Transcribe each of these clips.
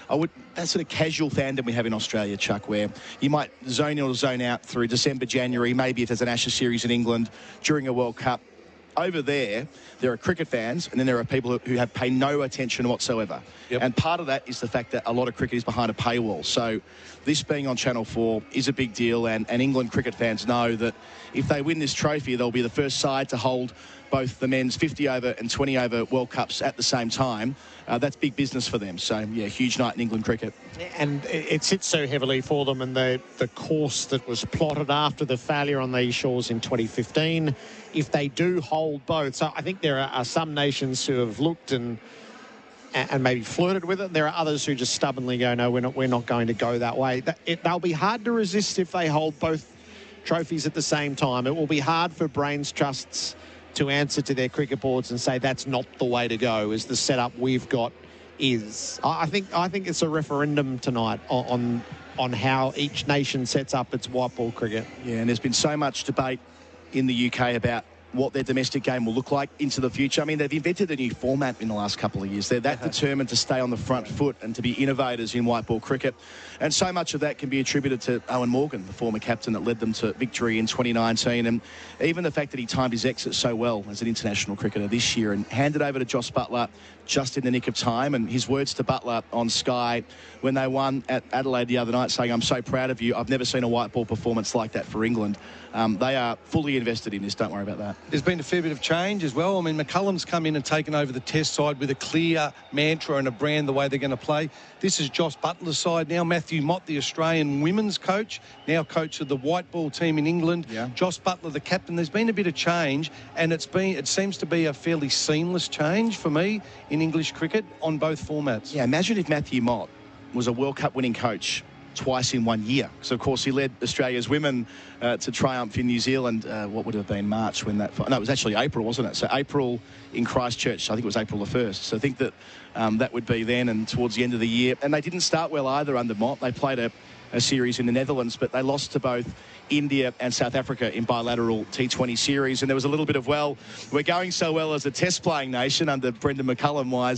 that sort of casual fandom we have in Australia, Chuck, where you might zone in or zone out through December, January, maybe if there's an Ashes series in England during a World Cup. Over there are cricket fans, and then there are people who pay no attention whatsoever. Yep. And part of that is the fact that a lot of cricket is behind a paywall. So this being on Channel 4 is a big deal, and England cricket fans know that if they win this trophy, they'll be the first side to hold both the men's 50-over and 20-over World Cups at the same time. That's big business for them. So, yeah, huge night in England cricket. And it sits so heavily for them, and the course that was plotted after the failure on these shores in 2015, if they do hold both. So I think there are some nations who have looked and maybe flirted with it. There are others who just stubbornly go, no, we're not going to go that way. They'll be hard to resist if they hold both trophies at the same time. It will be hard for brains trusts to answer to their cricket boards and say that's not the way to go, as the setup we've got is. I think it's a referendum tonight on how each nation sets up its white ball cricket. Yeah, and there's been so much debate in the UK about what their domestic game will look like into the future. I mean, they've invented a new format in the last couple of years. They're that determined to stay on the front foot and to be innovators in white ball cricket. And so much of that can be attributed to Owen Morgan, the former captain that led them to victory in 2019. And even the fact that he timed his exit so well as an international cricketer this year and handed over to Joss Buttler just in the nick of time. And his words to Buttler on Sky when they won at Adelaide the other night, saying, "I'm so proud of you. I've never seen a white ball performance like that for England." They are fully invested in this. Don't worry about that. There's been a fair bit of change as well. I mean, McCullum's come in and taken over the test side with a clear mantra and a brand the way they're going to play. This is Joss Buttler's side now. Matthew Mott, the Australian women's coach, now coach of the white ball team in England. Yeah. Joss Buttler, the captain. There's been a bit of change, and it seems to be a fairly seamless change for me in English cricket on both formats. Yeah, imagine if Matthew Mott was a World Cup winning coach twice in 1 year. So, of course, he led Australia's women to triumph in New Zealand. What would have been March when that... No, it was actually April, wasn't it? So April in Christchurch. I think it was April the 1st. So I think that that would be then and towards the end of the year. And they didn't start well either under Mott. They played a series in the Netherlands, but they lost to both India and South Africa in bilateral T20 series. And there was a little bit of, well, we're going so well as a test-playing nation under Brendan McCullum. Why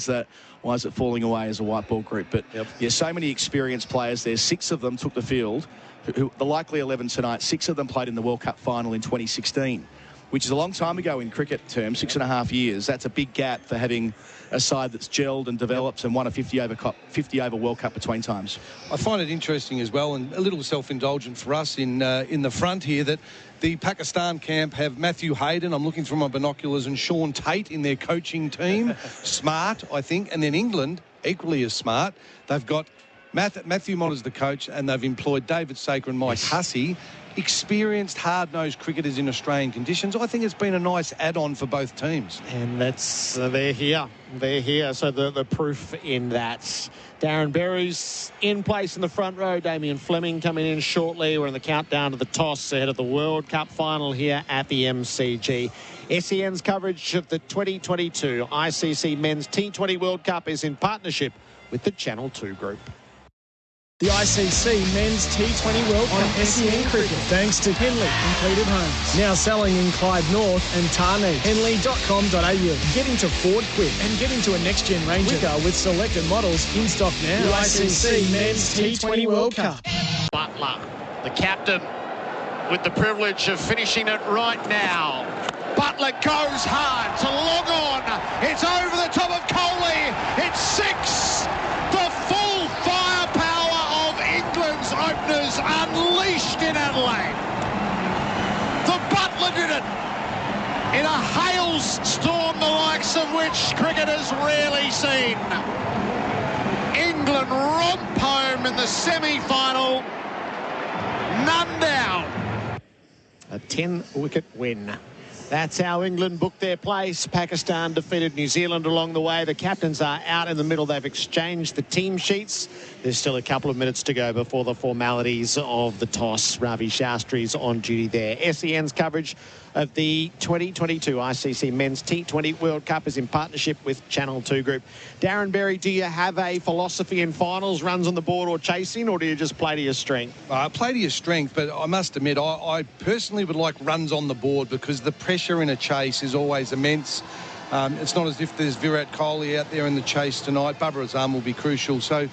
is it falling away as a white ball group? But, yeah, so many experienced players there. 6 of them took the field. The likely 11 tonight, 6 of them played in the World Cup final in 2016, which is a long time ago in cricket terms, 6.5 years. That's a big gap for having a side that's gelled and developed and won a 50-over World Cup between times. I find it interesting as well, and a little self-indulgent for us in the front here, that the Pakistan camp have Matthew Hayden, I'm looking through my binoculars, and Sean Tate in their coaching team. Smart, I think. And then England, equally as smart. They've got Matthew Mott as the coach, and they've employed David Saker and Mike Hussey, experienced, hard-nosed cricketers in Australian conditions. I think it's been a nice add-on for both teams. And that's they're here. They're here. So the proof in that. Darren Berry's in place in the front row. Damien Fleming coming in shortly. We're in the countdown to the toss ahead of the World Cup final here at the MCG. SEN's coverage of the 2022 ICC Men's T20 World Cup is in partnership with the Channel 2 Group. The ICC Men's T20 World Cup on SEN Cricket, thanks to Henley Completed Homes. Now selling in Clyde North and Tarney. Henley.com.au. Get into Ford quick and get into a next-gen Ranger quicker with selected models in stock now. The ICC Men's T20 World Cup. Buttler, the captain, with the privilege of finishing it right now. Buttler goes hard to log on. It's over the top of Coley. It's 6. The full firepower of England's openers unleashed in Adelaide. The Buttler did it in a hailstorm the likes of which cricket has rarely seen. England romp home in the semi-final. None down. A 10-wicket win. That's how England booked their place. Pakistan defeated New Zealand along the way. The captains are out in the middle. They've exchanged the team sheets. There's still a couple of minutes to go before the formalities of the toss. Ravi Shastri's on duty there. SEN's coverage of the 2022 ICC Men's T20 World Cup is in partnership with Channel 2 Group. Darren Berry, do you have a philosophy in finals, runs on the board or chasing, or do you just play to your strength? Play to your strength, but I must admit, I personally would like runs on the board because the pressure in a chase is always immense. It's not as if there's Virat Kohli out there in the chase tonight. Bubba Azam will be crucial. So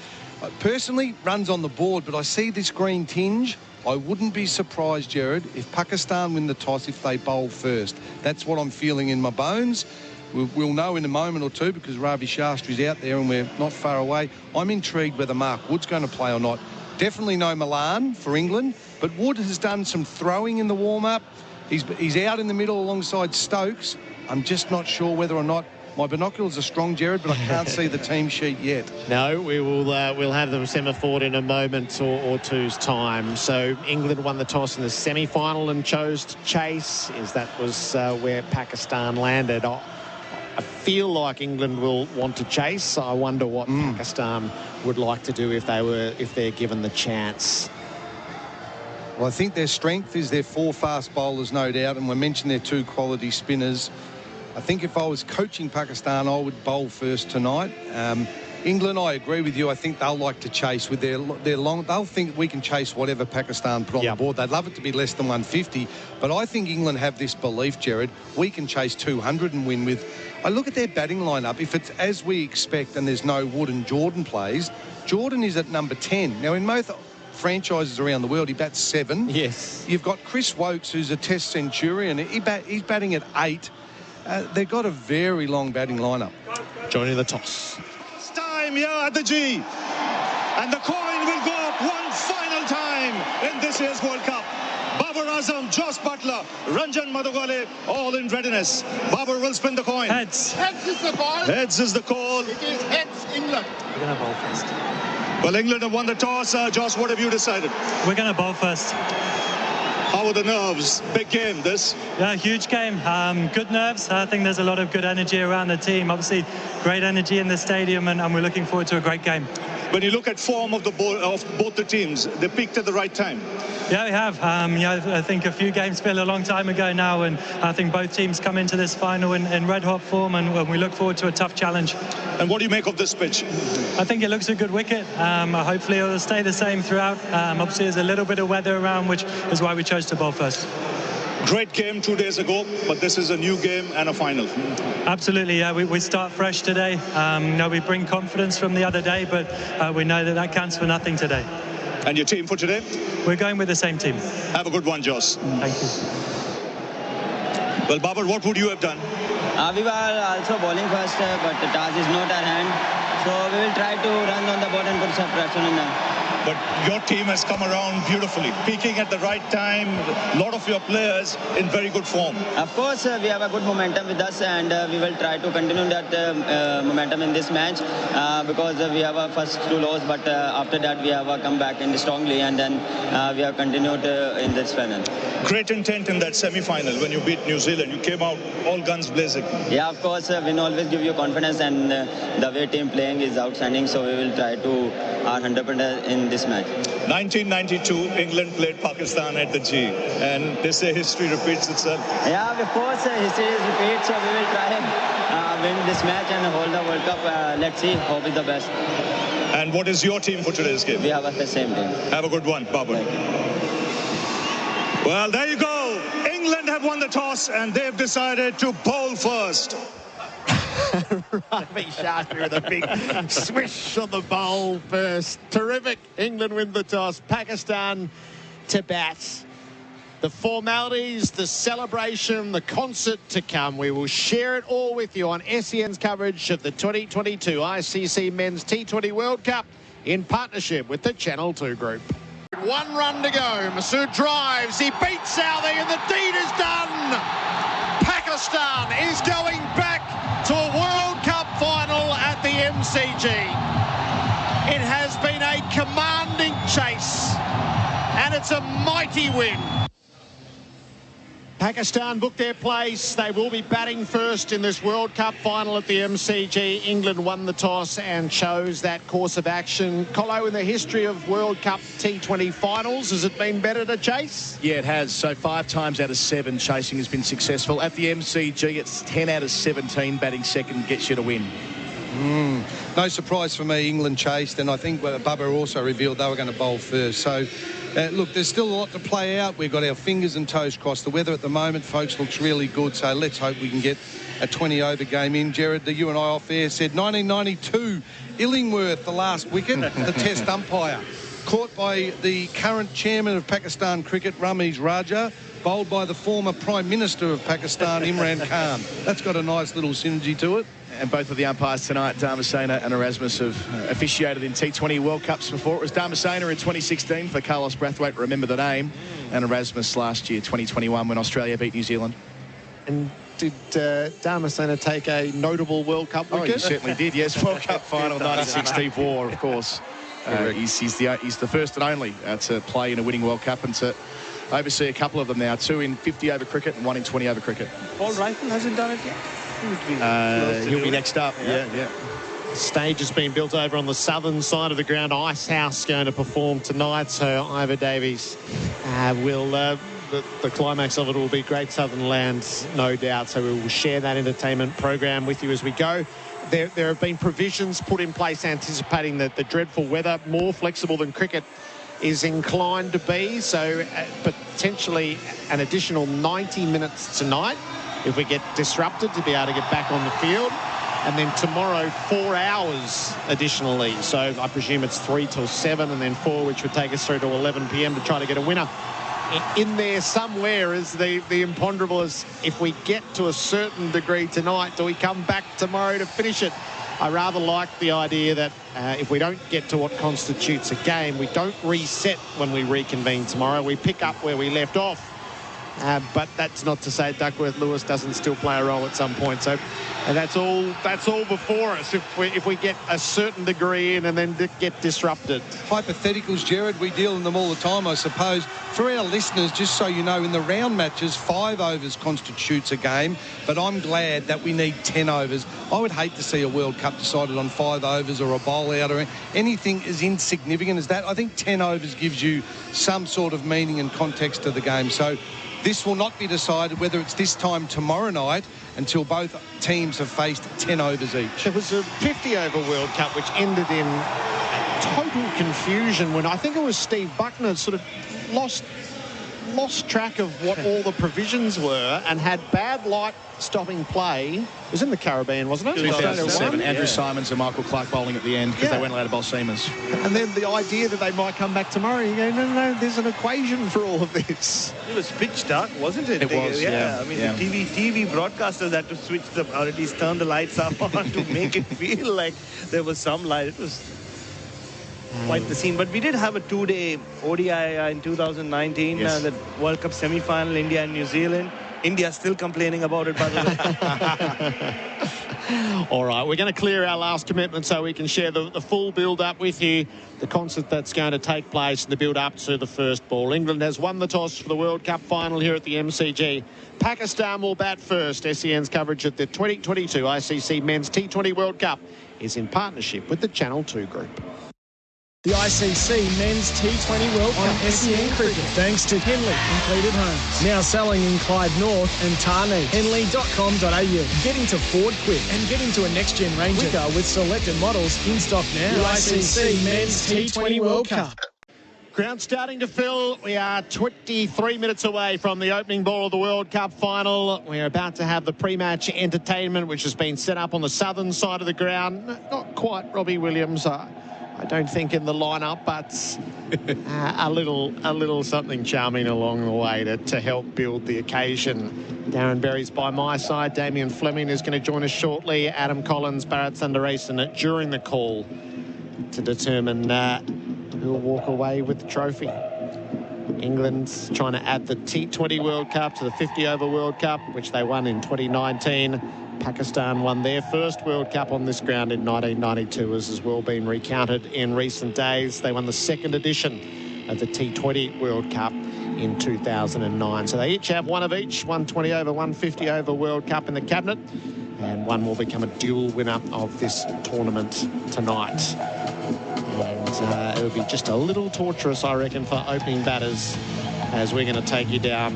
Personally, runs on the board, but I see this green tinge. I wouldn't be surprised, Gerard, if Pakistan win the toss if they bowl first. That's what I'm feeling in my bones. We'll know in a moment or two because Ravi Shastri's out there and we're not far away. I'm intrigued whether Mark Wood's going to play or not. Definitely no Milan for England, but Wood has done some throwing in the warm-up. He's out in the middle alongside Stokes. I'm just not sure whether or not. My binoculars are strong, Gerard, but I can't see the team sheet yet. No, we'll have them semaphore in a moment or two's time. So England won the toss in the semi-final and chose to chase, as that was where Pakistan landed. I feel like England will want to chase. I wonder what Pakistan would like to do if they're given the chance. Well, I think their strength is their 4 fast bowlers, no doubt, and we mentioned their 2 quality spinners. I think if I was coaching Pakistan, I would bowl first tonight. England, I agree with you. I think they'll like to chase with their long. They'll think we can chase whatever Pakistan put on the board. They'd love it to be less than 150. But I think England have this belief, Gerard, we can chase 200 and win with. I look at their batting lineup. If it's as we expect and there's no Wood and Jordan plays, Jordan is at number 10. Now, in most franchises around the world, he bats 7. Yes. You've got Chris Wokes, who's a Test centurion. He's batting at 8. They've got a very long batting lineup. Joining the toss. It's time here at the G. And the coin will go up one final time in this year's World Cup. Babar Azam, Josh Butler, Ranjan Madhugale, all in readiness. Babar will spin the coin. Heads. Heads is the call. Heads is the call. It is heads, England. We're going to bowl first. Well, England have won the toss. Josh, what have you decided? We're going to bowl first. How are the nerves? Big game, this. Yeah, huge game. Good nerves. I think there's a lot of good energy around the team. Obviously, great energy in the stadium, and we're looking forward to a great game. When you look at form of both the teams, they peaked at the right time. Yeah, we have. I think a few games feel a long time ago now, and I think both teams come into this final in red-hot form, and we look forward to a tough challenge. And what do you make of this pitch? I think it looks a good wicket. Hopefully it'll stay the same throughout. Obviously there's a little bit of weather around, which is why we chose to bowl first. Great game 2 days ago, but this is a new game and a final. Absolutely, yeah. We start fresh today. We bring confidence from the other day, but we know that counts for nothing today. And your team for today? We're going with the same team. Have a good one, Josh. Thank you. Well, Babar, what would you have done? We were also bowling first, but the task is not our hand. So we will try to run on the board and put some pressure on them. But your team has come around beautifully, peaking at the right time. A lot of your players in very good form. Of course, we have a good momentum with us, and we will try to continue that momentum in this match because we have our first 2 lows, but after that we have come back in strongly, and then we have continued in this final. Great intent in that semi-final when you beat New Zealand. You came out all guns blazing. Yeah, of course, win always give you confidence, and the way team playing is outstanding, so we will try to our 100% in this match. 1992, England played Pakistan at the G, and they say history repeats itself. Yeah, of course, history is repeat, so we will try and win this match and hold the World Cup. Let's see, hope is the best. And what is your team for today's game? We have the same team. Have a good one, Babar. Well, there you go. England have won the toss, and they've decided to bowl first. Ravi Shastri with a big swish on the bowl first. Terrific. England win the toss. Pakistan to bat. The formalities, the celebration, the concert to come. We will share it all with you on SEN's coverage of the 2022 ICC Men's T20 World Cup in partnership with the Channel 2 Group. 1 run to go. Masood drives. He beats Southey, and the deed is done. Pakistan is going back to a World Cup final at the MCG. It has been a commanding chase, and it's a mighty win. Pakistan booked their place. They will be batting first in this World Cup final at the MCG. England won the toss and chose that course of action. Colo, in the history of World Cup T20 finals, has it been better to chase? Yeah, it has. So 5 times out of 7 chasing has been successful. At the MCG, it's 10 out of 17 batting second gets you to win. No surprise for me, England chased, and I think Bubba also revealed they were going to bowl first. So, look, there's still a lot to play out. We've got our fingers and toes crossed. The weather at the moment, folks, looks really good, so let's hope we can get a 20-over game in. Gerard, you and I off air said 1992, Illingworth, the last wicket, the test umpire. Caught by the current chairman of Pakistan cricket, Ramiz Raja, bowled by the former Prime Minister of Pakistan, Imran Khan. That's got a nice little synergy to it. And both of the umpires tonight, Darmasena and Erasmus, have officiated in T20 World Cups before. It was Darmasena in 2016 for Carlos Brathwaite, remember the name, and Erasmus last year, 2021, when Australia beat New Zealand. And did Darmasena take a notable World Cup wicket? Oh, he certainly did, yes. World Cup final, 96 Steve Waugh, of course. He's the first and only to play in a winning World Cup and to oversee a couple of them now, 2 in 50-over cricket and 1 in 20-over cricket. Paul Rifle hasn't done it yet? He'll be next up. Yeah. Stage has been built over on the southern side of the ground. Ice House going to perform tonight, so Ivor Davies will... the climax of it will be Great Southern Land, no doubt, so we will share that entertainment program with you as we go. There have been provisions put in place anticipating that the dreadful weather, more flexible than cricket is inclined to be, so potentially an additional 90 minutes tonight if we get disrupted to be able to get back on the field. And then tomorrow, 4 hours additionally. So I presume it's 3 till 7 and then 4, which would take us through to 11 p.m. to try to get a winner. In there somewhere is the imponderable is if we get to a certain degree tonight, do we come back tomorrow to finish it? I rather like the idea that if we don't get to what constitutes a game, we don't reset when we reconvene tomorrow. We pick up where we left off. But that's not to say Duckworth-Lewis doesn't still play a role at some point. So and that's all before us if we get a certain degree in and then get disrupted. Hypotheticals, Gerard, we deal in them all the time, I suppose. For our listeners, just so you know, in the round matches, 5 overs constitutes a game, but I'm glad that we need 10 overs. I would hate to see a World Cup decided on 5 overs or a bowl out or anything as insignificant as that. I think 10 overs gives you some sort of meaning and context to the game. So this will not be decided whether it's this time tomorrow night until both teams have faced 10 overs each. It was a 50-over World Cup which ended in total confusion when I think it was Steve Buckner sort of lost track of what all the provisions were and had bad light stopping play. It was in the Caribbean, wasn't it? 2007. Andrew Simons and Michael Clark bowling at the end because they weren't allowed to bowl seamers. And then the idea that they might come back tomorrow, you go, no, there's an equation for all of this. It was pitch dark, wasn't it? It was, yeah. I mean, the TV broadcasters had to switch them, or at least turn the lights up on to make it feel like there was some light. It was quite the scene. But we did have a 2-day ODI in 2019, the World Cup semi-final, India and New Zealand. India still complaining about it, by the way. All right, we're going to clear our last commitment so we can share the full build-up with you, the concert that's going to take place in the build-up to the first ball. England has won the toss for the World Cup final here at the MCG. Pakistan will bat first. SEN's coverage at the 2022 ICC Men's T20 World Cup is in partnership with the Channel 2 Group. The ICC Men's T20 World Cup on SEN Cricket, thanks to Henley Completed Homes. Now selling in Clyde North and Tarney. Henley.com.au. Get into Ford quick and get into a next-gen Ranger car with selected models in stock now. The ICC Men's T20 World Cup. Ground starting to fill. We are 23 minutes away from the opening ball of the World Cup final. We're about to have the pre-match entertainment, which has been set up on the southern side of the ground. Not quite Robbie Williams, I don't think, in the lineup, but a little something charming along the way to help build the occasion. Darren Berry's by my side. Damien Fleming is going to join us shortly. Adam Collins, Bharat Sundaresan during the call to determine who will walk away with the trophy. England's trying to add the T20 World Cup to the 50-over World Cup, which they won in 2019. Pakistan won their first World Cup on this ground in 1992, as has well been recounted in recent days. They won the second edition of the T20 World Cup in 2009. So they each have one of each, 120 over, 150 over World Cup in the cabinet, and one will become a dual winner of this tournament tonight. And it'll be just a little torturous, I reckon, for opening batters, as we're going to take you down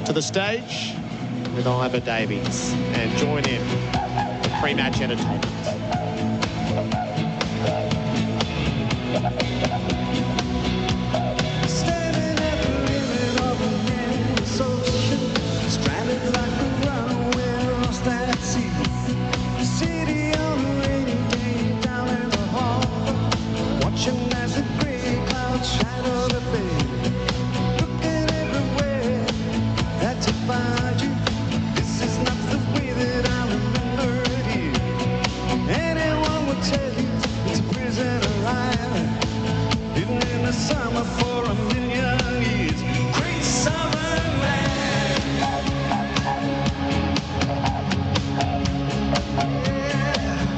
to the stage with Ivor Davies and join in the pre-match entertainment. as the gray clouds shadow the bay. Looking everywhere, that's about you. This is not the way that I remember it here. Anyone would tell you it's a prison alive, hidden in the summer for a million years. Great southern land. Yeah.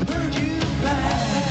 Heard you fly.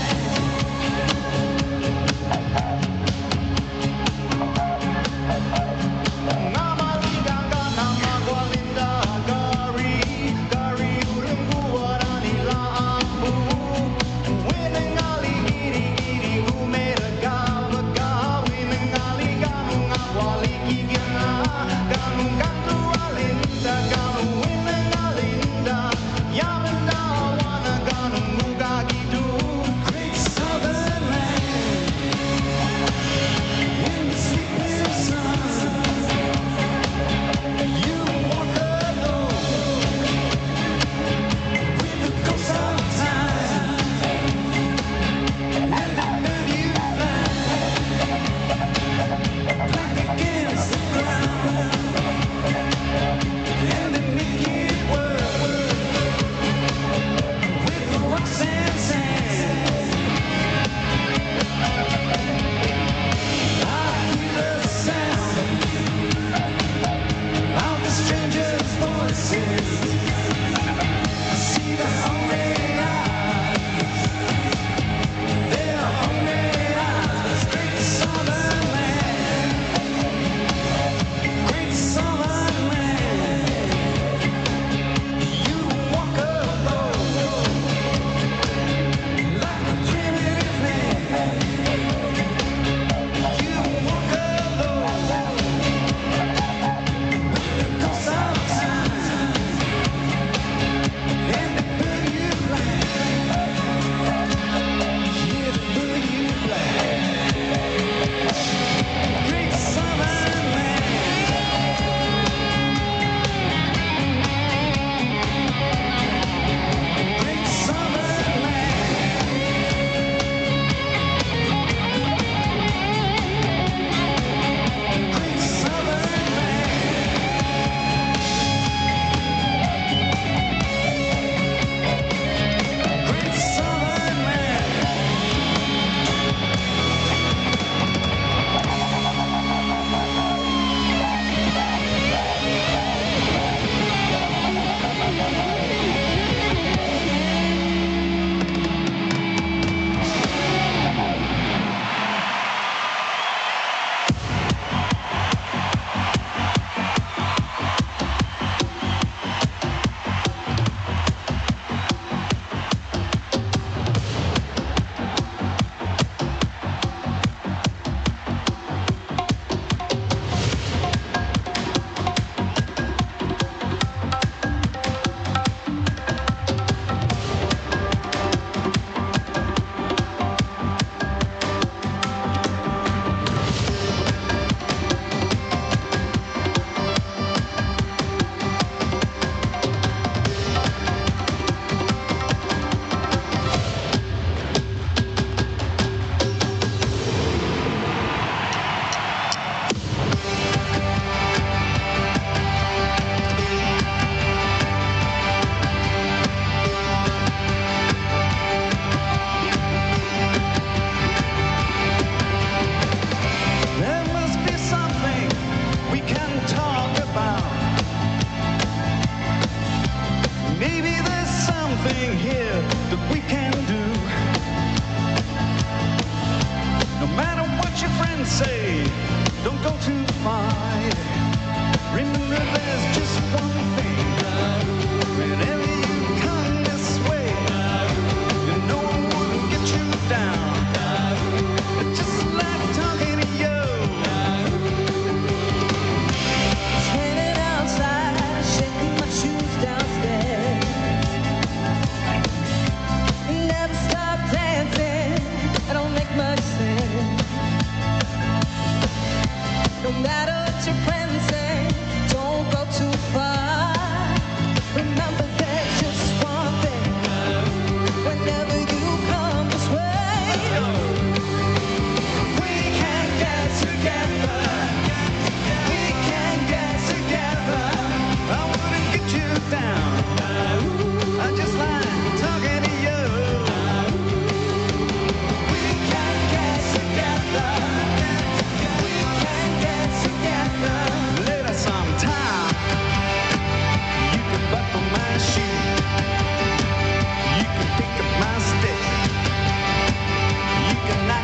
No matter what your friends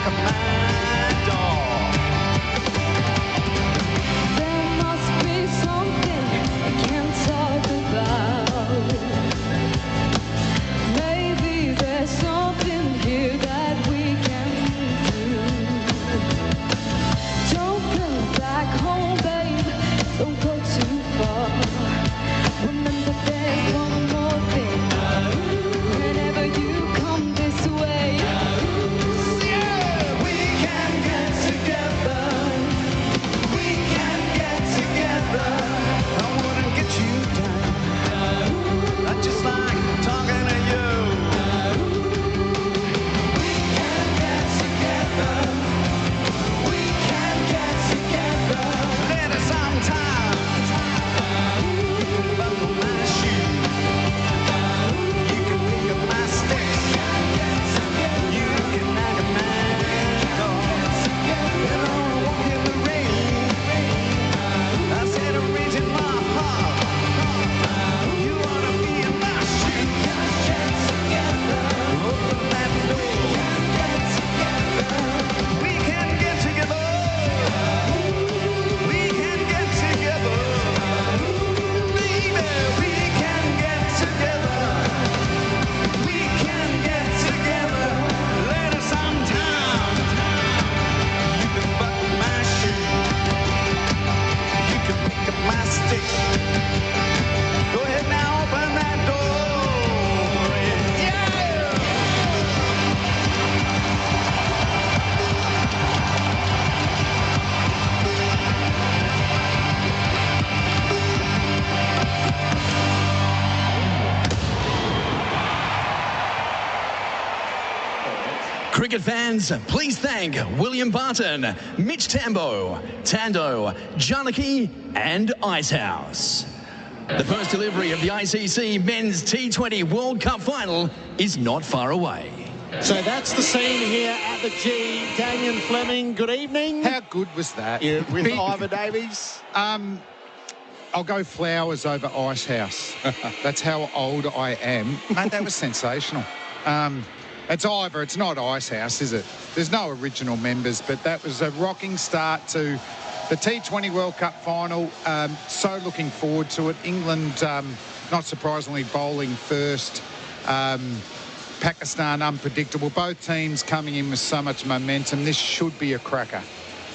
knock at my door. There must be something I can't talk about. Maybe there's something here that we can do. Don't go back home, babe. Don't go too far. Remember, there's one more thing. Whenever you come this way, Yeah, we can get together. We can get together. I wanna get you down. I just like talking to you. We can get together. We can get together. Let us some time. Buckle my shoe. You can pick up my stick. You can knock at my door. And I wanna walk in the rain. I said a raise in my heart. You wanna be in my shoes. Open that door. We can get together. We can get together. Baby, we can get together. We can get together. Let us some time. You can buckle my shoe. You can pick up my stick. Go ahead now, open that door. Yeah! Cricket fans, please thank William Barton, Mitch Tambo, Tando, Janaki and Icehouse. The first delivery of the ICC Men's T20 World Cup Final is not far away. So that's the scene here at the G. Damien, Fleming, good evening. How good was that? Yeah, with Ivor Davies. I'll go Flowers over Icehouse. That's how old I am. Mate, that was sensational. It's Ivor, it's not Icehouse, is it? There's no original members, but that was a rocking start to the T20 World Cup final. So looking forward to it. England, not surprisingly, bowling first. Pakistan, unpredictable. Both teams coming in with so much momentum. This should be a cracker.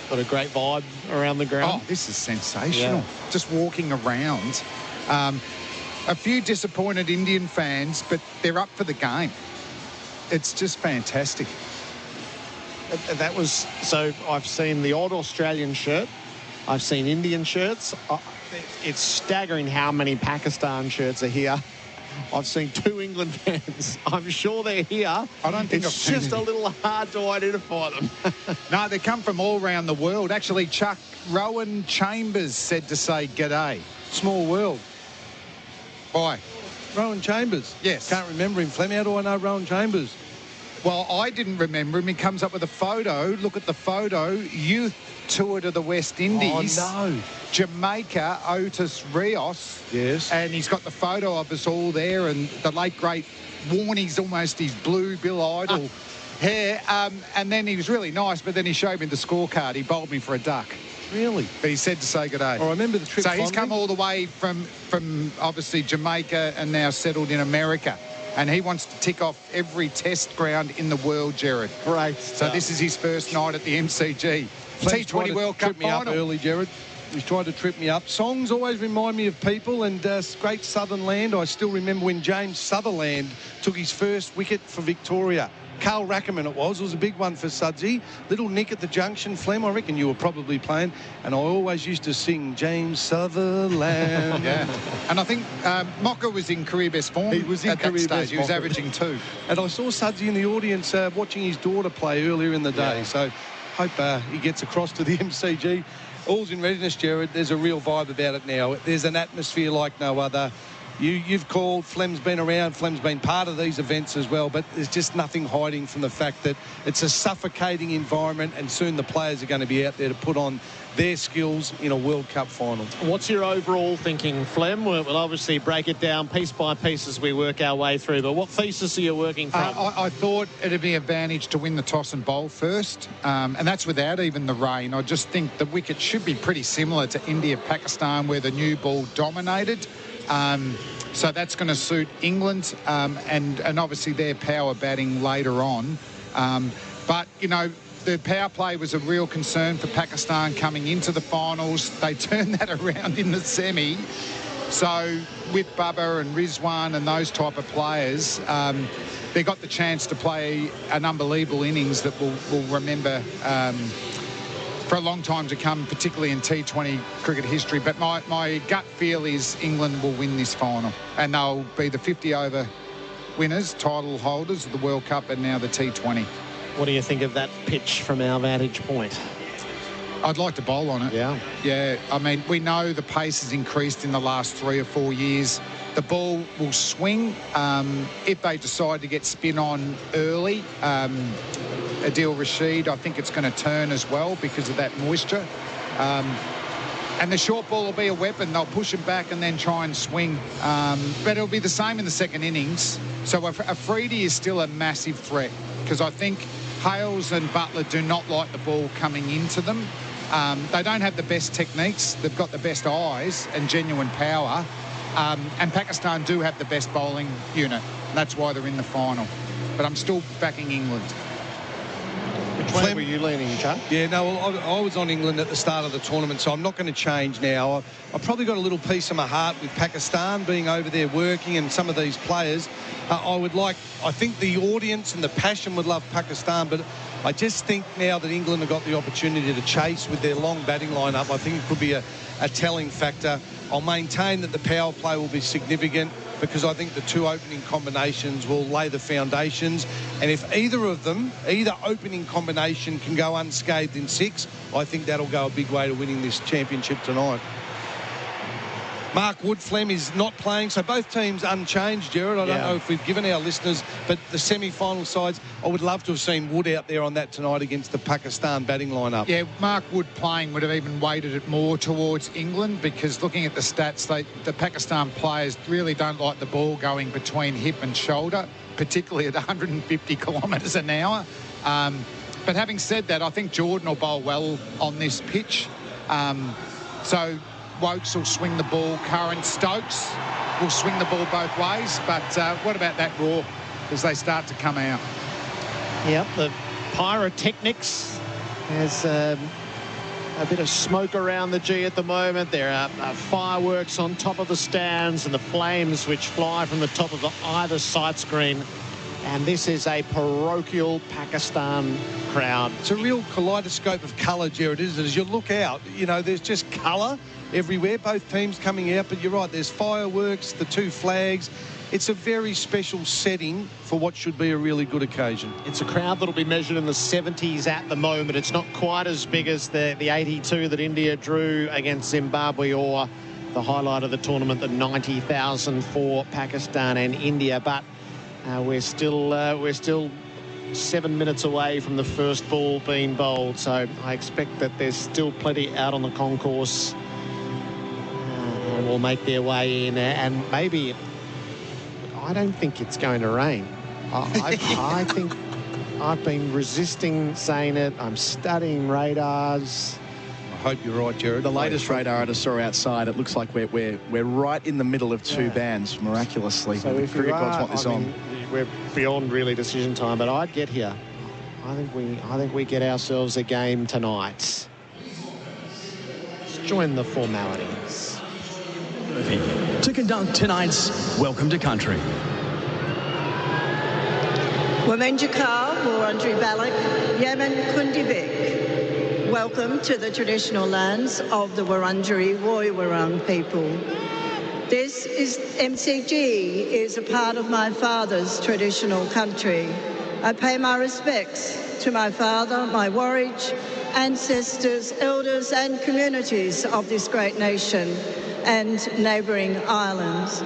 Got a great vibe around the ground. Oh, this is sensational. Yeah. Just walking around. A few disappointed Indian fans, but they're up for the game. It's just fantastic. That was, so I've seen the odd Australian shirt. I've seen Indian shirts. It's staggering how many Pakistan shirts are here. I've seen 2 England fans. I'm sure they're here. I don't think it's just a little hard to identify them. No, they come from all around the world. Actually, Chuck Rowan Chambers said to say g'day. Small world. Why? Rowan Chambers. Yes. Can't remember him, Flem. How do I know Rowan Chambers? Well, I didn't remember him. He comes up with a photo. Look at the photo. Youth tour to the West Indies. Oh, no. Jamaica, Otis Rios. Yes. And he's got the photo of us all there, and the late, great Warnie's almost his blue Bill Idol hair. And then he was really nice, but then he showed me the scorecard. He bowled me for a duck. Really? But he said to say good day. Oh, I remember the trip. So he's fondly. come all the way from obviously Jamaica and now settled in America. And he wants to tick off every test ground in the world, Gerard. Great. So this is his first night at the MCG. Flem's T20 World Cup trip me up final. early, Gerard. He's tried to trip me up. Songs always remind me of people, and great Southern land. I still remember when James Sutherland took his first wicket for Victoria. Carl Rackerman it was a big one for Sudsy. Little Nick at the junction, Flem, I reckon you were probably playing. And I always used to sing James Sutherland. Yeah. And I think Mocker was in career best form. He was in at that career stage. best He was Mocker. averaging 2. And I saw Sudsy in the audience watching his daughter play earlier in the day. Yeah. So hope he gets across to the MCG. All's in readiness, Gerard. There's a real vibe about it now. There's an atmosphere like no other. You've called, Flem's been around, Flem's been part of these events as well, but there's just nothing hiding from the fact that it's a suffocating environment, and soon the players are going to be out there to put on their skills in a World Cup final. What's your overall thinking, Flem? We'll obviously break it down piece by piece as we work our way through, but what thesis are you working from? I thought it'd be an advantage to win the toss and bowl first, and that's without even the rain. I just think the wicket should be pretty similar to India-Pakistan, where the new ball dominated. So that's going to suit England, and obviously their power batting later on. But, you know, the power play was a real concern for Pakistan coming into the finals. They turned that around in the semi. So with Bubba and Rizwan and those type of players, they got the chance to play an unbelievable innings that we'll remember for a long time to come, particularly in T20 cricket history. But my gut feel is England will win this final, and they'll be the 50-over winners, title holders of the World Cup and now the T20. What do you think of that pitch from our vantage point? I'd like to bowl on it. Yeah. I mean, we know the pace has increased in the last 3 or 4 years. The ball will swing if they decide to get spin on early. Adil Rashid, I think it's going to turn as well because of that moisture. And the short ball will be a weapon. They'll push him back and then try and swing. But it'll be the same in the second innings. So Afridi is still a massive threat, because I think Hales and Butler do not like the ball coming into them. They don't have the best techniques. They've got the best eyes and genuine power. And Pakistan do have the best bowling unit. That's why they're in the final. But I'm still backing England. Which way were you leaning, Chuck? Yeah, no, I was on England at the start of the tournament, so I'm not going to change now. I've probably got a little piece of my heart with Pakistan being over there working, and some of these players. I think the audience and the passion would love Pakistan, but I just think now that England have got the opportunity to chase with their long batting lineup, I think it could be a telling factor. I'll maintain that the power play will be significant, because I think the two opening combinations will lay the foundations. And if either opening combination can go unscathed in 6, I think that'll go a big way to winning this championship tonight. Mark Wood, Flem, is not playing, so both teams unchanged, Gerard. I don't know if we've given our listeners, but the semi-final sides, I would love to have seen Wood out there on that tonight against the Pakistan batting lineup. Yeah, Mark Wood playing would have even weighted it more towards England, because looking at the stats, the Pakistan players really don't like the ball going between hip and shoulder, particularly at 150 kilometres an hour. But having said that, I think Jordan will bowl well on this pitch. So Wokes will swing the ball. Curran, Stokes will swing the ball both ways. But what about that raw as they start to come out? Yep, the pyrotechnics. There's a bit of smoke around the G at the moment. There are fireworks on top of the stands and the flames which fly from the top of either sight screen. And this is a parochial Pakistan crowd. It's a real kaleidoscope of colour, Gerard, isn't it? As you look out, you know, there's just colour everywhere, both teams coming out. But you're right, there's fireworks, the two flags. It's a very special setting for what should be a really good occasion. It's a crowd that'll be measured in the 70s at the moment. It's not quite as big as the 82 that India drew against Zimbabwe, or the highlight of the tournament, the 90,000 for Pakistan and India. But we're still 7 minutes away from the first ball being bowled, so I expect that there's still plenty out on the concourse and will make their way in. And maybe, I don't think it's going to rain. I think I've been resisting saying it. I'm studying radars. I hope you're right, Gerard. The latest radar I just saw outside, it looks like we're right in the middle of two bands, miraculously. So if cricket you gods are, want this on. We're beyond really decision time, but I'd get here. I think we get ourselves a game tonight. Let's join the formalities. To conduct tonight's Welcome to Country. Womenjakar, Wurundjeri Balak, Yemen Kundivik. Welcome to the traditional lands of the Wurundjeri Woiwurrung people. This MCG is a part of my father's traditional country. I pay my respects to my father, my Warridge, ancestors, elders and communities of this great nation and neighbouring islands.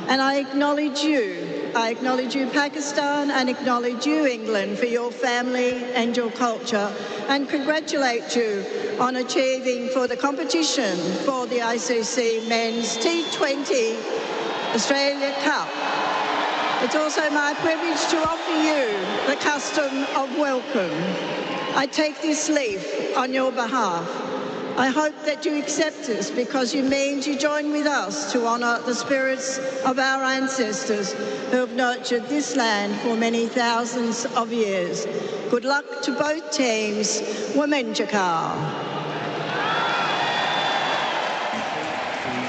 And I acknowledge you. I acknowledge you, Pakistan, and acknowledge you, England, for your family and your culture, and congratulate you on achieving for the competition for the ICC Men's T20 Australia Cup. It's also my privilege to offer you the custom of welcome. I take this leaf on your behalf. I hope that you accept this because it means you join with us to honour the spirits of our ancestors who have nurtured this land for many thousands of years. Good luck to both teams. Women Jakar.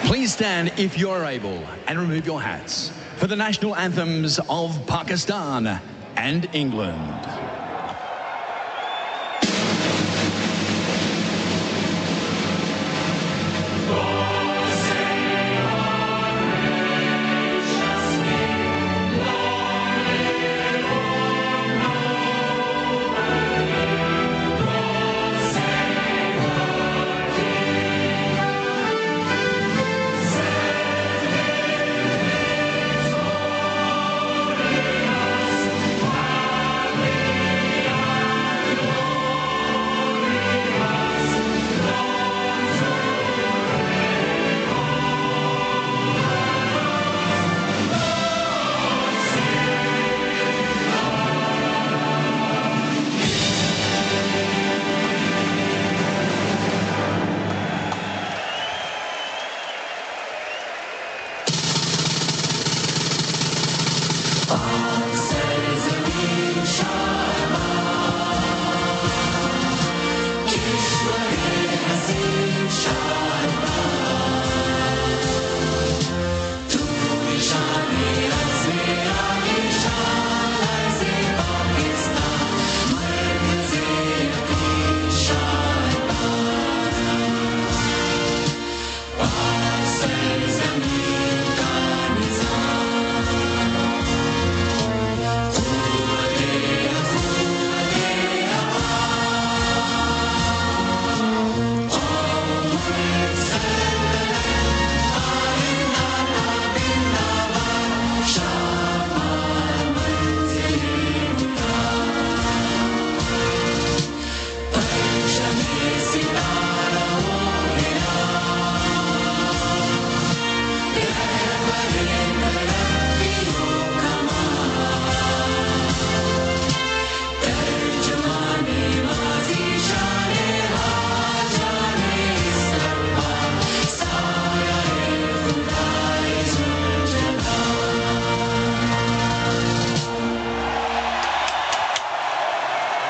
Please stand if you're able and remove your hats for the national anthems of Pakistan and England.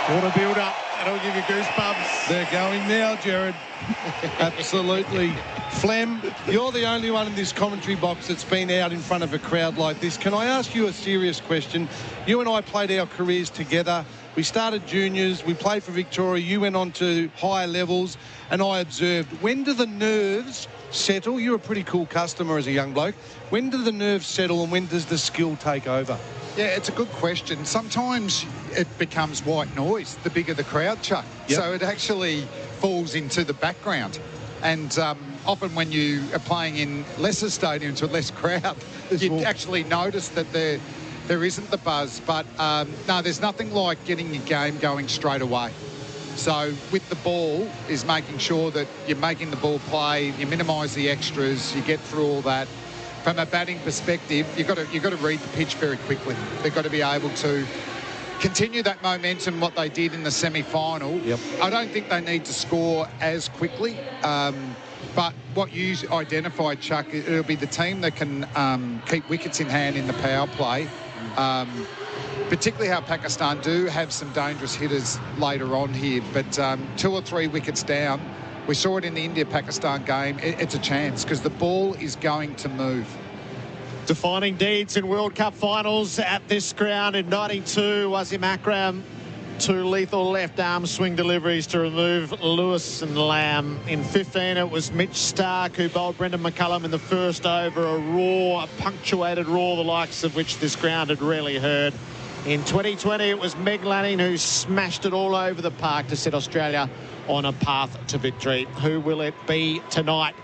What a build-up. That'll give you goosebumps. They're going now, Gerard. Absolutely. Flem, you're the only one in this commentary box that's been out in front of a crowd like this. Can I ask you a serious question? You and I played our careers together. We started juniors. We played for Victoria. You went on to higher levels. And I observed, when do the nerves settle? You're a pretty cool customer as a young bloke. When do the nerves settle and when does the skill take over? Yeah, it's a good question. Sometimes it becomes white noise, the bigger the crowd, Chuck. Yep. So it actually falls into the background. And often when you are playing in lesser stadiums with less crowd, you actually notice that there isn't the buzz. But no, there's nothing like getting your game going straight away. So with the ball is making sure that you're making the ball play, you minimise the extras, you get through all that. From a batting perspective, you've got to read the pitch very quickly. They've got to be able to continue that momentum, what they did in the semi-final. Yep. I don't think they need to score as quickly. But what you identified, Chuck, it'll be the team that can keep wickets in hand in the power play. Particularly how Pakistan do have some dangerous hitters later on here. But 2 or 3 wickets down, we saw it in the India-Pakistan game. It's a chance because the ball is going to move. Defining deeds in World Cup finals at this ground. In 92, Wasim Akram, 2 lethal left-arm swing deliveries to remove Lewis and Lamb. In 15, it was Mitch Stark who bowled Brendan McCullum in the first over. A roar, a punctuated roar, the likes of which this ground had rarely heard. In 2020, it was Meg Lanning who smashed it all over the park to set Australia on a path to victory. Who will it be tonight?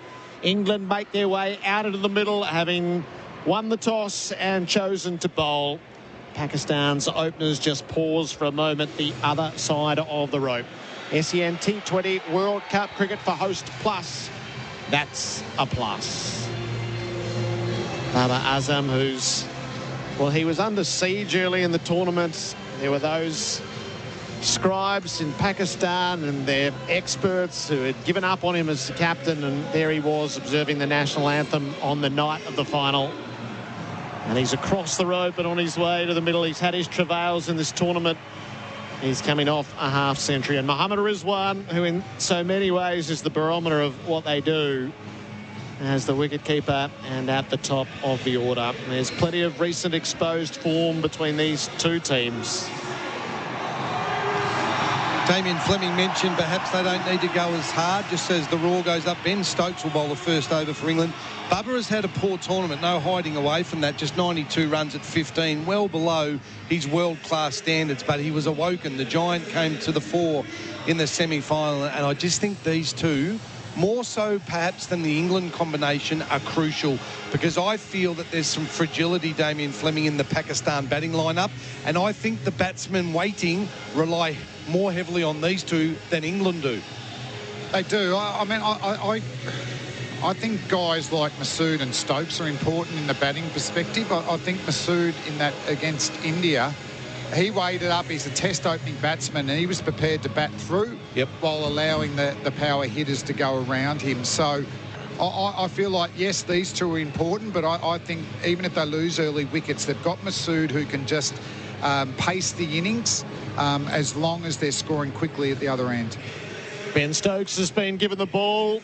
England make their way out into the middle, having won the toss and chosen to bowl. Pakistan's openers just pause for a moment the other side of the rope. SEN T20 World Cup cricket for host plus. That's a plus. Babar Azam, he was under siege early in the tournament. There were those scribes in Pakistan and their experts who had given up on him as the captain, and there he was observing the national anthem on the night of the final. And he's across the rope and on his way to the middle. He's had his travails in this tournament. He's coming off a half century. And Mohammad Rizwan, who in so many ways is the barometer of what they do as the wicketkeeper and at the top of the order. And there's plenty of recent exposed form between these two teams. Damien Fleming mentioned perhaps they don't need to go as hard just as the roar goes up. Ben Stokes will bowl the first over for England. Bubba has had a poor tournament, no hiding away from that, just 92 runs at 15, well below his world-class standards, but he was awoken. The giant came to the fore in the semi-final, and I just think these two, more so perhaps than the England combination, are crucial, because I feel that there's some fragility, Damien Fleming, in the Pakistan batting lineup, and I think the batsmen waiting rely more heavily on these two than England do. They do. I think guys like Masood and Stokes are important in the batting perspective. I think Masood in that against India, he weighted up. He's a test opening batsman and he was prepared to bat through while allowing the power hitters to go around him. So I feel like, yes, these two are important, but I think even if they lose early wickets, they've got Masood who can just pace the innings as long as they're scoring quickly at the other end. Ben Stokes has been given the ball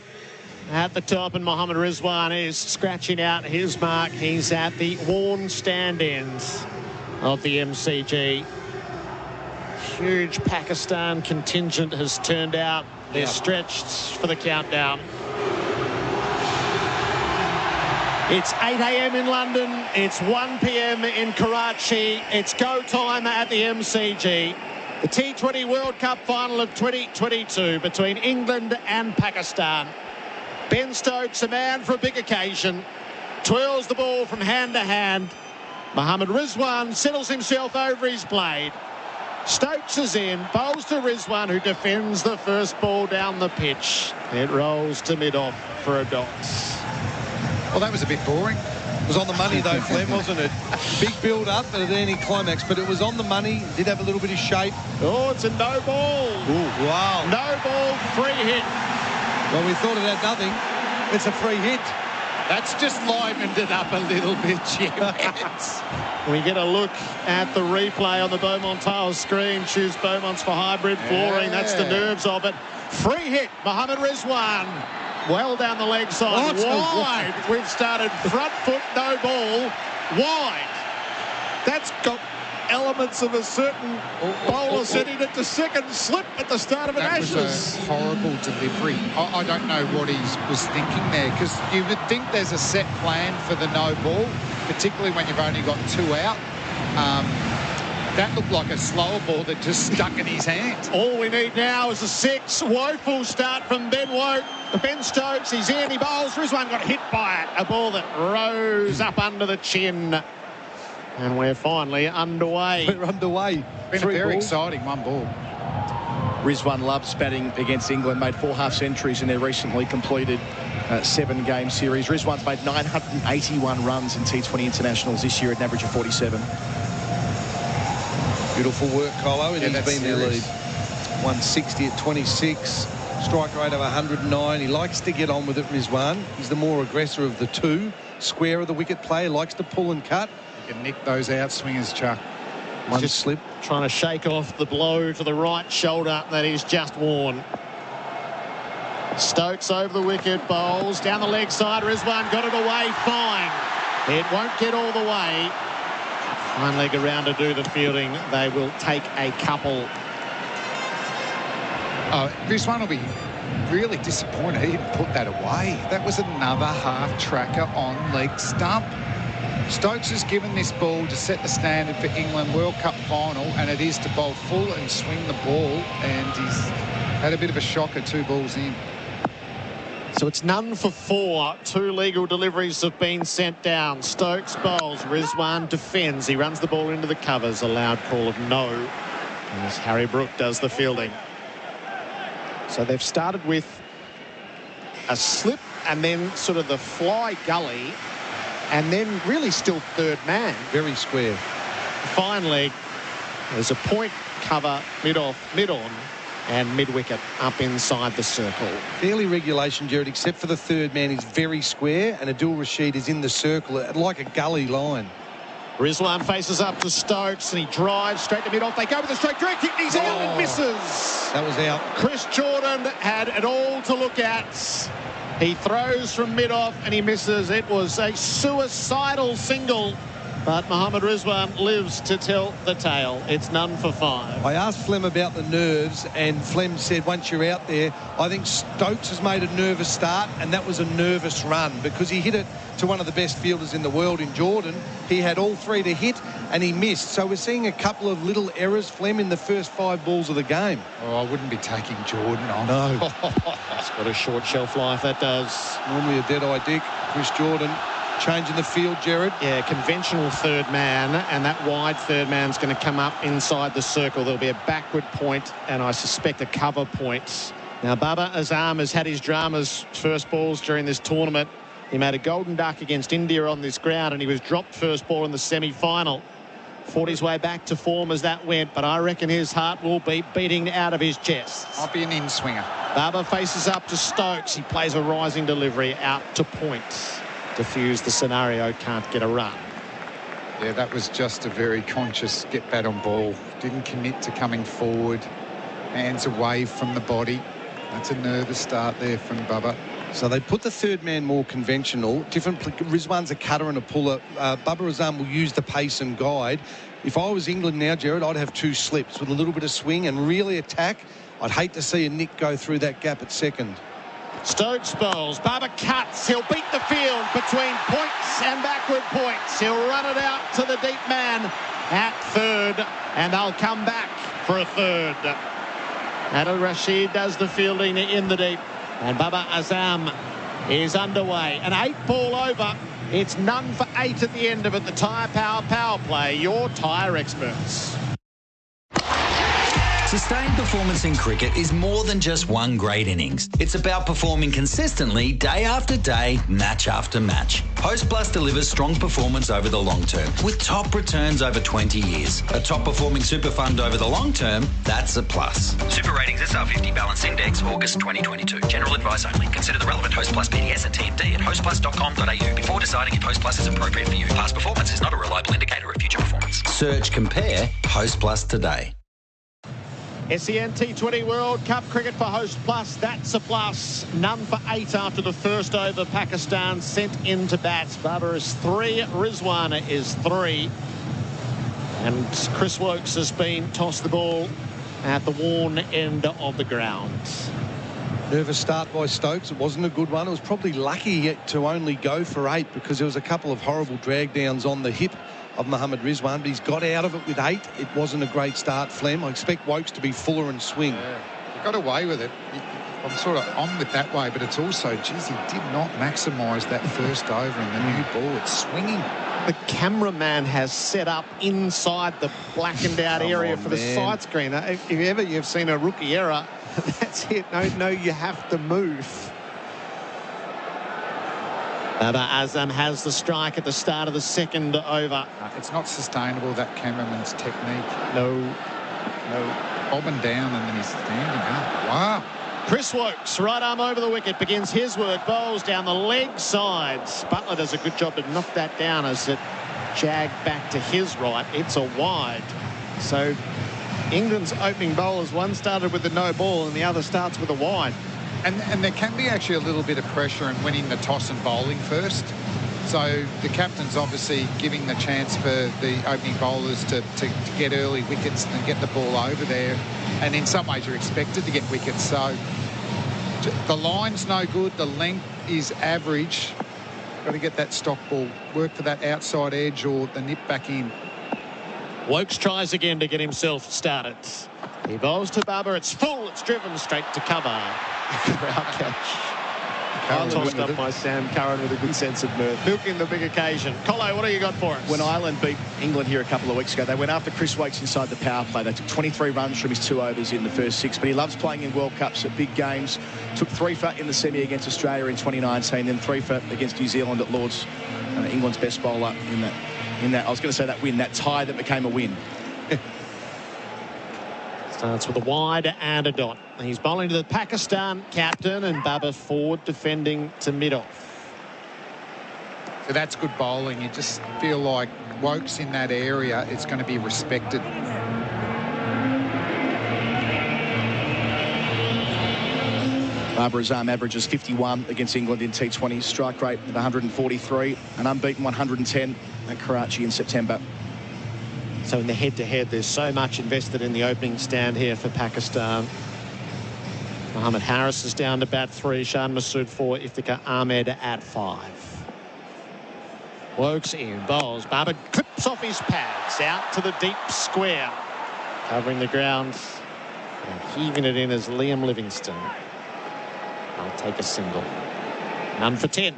at the top, and Mohammad Rizwan is scratching out his mark. He's at the worn stand ends of the MCG. Huge Pakistan contingent has turned out. They're stretched for the countdown. It's 8 a.m. in London. It's 1 p.m. in Karachi. It's go time at the MCG. The T20 World Cup final of 2022 between England and Pakistan. Ben Stokes, a man for a big occasion, twirls the ball from hand to hand. Mohammad Rizwan settles himself over his blade. Stokes is in, bowls to Rizwan, who defends the first ball down the pitch. It rolls to mid-off for a dot. Well, that was a bit boring. It was on the money though, Flem, wasn't it? Big build-up at an ending climax, but it was on the money. Did have a little bit of shape. Oh, it's a no ball. Ooh, wow. No ball, free hit. Well, we thought it had nothing. It's a free hit. That's just livened it up a little bit, Jim. We get a look at the replay on the Beaumont Tiles screen. Choose Beaumont's for hybrid flooring. That's the nerves of it. Free hit, Mohammad Rizwan. Well down the leg side. Wide. We've started front foot, no ball. Wide. That's got elements of a certain bowler setting it to second slip at the start of an Ashes. That was a horrible delivery. I don't know what he was thinking there, because you would think there's a set plan for the no ball, particularly when you've only got two out. That looked like a slower ball that just stuck in his hand. All we need now is a six. Woeful start from Ben Stokes. He's in, he bowls. Rizwan got hit by it. A ball that rose up under the chin. And we're finally underway. We're underway. Been a very exciting one ball. Rizwan loves batting against England, made 4 half centuries in their recently completed 7-game series. Rizwan's made 981 runs in T20 internationals this year at an average of 47. Beautiful work, Colo, and he's been their lead. 160 at 26, strike rate of 109. He likes to get on with it, Rizwan. He's the more aggressor of the two. Square of the wicket player, likes to pull and cut. You can nick those outswingers, Chuck. One just slip. Trying to shake off the blow to the right shoulder that he's just worn. Stokes over the wicket, bowls down the leg side. Rizwan got it away fine. It won't get all the way. One leg around to do the fielding. They will take a couple. Rizwan will be really disappointed he didn't put that away. That was another half tracker on leg stump. Stokes has given this ball to set the standard for England World Cup final, and it is to bowl full and swing the ball, and he's had a bit of a shocker 2 balls in. So it's none for 4. 2 legal deliveries have been sent down. Stokes bowls. Rizwan defends. He runs the ball into the covers. A loud call of no. As Harry Brook does the fielding. So they've started with a slip and then sort of the fly gully and then really still third man. Very square. Finally, there's a point cover mid-off, mid-on and mid-wicket up inside the circle. Fairly regulation, Gerard, except for the third man is very square and Adil Rashid is in the circle like a gully line. Rizwan faces up to Stokes and he drives straight to mid-off. They go with the straight direct kick. He's out and misses. That was out. Chris Jordan had it all to look at. He throws from mid-off and he misses. It was a suicidal single. But Mohammad Rizwan lives to tell the tale. It's none for 5. I asked Flem about the nerves, and Flem said once you're out there, I think Stokes has made a nervous start, and that was a nervous run because he hit it to one of the best fielders in the world in Jordan. He had all 3 to hit, and he missed. So we're seeing a couple of little errors, Flem, in the first 5 balls of the game. Oh, I wouldn't be taking Jordan on. No. It's got a short shelf life, that does. Normally a dead-eye dick. Chris Jordan changing the field, Gerard. Yeah, conventional third man, and that wide third man's going to come up inside the circle. There'll be a backward point, and I suspect a cover point. Now, Babar Azam has had his dramas first balls during this tournament. He made a golden duck against India on this ground, and he was dropped first ball in the semi-final. Fought his way back to form as that went, but I reckon his heart will be beating out of his chest. Might be an in-swinger. Babar faces up to Stokes. He plays a rising delivery out to point. Diffuse the scenario, can't get a run. Yeah, that was just a very conscious get bat on ball. Didn't commit to coming forward. Hands away from the body. That's a nervous start there from Bubba. So they put the third man more conventional. Different. Rizwan's a cutter and a puller. Bubba Azam will use the pace and guide. If I was England now, Gerard, I'd have 2 slips with a little bit of swing and really attack. I'd hate to see a nick go through that gap at second. Stokes bowls. Barber cuts. He'll beat the field between points and backward points. He'll run it out to the deep man at third, and they'll come back for a third. Adil Rashid does the fielding in the deep, and Baba Azam is underway. An 8-ball over. It's none for 8 at the end of it. The Tyre Power Power Play, your tyre experts. Sustained performance in cricket is more than just one great innings. It's about performing consistently day after day, match after match. Host Plus delivers strong performance over the long term with top returns over 20 years. A top performing super fund over the long term, that's a plus. Super Ratings SR50 Balance Index, August 2022. General advice only. Consider the relevant Host Plus PDS and TMD at hostplus.com.au before deciding if Host Plus is appropriate for you. Past performance is not a reliable indicator of future performance. Search Compare Host Plus today. SEN T20 World Cup cricket for Host Plus. That's a plus. None for 8 after the first over. Pakistan sent into bat. Babar is 3. Rizwan is 3. And Chris Wokes has been tossed the ball at the worn end of the ground. Nervous start by Stokes. It wasn't a good one. It was probably lucky to only go for 8 because there was a couple of horrible drag downs on the hip of Mohammad Rizwan, but he's got out of it with 8. It wasn't a great start, Flem. I expect Wokes to be fuller and swing. Yeah, he got away with it. I'm sort of on with that way, but it's also, geez, he did not maximise that first over in the new ball. It's swinging. The cameraman has set up inside the blackened out area for the side screen. If ever you've seen a rookie error, that's it. No, you have to move. Baba Azam has the strike at the start of the second over. It's not sustainable, that cameraman's technique. No. Bobbing down and then he's standing up. Wow. Chris Wokes, right arm over the wicket, begins his work, bowls down the leg sides. Butler does a good job to knock that down as it jagged back to his right. It's a wide. So England's opening bowlers, one started with the no ball and the other starts with a wide. And there can be actually a little bit of pressure in winning the toss and bowling first. So the captain's obviously giving the chance for the opening bowlers to get early wickets and get the ball over there. And in some ways you're expected to get wickets. So the line's no good. The length is average. Got to get that stock ball. Work for that outside edge or the nip back in. Wokes tries again to get himself started. He bowls to Babar. It's full. It's driven straight to cover. Crowd catch. Tossed up by Sam Curran with a good sense of mirth. Milking the big occasion. Colo, what do you got for us? When Ireland beat England here a couple of weeks ago, they went after Chris Wakes inside the power play. They took 23 runs from his 2 overs in the first 6, but he loves playing in World Cups at big games. Took 3 for in the semi against Australia in 2019, then 3 for against New Zealand at Lord's. England's best bowler in that. I was going to say that win, that tie that became a win. Starts with a wide and a dot. He's bowling to the Pakistan captain, and Baba forward defending to mid-off. So that's good bowling. You just feel like Woke's in that area, it's going to be respected. Babar Azam averages 51 against England in T20. Strike rate of 143, an unbeaten 110 at Karachi in September. So in the head-to-head, there's so much invested in the opening stand here for Pakistan. Mohammed Harris is down to bat 3, Shan Masood 4, Iftikhar Ahmed at 5. Wokes in, bowls. Baba clips off his pads, out to the deep square. Covering the ground and heaving it in as Liam Livingstone. I'll take a single. None for 10.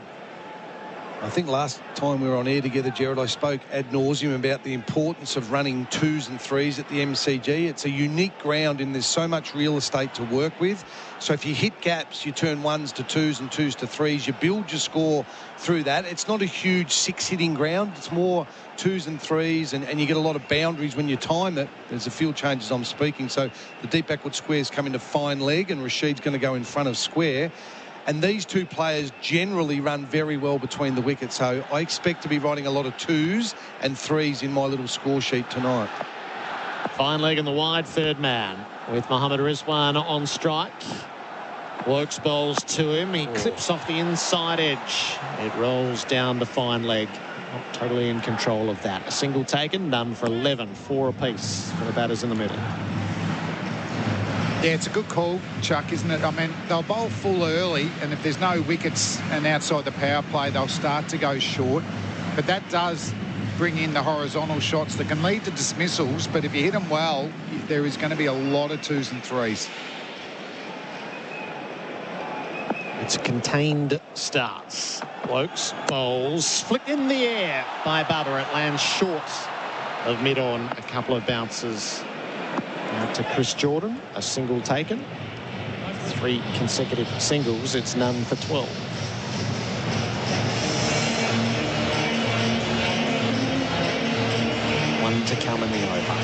I think last time we were on air together, Gerard, I spoke ad nauseum about the importance of running 2s and 3s at the MCG. It's a unique ground and there's so much real estate to work with. So if you hit gaps, you turn 1s to 2s and 2s to 3s. You build your score through that. It's not a huge 6-hitting ground. It's more 2s and 3s, and you get a lot of boundaries when you time it. There's a field changes I'm speaking. So the deep backward squares come into fine leg, and Rashid's going to go in front of square. And these two players generally run very well between the wickets. So I expect to be writing a lot of 2s and 3s in my little score sheet tonight. Fine leg in the wide third man with Mohammed Rizwan on strike. Wokes bowls to him. He clips off the inside edge. It rolls down to fine leg. Not totally in control of that. A single taken, done for 11. 4 apiece for the batters in the middle. Yeah, it's a good call, Chuck, isn't it? I mean, they'll bowl full early, and if there's no wickets and outside the power play, they'll start to go short. But that does bring in the horizontal shots that can lead to dismissals, but if you hit them well, there is going to be a lot of 2s and 3s. It's contained starts. Wokes bowls, flick in the air by Baba. It lands short of mid-on. A couple of bounces out to Chris Jordan. A single taken. 3 consecutive singles. It's none for 12. One to come in the over.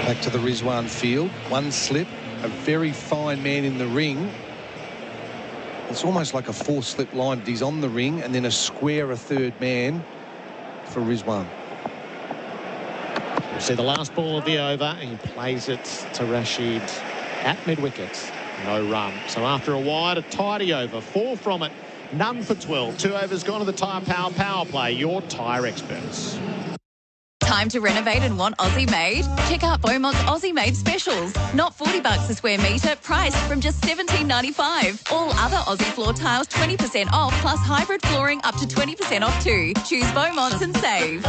Back to the Rizwan field. 1 slip. A very fine man in the ring. It's almost like a 4-slip line, but he's on the ring, and then a square, a third man for Rizwan. We'll see the last ball of the over. He plays it to Rashid at mid-wicket. No run. So after a wide, a tidy over. 4 from it. None for 12. 2 overs gone to the Tyre Power play. Your tyre experts. Time to renovate and want Aussie made? Check out Beaumont's Aussie made specials. Not $40 a square metre, priced from just $17.95. All other Aussie floor tiles 20% off, plus hybrid flooring up to 20% off too. Choose Beaumont's and save.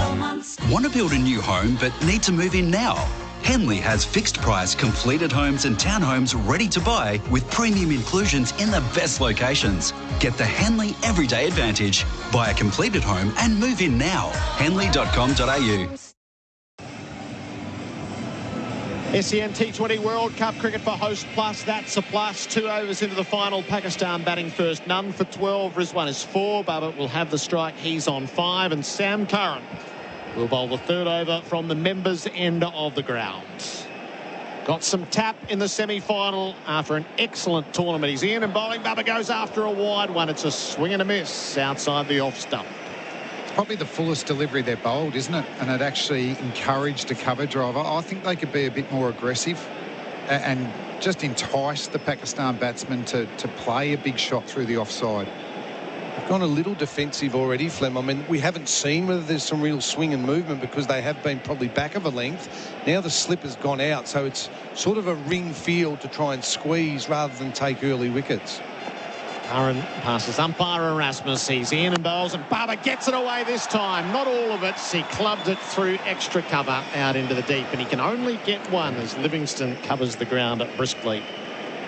Want to build a new home but need to move in now? Henley has fixed price completed homes and townhomes ready to buy with premium inclusions in the best locations. Get the Henley Everyday Advantage. Buy a completed home and move in now. Henley.com.au. SEN T20 World Cup cricket for Host Plus. That's a plus. 2 overs into the final. Pakistan batting first. None for 12. Rizwan is 4. Baba will have the strike. He's on 5. And Sam Curran will bowl the 3rd over from the members' end of the ground. Got some tap in the semi-final after an excellent tournament. He's in and bowling. Baba goes after a wide one. It's a swing and a miss outside the off stump. Probably the fullest delivery they're bowled, isn't it? And it actually encouraged a cover driver. I think they could be a bit more aggressive and just entice the Pakistan batsmen to play a big shot through the offside. They've gone a little defensive already, Flem. I mean, we haven't seen whether there's some real swing and movement because they have been probably back of a length. Now the slip has gone out, so it's sort of a ring field to try and squeeze rather than take early wickets. Darren passes umpire Erasmus. He's in and bowls, and Baba gets it away this time. Not all of it. He clubbed it through extra cover out into the deep, and he can only get one as Livingstone covers the ground briskly.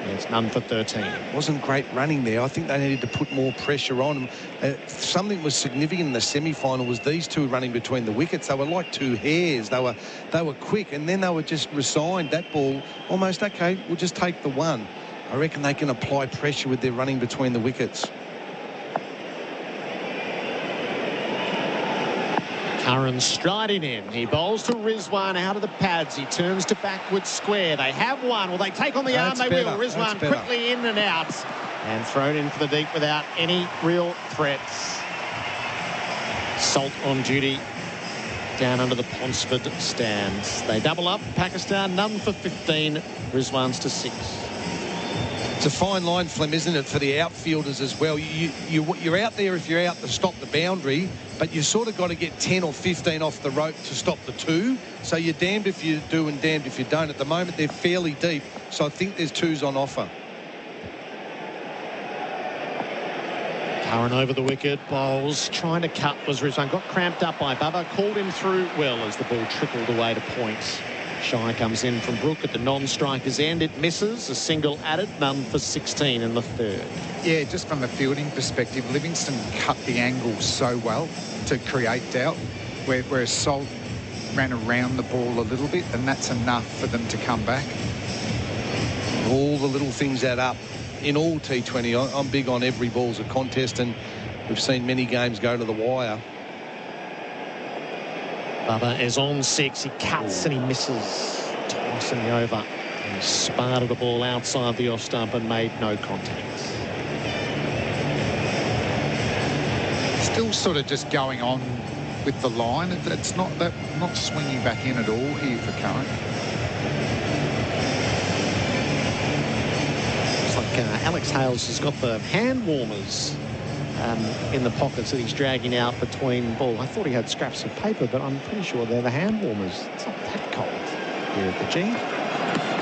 It's none for 13. Wasn't great running there. I think they needed to put more pressure on them. Something was significant in the semi-final was these two running between the wickets. They were like two hares. They were quick, and then they were just resigned. That ball, almost, okay, we'll just take the one. I reckon they can apply pressure with their running between the wickets. Curran striding in. He bowls to Rizwan out of the pads. He turns to backward square. They have one. Will they take on the arm? They will. Rizwan quickly in and out. And thrown in for the deep without any real threats. Salt on duty down under the Ponsford stands. They double up. Pakistan none for 15. Rizwan's to 6. It's a fine line, Flem, isn't it, for the outfielders as well. You're out there if you're out to stop the boundary, but you sort of got to get 10 or 15 off the rope to stop the two. So you're damned if you do and damned if you don't. At the moment, they're fairly deep, so I think there's twos on offer. Curran over the wicket, bowls, trying to cut was Rizwan. Got cramped up by Bubba, called him through well as the ball trickled away to points. Shy comes in from Brook at the non-striker's end. It misses. A single added. None for 16 in the third. Yeah, just from the fielding perspective, Livingston cut the angle so well to create doubt, whereas Salt ran around the ball a little bit, and that's enough for them to come back. All the little things add up. In all T20, I'm big on every ball's a contest, and we've seen many games go to the wire. Bubba is on 6. He cuts and he misses. Twice in the over. He sparted the ball outside the off stump and made no contact. Still sort of just going on with the line. It's not swinging back in at all here for Curran. Looks like Alex Hales has got the hand warmers in the pockets that he's dragging out between ball. I thought he had scraps of paper, but I'm pretty sure they're the hand warmers. It's not that cold here at the G.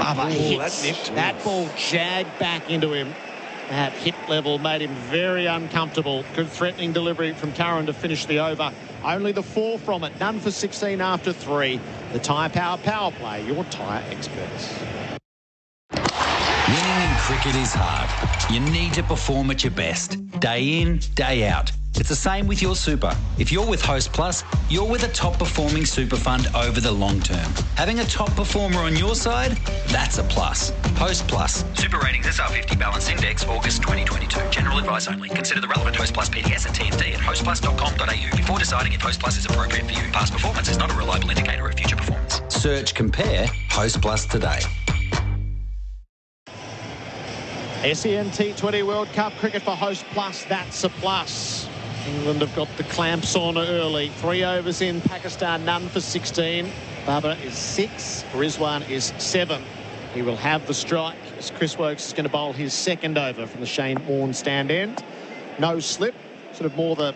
Bubba hits. That ball jagged back into him. At hip level made him very uncomfortable. Good threatening delivery from Curran to finish the over. Only the 4 from it. None for 16 after 3. The Tyre Power Power Play, your tyre experts. Winning in cricket is hard. You need to perform at your best, day in, day out. It's the same with your super. If you're with Host Plus, you're with a top-performing super fund over the long term. Having a top performer on your side, that's a plus. Host Plus. Super Ratings SR50 Balance Index, August 2022. General advice only. Consider the relevant Host Plus PDS and TMD at hostplus.com.au before deciding if Host Plus is appropriate for you. Past performance is not a reliable indicator of future performance. Search Compare Host Plus today. SEN T20 World Cup cricket for Host Plus, that's a plus. England have got the clamps on early. 3 overs in, Pakistan none for 16. Bubba is 6, Rizwan is 7. He will have the strike as Chris Wokes is going to bowl his second over from the Shane Warne stand end. No slip, sort of more the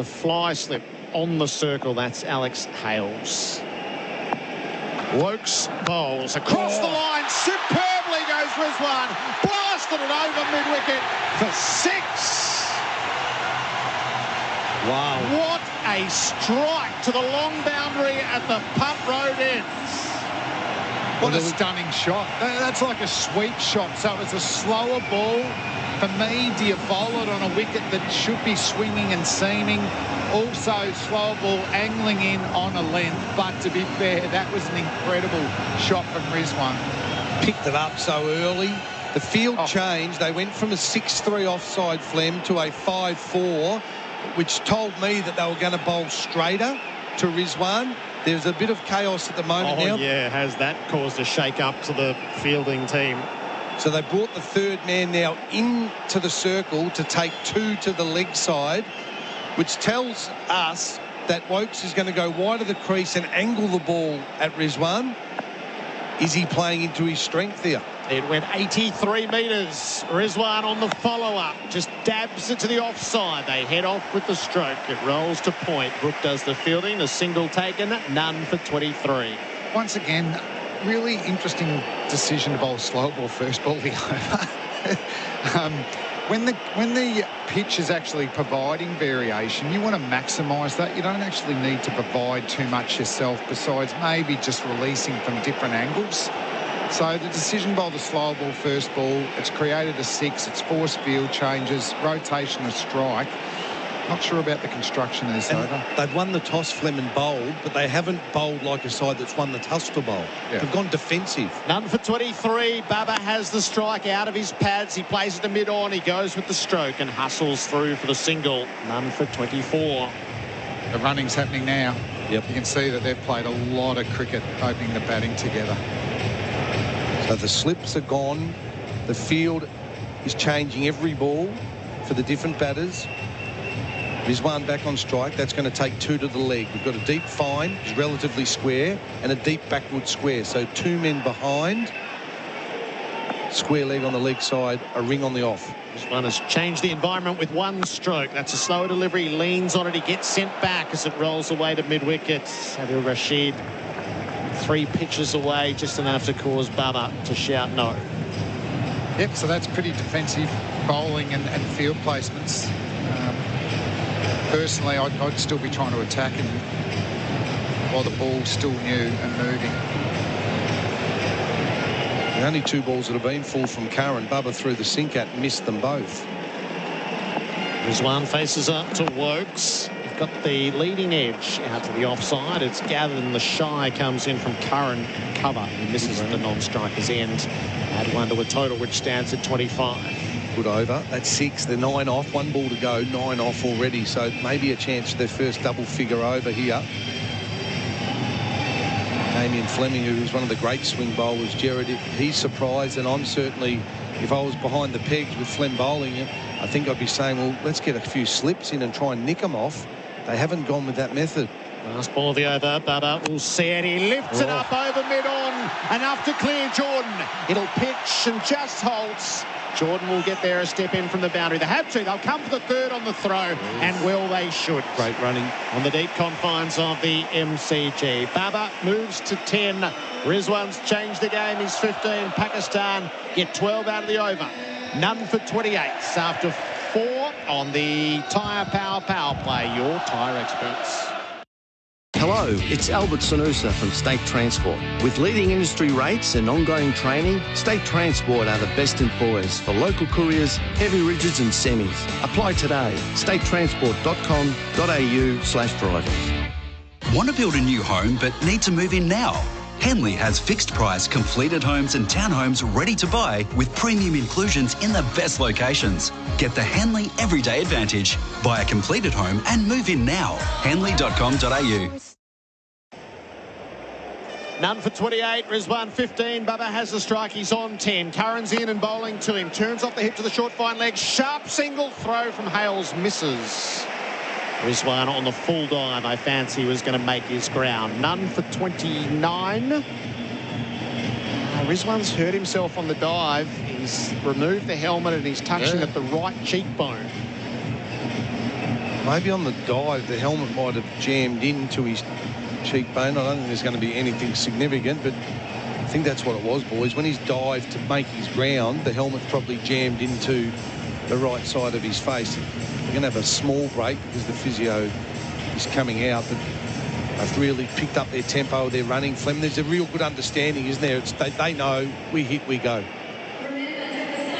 fly slip on the circle. That's Alex Hales. Wokes bowls across the line. Superbly goes Rizwan. Blasted it over mid-wicket for 6. Wow. What a strike to the long boundary at the Pump Road ends. What a stunning shot. That's like a sweep shot. So it was a slower ball. For me, do you bowl it on a wicket that should be swinging and seaming? Also, slower ball angling in on a length. But to be fair, that was an incredible shot from Rizwan. Picked it up so early. The field changed. They went from a 6-3 offside, Flem, to a 5-4, which told me that they were going to bowl straighter to Rizwan. There's a bit of chaos at the moment now. Oh, yeah, has that caused a shake-up to the fielding team? So they brought the third man now into the circle to take 2 to the leg side, which tells us that Wokes is going to go wide of the crease and angle the ball at Rizwan. Is he playing into his strength here? It went 83 metres. Rizwan on the follow-up. Just dabs it to the offside. They head off with the stroke. It rolls to point. Brook does the fielding. A single taken. None for 23. Once again, really interesting decision to bowl slow ball first ball the over. When the pitch is actually providing variation, you want to maximise that. You don't actually need to provide too much yourself besides maybe just releasing from different angles. So the decision by the slow ball first ball, it's created a 6, it's forced field changes, rotation of strike. Not sure about the construction of this over. They've won the toss, Fleming bowled, but they haven't bowled like a side that's won the toss to bowl. Yeah. They've gone defensive. None for 23. Baba has the strike out of his pads. He plays it to mid-on. He goes with the stroke and hustles through for the single. None for 24. The running's happening now. Yep. You can see that they've played a lot of cricket opening the batting together. So the slips are gone. The field is changing every ball for the different batters. Rizwan back on strike. That's going to take 2 to the leg. We've got a deep fine, is relatively square, and a deep backward square. So 2 men behind. Square leg on the leg side, a ring on the off. Rizwan has changed the environment with 1 stroke. That's a slower delivery. Leans on it. He gets sent back as it rolls away to mid-wicket. Adil Rashid 3 pitches away, just enough to cause Baba to shout no. Yep, so that's pretty defensive bowling and field placements. Personally, I'd still be trying to attack him while the ball's still new and moving. The only 2 balls that have been full from Curran, Bubba threw the sink at, missed them both. Rizwan faces up to Wokes. You've got the leading edge out to the offside. It's gathered and the shy comes in from Curran cover. He misses at the non-striker's end. Add 1 to a total which stands at 25. Good over. That's 6. They're 9 off. 1 ball to go. 9 off already. So maybe a chance for their first double figure over here. Damien Fleming, who's one of the great swing bowlers, Gerard, he's surprised, and I'm certainly, if I was behind the pegs with Flem bowling, I think I'd be saying, well, let's get a few slips in and try and nick them off. They haven't gone with that method. Last ball of the over, Baba will see it. He lifts it up over mid-on, enough to clear Jordan. It'll pitch and just holds. Jordan will get there a step in from the boundary. They have to. They'll come for the 3rd on the throw, and well, they should. Great running. On the deep confines of the MCG. Baba moves to 10. Rizwan's changed the game. He's 15. Pakistan get 12 out of the over. None for 28 after 4 on the Tyre Power Play, your tyre experts. Hello, it's Albert Sanusa from State Transport. With leading industry rates and ongoing training, State Transport are the best employers for local couriers, heavy rigids and semis. Apply today. statetransport.com.au/drivers. Want to build a new home but need to move in now? Henley has fixed price completed homes and townhomes ready to buy with premium inclusions in the best locations. Get the Henley Everyday Advantage. Buy a completed home and move in now. Henley.com.au. None for 28. Rizwan 15. Baba has the strike. He's on 10. Curran's in and bowling to him. Turns off the hip to the short fine leg. Sharp single throw from Hales. Misses. Rizwan on the full dive. I fancy was going to make his ground. None for 29. Rizwan's hurt himself on the dive. He's removed the helmet and he's touching at the right cheekbone. Maybe on the dive, the helmet might have jammed into his cheekbone. I don't think there's going to be anything significant, but I think that's what it was, boys. When he's dived to make his ground, the helmet's probably jammed into the right side of his face. They're going to have a small break because the physio is coming out, but they've really picked up their tempo, their running. Flem, there's a real good understanding, isn't there? They know we hit, we go.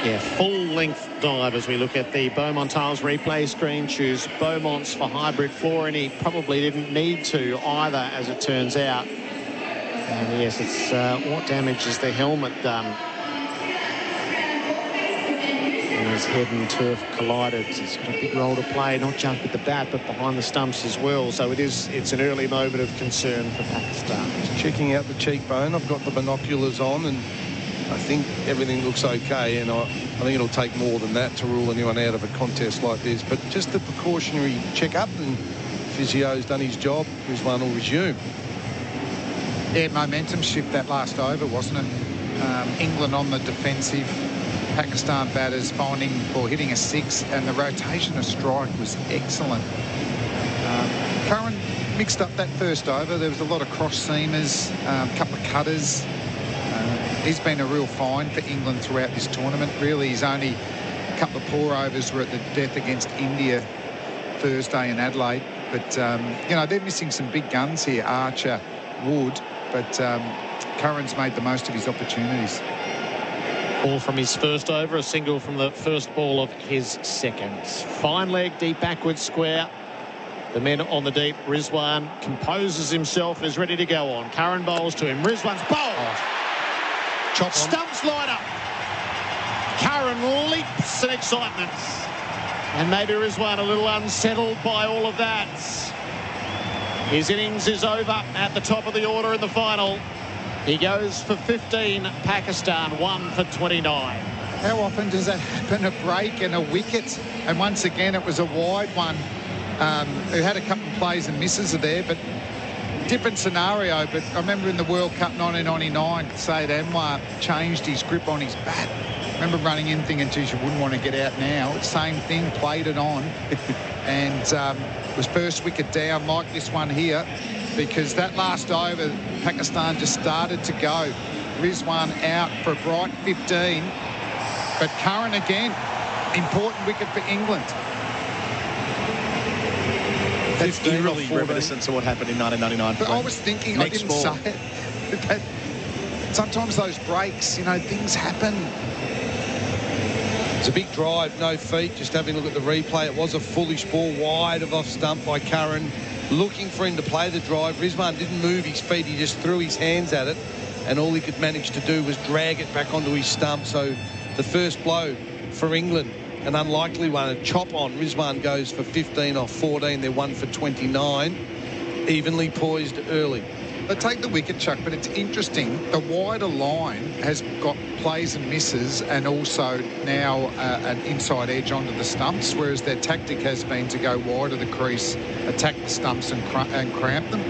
Yeah, full-length dive as we look at the Beaumont Tiles replay screen. Choose Beaumont's for hybrid floor, and he probably didn't need to either, as it turns out. And yes, it's what damage has the helmet done? And his head and turf collided. He's got a big role to play, not just with the bat, but behind the stumps as well. So it's an early moment of concern for Pakistan. Just checking out the cheekbone. I've got the binoculars on, and I think everything looks okay, and I think it'll take more than that to rule anyone out of a contest like this. But just the precautionary check-up, and physio's done his job. Rizwan will resume. Yeah, momentum shift that last over, wasn't it? England on the defensive. Pakistan batters finding or hitting a 6, and the rotation of strike was excellent. Curran mixed up that first over. There was a lot of cross-seamers, a couple of cutters. He's been a real find for England throughout this tournament. Really, his only couple of poor overs were at the death against India Thursday in Adelaide. But, you know, they're missing some big guns here, Archer, Wood. But Curran's made the most of his opportunities. Ball from his first over, a single from the first ball of his second. Fine leg, deep backward square. The men on the deep. Rizwan composes himself and is ready to go on. Curran bowls to him. Rizwan's bowl. Chop on. Stumps line up. Curran leaps in excitement. And maybe Rizwan a little unsettled by all of that. His innings is over at the top of the order in the final. He goes for 15. Pakistan 1 for 29. How often does that happen? A break and a wicket. And once again, it was a wide one. Who had a couple of plays and misses there, but different scenario. But I remember in the World Cup 1999, Saeed Anwar changed his grip on his bat. I remember running in thinking, geez, you wouldn't want to get out now. Same thing, played it on. And was first wicket down like this one here, because that last over, Pakistan just started to go. Rizwan out for a bright 15. But Curran again, important wicket for England. That's eerily reminiscent to what happened in 1999. But I was thinking, I didn't say it. But sometimes those breaks, you know, things happen. It's a big drive, no feet. Just having a look at the replay, it was a foolish ball wide of off stump by Curran. Looking for him to play the drive. Rizwan didn't move his feet. He just threw his hands at it. And all he could manage to do was drag it back onto his stump. So the first blow for England, an unlikely one, a chop on. Rizwan goes for 15 off 14. They're 1 for 29. Evenly poised early. They take the wicket, Chuck, but it's interesting. The wider line has got plays and misses and also now an inside edge onto the stumps, whereas their tactic has been to go wide of the crease, attack the stumps and cramp them.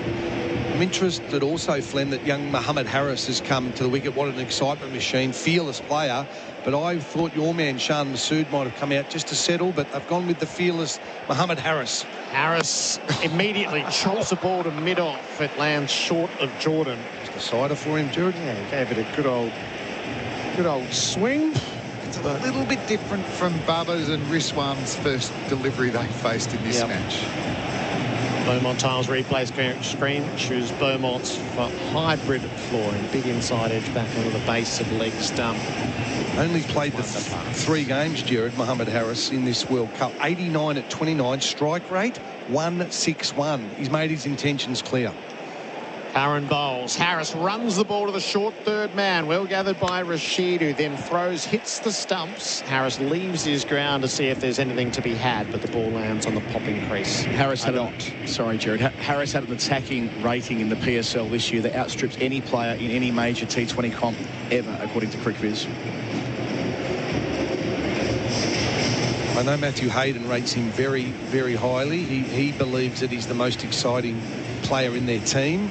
I'm interested also, Flem, that young Mohamed Harris has come to the wicket. What an excitement machine, fearless player. But I thought your man, Shan Masood, might have come out just to settle, but they've gone with the fearless Mohamed Harris. Harris immediately chops the ball to mid-off. It lands short of Jordan. Just a sider for him, Gerard. Yeah, he gave it a good old swing. It's a little bit different from Bubba's and Rizwan's first delivery they faced in this match. Beaumont Tiles replay screen choose Beaumont's for hybrid flooring. Big inside edge back onto the base of leg stump. Only played the 3 games, Gerard, Mohamed Harris, in this World Cup. 89 at 29. Strike rate, 161. He's made his intentions clear. Curran bowls. Harris runs the ball to the short third man. Well gathered by Rashid, who then throws, hits the stumps. Harris leaves his ground to see if there's anything to be had, but the ball lands on the popping crease. Harris had Harris had an attacking rating in the PSL this year that outstrips any player in any major T20 comp ever, according to CricViz. I know Matthew Hayden rates him very, very highly. He believes that he's the most exciting player in their team,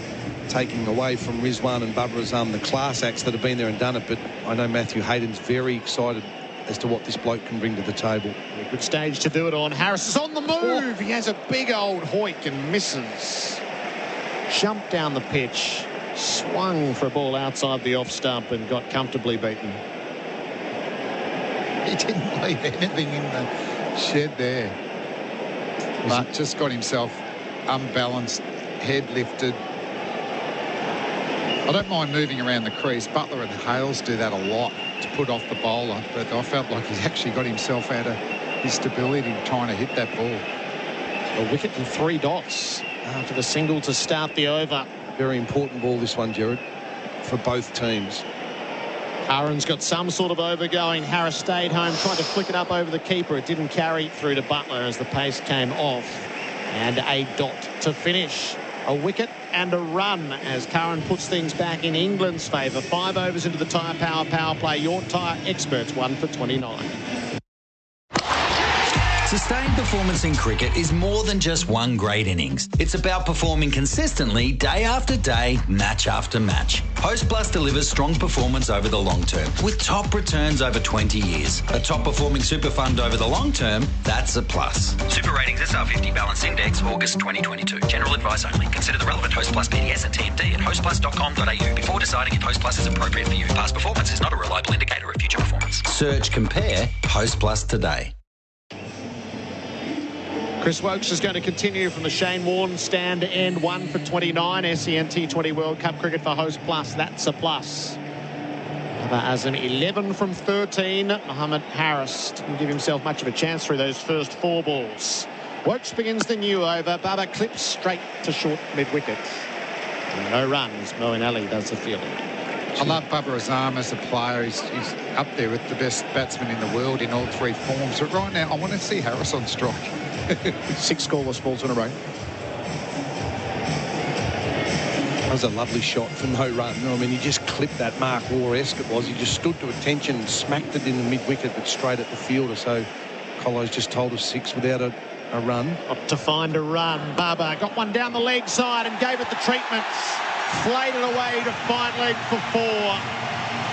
taking away from Rizwan and Babur Azam, the class acts that have been there and done it. But I know Matthew Hayden's very excited as to what this bloke can bring to the table. A good stage to do it on. Harris is on the move. He has a big old hoik and misses. Jumped down the pitch, swung for a ball outside the off stump and got comfortably beaten. He didn't leave anything in the shed there. But just got himself unbalanced, head lifted. I don't mind moving around the crease. Butler and Hales do that a lot to put off the bowler, but I felt like he's actually got himself out of his stability trying to hit that ball. A wicket and 3 dots after the single to start the over. Very important ball, this one, Gerard, for both teams. Curran's got some sort of over going. Harris stayed home, tried to flick it up over the keeper. It didn't carry through to Butler as the pace came off. And a dot to finish. A wicket and a run as Curran puts things back in England's favour. 5 overs into the tyre power play. Your tyre experts 1 for 29. Sustained performance in cricket is more than just one great innings. It's about performing consistently day after day, match after match. Host Plus delivers strong performance over the long term with top returns over 20 years. A top performing super fund over the long term, that's a plus. Super Ratings SR50 Balance Index, August 2022. General advice only. Consider the relevant Host Plus PDS and TMD at hostplus.com.au before deciding if Host Plus is appropriate for you. Past performance is not a reliable indicator of future performance. Search Compare Host Plus today. Chris Wokes is going to continue from the Shane Warne stand to end, 1 for 29. SEN T20 World Cup cricket for Host Plus. That's a plus. As an 11 from 13, Mohammed Harris didn't give himself much of a chance through those first 4 balls. Wokes begins the new over. Baba clips straight to short mid-wicket. No runs. Moeen Ali does the fielding. I love Babar Azam as a player. He's up there with the best batsmen in the world in all 3 forms. But right now, I want to see Harris on strike. 6 scoreless balls in a row. That was a lovely shot for no run. I mean, he just clipped that Mark Waugh-esque it was. He just stood to attention and smacked it in the mid-wicket, but straight at the fielder. So Colo's just told us 6 without a run. Up to find a run. Baba got one down the leg side and gave it the treatment. Flayed it away to fine leg for 4.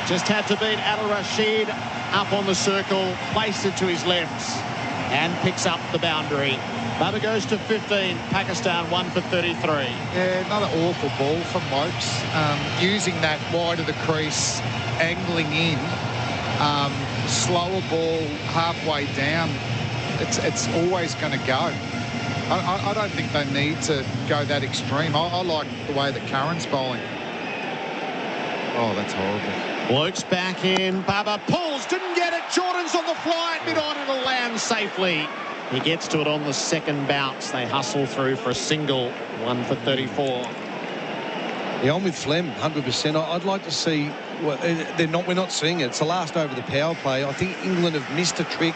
Just had to beat Adil Rashid up on the circle, placed it to his left and picks up the boundary. Baba goes to 15. Pakistan 1 for 33. Yeah, another awful ball from Wokes. Using that wide of the crease, angling in. Slower ball halfway down. It's always going to go. I don't think they need to go that extreme. I like the way that Curran's bowling. Oh, that's horrible. Wokes back in. Baba pulls, didn't get it. Jordan's on the fly, mid-on, it'll land safely. He gets to it on the second bounce. They hustle through for a single. 1 for 34. Yeah, I'm with Flem, 100%. I'd like to see. Well, we're not seeing it. It's the last over the power play. I think England have missed a trick.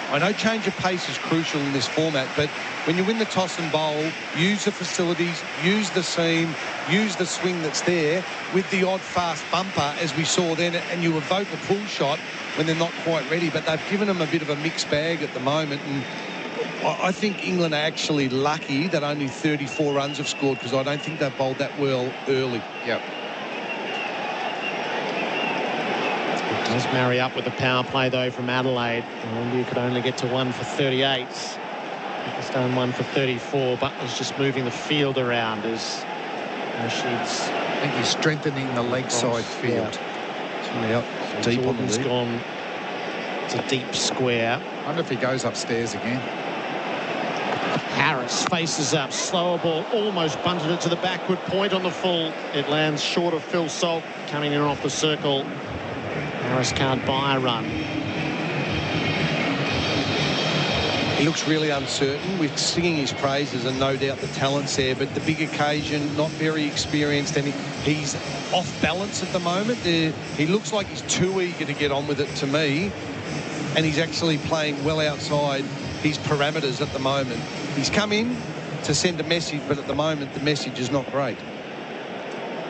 I know change of pace is crucial in this format, but when you win the toss and bowl, use the facilities, use the seam, use the swing that's there with the odd fast bumper, as we saw then, and you evoke a pull shot when they're not quite ready. But they've given them a bit of a mixed bag at the moment, and I think England are actually lucky that only 34 runs have scored, because I don't think they've bowled that well early. Yep. Does marry up with the power play, though, from Adelaide. And you could only get to 1 for 38. Pakistan 1 for 34. Butler's just moving the field around as Rashid's... I think he's strengthening the leg side field. Yeah. So deep on the Jordan's lead. gone to deep square. I wonder if he goes upstairs again. Harris faces up. Slower ball, almost bunted it to the backward point on the full. It lands short of Phil Salt, coming in off the circle. Harris can't buy a run. He looks really uncertain. We're singing his praises, and no doubt the talent's there, but the big occasion, not very experienced, and he's off balance at the moment. He looks like he's too eager to get on with it to me, and he's actually playing well outside his parameters at the moment. He's come in to send a message, but at the moment the message is not great.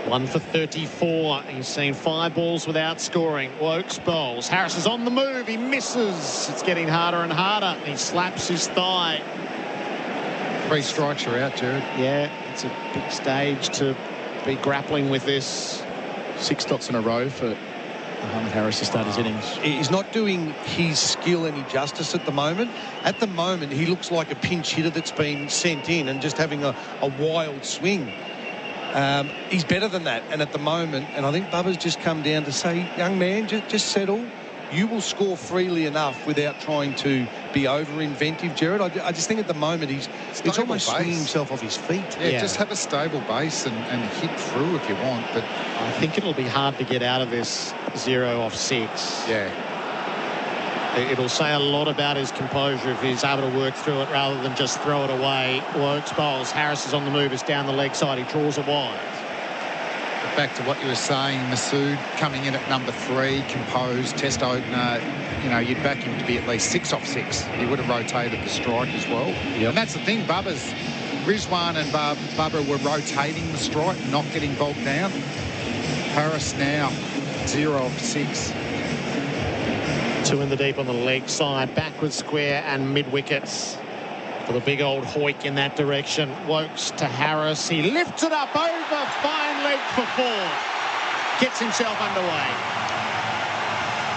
1 for 34. He's seen 5 balls without scoring. Wokes bowls. Harris is on the move. He misses. It's getting harder and harder. He slaps his thigh. 3 strikes, you're out, Gerard. Yeah, it's a big stage to be grappling with this. 6 dots in a row for Mohammed Harris to start his innings. He's not doing his skill any justice at the moment. At the moment, he looks like a pinch hitter that's been sent in and just having a wild swing. He's better than that, and at the moment, and I think Bubba's just come down to say, young man, just settle. You will score freely enough without trying to be over-inventive, Gerard. I just think at the moment he's almost swinging himself off his feet. Yeah, just have a stable base and hit through if you want. But I think it'll be hard to get out of this 0 off 6. Yeah. It'll say a lot about his composure if he's able to work through it rather than just throw it away. Wokes bowls. Harris is on the move. It's down the leg side. He draws it wide. But back to what you were saying, Masood coming in at number 3, composed, test opener. You know, you'd back him to be at least 6 off 6. He would have rotated the strike as well. Yep. And that's the thing, Rizwan and Bubba were rotating the strike, not getting bogged down. Harris now 0 off 6. 2 in the deep on the leg side, backward square and mid-wickets for the big old hoik in that direction. Wokes to Harris. He lifts it up over, fine leg for 4. Gets himself underway.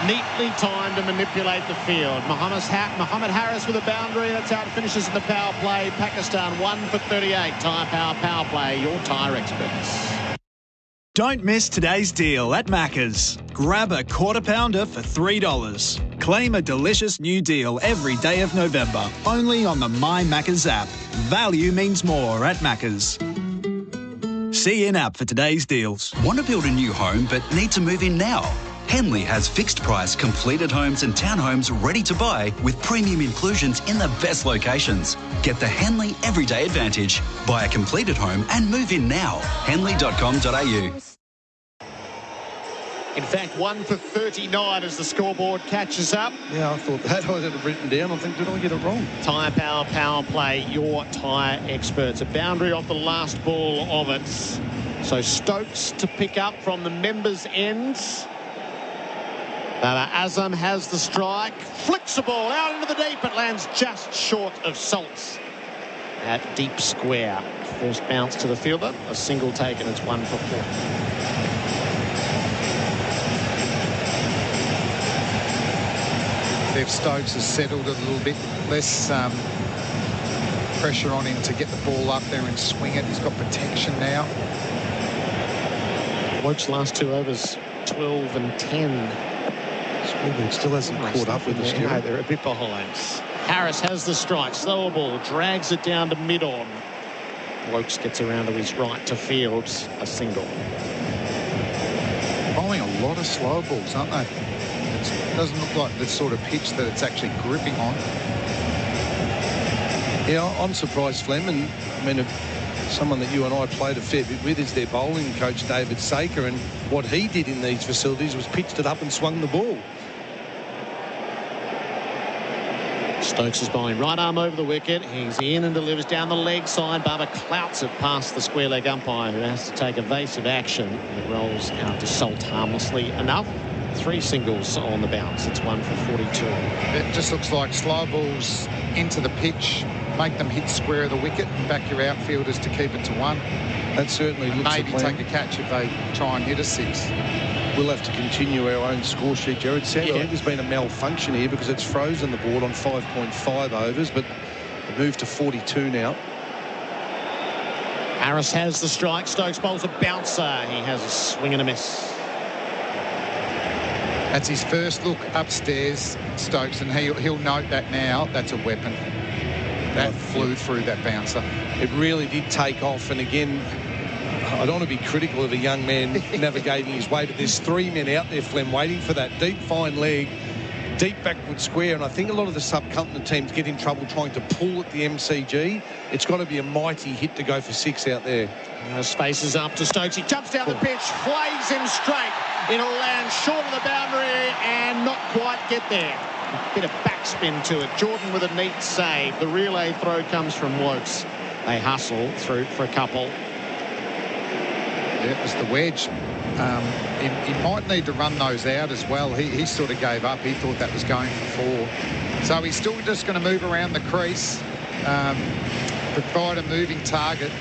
Neatly timed to manipulate the field. Mohammed Harris with a boundary. That's how it finishes in the power play. Pakistan 1 for 38. Tyre power play. Your tyre experts. Don't miss today's deal at Macca's. Grab a quarter pounder for $3. Claim a delicious new deal every day of November, only on the My Macca's app. Value means more at Macca's. See in-app for today's deals. Want to build a new home but need to move in now? Henley has fixed price completed homes and townhomes ready to buy with premium inclusions in the best locations. Get the Henley Everyday Advantage. Buy a completed home and move in now. Henley.com.au. In fact, 1 for 39 as the scoreboard catches up. Yeah, I thought that I had it written down. I think, did I get it wrong? Tyre Power, power play, your tyre experts. A boundary off the last ball of it. So Stokes to pick up from the members' ends. Azam has the strike, flicks the ball out into the deep. It lands just short of Salts at deep square. First bounce to the fielder, a single taken. It's 1 for 4. If Stokes has settled a little bit, less pressure on him to get the ball up there and swing it. He's got protection now. Woke's last 2 overs, 12 and 10. It still hasn't caught up with us. No, they're a bit behind. Harris has the strike, slower ball, drags it down to mid-on. Wokes gets around to his right to Fields, a single. Bowling a lot of slow balls, aren't they? It doesn't look like the sort of pitch that it's actually gripping on. Yeah, I'm surprised, Fleming. I mean, someone that you and I played a fair bit with is their bowling coach, David Saker, and what he did in these facilities was pitched it up and swung the ball. Stokes is bowling right arm over the wicket. He's in and delivers down the leg side. Barber clouts it past the square leg umpire, who has to take evasive action. It rolls out to Salt harmlessly enough. 3 singles on the bounce. It's 1 for 42. It just looks like slow balls into the pitch, make them hit square of the wicket and back your outfielders to keep it to 1. That certainly looks maybe take a catch if they try and hit a 6. We'll have to continue our own score sheet, Gerard said. I think there's been a malfunction here because it's frozen the board on 5.5 overs, but the move to 42 now. Harris has the strike. Stokes bowls a bouncer. He has a swing and a miss. That's his first look upstairs, Stokes, and he'll note that now. That's a weapon. That flew through that bouncer. It really did take off, and again, I don't want to be critical of a young man navigating his way, but there's 3 men out there, Flem, waiting for that deep fine leg, deep backward square, and I think a lot of the subcontinent teams get in trouble trying to pull at the MCG. It's got to be a mighty hit to go for 6 out there. Space is up to Stokes. He jumps down the pitch, flags him straight. It'll land short of the boundary and not quite get there. A bit of backspin to it. Jordan with a neat save. The relay throw comes from Wokes. They hustle through for a couple. Yeah, it was the wedge. He might need to run those out as well. He sort of gave up. He thought that was going for 4. So he's still just going to move around the crease, provide a moving target.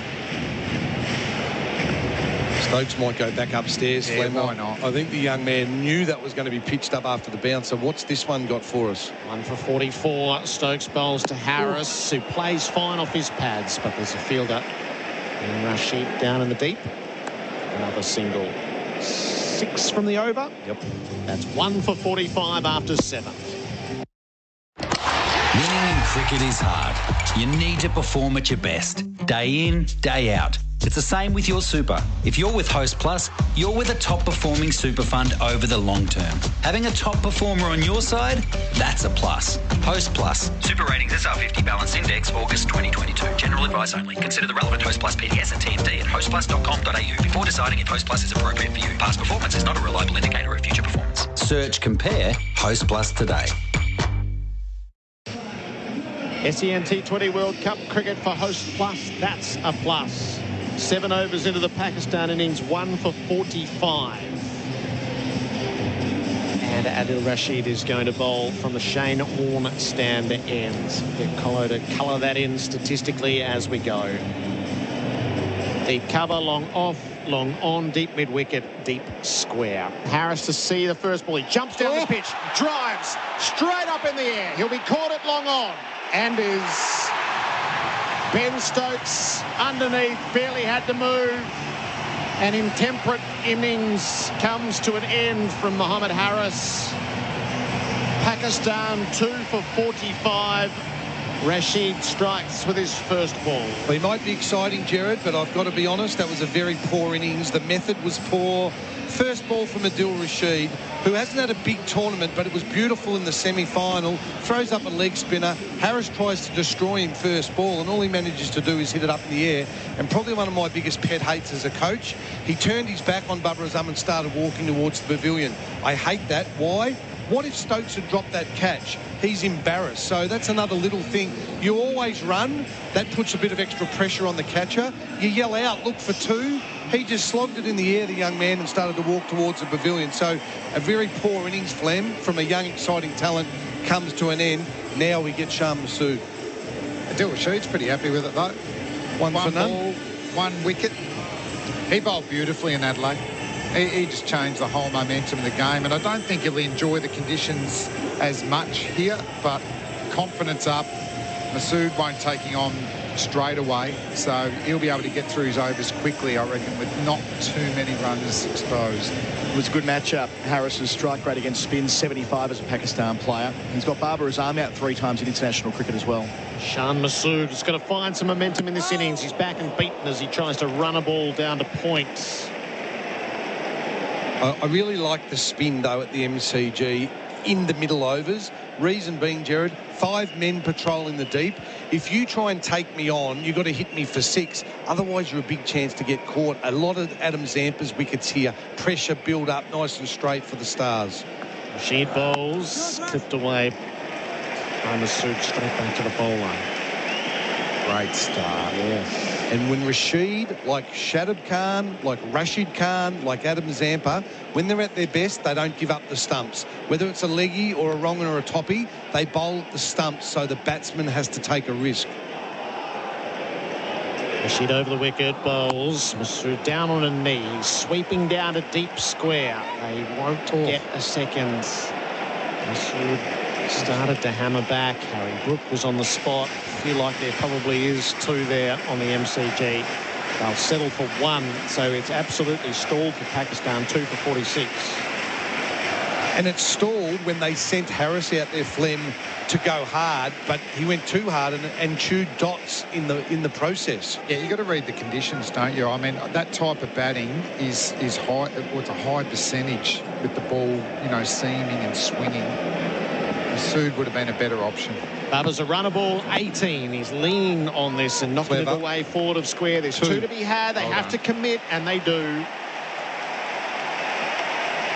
Stokes might go back upstairs. Yeah, Flem. why not? I think the young man knew that was going to be pitched up after the bouncer. What's this one got for us? 1 for 44. Stokes bowls to Harris, who plays fine off his pads, but there's a fielder. And Rashid down in the deep. Another single. 6 from the over. Yep. That's 1 for 45 after 7. Winning in cricket is hard. You need to perform at your best, day in, day out. It's the same with your super. If you're with Host Plus, you're with a top-performing super fund over the long term. Having a top performer on your side, that's a plus. Host Plus. Super Ratings SR50 Balance Index, August 2022. General advice only. Consider the relevant Host Plus PDS and TMD at hostplus.com.au before deciding if Host Plus is appropriate for you. Past performance is not a reliable indicator of future performance. Search Compare Host Plus today. SEN T20 World Cup cricket for Host Plus. That's a plus. 7 overs into the Pakistan innings, 1 for 45. And Adil Rashid is going to bowl from the Shane Warne stand ends. Get Colo to colour that in statistically as we go. Deep cover, long off, long on, deep mid-wicket, deep square. Harris to see the first ball. He jumps down the pitch, drives straight up in the air. He'll be caught at long on. And is Ben Stokes underneath, barely had to move. An intemperate innings comes to an end from Mohammad Harris. Pakistan 2 for 45. Rashid strikes with his first ball. Well, he might be exciting, Gerard, but I've got to be honest, that was a very poor innings. The method was poor. First ball from Adil Rashid, who hasn't had a big tournament, but it was beautiful in the semi-final. Throws up a leg spinner. Harris tries to destroy him first ball, and all he manages to do is hit it up in the air. And probably one of my biggest pet hates as a coach. He turned his back on Babar Azam and started walking towards the pavilion. I hate that. Why? What if Stokes had dropped that catch? He's embarrassed. So that's another little thing. You always run. That puts a bit of extra pressure on the catcher. You yell out, look for two. He just slogged it in the air, the young man, and started to walk towards the pavilion. So a very poor innings, Flem, from a young, exciting talent comes to an end. Now we get Shan Masood. Adil Rashid's pretty happy with it, though. One for none. ball, 1 wicket. He bowled beautifully in Adelaide. He just changed the whole momentum of the game, and I don't think he'll enjoy the conditions as much here, but confidence up. Masood won't take him on straight away, so he'll be able to get through his overs quickly, I reckon, with not too many runs exposed. It was a good matchup. Harris's strike rate against spin, 75 as a Pakistan player. He's got Babar Azam out 3 times in international cricket as well. Shan Masood is going to find some momentum in this innings. He's back and beaten as he tries to run a ball down to points. I really like the spin, though, at the MCG in the middle overs. Reason being, Gerard, 5 men patrolling the deep. If you try and take me on, you've got to hit me for 6. Otherwise, you're a big chance to get caught. A lot of Adam Zampa's wickets here. Pressure build up nice and straight for the Stars. Rashid bowls, clipped away. Masood straight back to the bowler. Great start. Yes. And when Rashid, like Shadab Khan, like Rashid Khan, like Adam Zampa, when they're at their best, they don't give up the stumps. Whether it's a leggy or a wrong or a toppy, they bowl at the stumps, so the batsman has to take a risk. Rashid over the wicket, bowls. Masood down on a knee, sweeping down a deep square. They won't get a second. Masood started to hammer back. Harry Brook was on the spot. Feel like there probably is 2 there on the MCG. They'll settle for 1, so it's absolutely stalled for Pakistan, 2 for 46. And it stalled when they sent Harris out there, Flem, to go hard, but he went too hard and chewed dots in the process. Yeah, you got to read the conditions, don't you? I mean, that type of batting is high. It's a high percentage with the ball, you know, seaming and swinging. Masood would have been a better option. Babar's a runner ball, 18. He's leaning on this and knocking it away forward of square. There's 2 to be had. They have to commit, and they do.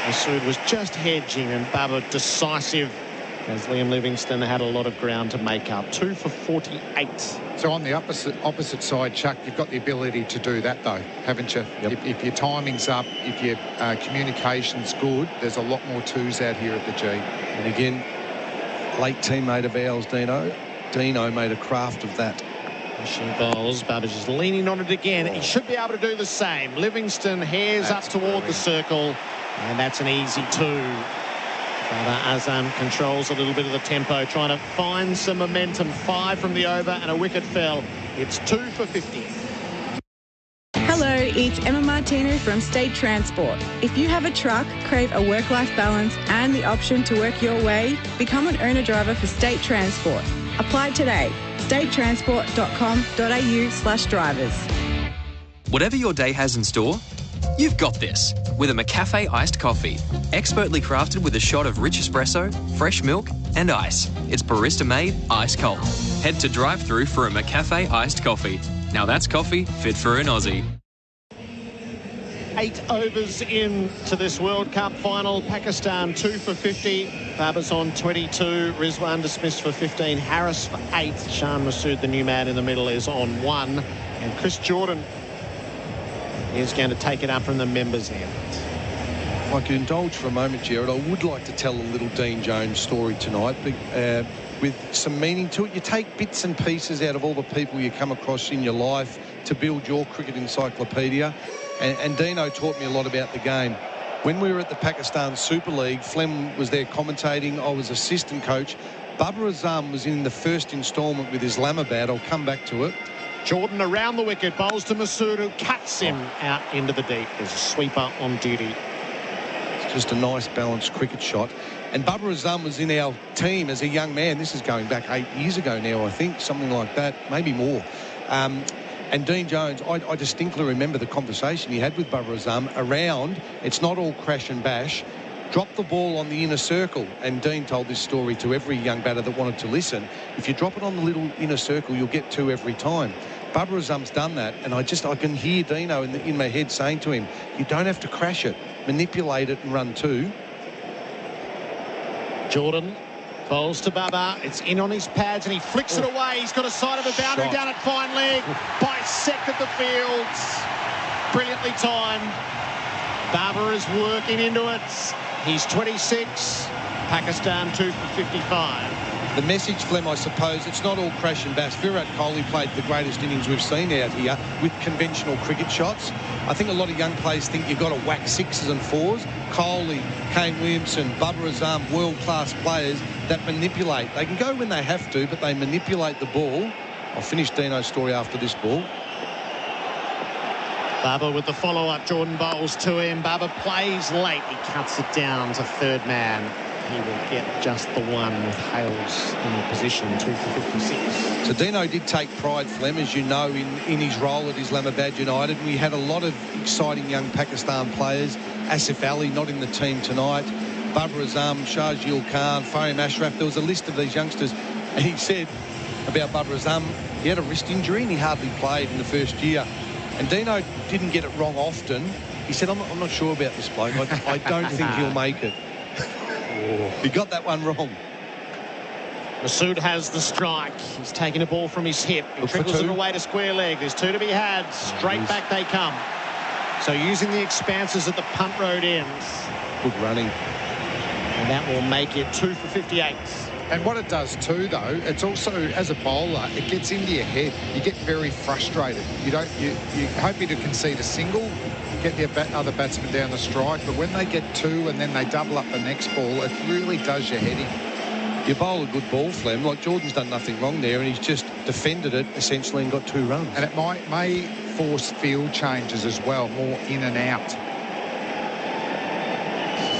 Masood was just hedging, and Babar decisive, as Liam Livingstone had a lot of ground to make up. 2 for 48. So on the opposite side, Chuck, you've got the ability to do that, though, haven't you? Yep. If your timing's up, if your communication's good, there's a lot more 2s out here at the G. And again, late teammate of ours, Dino. Dino made a craft of that. She bowls. Babar just leaning on it again. He should be able to do the same. Livingston hairs up toward the circle, and that's an easy 2. Babar Azam controls a little bit of the tempo, trying to find some momentum. 5 from the over, and a wicket fell. It's 2 for 50. Hello, it's Emma Martino from State Transport. If you have a truck, crave a work-life balance and the option to work your way, become an owner driver for State Transport. Apply today. statetransport.com.au/drivers. Whatever your day has in store, you've got this with a McCafe iced coffee. Expertly crafted with a shot of rich espresso, fresh milk and ice. It's barista made ice cold. Head to drive-thru for a McCafe iced coffee. Now that's coffee fit for an Aussie. 8 overs into this World Cup final. Pakistan 2 for 50. Babar's on 22. Rizwan dismissed for 15. Harris for 8. Shan Masood, the new man in the middle, is on 1. And Chris Jordan is going to take it up from the members' end. If I could indulge for a moment, Gerard, I would like to tell a little Dean Jones story tonight, but, with some meaning to it. You take bits and pieces out of all the people you come across in your life to build your cricket encyclopedia. And Dino taught me a lot about the game. When we were at the Pakistan Super League, Fleming was there commentating. I was assistant coach. Babar Azam was in the first instalment with Islamabad. I'll come back to it. Jordan around the wicket, bowls to Masood, who cuts him out into the deep. There's a sweeper on duty. It's just a nice balanced cricket shot. And Babar Azam was in our team as a young man. This is going back 8 years ago now, I think, something like that, maybe more. And Dean Jones, I distinctly remember the conversation he had with Babar Azam around, it's not all crash and bash, drop the ball on the inner circle. And Dean told this story to every young batter that wanted to listen. If you drop it on the little inner circle, you'll get 2 every time. Babar Azam's done that, and I can hear Dino in my head saying to him, you don't have to crash it, manipulate it and run 2. Jordan bowls to Babar. It's in on his pads and he flicks it away. He's got a side of a boundary down at fine leg. Bisected the fields. Brilliantly timed. Babar is working into it. He's 26. Pakistan 2 for 55. The message, Flem, I suppose, it's not all crash and bash. Virat Kohli played the greatest innings we've seen out here with conventional cricket shots. I think a lot of young players think you've got to whack 6s and 4s. Kohli, Kane Williamson, Babar Azam, world-class players that manipulate. They can go when they have to, but they manipulate the ball. I'll finish Dino's story after this ball. Babar with the follow-up. Jordan bowls to him. Babar plays late. He cuts it down to third man. He will get just the one with Hales in position, 2 for 56. So Dino did take pride, Flem, as you know, in his role at Islamabad United. We had a lot of exciting young Pakistan players. Asif Ali not in the team tonight. Babar Azam, Shahjul Khan, Fahim Ashraf. There was a list of these youngsters. And he said about Babar Azam, he had a wrist injury and he hardly played in the first year. And Dino didn't get it wrong often. He said, I'm not sure about this bloke. I don't think he'll make it. He got that one wrong. Masood has the strike. He's taking a ball from his hip. He trickles it away to square leg. There's 2 to be had. Straight back they come. So using the expanses at the punt road ends. Good running. And that will make it 2 for 58. And what it does too, though, it's also, as a bowler, it gets into your head. You get very frustrated. You're hoping to concede a single, get the other batsman down the strike, but when they get 2 and then they double up the next ball, it really does your head in. You bowl a good ball, Flem. Like, Jordan's done nothing wrong there, and he's just defended it, essentially, and got 2 runs. And it may force field changes as well, more in and out.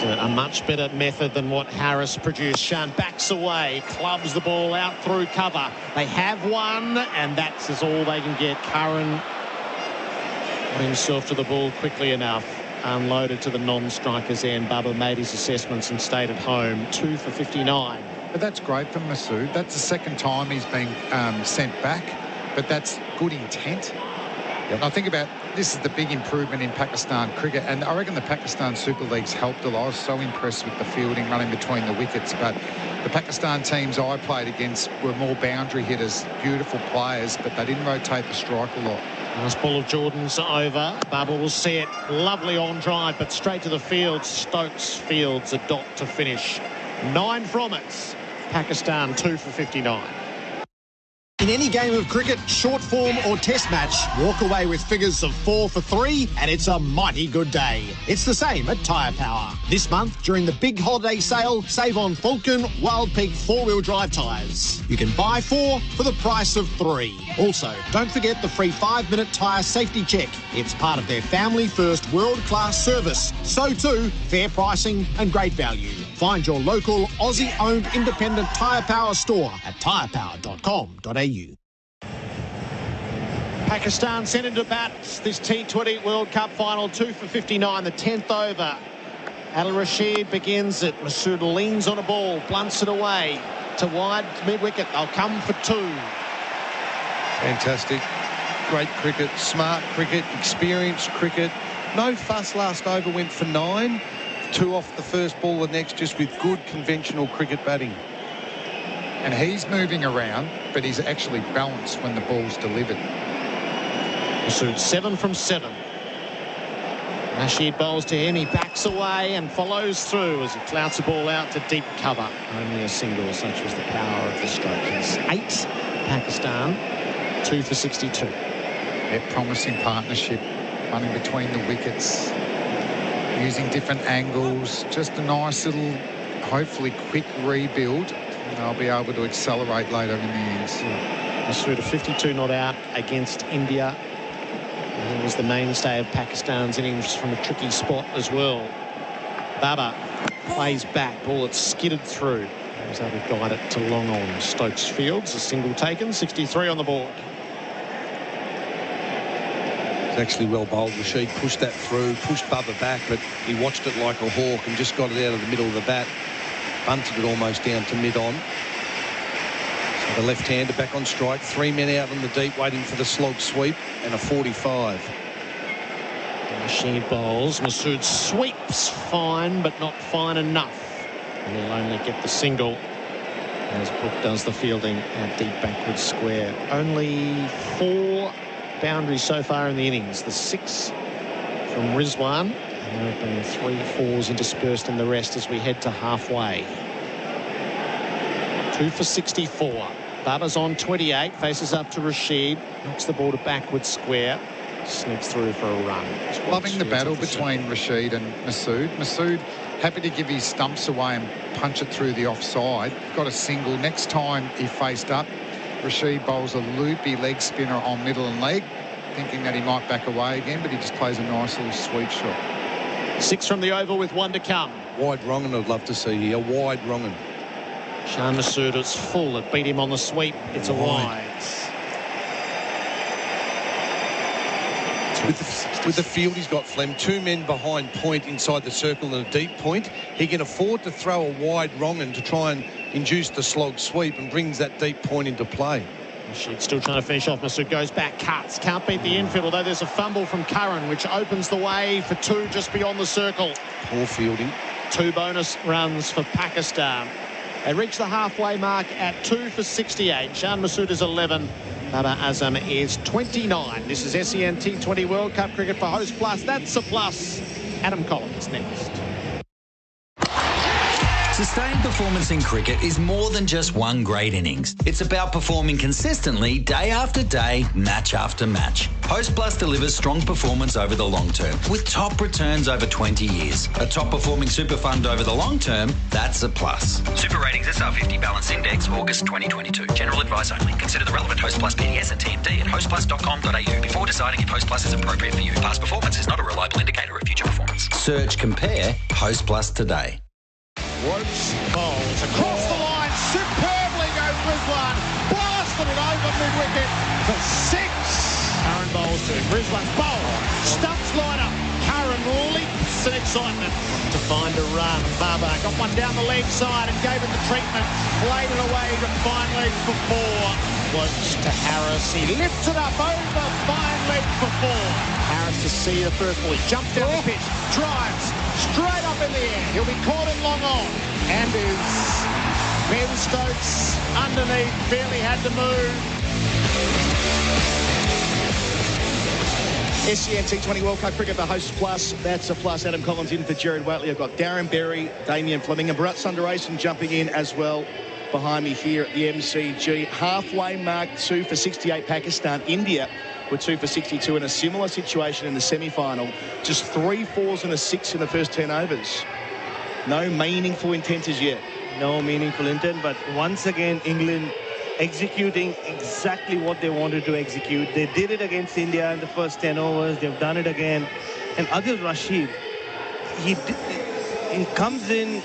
A much better method than what Harris produced. Shan backs away, clubs the ball out through cover. They have one, and that's all they can get. Curran got himself to the ball quickly enough. Unloaded to the non-striker's end. Babar made his assessments and stayed at home. 2 for 59. But that's great for Masood. That's the second time he's been sent back, but that's good intent. Yep. I think about this is the big improvement in Pakistan cricket, and I reckon the Pakistan Super League's helped a lot. I was so impressed with the fielding running between the wickets, but the Pakistan teams I played against were more boundary hitters, beautiful players, but they didn't rotate the strike a lot. Nice ball of Jordan's over. Babar will see it. Lovely on drive, but straight to the field. Stokes fields a dot to finish. 9 from it. Pakistan 2 for 59. In any game of cricket, short form or test match, walk away with figures of 4 for 3 and it's a mighty good day. It's the same at Tyre Power. This month, during the big holiday sale, save on Falcon Wild Peak 4-wheel drive tyres. You can buy 4 for the price of 3. Also, don't forget the free 5-minute tyre safety check. It's part of their family-first world-class service. So too, fair pricing and great value. Find your local Aussie-owned independent Tyre Power store at tyrepower.com.au. Pakistan sent into bat this T20 World Cup final. 2 for 59, the 10th over. Adil Rashid begins it. Masood leans on a ball, blunts it away to wide mid-wicket. They'll come for 2. Fantastic. Great cricket, smart cricket, experienced cricket. No fuss last over, went for 9. 2 off the first ball, the next, just with good conventional cricket batting. And he's moving around, but he's actually balanced when the ball's delivered. Masood 7 from 7. Rashid bowls to him. He backs away and follows through as he clouts the ball out to deep cover. Only a single, such was the power of the stroke. It's 8 Pakistan, 2 for 62. Yeah, promising partnership, running between the wickets, using different angles. Just a nice little, hopefully quick rebuild. And they'll be able to accelerate later in the innings. Masood, a 52 not out against India. And he was the mainstay of Pakistan's innings from a tricky spot as well. Babar plays back, ball that's skidded through. He's able to guide it to long on. Stokes Fields, a single taken, 63 on the board. It's actually well bowled. Rashid pushed that through, pushed Bubba back, but he watched it like a hawk and just got it out of the middle of the bat. Bunted it almost down to mid-on. So the left-hander back on strike. 3 men out on the deep waiting for the slog sweep and a 45. Rashid bowls. Masood sweeps fine, but not fine enough. And he'll only get the single as Brook does the fielding at deep backward square. Only 4 boundaries so far in the innings. The 6 from Rizwan. And there have been 3 4s interspersed in the rest as we head to halfway. 2 for 64. Baba's on 28. Faces up to Rashid. Knocks the ball to backward square. Sneaks through for a run. Loving the battle between Rashid and Masood. Masood happy to give his stumps away and punch it through the offside. Got a single. Next time he faced up, Rashid bowls a loopy leg spinner on middle and leg, thinking that he might back away again, but he just plays a nice little sweep shot. 6 from the over with 1 to come. Wide wrong'un I'd love to see here. Wide wrong'un. Shan Masood, it's full. It beat him on the sweep. It's a wide. With the field he's got, Flem, 2 men behind point inside the circle and a deep point. He can afford to throw a wide wrong'un to try and induce the slog sweep and brings that deep point into play. Rashid still trying to finish off. Masood goes back, cuts, can't beat the infield, although there's a fumble from Curran, which opens the way for 2 just beyond the circle. Poor fielding. 2 bonus runs for Pakistan. They reach the halfway mark at 2 for 68. Shan Masood is 11. Babar Azam is 29. This is SEN T20 World Cup Cricket for Host Plus. That's a plus. Adam Collins next. Sustained performance in cricket is more than just one great innings. It's about performing consistently day after day, match after match. Host Plus delivers strong performance over the long term with top returns over 20 years. A top performing super fund over the long term, that's a plus. Super Ratings SR50 Balance Index, August 2022. General advice only. Consider the relevant Host Plus PDS and TMD at hostplus.com.au before deciding if Host Plus is appropriate for you. Past performance is not a reliable indicator of future performance. Search Compare Host Plus today. Ropes bowls across the line. Superbly goes Rizwan. Blasted it over mid-wicket for 6. Curran bowls to him. Rizwan bowl. Stumps line up. Curran leaps in excitement to find a run. Babar got one down the leg side and gave it the treatment. Played it away to fine leg for 4. Floats to Harris. He lifts it up over fine leg for 4. Harris to see the first ball. He jumps down the pitch. Drives. Straight up in the air. He'll be caught in long on. And is Ben Stokes underneath. Barely had to move. SEN T20 World Cup Cricket for Host Plus. That's a plus. Adam Collins in for Gerard Wheatley. I've got Darren, Berry, Damien, Fleming and Bharat Sundaresan jumping in as well behind me here at the MCG. Halfway mark, 2 for 68 Pakistan. India were 2 for 62 in a similar situation in the semi-final. Just 3 4s and a 6 in the first 10 overs. No meaningful intent as yet. No meaningful intent, but once again, England executing exactly what they wanted to execute. They did it against India in the first 10 overs. They've done it again. And Adil Rashid, he comes in,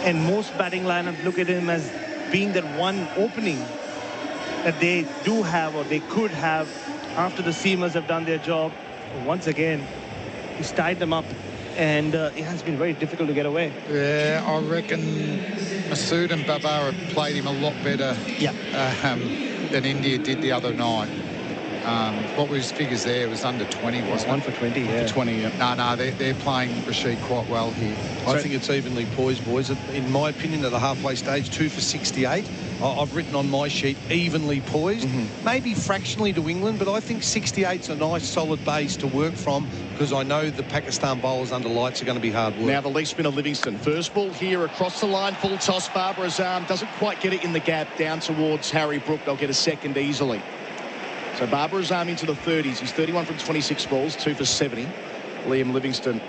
and most batting lineups look at him as being that one opening that they do have or they could have after the seamers have done their job. Once again, he's tied them up, and it has been very difficult to get away. Yeah, I reckon Masood and Babar have played him a lot better than India did the other night. What was his figures there? It was under 20, wasn't it? 1 for 20, yeah. 1 for 20, yeah. No, they're playing Rashid quite well here. I think it's evenly poised, boys. In my opinion, at the halfway stage, 2 for 68. I've written on my sheet, evenly poised. Maybe fractionally to England, but I think 68's a nice, solid base to work from because I know the Pakistan bowlers under lights are going to be hard work. Now the leaf spinner Livingston. First ball here across the line, full toss. Babar Azam doesn't quite get it in the gap down towards Harry Brook. They'll get a second easily. So Babar Azam into the 30s. He's 31 from 26 balls, 2 for 70. Liam Livingston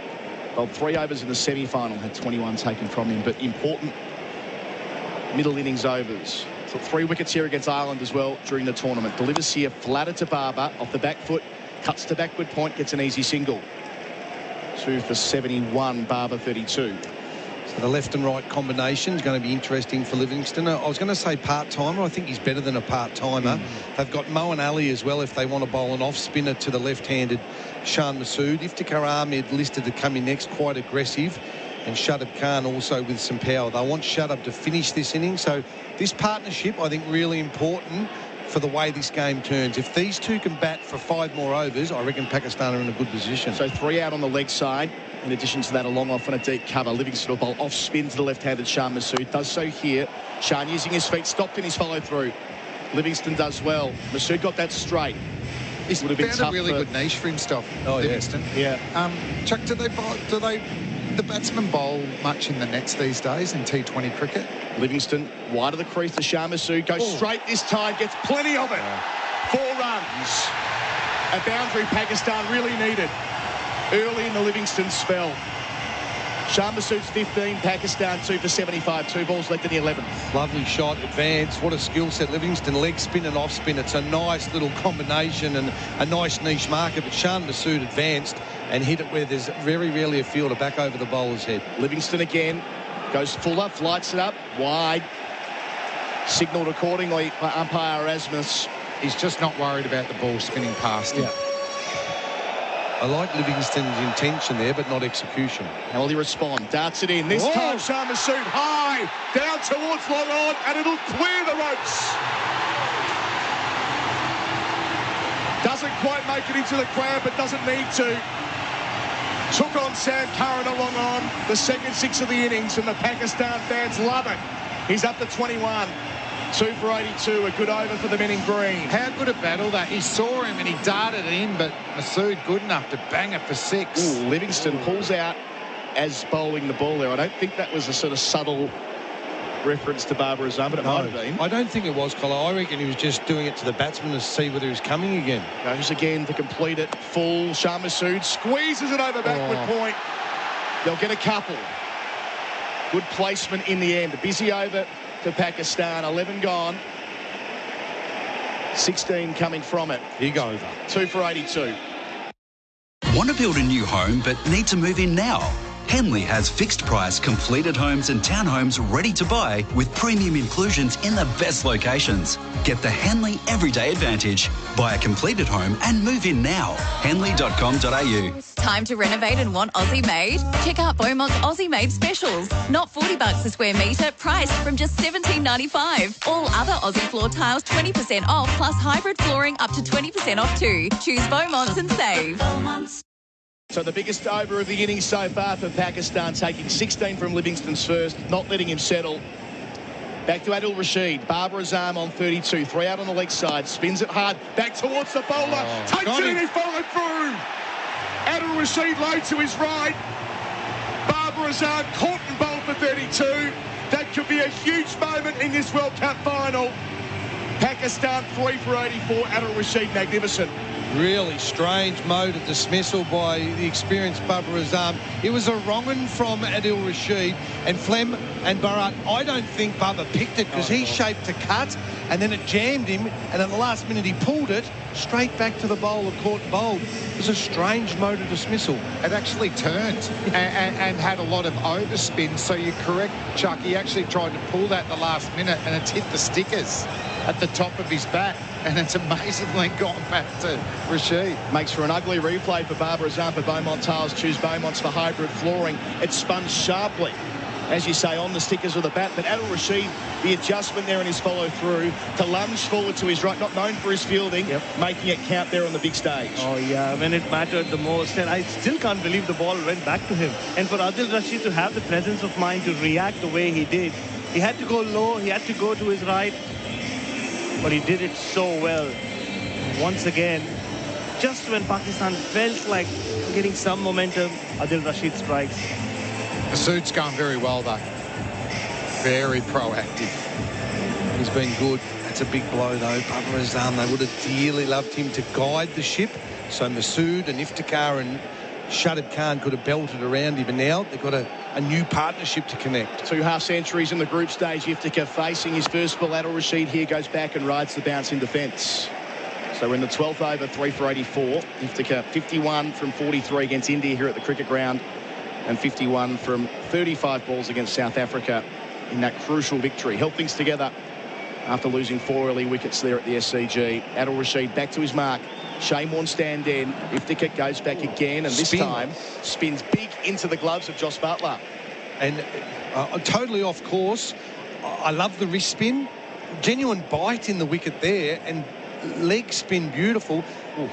bowled 3 overs in the semi-final, had 21 taken from him, but important middle innings overs. Took 3 wickets here against Ireland as well during the tournament. Delivers here flatter to Barber off the back foot. Cuts to backward point, gets an easy single. 2 for 71, Barber 32. So the left and right combination is going to be interesting for Livingston. I was going to say part-timer. I think he's better than a part-timer. They've got Moeen Ali as well if they want to bowl an off-spinner to the left-handed Shan Masood. Iftikhar Ahmed listed to come in next, quite aggressive. And Shadab Khan also with some power. They want Shadab to finish this inning. So this partnership, I think, really important for the way this game turns. If these two can bat for 5 more overs, I reckon Pakistan are in a good position. So 3 out on the leg side. In addition to that, a long off and a deep cover. Livingston will bowl off spin to the left-handed Shan Masood. Does so here. Shan using his feet, stopped in his follow-through. Livingston does well. Masood got that straight. He's would have been found tough a really good niche for himself, Livingston. Yeah. Chuck, do the batsmen bowl much in the nets these days in T20 cricket? Livingston wide of the crease to Shan Masood. Goes straight this time. Gets plenty of it. 4 runs. A boundary Pakistan really needed early in the Livingston spell. Shan Masood's 15, Pakistan 2 for 75. 2 balls left in the 11th. Lovely shot, advance. What a skill set. Livingston leg spin and off spin. It's a nice little combination and a nice niche marker. But Shan Masood advanced and hit it where there's very rarely a fielder back over the bowler's head. Livingston again goes fuller, flights it up wide. Signalled accordingly by umpire Erasmus. He's just not worried about the ball spinning past him. I like Livingston's intention there, but not execution. How will he respond? Darts it in. This time, Shan Masood high, down towards long on, and it'll clear the ropes. Doesn't quite make it into the crowd, but doesn't need to. Took on Sam Curran along on the second 6 of the innings, and the Pakistan fans love it. He's up to 21. 2 for 82, a good over for the men in green. How good a battle that. He saw him and he darted it in, but Masood good enough to bang it for 6. Ooh, Livingston pulls out as bowling the ball there. I don't think that was a sort of subtle reference to Barbara Azam, but it might have been. I don't think it was, Collar. I reckon he was just doing it to the batsman to see whether he was coming again. Goes again to complete it. Full. Shan Masood squeezes it over backward point. They'll get a couple. Good placement in the end. A busy over to Pakistan. 11 gone. 16 coming from it. Big over. 2 for 82. Want to build a new home but need to move in now? Henley has fixed price completed homes and townhomes ready to buy with premium inclusions in the best locations. Get the Henley Everyday Advantage. Buy a completed home and move in now. Henley.com.au. Time to renovate and want Aussie made? Check out Beaumont's Aussie made specials. Not $40 a square metre, priced from just $17.95. All other Aussie floor tiles 20% off, plus hybrid flooring up to 20% off too. Choose Beaumont's and save. So the biggest over of the innings so far for Pakistan, taking 16 from Livingston's first, not letting him settle. Back to Adil Rashid. Barbara Azam on 32. 3 out on the leg side. Spins it hard. Back towards the bowler. Takes it in. He followed through. Adil Rashid low to his right. Barbara Azam caught and bowled for 32. That could be a huge moment in this World Cup final. Pakistan 3 for 84. Adil Rashid magnificent. Really strange mode of dismissal by the experienced Barbara Azam. It was a wrong one from Adil Rashid, and Flem and Bharat, I don't think Baba picked it because he shaped to cut and then it jammed him, and at the last minute he pulled it straight back to the bowler, caught and bowled. It was a strange mode of dismissal. It actually turned and had a lot of overspin, so you're correct, Chuck. He actually tried to pull that the last minute and it's hit the stickers at the top of his bat, and it's amazingly gone back to Rashid. Makes for an ugly replay for Barbara Azam for Beaumont Tiles. Choose Beaumont's for hybrid flooring. It spun sharply, as you say, on the stickers of the bat. But Adil Rashid, the adjustment there in his follow-through to lunge forward to his right, not known for his fielding, making it count there on the big stage. Oh, yeah, when it mattered the most. And I still can't believe the ball went back to him. And for Adil Rashid to have the presence of mind to react the way he did, he had to go low, he had to go to his right, but he did it so well. Once again, just when Pakistan felt like getting some momentum, Adil Rashid strikes. Masood's going very well, though. Very proactive. He's been good. That's a big blow, though. Barbara Azam, they would have dearly loved him to guide the ship. So Masood and Iftikhar and Shadab Khan could have belted around him. And now they've got to a new partnership to connect. 2 half-centuries in the group stage. Iftika facing his first ball. Adil Rashid here goes back and rides the bounce in defence. So we're in the 12th over, 3 for 84. Iftika 51 from 43 against India here at the cricket ground, and 51 from 35 balls against South Africa in that crucial victory. Held things together after losing 4 early wickets there at the SCG. Adil Rashid back to his mark. Shane Warne stand in. Iftika goes back again, and this time spins big into the gloves of Josh Butler. And totally off course. I love the wrist spin. Genuine bite in the wicket there, and leg spin beautiful.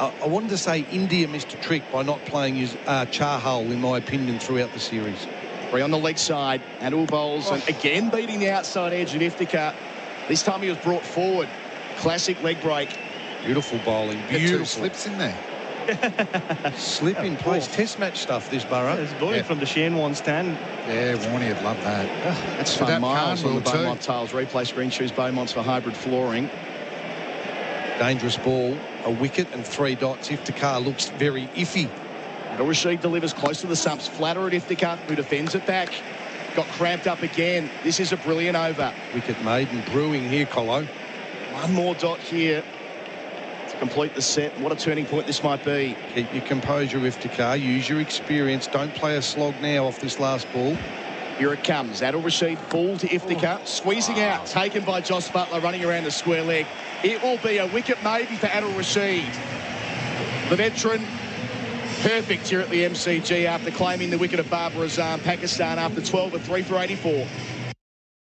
I wanted to say India missed a trick by not playing his Chahal, in my opinion, throughout the series. 3 on the leg side. Adil bowls, and again beating the outside edge of Iftika. This time he was brought forward. Classic leg break. Beautiful bowling. Beautiful. 2 slips in there. Slip in place. Test match stuff, this Bharat. It's bowling from the Shane Warne stand. Yeah, Warney would love that. That's So fun. that Miles on the Khan will Beaumont tiles. Replay screen shoes Beaumonts for hybrid flooring. Dangerous ball. A wicket and 3 dots. Iftikhar looks very iffy. Adil Rashid delivers close to the stumps. Flatter at Iftika, who defends it back. Got cramped up again. This is a brilliant over. Wicket maiden brewing here, Colo. 1 more dot here to complete the set. What a turning point this might be. Keep your composure, Iftikhar. Use your experience. Don't play a slog now off this last ball. Here it comes. Adil Rashid ball to Iftika. Squeezing out. Taken by Josh Butler, running around the square leg. It will be a wicket maiden for Adil Rashid. The veteran, perfect here at the MCG after claiming the wicket of Babar Azam. Pakistan after 12 at 3 for 84.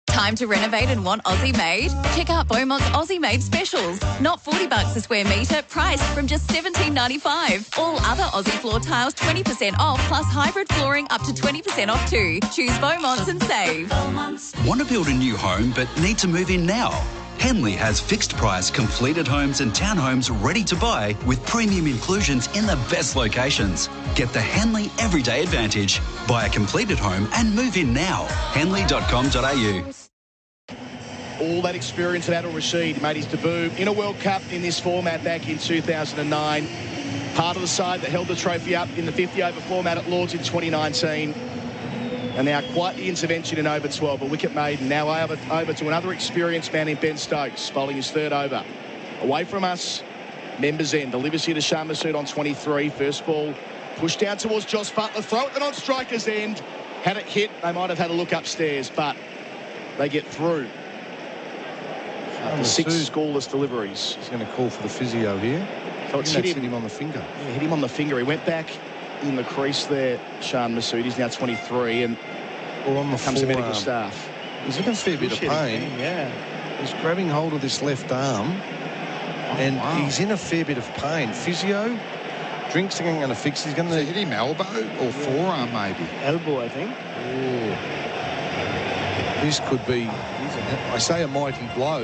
Time to renovate and want Aussie made? Check out Beaumont's Aussie made specials. Not $40 a square metre, priced from just $17.95. All other Aussie floor tiles 20% off, plus hybrid flooring up to 20% off too. Choose Beaumont's and save. Want to build a new home but need to move in now? Henley has fixed price completed homes and townhomes ready to buy with premium inclusions in the best locations. Get the Henley Everyday Advantage. Buy a completed home and move in now. Henley.com.au. All that experience at Adil Rashid made his debut in a World Cup in this format back in 2009. Part of the side that held the trophy up in the 50-over format at Lords in 2019. And now quite the intervention in over 12. A wicket maiden now over to another experienced man in Ben Stokes, bowling his 3rd over. Away from us, Members End. Delivers here to Shah Massoud on 23. First ball pushed down towards Josh Butler. Throw at the non-striker's end. Had it hit, they might have had a look upstairs, but they get through. After 6 scoreless deliveries. He's going to call for the physio here. So it's hit him on the finger. Yeah, hit him on the finger. He went back in the crease there, Shan Massoud. He's now 23, and on the comes the medical forearm. staff. He's in a fair bit of pain. Yeah. He's grabbing hold of this left arm, and he's in a fair bit of pain. Physio, drinks are going to fix. He's going to hit him elbow or forearm, maybe. Elbow, I think. Oh. This could be, I say, a mighty blow.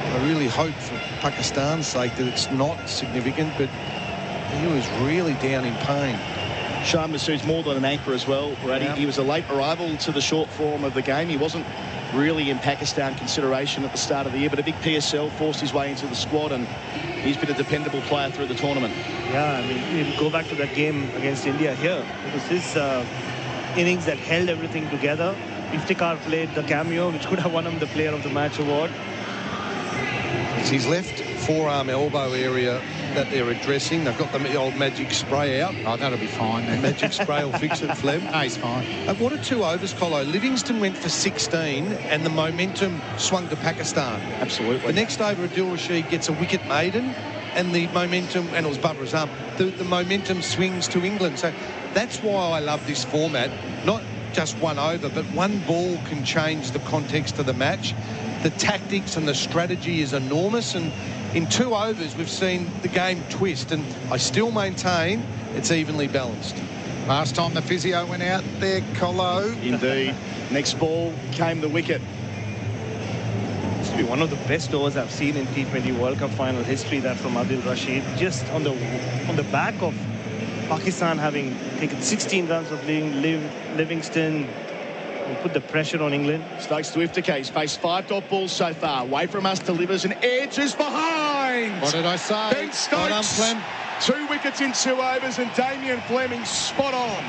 I really hope for Pakistan's sake that it's not significant, but he was really down in pain. Shah Massoud's more than an anchor as well, Brady. Yeah. He was a late arrival to the short form of the game. He wasn't really in Pakistan consideration at the start of the year, but a big PSL forced his way into the squad, and he's been a dependable player through the tournament. Yeah, I mean, you go back to that game against India here. It was his innings that held everything together. Iftikhar played the cameo, which could have won him the Player of the Match award. It's his left forearm elbow area that they're addressing. They've got the old magic spray out. Oh, that'll be fine then. Magic spray will fix it, Flem. No, he's fine. What are 2 overs, Colo? Livingston went for 16 and the momentum swung to Pakistan. Absolutely. The next over, Adil Rashid gets a wicket maiden, and the momentum, and it was Babar Azam, the momentum swings to England. So that's why I love this format. Not just 1 over, but 1 ball can change the context of the match. The tactics and the strategy is enormous, and in 2 overs we've seen the game twist, and I still maintain it's evenly balanced. Last time the physio went out there, Colo. Indeed. Next ball came the wicket. This will be one of the best overs I've seen in T20 World Cup final history, that from Adil Rashid. Just on the back of Pakistan having taken 16 runs of Livingston, and put the pressure on England. Stokes to Iftika. He's faced 5 dot balls so far. Away from us, delivers and edges behind. What did I say? Ben Stokes. 2 wickets in 2 overs, and Damien Fleming spot on.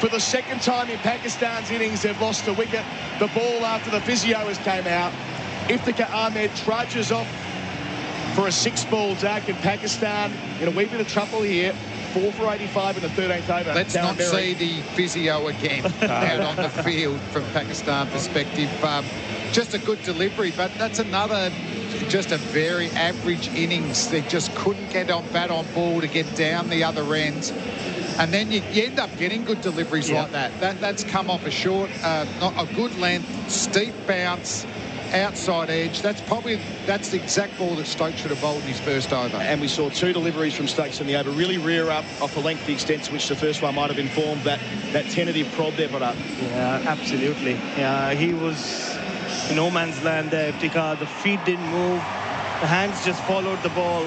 For the second time in Pakistan's innings, they've lost a wicket. The ball after the physio has came out. Iftikhar Ahmed trudges off for a 6-ball jack, in Pakistan in a wee bit of trouble here. 4 for 85 in the 13th over. Let's not see the physio again out on the field from Pakistan perspective. Just a good delivery, but that's another, just a very average innings. They just couldn't get on bat on ball to get down the other end. And then you end up getting good deliveries like that. That's come off a short, not a good length, steep bounce, outside edge. That's the exact ball that Stokes should have bowled in his first over. And we saw 2 deliveries from Stokes in the over, really rear up off the length, the extent to which the first one might have been formed. That tentative prod there, Bharat. Yeah, absolutely. Yeah, he was in no man's land there, Iftikhar. The feet didn't move. The hands just followed the ball.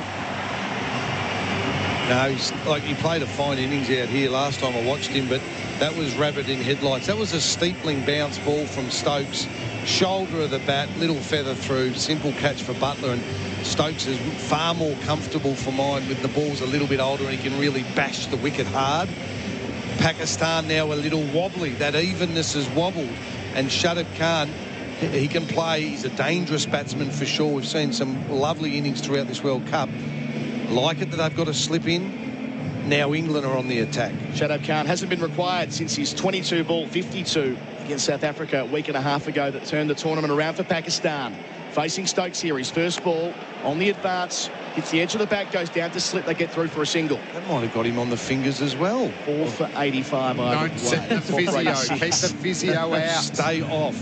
No, he played a fine innings out here last time I watched him, but that was rabbit in headlights. That was a steepling bounce ball from Stokes. Shoulder of the bat, little feather through, simple catch for Butler, and Stokes is far more comfortable for mine with the ball's a little bit older and he can really bash the wicket hard. Pakistan now a little wobbly. That evenness has wobbled, and Shadab Khan, he can play. He's a dangerous batsman for sure. We've seen some lovely innings throughout this World Cup. Like it that they've got to slip in. Now England are on the attack. Shadab Khan hasn't been required since his 22-ball 52 against South Africa a week and a half ago that turned the tournament around for Pakistan. Facing Stokes here, his first ball on the advance, hits the edge of the bat, goes down to slip, they get through for a single. That might have got him on the fingers as well. 4 for 85. Don't set the physio, keep the physio out. Stay off.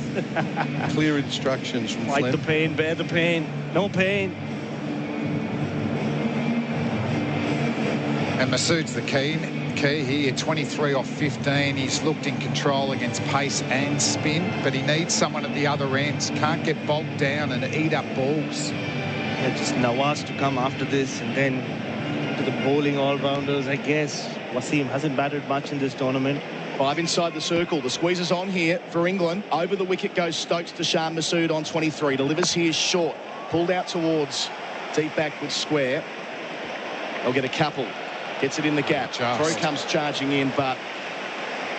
Clear instructions from Fight Flem. the pain, bear the pain, no pain. And Masood's the key here, 23 off 15. He's looked in control against pace and spin, but he needs someone at the other end. Can't get bogged down and eat up balls. Yeah, just Nawaz to come after this, and then to the bowling all-rounders, I guess. Wasim hasn't batted much in this tournament. 5 inside the circle. The squeeze is on here for England. Over the wicket goes Stokes to Shan Masood on 23. Delivers here short. Pulled out towards deep backwards square. They'll get a couple. Gets it in the gap. Throw comes charging in, but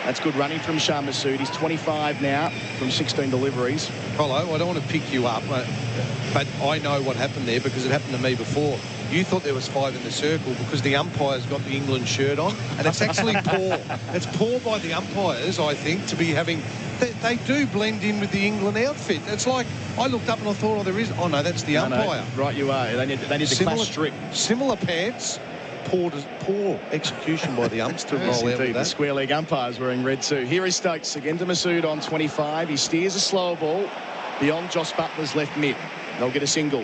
that's good running from Shah Masood. He's 25 now from 16 deliveries. Hello, I don't want to pick you up, but I know what happened there because it happened to me before. You thought there was 5 in the circle because the umpires got the England shirt on, and it's actually poor. It's poor by the umpires, I think, to be having... They do blend in with the England outfit. It's like, I looked up and I thought, oh, there is... Oh, no, that's the umpire. No, right, you are. They need to clash strict. Similar pants. Poor execution by the umps to roll out with that. The square leg umpires wearing red too. Here is Stokes again to Masood on 25. He steers a slower ball beyond Josh Butler's left mid. They'll get a single.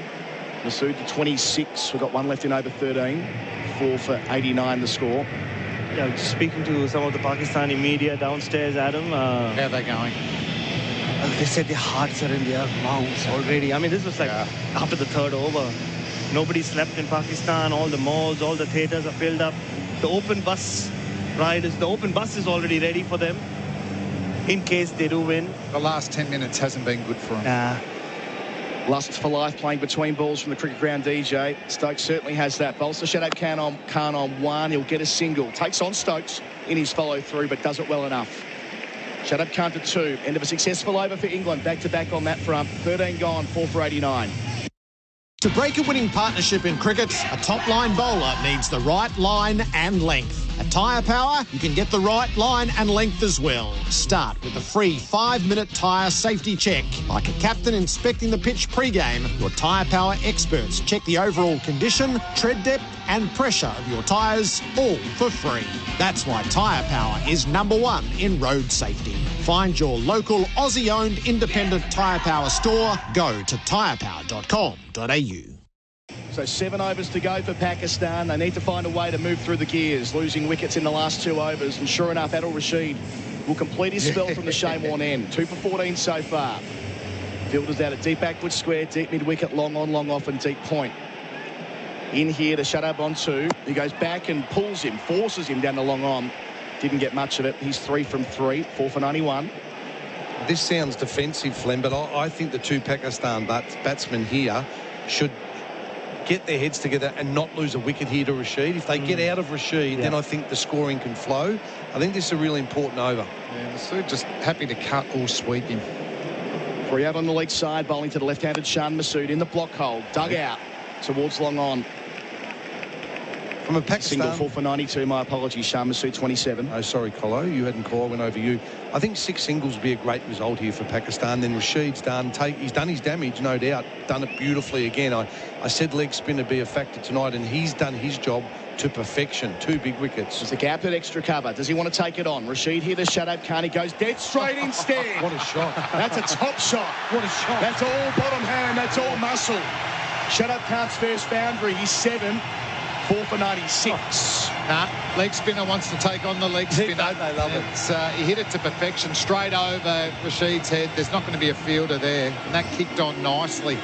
Masood to 26. We've got one left in over 13. 4 for 89 the score. Yeah, speaking to some of the Pakistani media downstairs, Adam. How are they going? They said their hearts are in their mouths already. I mean, this was like after the 3rd over. Nobody slept in Pakistan. All the malls, all the theatres are filled up. The open bus is already ready for them in case they do win. The last 10 minutes hasn't been good for them. Lust for life playing between balls from the cricket ground, DJ. Stokes certainly has that. Bowls to Shadab Khan on 1. He'll get a single. Takes on Stokes in his follow through, but does it well enough. Shadab Khan to 2. End of a successful over for England. Back to back on that front. 13 gone, 4 for 89. To break a winning partnership in cricket, a top-line bowler needs the right line and length. At Tyre Power, you can get the right line and length as well. Start with a free 5-minute tyre safety check. Like a captain inspecting the pitch pre-game, your Tyre Power experts check the overall condition, tread depth and pressure of your tyres, all for free. That's why Tyre Power is #1 in road safety. Find your local Aussie-owned independent Tyre Power store. Go to tyrepower.com.au. So 7 overs to go for Pakistan. They need to find a way to move through the gears, losing wickets in the last 2 overs. And sure enough, Adil Rashid will complete his spell from the Shane end. 2 for 14 so far. Fielders out at deep backward square, deep mid-wicket, long on, long off and deep point. In here to Shadab on 2. He goes back and pulls him, forces him down the long on. Didn't get much of it. He's 3 from 3, 4 for 91. This sounds defensive, Flem, but I think the 2 Pakistan batsmen here should get their heads together and not lose a wicket here to Rashid. If they get out of Rashid, then I think the scoring can flow. I think this is a really important over. Yeah, so just happy to cut or sweep him. 3 out on the leg side, bowling to the left-handed Shan Masood in the block hole, dug out towards long on. From a Pakistan... Single 4 for 92, my apologies, Shan Masood 27. Oh, sorry, Colo, you hadn't called, I went over you. I think 6 singles would be a great result here for Pakistan. Then Rashid's done, he's done his damage, no doubt, done it beautifully again. I said leg spin would be a factor tonight, and he's done his job to perfection. 2 big wickets. There's a gap at extra cover. Does he want to take it on? Rashid here to Shadab Khan. He goes dead straight instead. What a shot. That's a top shot. What a shot. That's all bottom hand. That's all muscle. Shadab Khan's first boundary. He's 7. 4 for 96. Leg spinner wants to take on the leg spinner. They love it. He hit it to perfection, straight over Rashid's head. There's not going to be a fielder there. And that kicked on nicely.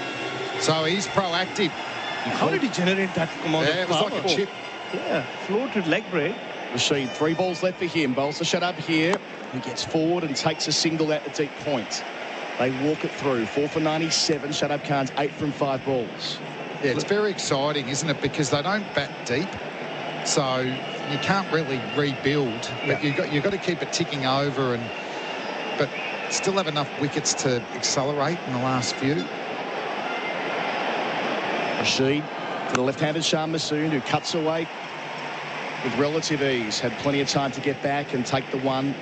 So he's proactive. How did he generate that amount of it was power? like a chip. Yeah, floated leg break. Rashid, 3 balls left for him. Bowls to Shadab here. He gets forward and takes a single at the deep point. They walk it through. 4 for 97. Shadab Khan's 8 from 5 balls. Yeah, it's very exciting, isn't it? Because they don't bat deep, so you can't really rebuild. But you've got to keep it ticking over, but still have enough wickets to accelerate in the last few. Rashid to the left-handed Shan Masood, who cuts away with relative ease. Had plenty of time to get back and take the one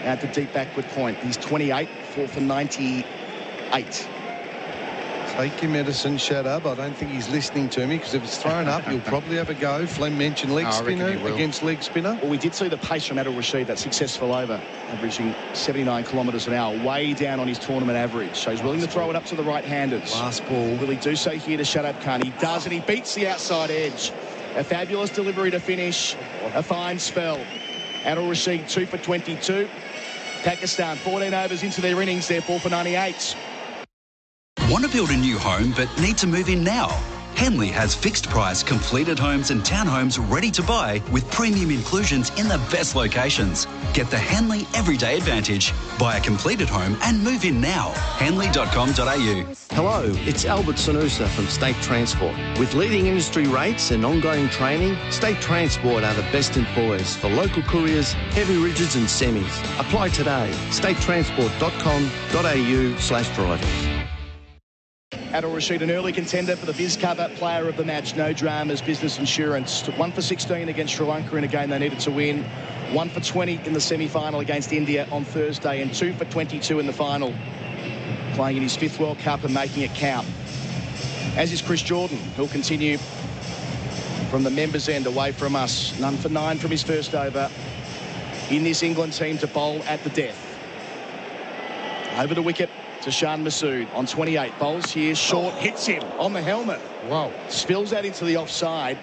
at the deep backward point. He's 28, 4 for 98. Take your medicine, shut up. I don't think he's listening to me, because if it's thrown up, you'll probably have a go. Flem mentioned leg spinner against leg spinner. Well, we did see the pace from Adil Rashid, that successful over, averaging 79 kilometres an hour, way down on his tournament average. So he's willing to throw it up to the right-handers. Last ball. Will he do so here to Shadab Khan? He does, and he beats the outside edge. A fabulous delivery to finish. A fine spell. Adil Rashid, 2 for 22. Pakistan, 14 overs into their innings. They're 4 for 98. Want to build a new home but need to move in now? Henley has fixed price completed homes and townhomes ready to buy with premium inclusions in the best locations. Get the Henley Everyday Advantage. Buy a completed home and move in now. Henley.com.au. Hello, it's Albert Sanusa from State Transport. With leading industry rates and ongoing training, State Transport are the best employers for local couriers, heavy rigids and semis. Apply today. statetransport.com.au/drivers. Adil Rashid, an early contender for the Viz Cover Player of the Match. No dramas, business insurance. 1 for 16 against Sri Lanka in a game they needed to win. 1 for 20 in the semi-final against India on Thursday, and 2 for 22 in the final. Playing in his 5th World Cup and making it count. As is Chris Jordan, who'll continue from the members' end away from us. None for 9 from his first over in this England team to bowl at the death. Over the wicket to Shan Masood on 28. Bowls here, short, hits him on the helmet. Wow. Spills out into the offside.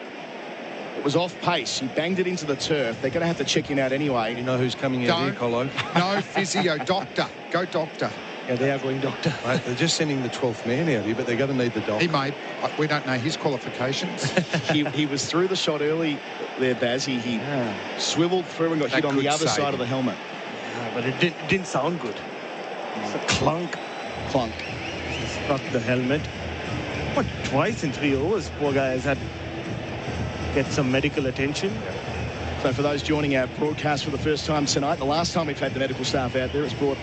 It was off pace. He banged it into the turf. They're going to have to check him out anyway. You know who's coming out here, Colo? No physio, doctor. Go doctor. Yeah, they are going doctor. Mate, they're just sending the 12th man out here, but they're going to need the doctor. He made. We don't know his qualifications. he was through the shot early there, Baz. He swiveled through and got hit on the other side of the helmet. Yeah, but it didn't sound good. It's a clunk. Clunk. Struck the helmet. But twice in 3 overs, poor guy has had to get some medical attention. So for those joining our broadcast for the first time tonight, the last time we've had the medical staff out there, it's brought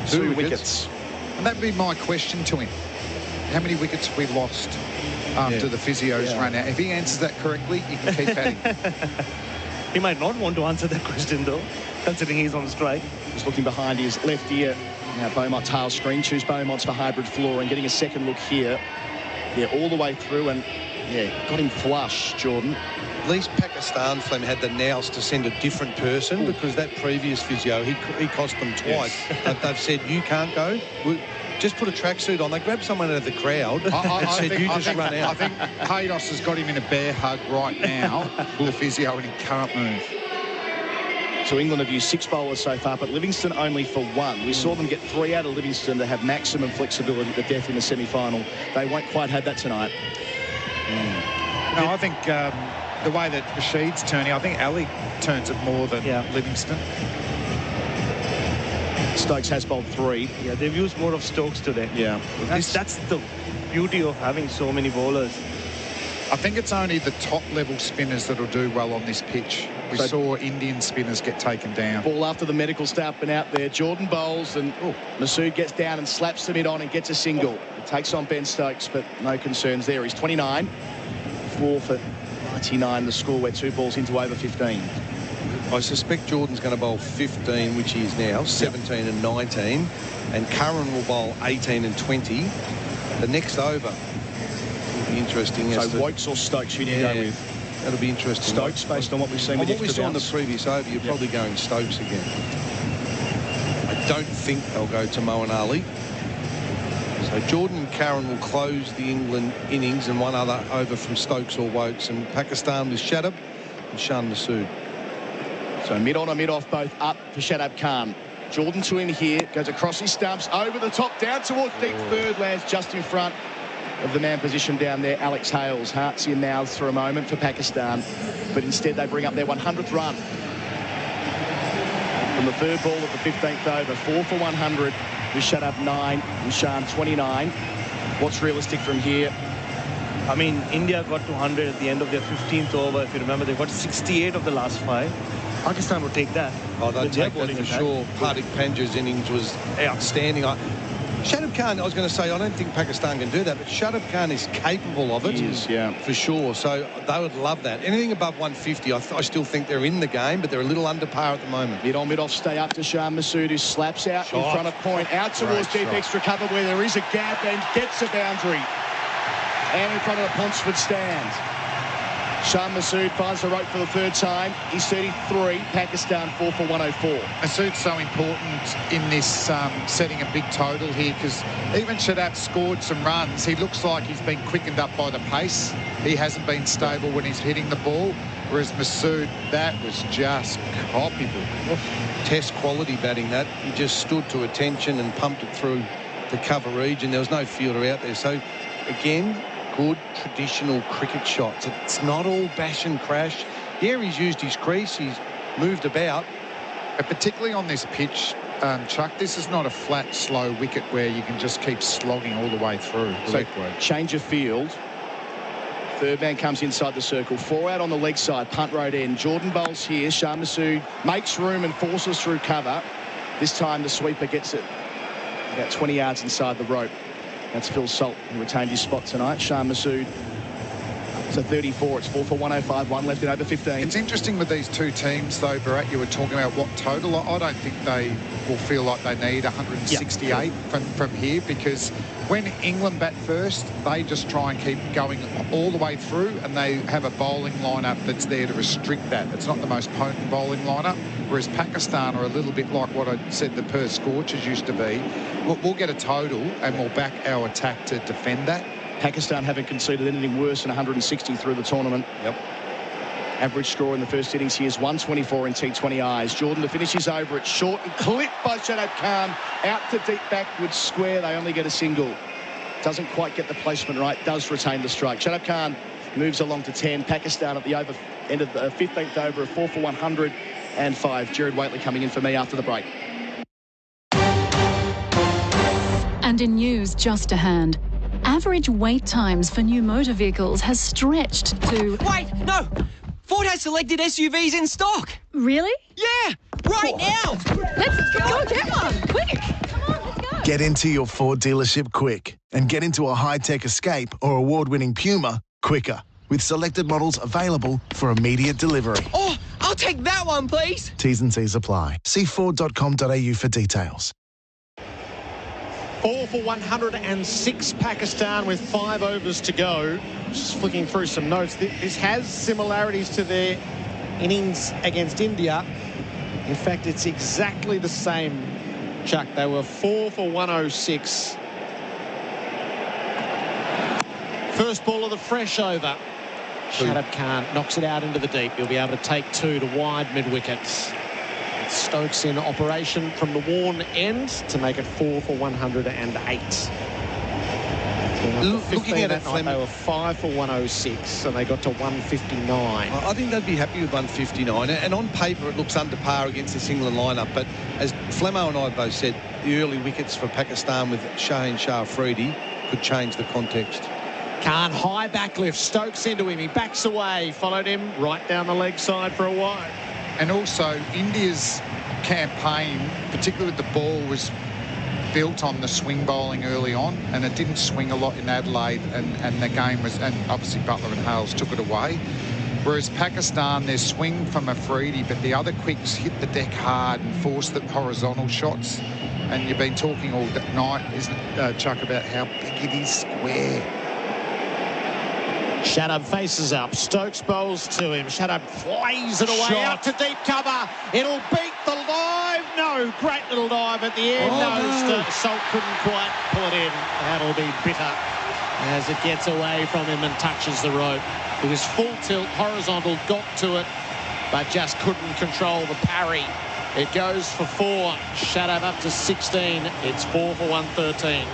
2 wickets. And that'd be my question to him. How many wickets have we lost after the physios run out? If he answers that correctly, you can keep batting. He might not want to answer that question, though, considering he's on strike. Just looking behind his left ear. Now Beaumont tail screen. Choose Beaumont's for hybrid floor and getting a second look here. Yeah, all the way through and, got him flush, Jordan. At least Pakistan, Flem, had the nous to send a different person because that previous physio, he cost them twice. Yes. They've said, you can't go. Just put a tracksuit on. They grabbed someone out of the crowd and said, you just run out. I think Haydos has got him in a bear hug right now, the physio, and he can't move. So England have used 6 bowlers so far, but Livingston only for 1. We saw them get 3 out of Livingston to have maximum flexibility at the death in the semi-final. They won't quite have that tonight. No, I think the way that Rashid's turning, I think Ali turns it more than Livingston. Stokes has bowled 3. Yeah, they've used more of Stokes today. Yeah. That's the beauty of having so many bowlers. I think it's only the top-level spinners that'll do well on this pitch. We saw Indian spinners get taken down. Ball after the medical staff been out there. Jordan bowls and Masood gets down and slaps the mid on and gets a single. It takes on Ben Stokes, but no concerns there. He's 29. 4 for 99 the score. We're 2 balls into over 15. I suspect Jordan's going to bowl 15, which he is now, 17 and 19. And Curran will bowl 18 and 20. The next over will be interesting. So Wokes or Stokes you need to go with? That'll be interesting. Stokes, based on what we've seen with what we saw in the bounce. previous over, you're probably going Stokes again. I don't think they'll go to Moeen Ali. So Jordan and Curran will close the England innings, and one other over from Stokes or Wokes. And Pakistan with Shadab and Shan Masood. So mid-on or mid-off, both up for Shadab Khan. Jordan to him here, goes across his stumps, over the top, down towards deep third, lands just in front of the man position down there, Alex Hales. Hearts in mouths for a moment for Pakistan, but instead they bring up their 100th run. From the third ball of the 15th over, 4 for 100 with Shadab 9 and Shan 29. What's realistic from here? I mean, India got to 100 at the end of their 15th over. If you remember, they got 68 of the last 5. Pakistan would take that. Oh, they'd take that for sure. Hardik Pandya's innings was outstanding. Shadab Khan, I was going to say, I don't think Pakistan can do that, but Shadab Khan is capable of it. He is, yeah. For sure. So they would love that. Anything above 150, I still think they're in the game, but they're a little under par at the moment. Mid-on, mid-off, stay up to Shan Masood, who slaps out in front of point, out towards deep extra cover where there is a gap and gets a boundary. And in front of the Ponsford stand. Shan Masood finds the rope for the third time. He's 33. Pakistan 4 for 104. Masood's so important in this setting a big total here, because even Shadab scored some runs. He looks like he's been quickened up by the pace. He hasn't been stable when he's hitting the ball, whereas Masood, that was just copyable. Test quality batting that. He just stood to attention and pumped it through the cover region. There was no fielder out there. So, again, good traditional cricket shots. It's not all bash and crash. Yeah, he's used his crease. He's moved about. But particularly on this pitch, Chuck, this is not a flat, slow wicket where you can just keep slogging all the way through. So change of field. Third man comes inside the circle. 4 out on the leg side, punt road end. Jordan bowls here. Shan Masood makes room and forces through cover. This time the sweeper gets it about 20 yards inside the rope. That's Phil Salt, who retained his spot tonight. Shan Masood to 34. It's 4 for 105, 1 left in over 15. It's interesting with these two teams, though, Bharat, you were talking about what total. I don't think they will feel like they need 168 from here, because when England bat first, they just try and keep going all the way through, and they have a bowling lineup that's there to restrict that. It's not the most potent bowling lineup, whereas Pakistan are a little bit like what I said the Perth Scorchers used to be. We'll get a total and we'll back our attack to defend that. Pakistan haven't conceded anything worse than 160 through the tournament. Yep. Average score in the first innings here is 124 in T20 eyes. Jordan to finish his over. It's short and clipped by Shadab Khan. Out to deep backwards square. They only get a single. Doesn't quite get the placement right. Does retain the strike. Shadab Khan moves along to 10. Pakistan at the end of the 15th over of 4 for 105. Gerard Wheatley coming in for me after the break. And in news just to hand, average wait times for new motor vehicles has stretched to... Wait, no! Ford has selected SUVs in stock. Really? Yeah, right now. Let's go get one, quick. Come on, let's go. Get into your Ford dealership quick and get into a high-tech Escape or award-winning Puma quicker, with selected models available for immediate delivery. Oh, I'll take that one, please. T's and C's apply. See Ford.com.au for details. 4 for 106 Pakistan with 5 overs to go. Just flicking through some notes. This has similarities to their innings against India. In fact, it's exactly the same, Chuck. They were 4 for 106. First ball of the fresh over. Shadab Khan knocks it out into the deep. He'll be able to take 2 to wide mid-wickets. Stokes in operation from the worn end to make it 4 for 108. Looking at it, Fleming, they were 5 for 106, and they got to 159. I think they'd be happy with 159, and on paper it looks under par against this England lineup, but as Flemo and I both said, the early wickets for Pakistan with Shaheen Shah Afridi could change the context. Can't high back lift. Stokes into him. He backs away. Followed him right down the leg side for a while. And also, India's campaign, particularly with the ball, was built on the swing bowling early on, and it didn't swing a lot in Adelaide, and the game was, and obviously Butler and Hales took it away. Whereas Pakistan, their swing from Afridi, but the other quicks hit the deck hard and forced the horizontal shots. And you've been talking all night, isn't it, Chuck, about how big it is square. Shadab faces up. Stokes bowls to him. Shadab flays it away out to deep cover. It'll beat the dive. No, great little dive at the end. Salt couldn't quite pull it in. That'll be bitter as it gets away from him and touches the rope. He was full tilt, horizontal, got to it, but just couldn't control the parry. It goes for 4. Shadab up to 16. It's 4 for 113.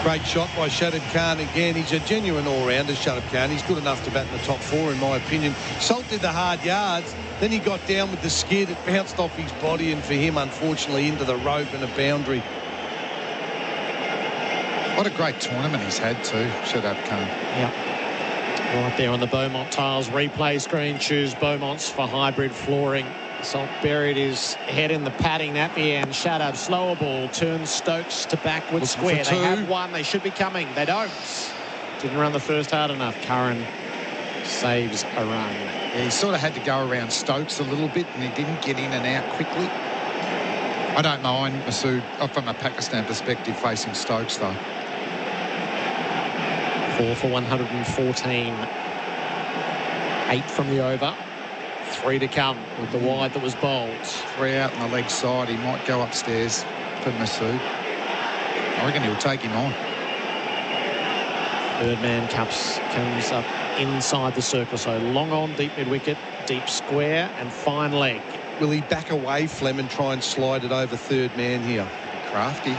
Great shot by Shadab Khan again. He's a genuine all-rounder, Shadab Khan. He's good enough to bat in the top 4, in my opinion. Salt did the hard yards. Then he got down with the skid. It bounced off his body, and for him, unfortunately, into the rope and a boundary. What a great tournament he's had too, Shadab Khan. Yeah. Right there on the Beaumont tiles replay screen. Choose Beaumont's for hybrid flooring. Salt buried his head in the padding at the end. Shadab, slower ball, turns Stokes to backward square. They have one. They should be coming. They don't. Didn't run the first hard enough. Curran saves a run. Yeah, he sort of had to go around Stokes a little bit, and he didn't get in and out quickly. I don't mind Masood from a Pakistan perspective facing Stokes, though. 4 for 114. 8 from the over. 3 to come with the wide that was bowled. 3 out on the leg side. He might go upstairs for Masood. I reckon he'll take him on. Third man comes up inside the circle. So long on, deep mid-wicket, deep square and fine leg. Will he back away, Flem, and try and slide it over third man here? Crafty.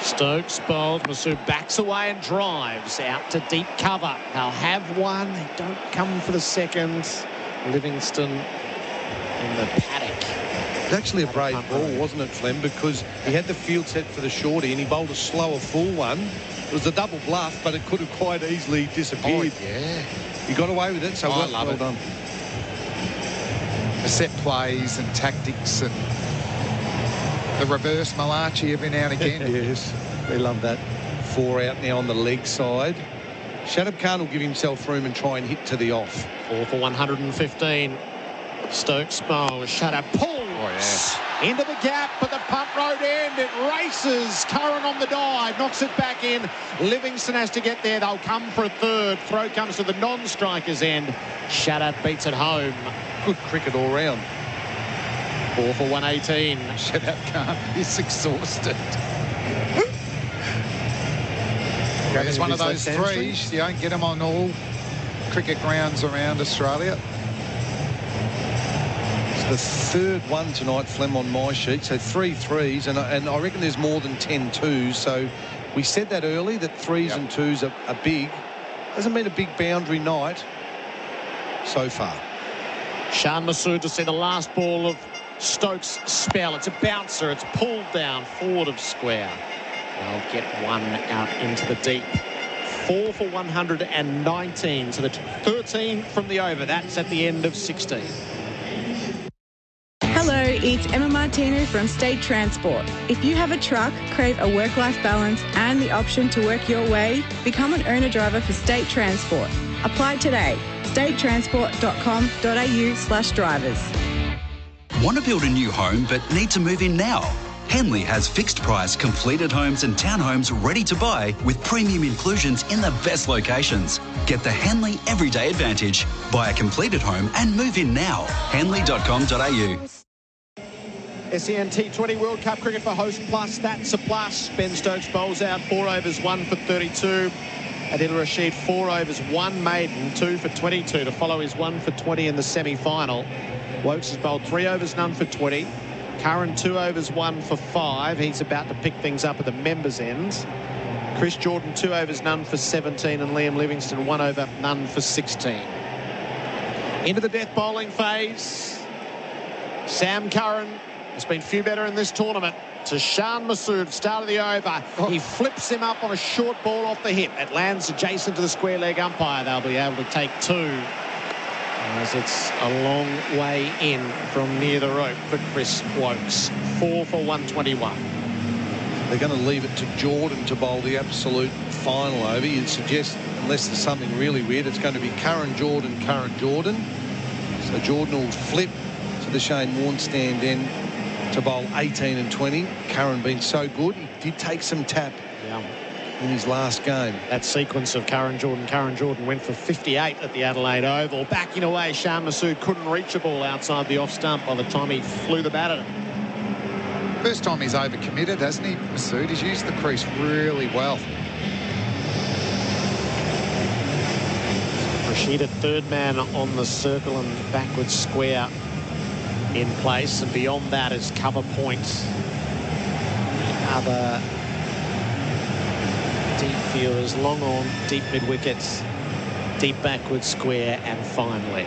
Stokes bowled. Masood backs away and drives out to deep cover. They'll have one. They don't come for the second. Livingston in the paddock. It's actually a brave ball, wasn't it, Flem? Because he had the field set for the shorty and he bowled a slower full one. It was a double bluff, but it could have quite easily disappeared. Oh, yeah. He got away with it, so well done. The set plays and tactics and the reverse Malachi every now and again. Yes, we love that. 4 out now on the leg side. Shadab Khan will give himself room and try and hit to the off. 4 for 115. Stokes bowls. Shadab pulls into the gap, but the punt road end. It races. Curran on the dive. Knocks it back in. Livingston has to get there. They'll come for a third. Throw comes to the non-striker's end. Shadab beats it home. Good cricket all round. 4 for 118. Shadab Khan is exhausted. It's one of those threes. You don't get them on all cricket grounds around Australia. It's the third one tonight, Flem, on my sheet. So 3 threes, and I reckon there's more than 10 twos. So we said that early, that threes and twos are big. Hasn't been a big boundary night so far. Shan Masood to see the last ball of Stokes' spell. It's a bouncer. It's pulled down forward of square. They'll get one out into the deep. 4 for 119 to the 13 from the over. That's at the end of 16. Hello, it's Emma Martino from State Transport. If you have a truck, crave a work-life balance and the option to work your way, become an owner driver for State Transport. Apply today. statetransport.com.au/drivers. Want to build a new home but need to move in now? Henley has fixed price completed homes and townhomes ready to buy with premium inclusions in the best locations. Get the Henley Everyday Advantage. Buy a completed home and move in now. Henley.com.au. SEN T20 World Cup cricket for Host Plus. That's a plus. Ben Stokes bowls out 4 overs, 1 for 32. Adil Rashid 4 overs, 1 maiden, 2 for 22 to follow his 1 for 20 in the semi-final. Wokes has bowled 3 overs, none for 20. Curran 2 overs, 1 for 5. He's about to pick things up at the members' end. Chris Jordan 2 overs, none for 17, and Liam Livingston 1 over, none for 16. Into the death bowling phase. Sam Curran has been few better in this tournament. to Shan Masood, start of the over. He flips him up on a short ball off the hip. It lands adjacent to the square leg umpire. They'll be able to take 2. As it's a long way in from near the rope for Chris Wokes. 4 for 121. They're going to leave it to Jordan to bowl the absolute final over. You'd suggest, unless there's something really weird, it's going to be Curran Jordan. So Jordan will flip to the Shane Warne stand end to bowl 18 and 20. Curran being so good, he did take some tap in his last game. That sequence of Curran Jordan went for 58 at the Adelaide Oval. Backing away, Shan Masood couldn't reach a ball outside the off stump by the time he flew the bat at it. First time he's overcommitted, hasn't he, Masood? He's used the crease really well. Rashida, third man on the circle and backward square in place, and beyond that is cover points. The other deep fielders, long on, deep mid-wickets, deep backward square and fine leg.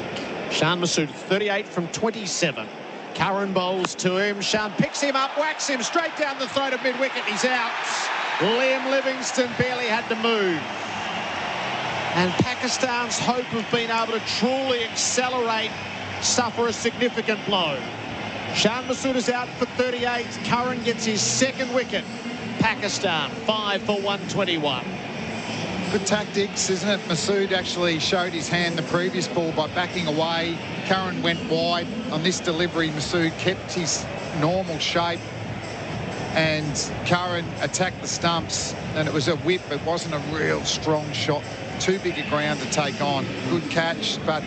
Shan Masood, 38 from 27. Curran bowls to him. Shan picks him up, whacks him straight down the throat of mid-wicket. He's out. Liam Livingstone barely had to move. And Pakistan's hope of being able to truly accelerate suffer a significant blow. Shan Masood is out for 38. Curran gets his second wicket. Pakistan 5 for 121. Good tactics, isn't it? Masood actually showed his hand the previous ball by backing away. Curran went wide. On this delivery, Masood kept his normal shape, and Curran attacked the stumps, and it was a whip. It wasn't a real strong shot. Too big a ground to take on. Good catch, but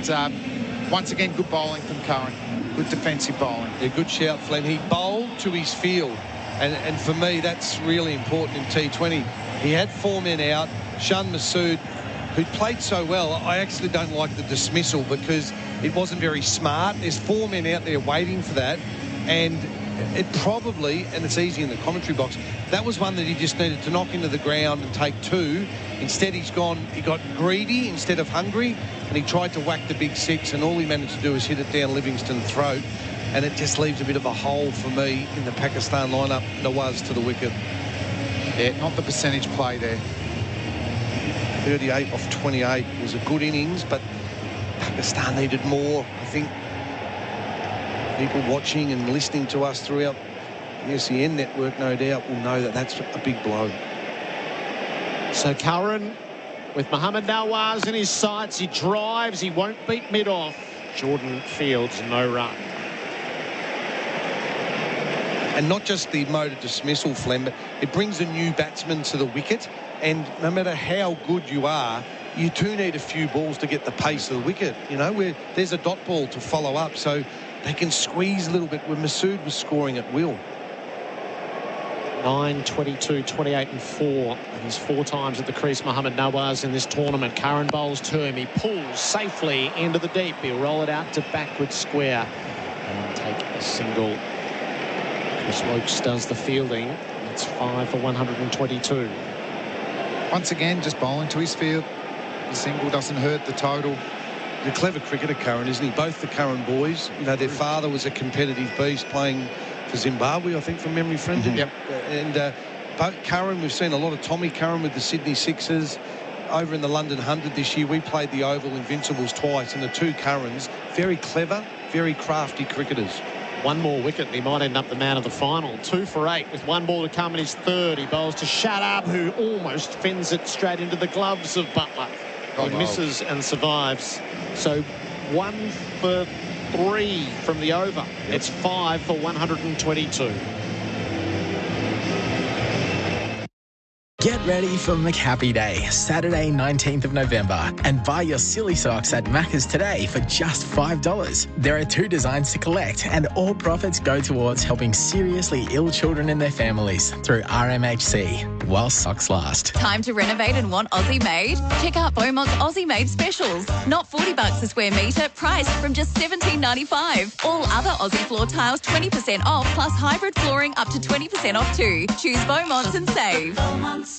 once again, good bowling from Curran. Good defensive bowling. Yeah, good shout, Flem. He bowled to his field, and for me, that's really important in T20. He had 4 men out. Shan Masood, who played so well, I actually don't like the dismissal because it wasn't very smart. There's 4 men out there waiting for that, and it probably, and it's easy in the commentary box, that was one that he just needed to knock into the ground and take 2. Instead, he got greedy instead of hungry, and he tried to whack the big 6, and all he managed to do is hit it down Livingstone's throat, and it just leaves a bit of a hole for me in the Pakistan lineup. Nawaz to the wicket. Yeah, not the percentage play there. 38 off 28 was a good innings, but Pakistan needed more. I think people watching and listening to us throughout the SEN network, no doubt, will know that that's a big blow. So Curran, with Mohammad Nawaz in his sights, he drives, he won't beat mid-off. Jordan fields no run. And not just the mode of dismissal, Flem, but it brings a new batsman to the wicket. And no matter how good you are, you do need a few balls to get the pace of the wicket, you know, where there's a dot ball to follow up. So they can squeeze a little bit where Masood was scoring at will. 9, 22, 28 and 4. And he's 4 times at the crease, Mohammad Nawaz, in this tournament. Curran bowls to him. He pulls safely into the deep. He'll roll it out to backward square and take a single. Chris Wokes does the fielding. It's 5 for 122. Once again, just bowling to his field. The single doesn't hurt the total. The clever cricketer, Curran, isn't he? Both the Curran boys, you know, their father was a competitive beast playing for Zimbabwe, I think, from memory, friend. Yep. And both Curran, we've seen a lot of Tommy Curran with the Sydney Sixers. Over in the London 100 this year, we played the Oval Invincibles twice, and the 2 Currans, very clever, very crafty cricketers. 1 more wicket and he might end up the man of the final. 2 for 8 with 1 ball to come in his third. He bowls to Shadab, who almost fends it straight into the gloves of Butler. He misses and survives. So 1 for 3 from the over. Yep. It's 5 for 122. Get ready for McHappy Day, Saturday 19th of November, and buy your silly socks at Macca's today for just $5. There are 2 designs to collect, and all profits go towards helping seriously ill children and their families through RMHC, while socks last. Time to renovate and want Aussie made? Check out Beaumont's Aussie made specials. Not $40 a square metre, priced from just $17.95. All other Aussie floor tiles 20% off, plus hybrid flooring up to 20% off too. Choose Beaumont's and save. Beaumont's.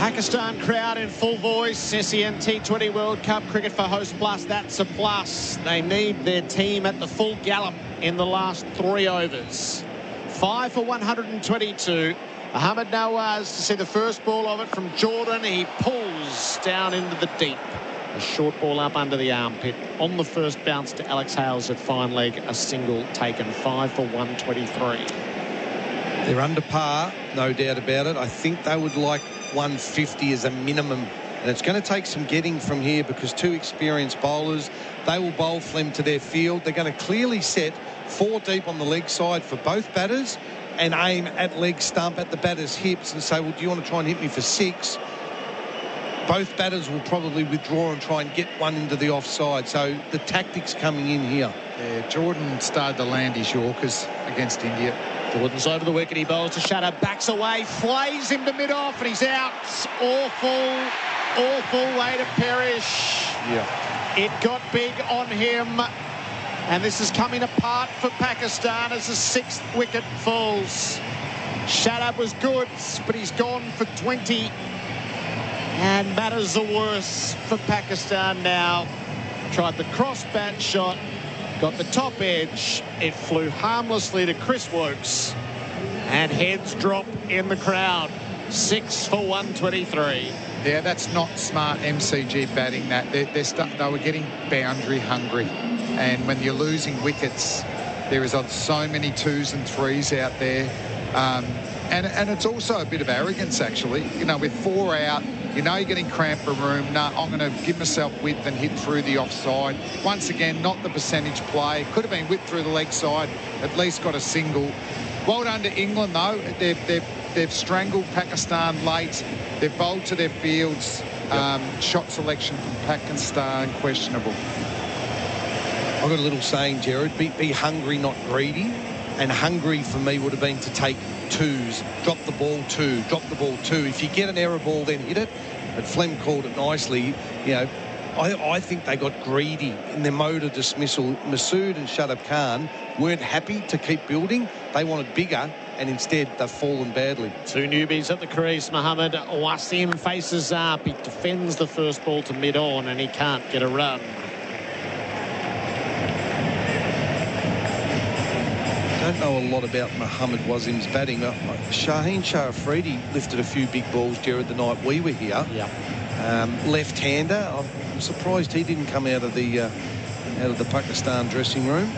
Pakistan crowd in full voice. SEN T20 World Cup cricket for Host Plus. That's a plus. They need their team at the full gallop in the last 3 overs. 5 for 122. Mohamed Nawaz to see the first ball of it from Jordan. He pulls down into the deep. A short ball up under the armpit. On the first bounce to Alex Hales at fine leg. A single taken. 5 for 123. They're under par, no doubt about it. I think they would like 150 as a minimum. And it's going to take some getting from here because 2 experienced bowlers, they will bowl Flem to their field. They're going to clearly set 4 deep on the leg side for both batters and aim at leg stump at the batter's hips and say, well, do you want to try and hit me for 6? Both batters will probably withdraw and try and get one into the offside. So the tactics coming in here. Yeah, Jordan started to land his Yorkers against India. Jordan's over the wicket. He bowls to Shadow, backs away, flays him to mid-off, and he's out. Awful way to perish. Yeah. It got big on him, and this is coming apart for Pakistan as the 6th wicket falls. Shadow was good, but he's gone for 20. And matters are worse for Pakistan now. Tried the cross bat shot, got the top edge. It flew harmlessly to Chris Wokes, and heads drop in the crowd. 6 for 123. Yeah, that's not smart MCG batting. That they were getting boundary hungry, and when you're losing wickets, there is so many 2s and 3s out there, and it's also a bit of arrogance actually. You know, with 4 out. You know you're getting cramped for room. No, I'm going to give myself width and hit through the offside. Once again, not the percentage play. Could have been whipped through the leg side. At least got a single. Well done to England, though. They've strangled Pakistan late. They've bowled to their fields. Shot selection from Pakistan, questionable. I've got a little saying, Gerard. Be hungry, not greedy. And hungry for me would have been to take 2s, drop the ball 2, drop the ball 2. If you get an error ball, then hit it. But Flem called it nicely. You know, I think they got greedy in their mode of dismissal. Masood and Shadab Khan weren't happy to keep building. They wanted bigger, and instead they've fallen badly. 2 newbies at the crease. Mohamed Wasim faces up. He defends the first ball to mid-on, and he can't get a run. I don't know a lot about Mohamed Wasim's batting. Shaheen Shah Afridi lifted a few big balls, Gerard, the night we were here. Left-hander. I'm surprised he didn't come out of the Pakistan dressing room.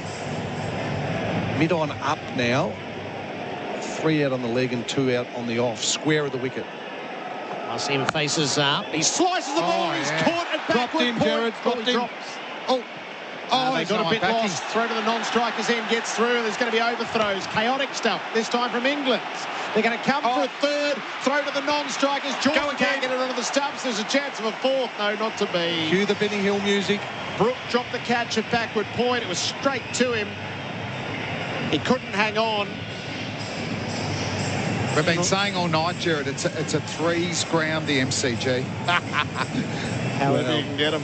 Mid-on up now. 3 out on the leg and 2 out on the off. Square of the wicket. Wasim faces up. He slices the ball. He's caught at backward Dropped in, Gerard. Dropped in. They got a bit lost. Throw to the non-striker's end, gets through. There's going to be overthrows. Chaotic stuff, this time from England. They're going to come for a 3rd. Throw to the non-strikers. Jordan can't get it onto the stumps. There's a chance of a 4th. No, not to be. Cue the Benny Hill music. Brook dropped the catch at backward point. It was straight to him. He couldn't hang on. We've been saying all night, Gerard, it's a 3s ground, the MCG. However you can get him.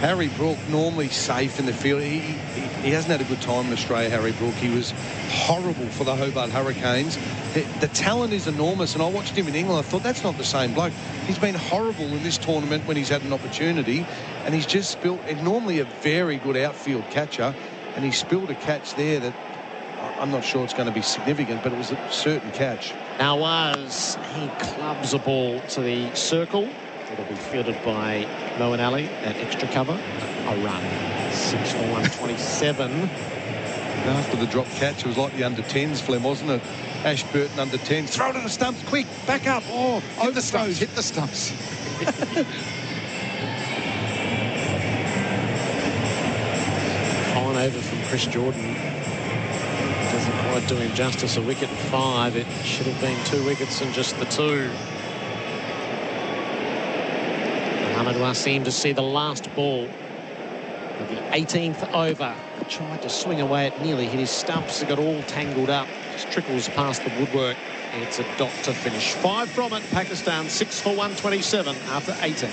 Harry Brook, normally safe in the field. He hasn't had a good time in Australia, Harry Brook. He was horrible for the Hobart Hurricanes. The talent is enormous, and I watched him in England. I thought, that's not the same bloke. He's been horrible in this tournament when he's had an opportunity, and he's just spilled. And normally a very good outfield catcher, and he spilled a catch there that I'm not sure it's going to be significant, but it was a certain catch. Nawaz, he clubs a ball to the circle. It'll be fielded by Moeen Ali at extra cover. A run. 6 for 127. After the drop catch, it was like the under-10s, Flem, wasn't it? Ashburton under-10s. Throw to the stumps, quick, back up. Oh, hit the stumps, hit the stumps. Fine over from Chris Jordan. Doesn't quite do him justice. A wicket 5. It should have been 2 wickets and just the 2. Mohamed Wasim to see the last ball of the 18th over. Tried to swing away. It nearly hit his stumps. It got all tangled up. Just trickles past the woodwork. It's a dot to finish. 5 from it. Pakistan 6 for 127 after 18.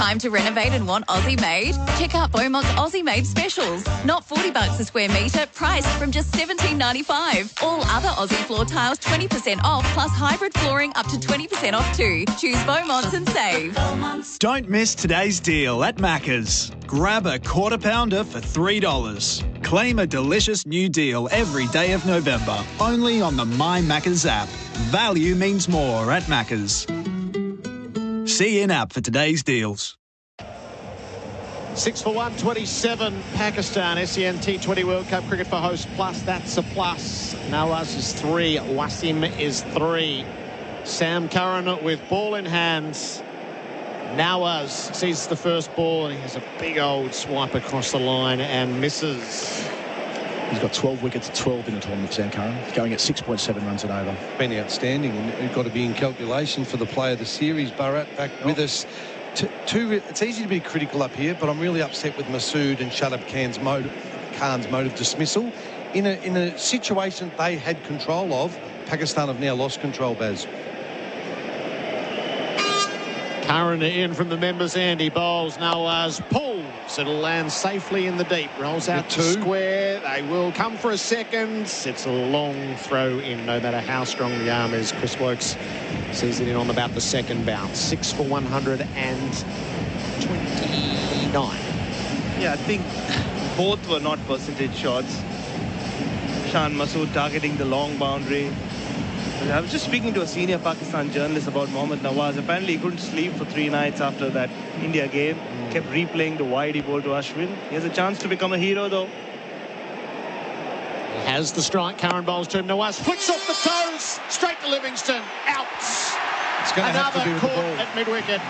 Time to renovate and want Aussie made? Check out Beaumont's Aussie made specials. Not $40 a square metre, priced from just $17.95. All other Aussie floor tiles 20% off, plus hybrid flooring up to 20% off too. Choose Beaumont's and save. Don't miss today's deal at Macca's. Grab a quarter pounder for $3. Claim a delicious new deal every day of November, only on the My Macca's app. Value means more at Macca's. See in-app for today's deals. 6 for 127, Pakistan SEN T20 World Cup cricket for host plus. That's a plus. Nawaz is 3, Wasim is 3. Sam Curran with ball in hands. Nawaz sees the first ball and he has a big old swipe across the line and misses. He's got 12 wickets, 12 in the tournament, Sam Curran, going at 6.7 runs and over. Been outstanding, and you've got to be in calculation for the player of the series. Bharat back with us. It's easy to be critical up here, but I'm really upset with Masood and Shadab Khan's mode of dismissal. In a situation they had control of, Pakistan have now lost control, Baz. Curran in from the members' end. He bowls. Nawaz pulls. It'll land safely in the deep. Rolls out to square. They will come for a second. It's a long throw in, no matter how strong the arm is. Chris Wokes sees it in on about the second bounce. 6 for 129. Yeah, I think both were not percentage shots. Shan Masood targeting the long boundary. I was just speaking to a senior Pakistan journalist about Mohammad Nawaz. Apparently he couldn't sleep for 3 nights after that India game. Kept replaying the wide he bowled to Ashwin. He has a chance to become a hero though. He has the strike. Curran bowls to him. Nawaz flicks off the toes. Straight to Livingston. Out. It's going to have to do with the ball. At mid-wicket.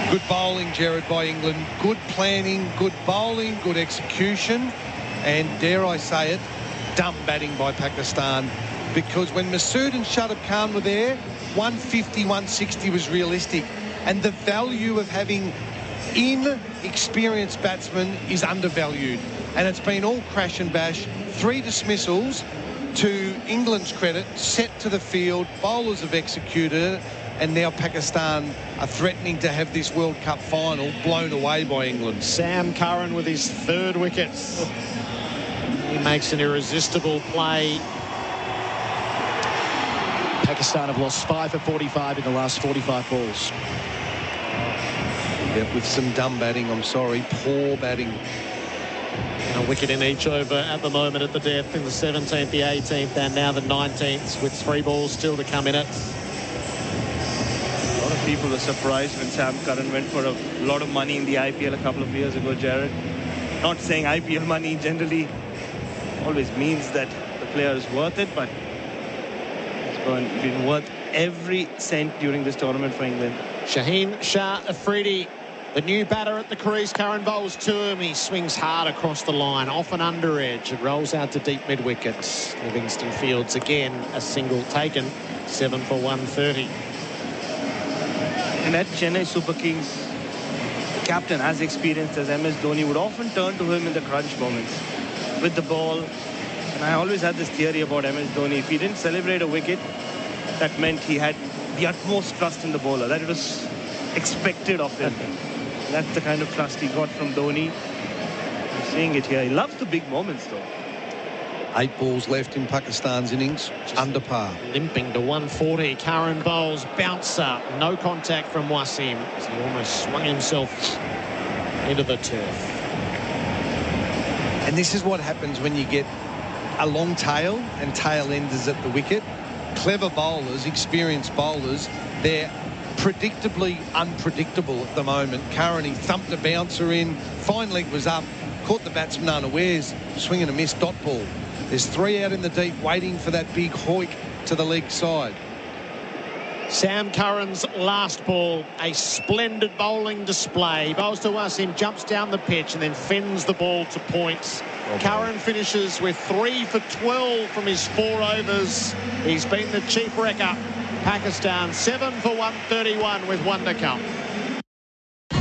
Good bowling, Gerard, by England. Good planning, good bowling, good execution. And dare I say it, dumb batting by Pakistan, because when Masood and Shadab Khan were there, 150, 160 was realistic. And the value of having inexperienced batsmen is undervalued. And it's been all crash and bash. 3 dismissals to England's credit, set to the field, bowlers have executed it, and now Pakistan are threatening to have this World Cup final blown away by England. Sam Curran with his 3rd wicket. He makes an irresistible play. Pakistan have lost 5 for 45 in the last 45 balls. Yeah, with some dumb batting, I'm sorry. Poor batting. A wicket in each over at the moment at the death in the 17th, the 18th, and now the 19th, with 3 balls still to come in it. A lot of people were surprised when Sam Curran went for a lot of money in the IPL a couple of years ago, Gerard. Not saying IPL money generally always means that the player is worth it, but it's been worth every cent during this tournament for England. Shaheen Shah Afridi, the new batter at the crease. Curran bowls to him. He swings hard across the line, off an under edge. It rolls out to deep mid-wickets. Livingston fields again a single taken. 7 for 130. And at Chennai Super Kings, the captain, as experienced as MS Dhoni, would often turn to him in the crunch moments with the ball. And I always had this theory about MS Dhoni. If he didn't celebrate a wicket, that meant he had the utmost trust in the bowler, that it was expected of him. That's the kind of trust he got from Dhoni. I'm seeing it here. He loves the big moments, though. 8 balls left in Pakistan's innings, just under par. Limping to 140. Curran bowls, bouncer. No contact from Wasim as he almost swung himself into the turf. And this is what happens when you get a long tail and tail enders at the wicket. Clever bowlers, experienced bowlers, they're predictably unpredictable at the moment. Curran, he thumped a bouncer in, fine leg was up, caught the batsman unawares, swinging a missed dot ball. There's 3 out in the deep waiting for that big hoik to the leg side. Sam Curran's last ball, a splendid bowling display. Bowls to Wasim, jumps down the pitch and then fends the ball to points. Curran finishes with 3 for 12 from his 4 overs. He's been the chief wrecker. Pakistan 7 for 131 with 1 to come.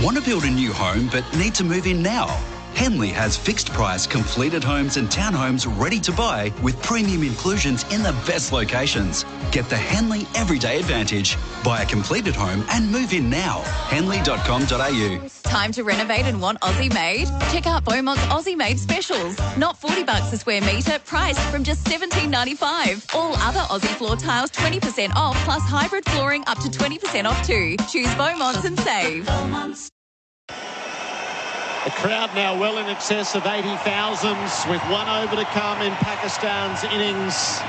Want to build a new home but need to move in now? Henley has fixed price completed homes and townhomes ready to buy with premium inclusions in the best locations. Get the Henley Everyday Advantage. Buy a completed home and move in now. Henley.com.au. Time to renovate and want Aussie made? Check out Beaumont's Aussie made specials. Not $40 a square metre, priced from just $17.95. All other Aussie floor tiles 20% off, plus hybrid flooring up to 20% off too. Choose Beaumont's and save. The crowd now well in excess of 80,000 with one over to come in Pakistan's innings.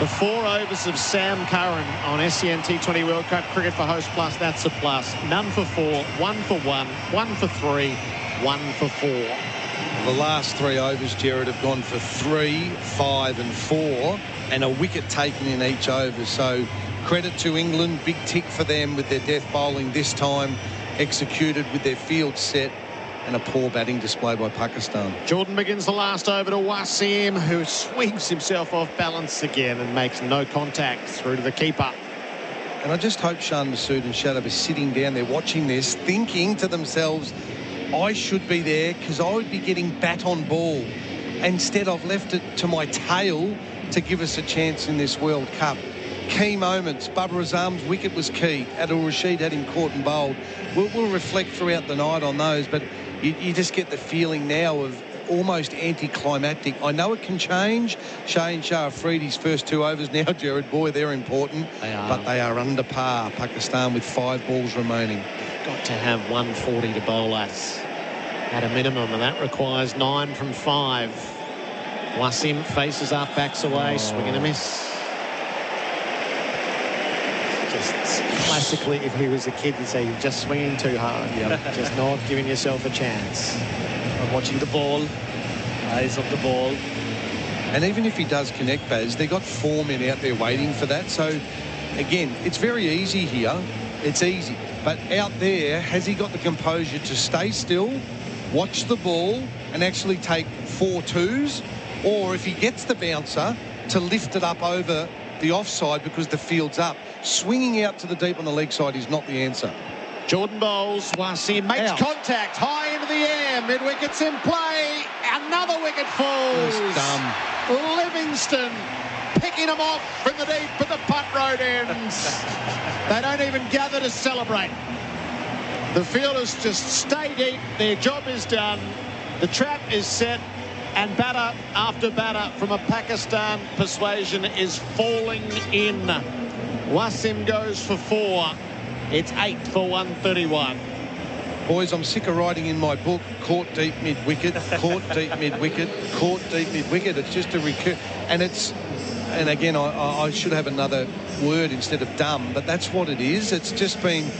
The 4 overs of Sam Curran on SEN T20 World Cup Cricket for Host Plus. That's a plus. None for 4, 1 for 1, 1 for 3, 1 for 4. The last 3 overs, Gerard, have gone for 3, 5 and 4 and a wicket taken in each over. So credit to England. Big tick for them with their death bowling this time, executed with their field set, and a poor batting display by Pakistan. Jordan begins the last over to Wasim, who swings himself off balance again and makes no contact through to the keeper. And I just hope Shan Masood and Shadab are sitting down there watching this, thinking to themselves, I should be there because I would be getting bat on ball. Instead, I've left it to my tail to give us a chance in this World Cup. Key moments. Babar Azam's wicket was key. Adil Rashid had him caught and bowled. We'll reflect throughout the night on those, but you just get the feeling now of almost anticlimactic. I know it can change. Shane Shah Afridi's first 2 overs now, Gerard, boy, they're important. They are. But they are under par, Pakistan, with 5 balls remaining. Got to have 140 to bowl at a minimum, and that requires 9 from 5. Wasim faces up, backs away, swing and a miss. Just classically, if he was a kid, he'd say, you're just swinging too hard. Yep. Just not giving yourself a chance. I'm watching the ball, eyes of the ball. And even if he does connect, Baz, they got 4 men out there waiting for that. So, again, it's very easy here. It's easy. But out there, has he got the composure to stay still, watch the ball, and actually take 4 twos? Or if he gets the bouncer, to lift it up over the offside because the field's up. Swinging out to the deep on the leg side is not the answer. Jordan bowls, Wasim makes contact, high into the air, mid-wicket's in play, another wicket falls. Livingston picking them off from the deep, but the punt road ends. They don't even gather to celebrate. The fielders just stay deep, their job is done, the trap is set, and batter after batter from a Pakistan persuasion is falling in. Wasim goes for 4. It's 8 for 131. Boys, I'm sick of writing in my book, caught deep mid-wicket, caught deep mid-wicket, caught deep mid-wicket. It's just a recur. And again, I should have another word instead of dumb, but that's what it is. It's just been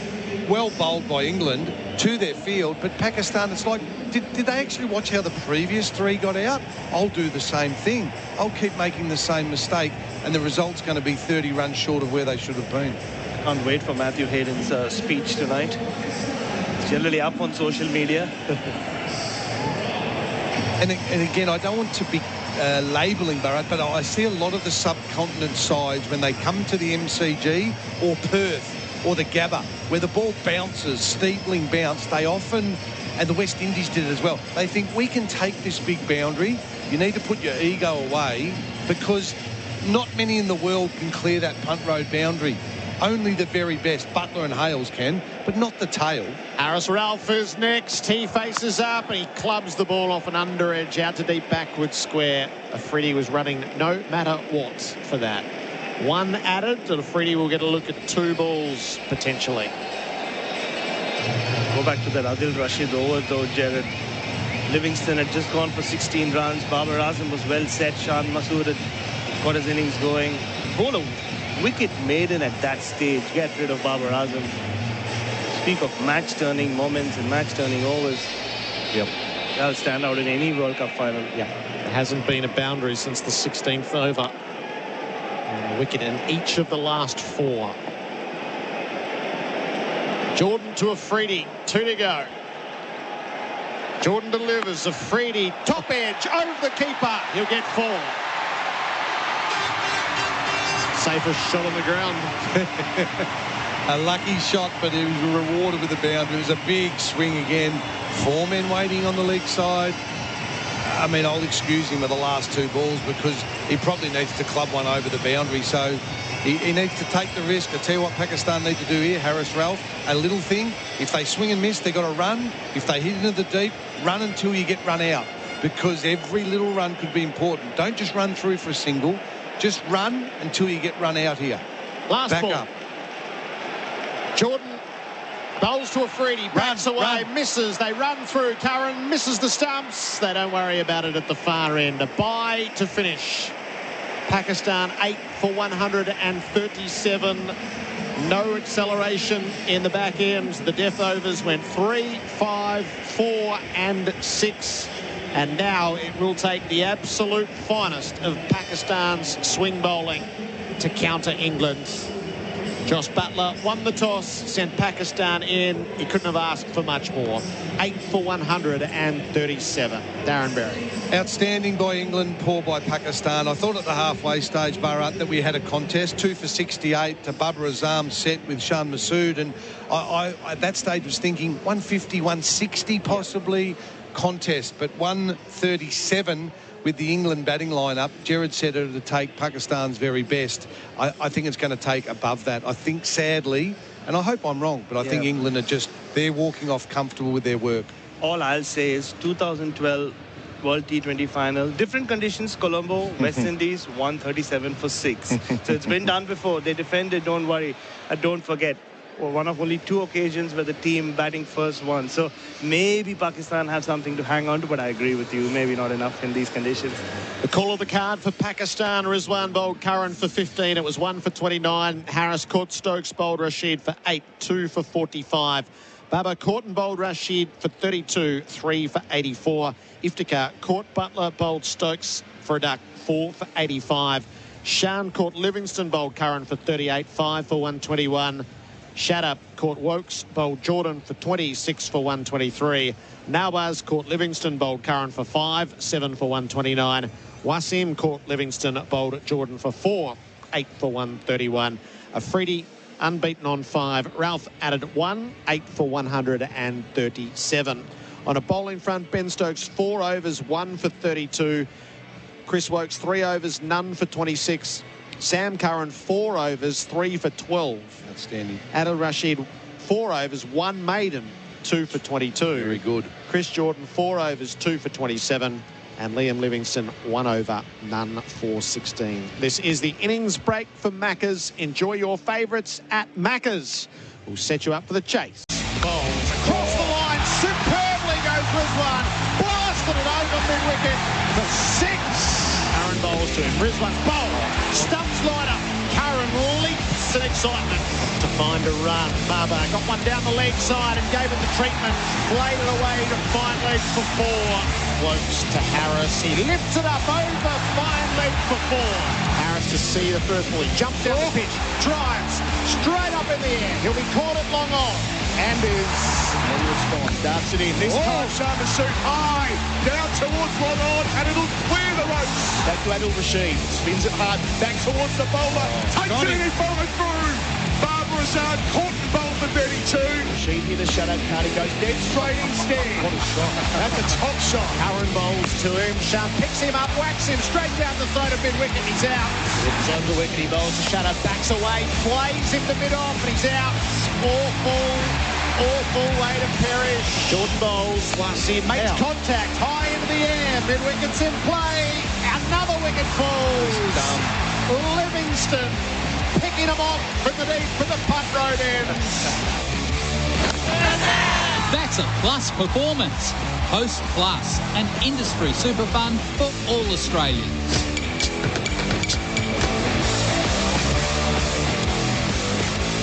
well bowled by England to their field, but Pakistan, it's like, did they actually watch how the previous 3 got out? I'll do the same thing. I'll keep making the same mistake, and the result's going to be 30 runs short of where they should have been. Can't wait for Matthew Hayden's speech tonight. It's generally up on social media. and again, I don't want to be labelling Bharat, but I see a lot of the subcontinent sides when they come to the MCG or Perth or the Gabba, where the ball bounces, steepling bounce, they often, and the West Indies did it as well, they think we can take this big boundary. You need to put your ego away because not many in the world can clear that punt road boundary. Only the very best, Butler and Hales can, but not the tail. Harris Ralph is next. He faces up and he clubs the ball off an under edge out to deep backward square. Afridi was running no matter what for that. 1 added, and Afridi will get a look at 2 balls potentially. Go back to that Adil Rashid over though, Gerard. Livingston had just gone for 16 runs. Babar Azam was well set. Shan Masood had got his innings going. Bowl a wicket maiden at that stage. Get rid of Babar Azam. Speak of match-turning moments and match-turning overs. Yep. That'll stand out in any World Cup final. Yeah. There hasn't been a boundary since the 16th over. And a wicket in each of the last 4. Jordan to Afridi. 2 to go. Jordan delivers. Afridi, top edge, over the keeper. He'll get 4. Safest shot on the ground. A lucky shot, but he was rewarded with a boundary. It was a big swing again. 4 men waiting on the leg side. I mean, I'll excuse him with the last 2 balls because he probably needs to club one over the boundary. So he needs to take the risk. I tell you what Pakistan need to do here, Harris Ralph, a little thing. If they swing and miss, they've got to run. If they hit into the deep, run until you get run out, because every little run could be important. Don't just run through for a single. Just run until you get run out here. Last Back ball. up. Jordan bowls to Afridi, backs away, misses. They run through. Curran misses the stumps. They don't worry about it at the far end. A bye to finish. Pakistan 8 for 137. No acceleration in the back ends. The death overs went 3, 5, 4 and 6. And now it will take the absolute finest of Pakistan's swing bowling to counter England. Josh Butler won the toss, sent Pakistan in. He couldn't have asked for much more. 8 for 137. Darren Berry. Outstanding by England, poor by Pakistan. I thought at the halfway stage, Bharat, that we had a contest. 2 for 68 to Babar Azam set with Shan Masood. And I at that stage was thinking 150, 160 possibly contest. But 137 with the England batting lineup. Gerard said it would take Pakistan's very best. I think it's going to take above that. I think, sadly, and I hope I'm wrong, but I think England are they're walking off comfortable with their work. All I'll say is 2012 World T20 final, different conditions, Colombo, West Indies, 137 for 6. So it's been done before. They defended, don't worry. Don't forget. One of only 2 occasions where the team batting first won. So maybe Pakistan have something to hang on to, but I agree with you. Maybe not enough in these conditions. The call of the card for Pakistan. Rizwan bowled Curran for 15. It was 1 for 29. Harris caught Stokes, bowled Rashid for 8. 2 for 45. Babar caught and bowled Rashid for 32. 3 for 84. Iftikhar caught Butler, bowled Stokes for a duck. 4 for 85. Shan caught Livingston, bowled Curran for 38. 5 for 121. Shadup caught Wokes, bowled Jordan for 26 for 123. Nawaz caught Livingston, bowled Curran for 5, 7 for 129. Wasim caught Livingston, bowled Jordan for 4, 8 for 131. Afridi unbeaten on 5. Ralph added 1, 8 for 137. On a bowling front, Ben Stokes 4 overs, 1 for 32. Chris Wokes 3 overs, none for 26. Sam Curran 4 overs, 3 for 12. Outstanding. Adil Rashid 4 overs, 1 maiden, 2 for 22. Very good. Chris Jordan 4 overs, 2 for 27. And Liam Livingston 1 over, none for 16. This is the innings break for Macca's. Enjoy your favourites at Macca's. We'll set you up for the chase. Bowls across the line, superbly goes Rizwan. Blasted it over mid-wicket for 6. Curran bowls to him. Rizwan bowl. Stumps line up. Curran leaps in excitement to find a run. Babar got one down the leg side and gave it the treatment. Played it away to fine leg for 4. Close to Harris. He lifts it up over fine leg for 4. Harris to see the first ball. He jumps down the pitch. Drives straight up in the air. He'll be caught at long on. And is ready to respond. Darts it in. This time Shan Masood high. Down towards long on. And it'll clear the ropes. Back to Adil Rashid. Spins it hard. Back towards the bowler. Takes it in. He's bowling through. Babar Azam caught and bowled for 32. Rashid here the shutout card. He goes dead straight instead. What a shot. That's a top shot. Curran bowls to him. Shan picks him up. Whacks him straight down the throat of mid-wicket. He's out. It's on the wicket. He bowls the shutout. Backs away. Plays him to mid-off. And he's out. Awful way to perish. Jordan bowls. Wasim makes contact high into the air. Mid-wicket's in play. Another wicket falls. Livingston picking him off from the deep for the punt road end. That's a Plus performance. Host Plus, an industry super fund for all Australians.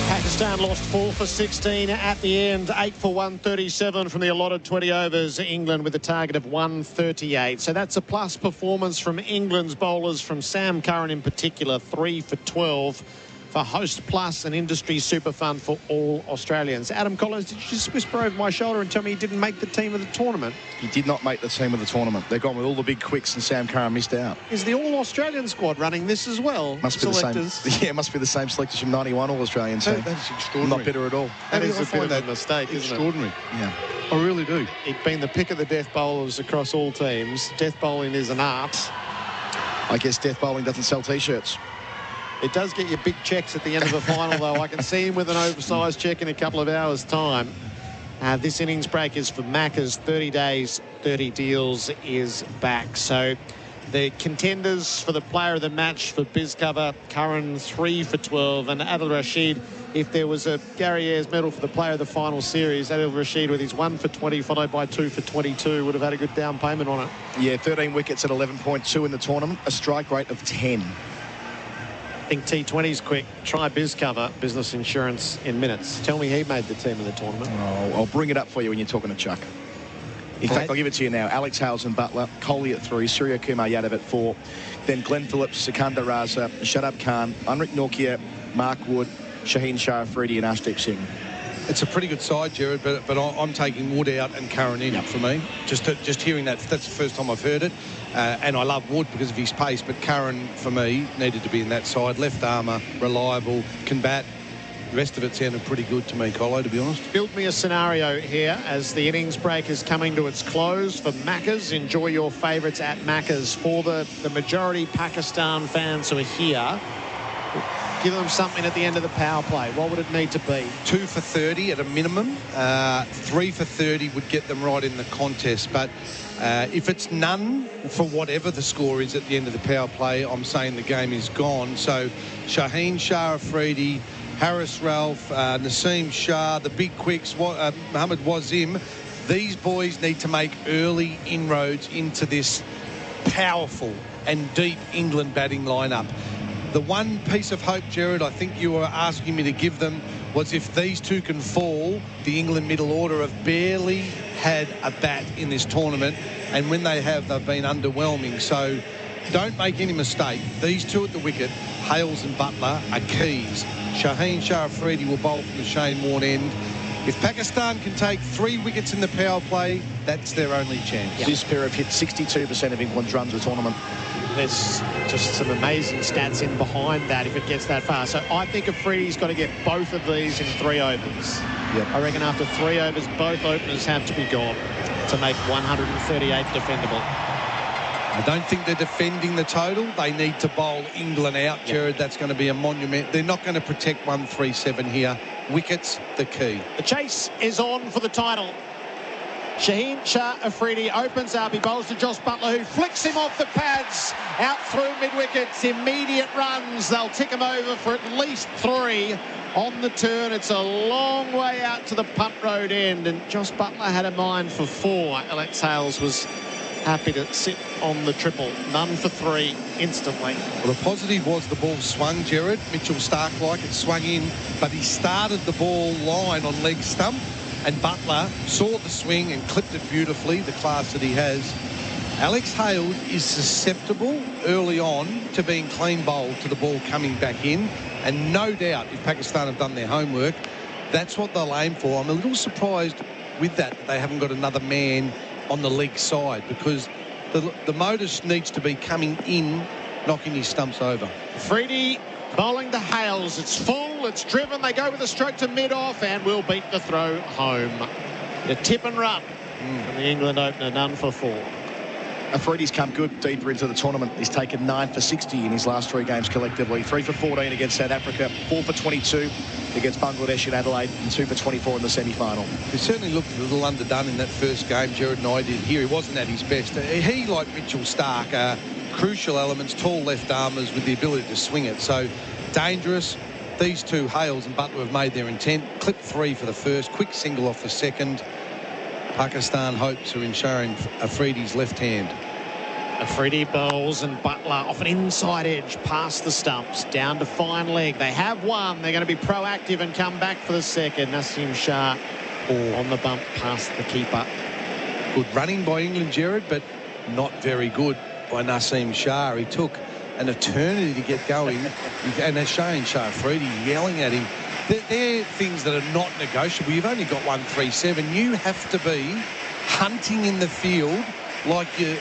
Pakistan lost 4 for 16 at the end, 8 for 137 from the allotted 20 overs. England with a target of 138. So that's a plus performance from England's bowlers, from Sam Curran in particular, 3 for 12. For Host Plus, an industry super fund for all Australians. Adam Collins, did you just whisper over my shoulder and tell me he didn't make the team of the tournament? He did not make the team of the tournament. They've gone with all the big quicks and Sam Curran missed out. Is the All-Australian squad running this as well? Must be the same. Yeah, it must be the same selectors from 91 All-Australian team. That's extraordinary. Not bitter at all. That is a bit of a mistake, isn't it? Extraordinary. Yeah. I really do. He'd been the pick of the death bowlers across all teams. Death bowling is an art. I guess death bowling doesn't sell T-shirts. It does get you big checks at the end of the final, though. I can see him with an oversized check in a couple of hours' time. This innings break is for Maccas. 30 days, 30 deals is back. So the contenders for the player of the match for BizCover, Curran 3 for 12, and Adil Rashid, if there was a Gary Ayres medal for the player of the final series, Adil Rashid with his 1 for 20 followed by 2 for 22 would have had a good down payment on it. Yeah, 13 wickets at 11.2 in the tournament, a strike rate of 10. I think T20's quick. Try BizCover, business insurance in minutes. Tell me he made the team of the tournament. Oh, I'll bring it up for you when you're talking to Chuck. In fact, I'll give it to you now. Alex Hales and Butler, Kohli at 3, Surya Kumar Yadav at 4, then Glenn Phillips, Sikandar Raza, Shadab Khan, Anrik Nortje, Mark Wood, Shaheen Shah Afridi and Ashdeep Singh. It's a pretty good side, Gerard, but I'm taking Wood out and Curran in for me. Just hearing that, that's the first time I've heard it. And I love Wood because of his pace, but Curran, for me, needed to be in that side. Left armour, reliable, can bat. The rest of it sounded pretty good to me, Colo, to be honest. Build me a scenario here as the innings break is coming to its close for Maccas. Enjoy your favourites at Maccas. For the majority Pakistan fans who are here, give them something at the end of the power play. What would it need to be? 2 for 30 at a minimum. 3 for 30 would get them right in the contest. But if it's none for whatever the score is at the end of the power play, I'm saying the game is gone. So Shaheen Shah Afridi, Harris Ralph, Naseem Shah, the big quicks, Mohammad Wazim, these boys need to make early inroads into this powerful and deep England batting lineup. The one piece of hope, Gerard, I think you were asking me to give them was if these two can fall, the England middle order have barely had a bat in this tournament, and when they have, they've been underwhelming. So don't make any mistake. These two at the wicket, Hales and Butler, are keys. Shaheen Shah Afridi will bowl from the Shane Warne end. If Pakistan can take 3 wickets in the power play, that's their only chance. Yep. This pair have hit 62% of England's runs the tournament. There's just some amazing stats in behind that if it gets that far. So I think Afridi's got to get both of these in 3 overs. Yep. I reckon after 3 overs, both openers have to be gone to make 138 defendable. I don't think they're defending the total. They need to bowl England out, Gerard. That's going to be a monument. They're not going to protect 137 here. Wickets, the key. The chase is on for the title. Shaheen Shah Afridi opens up. He bowls to Josh Butler, who flicks him off the pads. Out through mid-wickets. Immediate runs. They'll tick him over for at least 3 on the turn. It's a long way out to the punt road end. And Josh Butler had a mind for 4. Alex Hales was happy to sit on the triple. None for 3 instantly. Well, the positive was the ball swung, Gerard. Mitchell Stark like it swung in, but he started the ball line on leg stump, and Butler saw the swing and clipped it beautifully, the class that he has. Alex Hales is susceptible early on to being clean bowled to the ball coming back in, and no doubt if Pakistan have done their homework, that's what they'll aim for. I'm a little surprised with that they haven't got another man on the leg side, because the modus needs to be coming in, knocking his stumps over. Afridi bowling to Hales. It's full, it's driven. They go with a stroke to mid-off and will beat the throw home. The tip and run from the England opener, none for 4. Afridi's come good deeper into the tournament. He's taken 9 for 60 in his last 3 games collectively. 3 for 14 against South Africa, 4 for 22 against Bangladesh in Adelaide, and 2 for 24 in the semi-final. He certainly looked a little underdone in that first game, Gerard and I did here. He wasn't at his best. He, like Mitchell Stark, crucial elements, tall left armers with the ability to swing it. So dangerous. These two, Hales and Butler, have made their intent. Clip 3 for the first, quick single off the second. Pakistan hopes are ensuring Afridi's left hand. Afridi bowls and Butler off an inside edge past the stumps, down to fine leg. They have one. They're going to be proactive and come back for the second. Naseem Shah on the bump past the keeper. Good running by England, Gerard, but not very good by Naseem Shah. He took an eternity to get going, and as Shaheen Shah Afridi yelling at him. They're things that are not negotiable. You've only got 137. You have to be hunting in the field like you...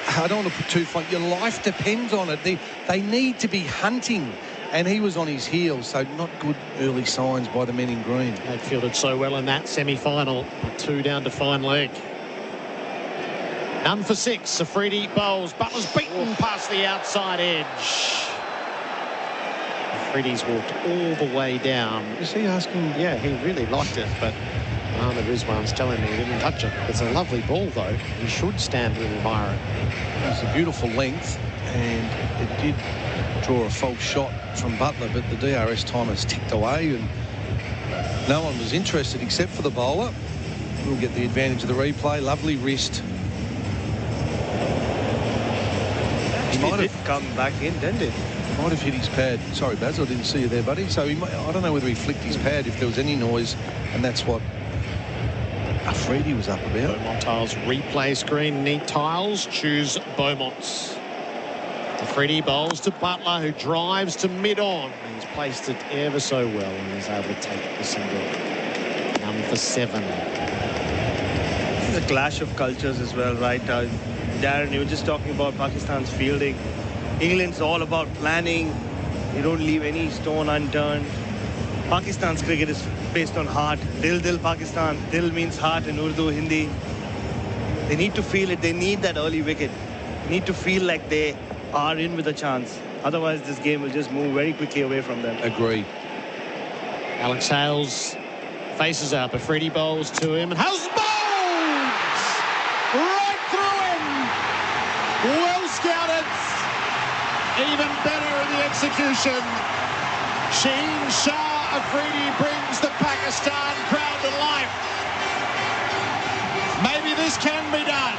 I don't want to put too far. Your life depends on it. They need to be hunting. and he was on his heels, so not good early signs by the men in green. They fielded so well in that semi-final. 2 down to fine leg. None for 6. Afridi bowls. Butler's beaten past the outside edge. Afridi's walked all the way down. Is he asking? Yeah, he really liked it, but Ahmed Rizwan's telling me he didn't touch it. It's a lovely ball, though. He should stand and admire it. It's a beautiful length, and it did draw a false shot from Butler, but the DRS timers ticked away, and no one was interested except for the bowler. We'll get the advantage of the replay. Lovely wrist. He might have come back in, didn't it? Might have hit his pad. Sorry, Baz, I didn't see you there, buddy. So he might, I don't know whether he flicked his pad if there was any noise, and that's what Afridi was up about. Beaumont tiles replay screen. Need tiles. Choose Beaumont's. Afridi bowls to Butler, who drives to mid-on. He's placed it ever so well and is able to take the single. None for 7. This is a clash of cultures as well, right? Darren, you were just talking about Pakistan's fielding. England's all about planning. You don't leave any stone unturned. Pakistan's cricket is based on heart. Dil Dil Pakistan. Dil means heart in Urdu, Hindi. They need to feel it. They need that early wicket. They need to feel like they are in with a chance. Otherwise, this game will just move very quickly away from them. Agree. Alex Hales faces up. Afridi bowls to him and Hales bowls right through him. Well scouted. Even better in the execution. Sheen Shah Afridi brings the Pakistan crowd to life. Maybe this can be done.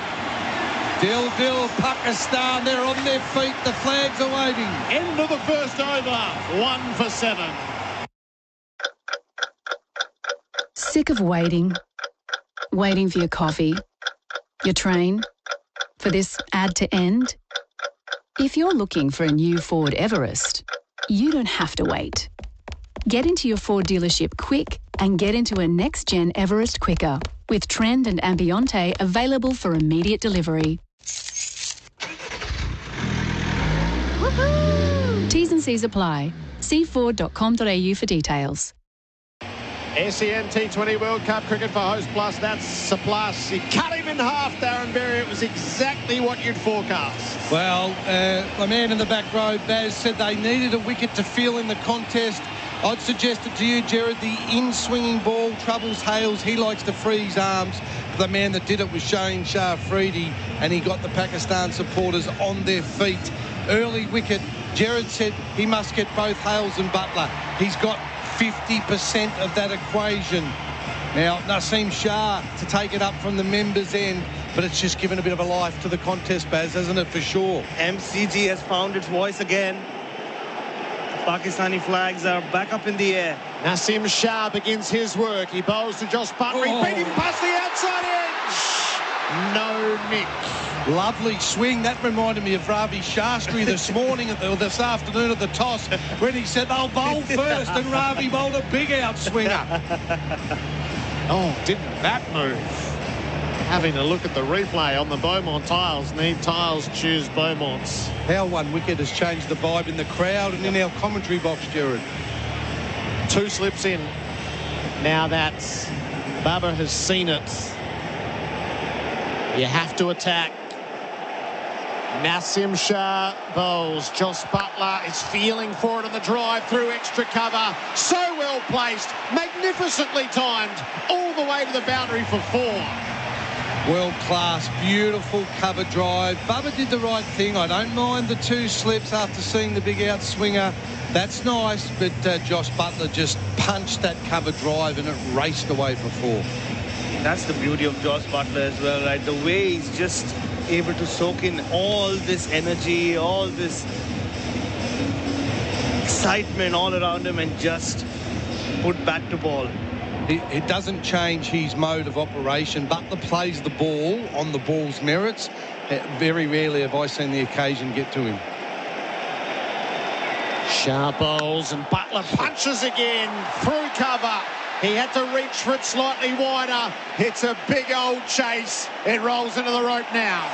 Dil Dil Pakistan, they're on their feet. The flags are waving. End of the first over. 1 for 7. Sick of waiting? Waiting for your coffee, your train, for this ad to end? If you're looking for a new Ford Everest, you don't have to wait. Get into your Ford dealership quick and get into a next-gen Everest quicker with Trend and Ambiente available for immediate delivery. Woohoo! T's and C's apply. See Ford.com.au for details. SEN T20 World Cup cricket for Host Plus. That's a plus. You cut him in half, Darren Berry. It was exactly what you'd forecast. Well, my man in the back row, Baz, said they needed a wicket to feel in the contest. I'd suggest it to you, Gerard. The in-swinging ball troubles Hales. He likes to free his arms. The man that did it was Shaheen Shah Afridi, and he got the Pakistan supporters on their feet. Early wicket. Gerard said he must get both Hales and Butler. He's got 50% of that equation. Now, Naseem Shah to take it up from the members' end, but it's just given a bit of a life to the contest, Baz, hasn't it, for sure? MCG has found its voice again. Pakistani flags are back up in the air. Naseem Shah begins his work. He bowls to Josh Butler. He beat him past the outside edge. No nick. Lovely swing. That reminded me of Ravi Shastri this morning, or this afternoon at the toss, when he said they'll bowl first, and Ravi bowled a big outswinger. Oh, didn't that move? Having a look at the replay on the Beaumont tiles. Need tiles, choose Beaumont's. How 1 wicket has changed the vibe in the crowd and in our commentary box, Gerard. 2 slips in. Now that Babar has seen it. You have to attack. Naseem Shah bowls. Josh Butler is feeling for it on the drive through extra cover. So well placed. Magnificently timed. All the way to the boundary for 4. World class, beautiful cover drive. Bubba did the right thing. I don't mind the 2 slips after seeing the big outswinger. That's nice, but Josh Butler just punched that cover drive and it raced away for 4. That's the beauty of Josh Butler as well, right? The way he's just able to soak in all this energy, all this excitement all around him and just put bat to ball. It doesn't change his mode of operation. Butler plays the ball on the ball's merits. Very rarely have I seen the occasion get to him. Shah bowls and Butler punches again through cover. He had to reach for it slightly wider. It's a big old chase. It rolls into the rope now.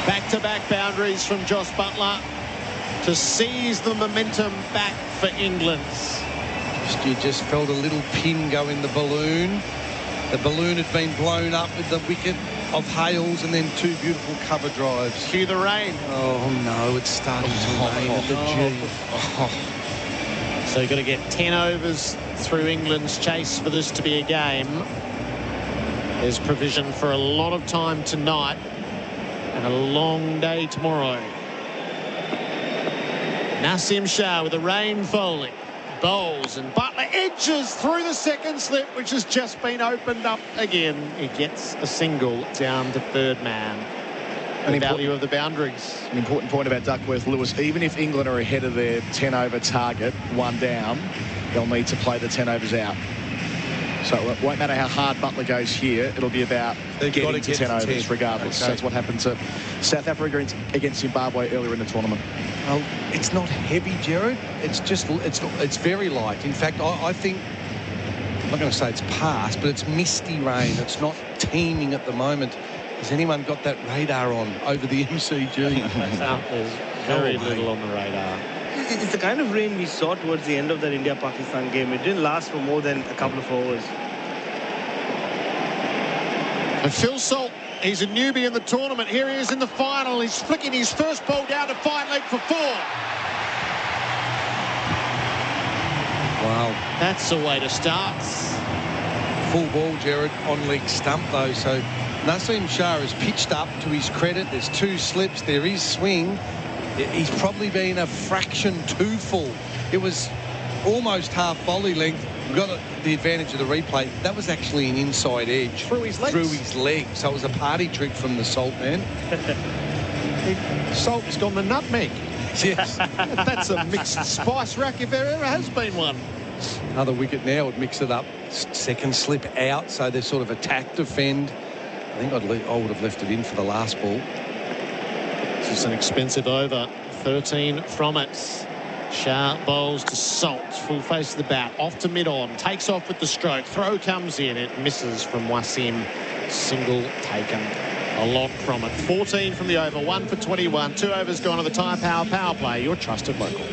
Back-to-back boundaries from Josh Butler. to seize the momentum back for England. You just felt a little pin go in the balloon. The balloon had been blown up with the wicket of Hales and then two beautiful cover drives. Cue the rain. Oh, no, it's starting to rain at the G. So you've got to get 10 overs through England's chase for this to be a game. There's provision for a lot of time tonight and a long day tomorrow. Nasim Shah with the rain falling. Bowls and Butler edges through the second slip, which has just been opened up again. He gets a single down to third man. The value of the boundaries. An important point about Duckworth-Lewis. Even if England are ahead of their 10-over target, one down, they'll need to play the 10 overs out. So it won't matter how hard Butler goes here. It'll be about getting to 10 overs regardless. Okay. That's what happened to South Africa against Zimbabwe earlier in the tournament. Well, it's not heavy, Gerard. It's just, it's very light. In fact, I think, I'm not going to say it's past, but it's misty rain. It's not teeming at the moment. Has anyone got that radar on over the MCG? There's very little on the radar. It's the kind of rain we saw towards the end of that India-Pakistan game. It didn't last for more than a couple of overs. And Phil Salt, he's a newbie in the tournament. Here he is in the final. He's flicking his first ball down to fine leg for 4. Wow. That's the way to start. Full ball, Gerard, on leg stump though. So Nasim Shah has pitched up to his credit. There's 2 slips. There is swing. He's probably been a fraction too full. It was almost half volley length. We've got the advantage of the replay. That was actually an inside edge. Through his legs? Through his leg. So it was a party trick from the Salt man. Salt's gone the nutmeg. Yes. That's a mixed spice rack if there ever has been one. Another wicket now would mix it up. Second slip out, so they're sort of attack, defend. I think I would have left it in for the last ball. This is an expensive over. 13 from it. Shah bowls to Salt. Full face of the bat. Off to mid-on. Takes off with the stroke. Throw comes in. It misses from Wasim. Single taken. A lot from it. 14 from the over. 1 for 21. 2 overs gone to the Tyre Power Power Play. Your trusted local.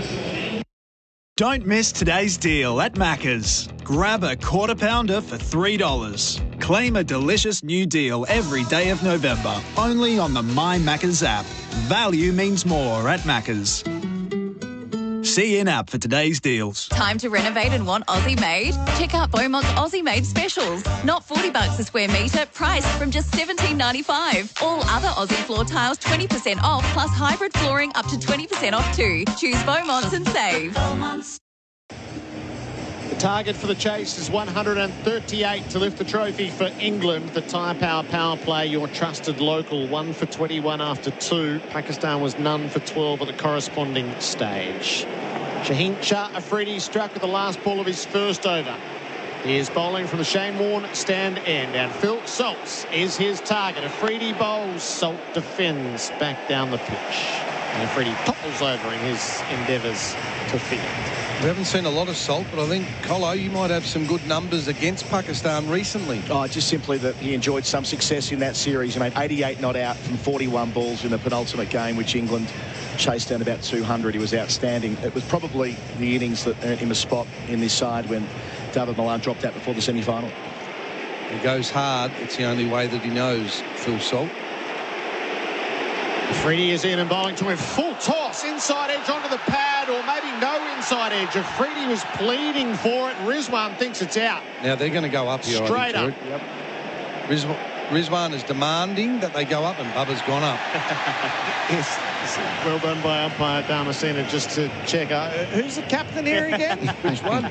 Don't miss today's deal at Macca's. Grab a quarter pounder for $3. Claim a delicious new deal every day of November. Only on the My Macca's app. Value means more at Macca's. See in-app for today's deals. Time to renovate and want Aussie made? Check out Beaumont's Aussie made specials. Not $40 a square metre, priced from just $17.95. All other Aussie floor tiles 20% off, plus hybrid flooring up to 20% off too. Choose Beaumont's and save. The target for the chase is 138 to lift the trophy for England. The Tyre Power Power Play, your trusted local. 1 for 21 after 2. Pakistan was none for 12 at the corresponding stage. Shaheen Shah Afridi struck at the last ball of his first over. He is bowling from the Shane Warne stand end, and Phil Salt is his target. Afridi bowls, Salt defends back down the pitch. And Afridi topples over in his endeavours to field. We haven't seen a lot of Salt, but I think, Colo, you might have some good numbers against Pakistan recently. Oh, just simply that he enjoyed some success in that series. He made 88 not out from 41 balls in the penultimate game, which England chased down about 200. He was outstanding. It was probably the innings that earned him a spot in this side when David Malan dropped out before the semi-final. He goes hard. It's the only way that he knows, Phil Salt. Afridi is in and bowling to him. Full toss, inside edge onto the pad, or maybe no inside edge. Afridi was pleading for it. Rizwan thinks it's out. Now they're going to go up here. Straight up. Yep. Rizwan is demanding that they go up, and Bubba's gone up. Yes. Well done by umpire Damascena just to check. Who's the captain here again? Which one?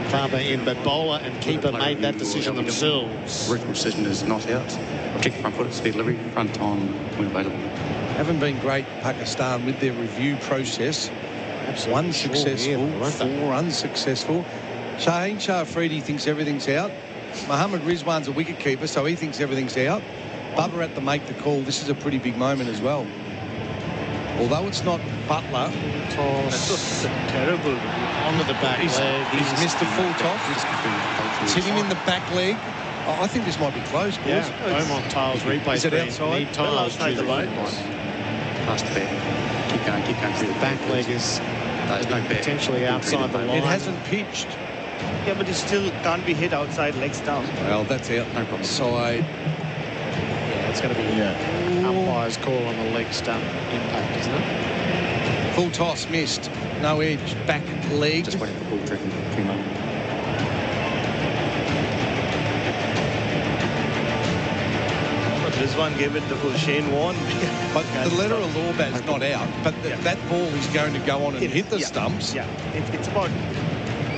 Faber in, but bowler and keeper made that decision themselves. Original decision is not out. Kick front foot, speed delivery, front on, when available. Haven't been great, Pakistan, with their review process. Absolutely. 1 successful, 4 unsuccessful. Shaheen Shah Afridi thinks everything's out. Mohammad Rizwan's a wicket keeper, so he thinks everything's out. Bubba had to make the call. This is a pretty big moment as well. Although it's not Butler. Toss. Terrible. Onto the back leg. He's missed a full toss. It's hit him in the back leg. Oh, I think this might be close, boys. Yeah, Beaumont tiles replay. Is it outside? Tiles outside the line. Past the bat. keep going through the back leg is potentially outside the line. It hasn't pitched. Yeah, but it still can't be hit outside leg stump. Well, that's out. No problem. Side. Yeah, it's going to be umpire's call on the leg stump impact, isn't it? Full toss missed. No edge. Back leg. Just waiting for ball tracking. Rizwan gave it the full Shane Warne. But the letter of law bat's not out. But that ball is going to go on and hit the stumps. Yeah, it's about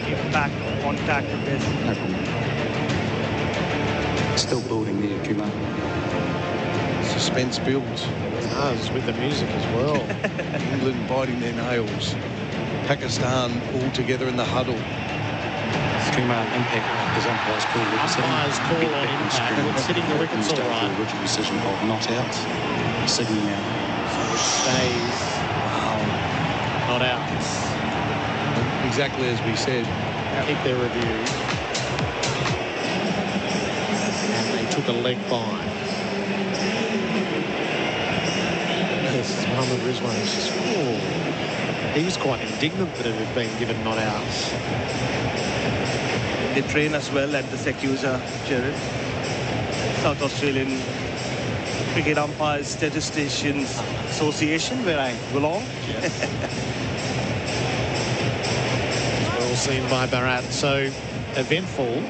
impact, contact with this. No problem. Still building there, Kumar. Suspense builds. It does, with the music as well. England biting their nails. Pakistan all together in the huddle. Kumar, impact is umpire's call. Umpire's call on impact, and it's hitting the wickets all right. Original decision of not out. Sydney out. So it stays. Wow. Not out. Exactly as we said. Keep their review. And they took a leg by. Yes, Mohammad Rizwan is just... he was quite indignant that it had been given not out. They train as well at the Secusa, Gerard. South Australian Cricket Umpires Statisticians Association, where I belong. Yes. Well seen by Bharat. So eventful.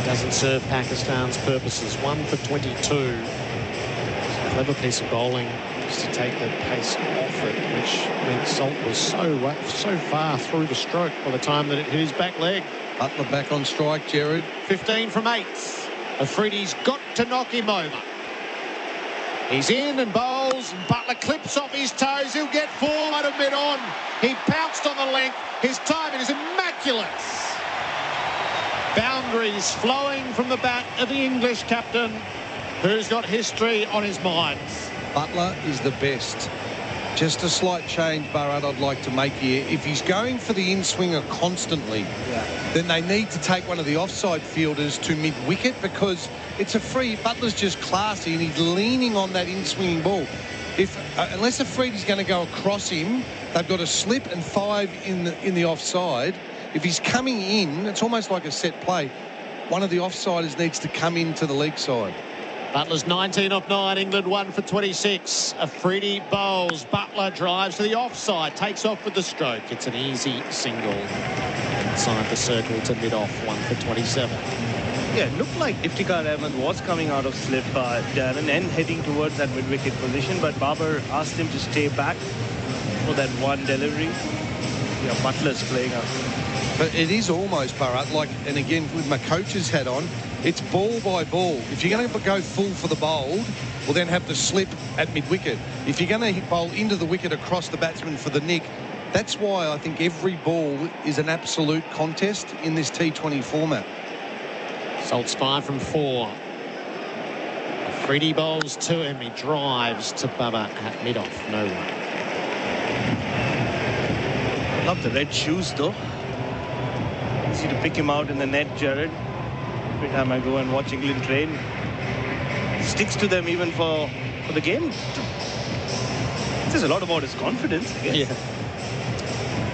Doesn't serve Pakistan's purposes. 1 for 22. Clever piece of bowling just to take the pace off it, which meant Salt was so far through the stroke by the time that it hit his back leg. Butler back on strike, Gerard. 15 from 8. Afridi's got to knock him over. He's in and bowls, and Butler clips off his toes. He'll get forward of mid-on. He pounced on the length. His timing is immaculate. Boundaries flowing from the bat of the English captain, who's got history on his mind. Butler is the best. Just a slight change, Bharat, I'd like to make here. If he's going for the in-swinger constantly, then they need to take one of the offside fielders to mid-wicket, because it's a free. Butler's just classy, and he's leaning on that in-swinging ball. Unless Afridi's going to go across him, they've got to slip and 5 in the offside. If he's coming in, it's almost like a set play. One of the offsiders needs to come into the leg side. Butler's 19 off 9. England 1 for 26. Afridi bowls. Butler drives to the offside. Takes off with the stroke. It's an easy single. Inside the circle to mid-off. 1 for 27. Yeah, it looked like Iftikhar Ahmed was coming out of slip, Darren, and heading towards that mid-wicket position, but Babar asked him to stay back for that one delivery. Yeah, Butler's playing up. But it is almost, Bharat, like, and again, with my coach's hat on, it's ball by ball. If you're going to go full for the bowled, we'll then have the slip at mid-wicket. If you're going to bowl into the wicket across the batsman for the nick, that's why I think every ball is an absolute contest in this T20 format. Salt's 5 from 4. Afridi bowls to him. He drives to Baba at mid-off. No one. Love the red shoes, though. Easy to pick him out in the net, Gerard. Every time I go and watch England train, he sticks to them even for the game. It says a lot about his confidence, I guess. Yeah.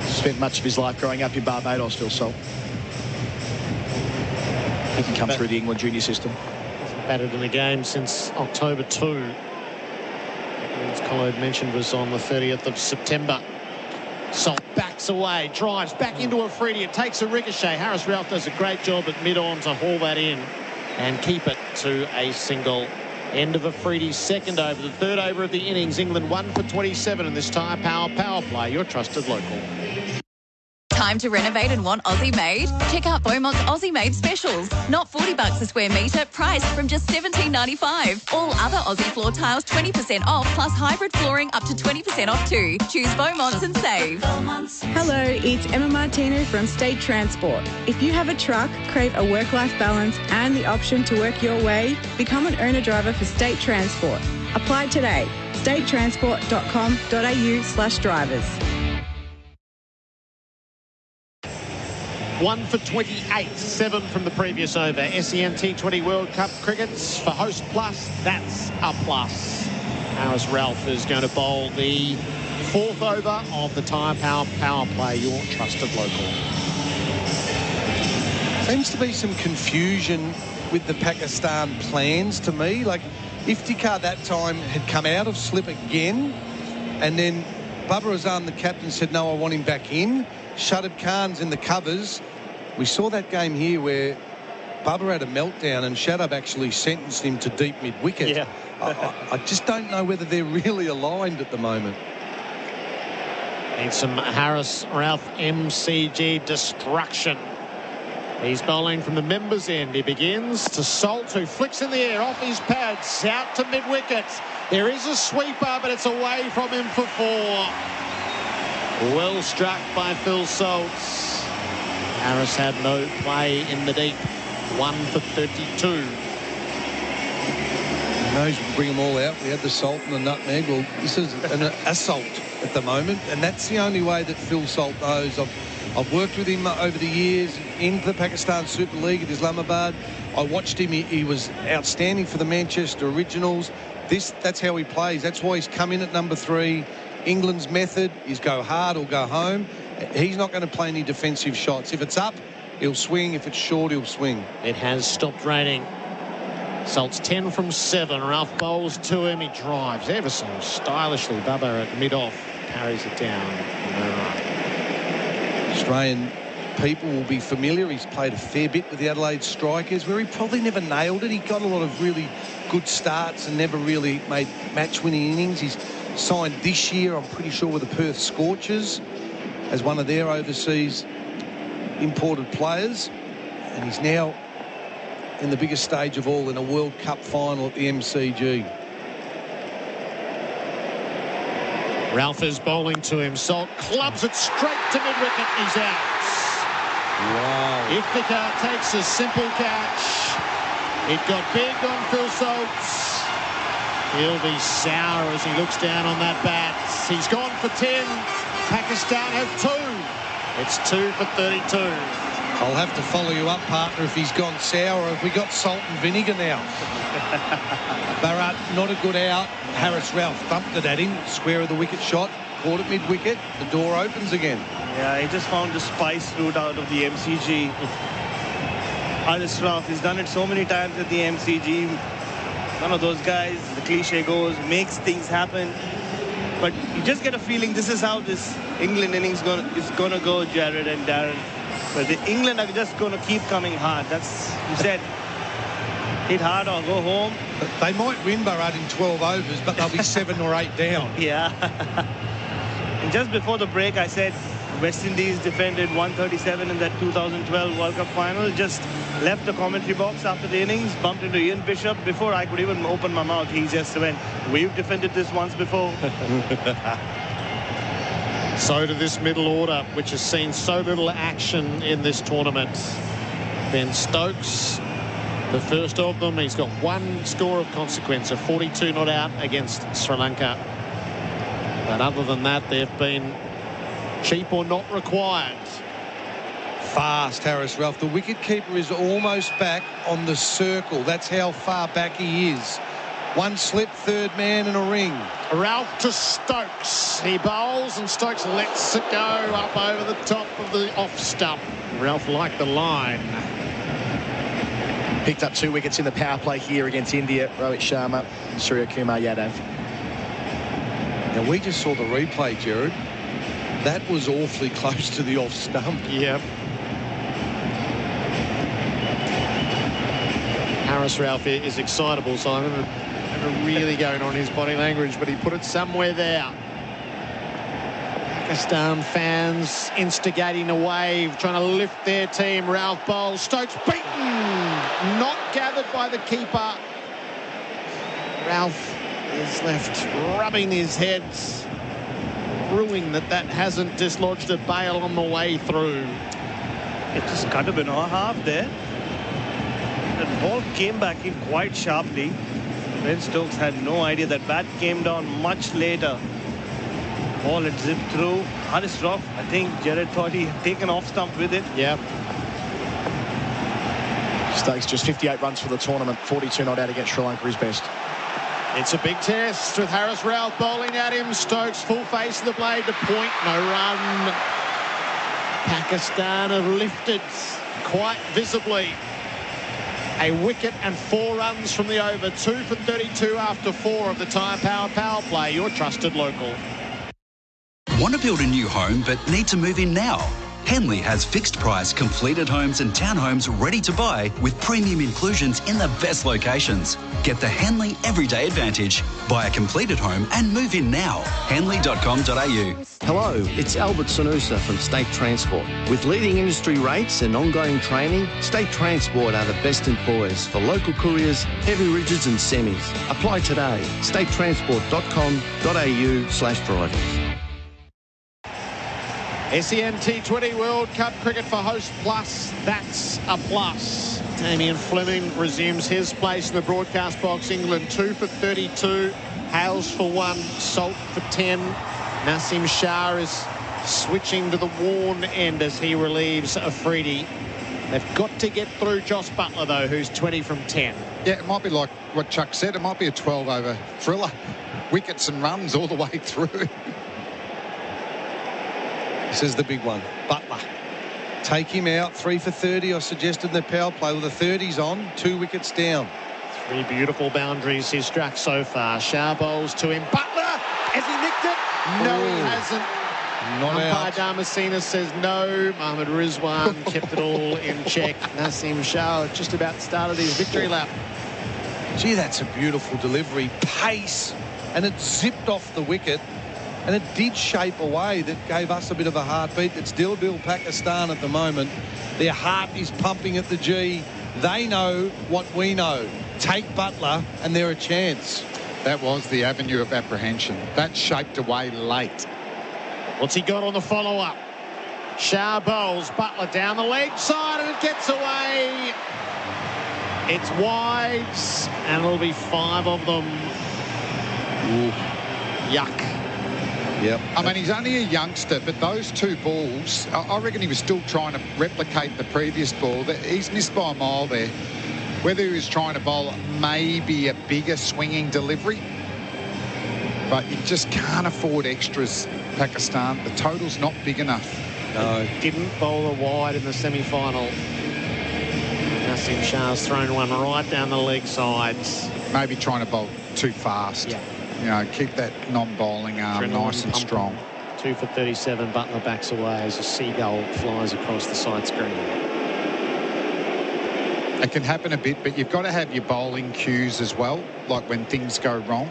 Spent much of his life growing up in Barbados, still, Salt. He can come through the England junior system. Hasn't batted in the game since October 2. As Collode mentioned, was on the 30th of September. Salt backs away, drives back into Afridi. It takes a ricochet. Harris Ralph does a great job at mid-on to haul that in and keep it to a single. End of Afridi's second over. The third over of the innings. England 1 for 27 in this Tyre Power Power Play. Your trusted local. Time to renovate and want Aussie made? Check out Beaumont's Aussie made specials. Not $40 a square metre, priced from just $17.95. All other Aussie floor tiles 20% off, plus hybrid flooring up to 20% off too. Choose Beaumont's and save. Hello, it's Emma Martino from State Transport. If you have a truck, crave a work-life balance and the option to work your way, become an owner-driver for State Transport. Apply today. statetransport.com.au/drivers. 1 for 28, 7 from the previous over. SEN T20 World Cup crickets for Host Plus. That's a plus. Harris Ralph is going to bowl the 4th over of the Tyre Power Play, your trusted local. Seems to be some confusion with the Pakistan plans to me. Like, Iftikhar that time had come out of slip again, and then Babar Azam, the captain, said, no, I want him back in. Shadab Khan's in the covers. We saw that game here where Babar had a meltdown and Shadab actually sentenced him to deep mid-wicket. Yeah. I just don't know whether they're really aligned at the moment. Need some Harris Ralph MCG destruction. He's bowling from the members' end. He begins to Salt, who flicks in the air off his pads out to mid-wicket. There is a sweeper, but it's away from him for 4. Well struck by Phil Salts. Harris had no play in the deep. 1 for 32. He knows we bring them all out. We had the salt and the nutmeg. Well, this is an assault at the moment, and that's the only way that Phil Salt knows. I've worked with him over the years in the Pakistan Super League at Islamabad. I watched him. He was outstanding for the Manchester Originals. That's how he plays. That's why he's come in at number 3. England's method is go hard or go home. He's not going to play any defensive shots. If it's up, he'll swing. If it's short, he'll swing. It has stopped raining. Salt's 10 from 7. Ralph bowls to him. He drives ever so stylishly. Bubba at mid-off carries it down. Australian people will be familiar. He's played a fair bit with the Adelaide Strikers, where he probably never nailed it. He got a lot of really good starts and never really made match-winning innings. He's signed this year, I'm pretty sure, with the Perth Scorchers as one of their overseas imported players, and he's now in the biggest stage of all in a World Cup final at the MCG. Ralph is bowling to him. Salt clubs it straight to mid-wicket. He's out. Wow. Iftikhar takes a simple catch. It got big on Phil Salts. He'll be sour as he looks down on that bat. He's gone for 10. Pakistan have 2. It's 2 for 32. I'll have to follow you up, partner, if he's gone sour. Have we got salt and vinegar now? Bharat, not a good out. Harris Ralph thumped it at him. Square of the wicket shot. Caught it mid-wicket. The door opens again. Yeah, he just found the spice route out of the MCG. Harris Ralph, he's done it so many times at the MCG. One of those guys, the cliche goes, makes things happen. But you just get a feeling this is how this England innings is going to go, Gerard and Darren. But the England are just going to keep coming hard. That's, you said, hit hard or go home. But they might win Bharat in 12 overs, but they'll be 7 or 8 down. Yeah. And just before the break, I said West Indies defended 137 in that 2012 World Cup final. Just left the commentary box after the innings, bumped into Ian Bishop. Before I could even open my mouth, he just went, we've defended this once before. So to this middle order, which has seen so little action in this tournament. Ben Stokes, the first of them. He's got 1 score of consequence, a 42 not out against Sri Lanka. But other than that, they've been cheap or not required. Fast, Harris Ralph. The wicketkeeper is almost back on the circle. That's how far back he is. 1 slip, 3rd man and a ring. Ralph to Stokes. He bowls and Stokes lets it go up over the top of the off stump. Ralph liked the line. Picked up 2 wickets in the power play here against India. Rohit Sharma and Surya Kumar Yadav. Now, we just saw the replay, Gerard. That was awfully close to the off stump. Yep. Harris Ralph is excitable, so I'm never really going on his body language, but he put it somewhere there. Pakistan fans instigating a wave, trying to lift their team. Ralph bowls. Stokes beaten. Not gathered by the keeper. Ralph is left rubbing his head, ruining that hasn't dislodged a bail on the way through. It just cut him in half there. The ball came back in quite sharply. Ben Stokes had no idea that bat came down much later. Ball had zipped through. Harris Ralph, I think Gerard thought he had taken off stump with it. Yeah. Stokes just 58 runs for the tournament. 42 not out against Sri Lanka, his best. It's a big test with Harris Routh bowling at him. Stokes full face of the blade to point. No run. Pakistan have lifted quite visibly. A wicket and 4 runs from the over. 2 for 32 after 4 of the Tyre Power power play. Your trusted local. Want to build a new home but need to move in now? Henley has fixed price completed homes and townhomes ready to buy with premium inclusions in the best locations. Get the Henley Everyday Advantage. Buy a completed home and move in now. Henley.com.au. Hello, it's Albert Sanusa from State Transport. With leading industry rates and ongoing training, State Transport are the best employers for local couriers, heavy rigids and semis. Apply today. statetransport.com.au/drivers. SEN T20 World Cup Cricket for Host Plus. That's a plus. Damien Fleming resumes his place in the broadcast box. England 2 for 32. Hales for 1. Salt for 10. Nasim Shah is switching to the worn end as he relieves Afridi. They've got to get through Joss Buttler, though, who's 20 from 10. Yeah, it might be like what Chuck said. It might be a 12-over thriller. Wickets and runs all the way through. This is the big one. Butler. Take him out. 3 for 30. I suggested in the power play with the 30s on. 2 wickets down. 3 beautiful boundaries he's struck so far. Shah bowls to him. Butler! Has he nicked it? No, he hasn't. Not Umpire out. Damascena says no. Mohammad Rizwan kept it all in check. Nasim Shah just about started his victory lap. Gee, that's a beautiful delivery. Pace. And it zipped off the wicket. And it did shape a way that gave us a bit of a heartbeat. It's Dilbil Pakistan at the moment. Their heart is pumping at the G. They know what we know. Take Butler and they're a chance. That was the avenue of apprehension. That shaped away late. What's he got on the follow-up? Shah bowls. Butler down the leg side and it gets away. It's wides and it'll be 5 of them. Ooh. Yuck. Yep. I mean, he's only a youngster, but those 2 balls, I reckon he was still trying to replicate the previous ball. He's missed by a mile there. Whether he was trying to bowl maybe a bigger swinging delivery, but you just can't afford extras, Pakistan. The total's not big enough. No. Didn't bowl a wide in the semi-final. Nasim Shah's thrown one right down the leg sides. Maybe trying to bowl too fast. Yeah. You know, keep that non-bowling arm nice and strong. 2 for 37. Butler backs away as a seagull flies across the side screen. It can happen a bit, but you've got to have your bowling cues as well, like when things go wrong.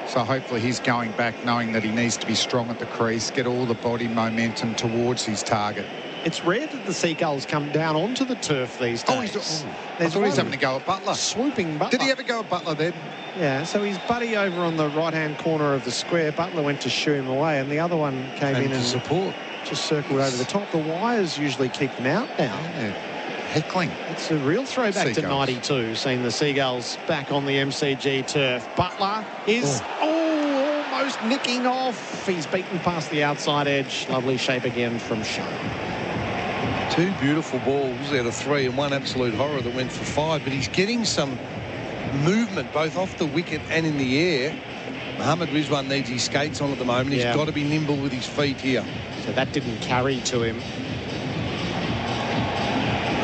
So hopefully he's going back knowing that he needs to be strong at the crease, get all the body momentum towards his target. It's rare that the seagulls come down onto the turf these days. I thought he's having to go at Butler. Swooping Butler. Did he ever go at Butler then? Yeah, so his buddy over on the right-hand corner of the square, Butler went to shoo him away, and the other one came in and support. Just circled over the top. The wires usually keep them out now. Yeah. Heckling. It's a real throwback Seagulls. to 92, seeing the Seagulls back on the MCG turf. Butler is almost nicking off. He's beaten past the outside edge. Lovely shape again from Shah. 2 beautiful balls out of 3 and 1 absolute horror that went for 5, but he's getting some movement both off the wicket and in the air. Mohammad Rizwan needs his skates on at the moment. He's got to be nimble with his feet here. So that didn't carry to him.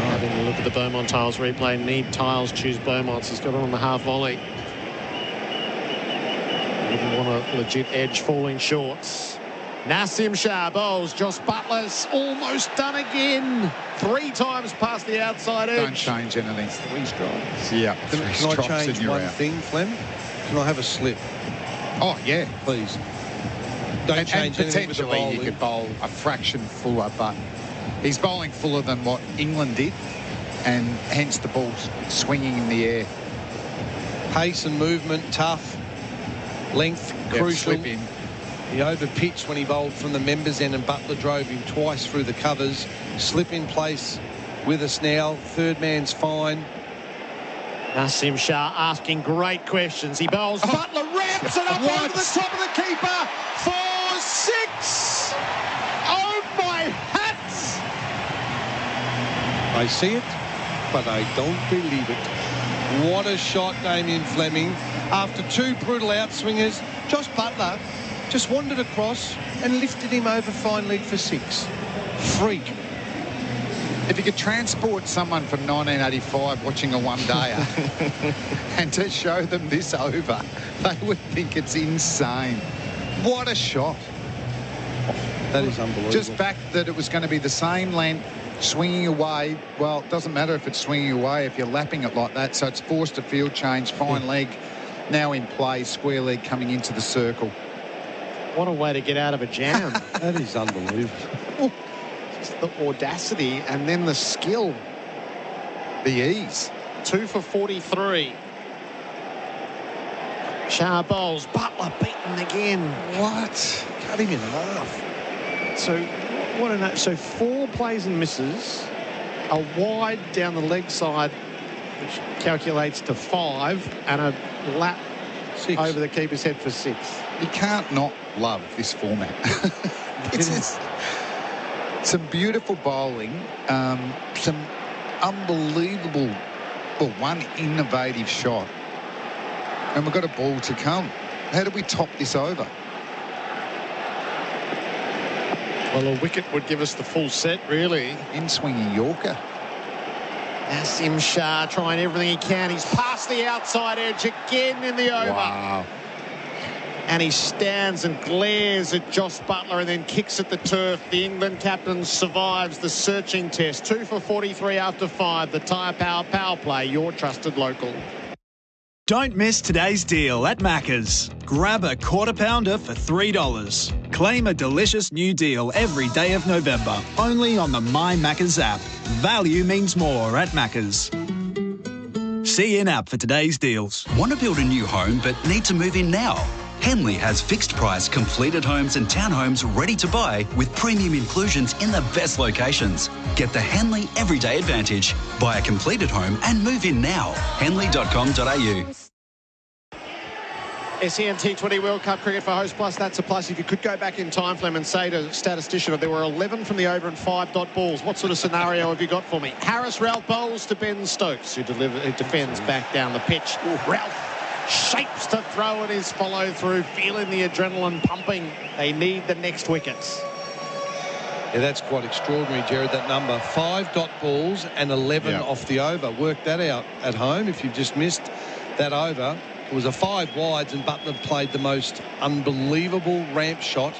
Having a look at the Beaumont Tiles replay. Need Tiles, choose Beaumonts. He's got it on the half volley. Didn't want a legit edge falling shorts. Nasim Shah bowls. Joss Butler's almost done again. 3 times past the outside edge. Don't change anything. 3 strikes. Yeah, Can I change one thing, Flem? Can I have a slip? Oh, yeah. Please. Don't change and anything with the potentially bowling. you could bowl a fraction fuller, but he's bowling fuller than what England did, and hence the ball's swinging in the air. Pace and movement, tough. Length, crucial. Slip in. He overpitched when he bowled from the members' end, and Butler drove him twice through the covers. Slip in place with us now. Third man's fine. Nasim Shah asking great questions. He bowls. Butler ramps it up over the top of the keeper for 6. Oh, my hats! I see it, but I don't believe it. What a shot, Damien Fleming. after 2 brutal outswingers. Josh Butler just wandered across and lifted him over fine leg for 6. Freak. If you could transport someone from 1985 watching a one-dayer and to show them this over, they would think it's insane. What a shot. That is unbelievable. Just fact that it was going to be the same length, swinging away. Well, it doesn't matter if it's swinging away if you're lapping it like that. So it's forced a field change, fine leg, now in play, square leg coming into the circle. What a way to get out of a jam. That is unbelievable. Just the audacity and then the skill. The ease. 2 for 43. Shah bowls. Butler beaten again. What? Cut him in half. So 4 plays and misses. A wide down the leg side, which calculates to 5, and a lap 6 over the keeper's head for 6. You can't not love this format. It's just some beautiful bowling, some unbelievable, one innovative shot. And we've got a ball to come. How do we top this over? Well, a wicket would give us the full set, really. In-swinging Yorker. Nasim Shah trying everything he can. He's past the outside edge again in the over. Wow. And he stands and glares at Josh Butler and then kicks at the turf. The England captain survives the searching test. 2 for 43 after 5. The Tyre Power Power Play, your trusted local. Don't miss today's deal at Macca's. Grab a quarter pounder for $3. Claim a delicious new deal every day of November, only on the My Macca's app. Value means more at Macca's. See in-app for today's deals. Want to build a new home but need to move in now? Henley has fixed price completed homes and townhomes ready to buy with premium inclusions in the best locations. Get the Henley Everyday Advantage. Buy a completed home and move in now. Henley.com.au. SEN T20 World Cup cricket for Host Plus. That's a plus. If you could go back in time, Fleming, and say to statistician, there were 11 from the over and 5 dot balls. What sort of scenario have you got for me? Harris Ralph bowls to Ben Stokes, who defends back down the pitch. Ralph shapes to throw, and his follow-through, feeling the adrenaline pumping. They need the next wickets. Yeah, that's quite extraordinary, Gerard, that number. 5 dot balls and 11 off the over. Work that out at home if you've just missed that over. It was a 5 wides, and Butler played the most unbelievable ramp shot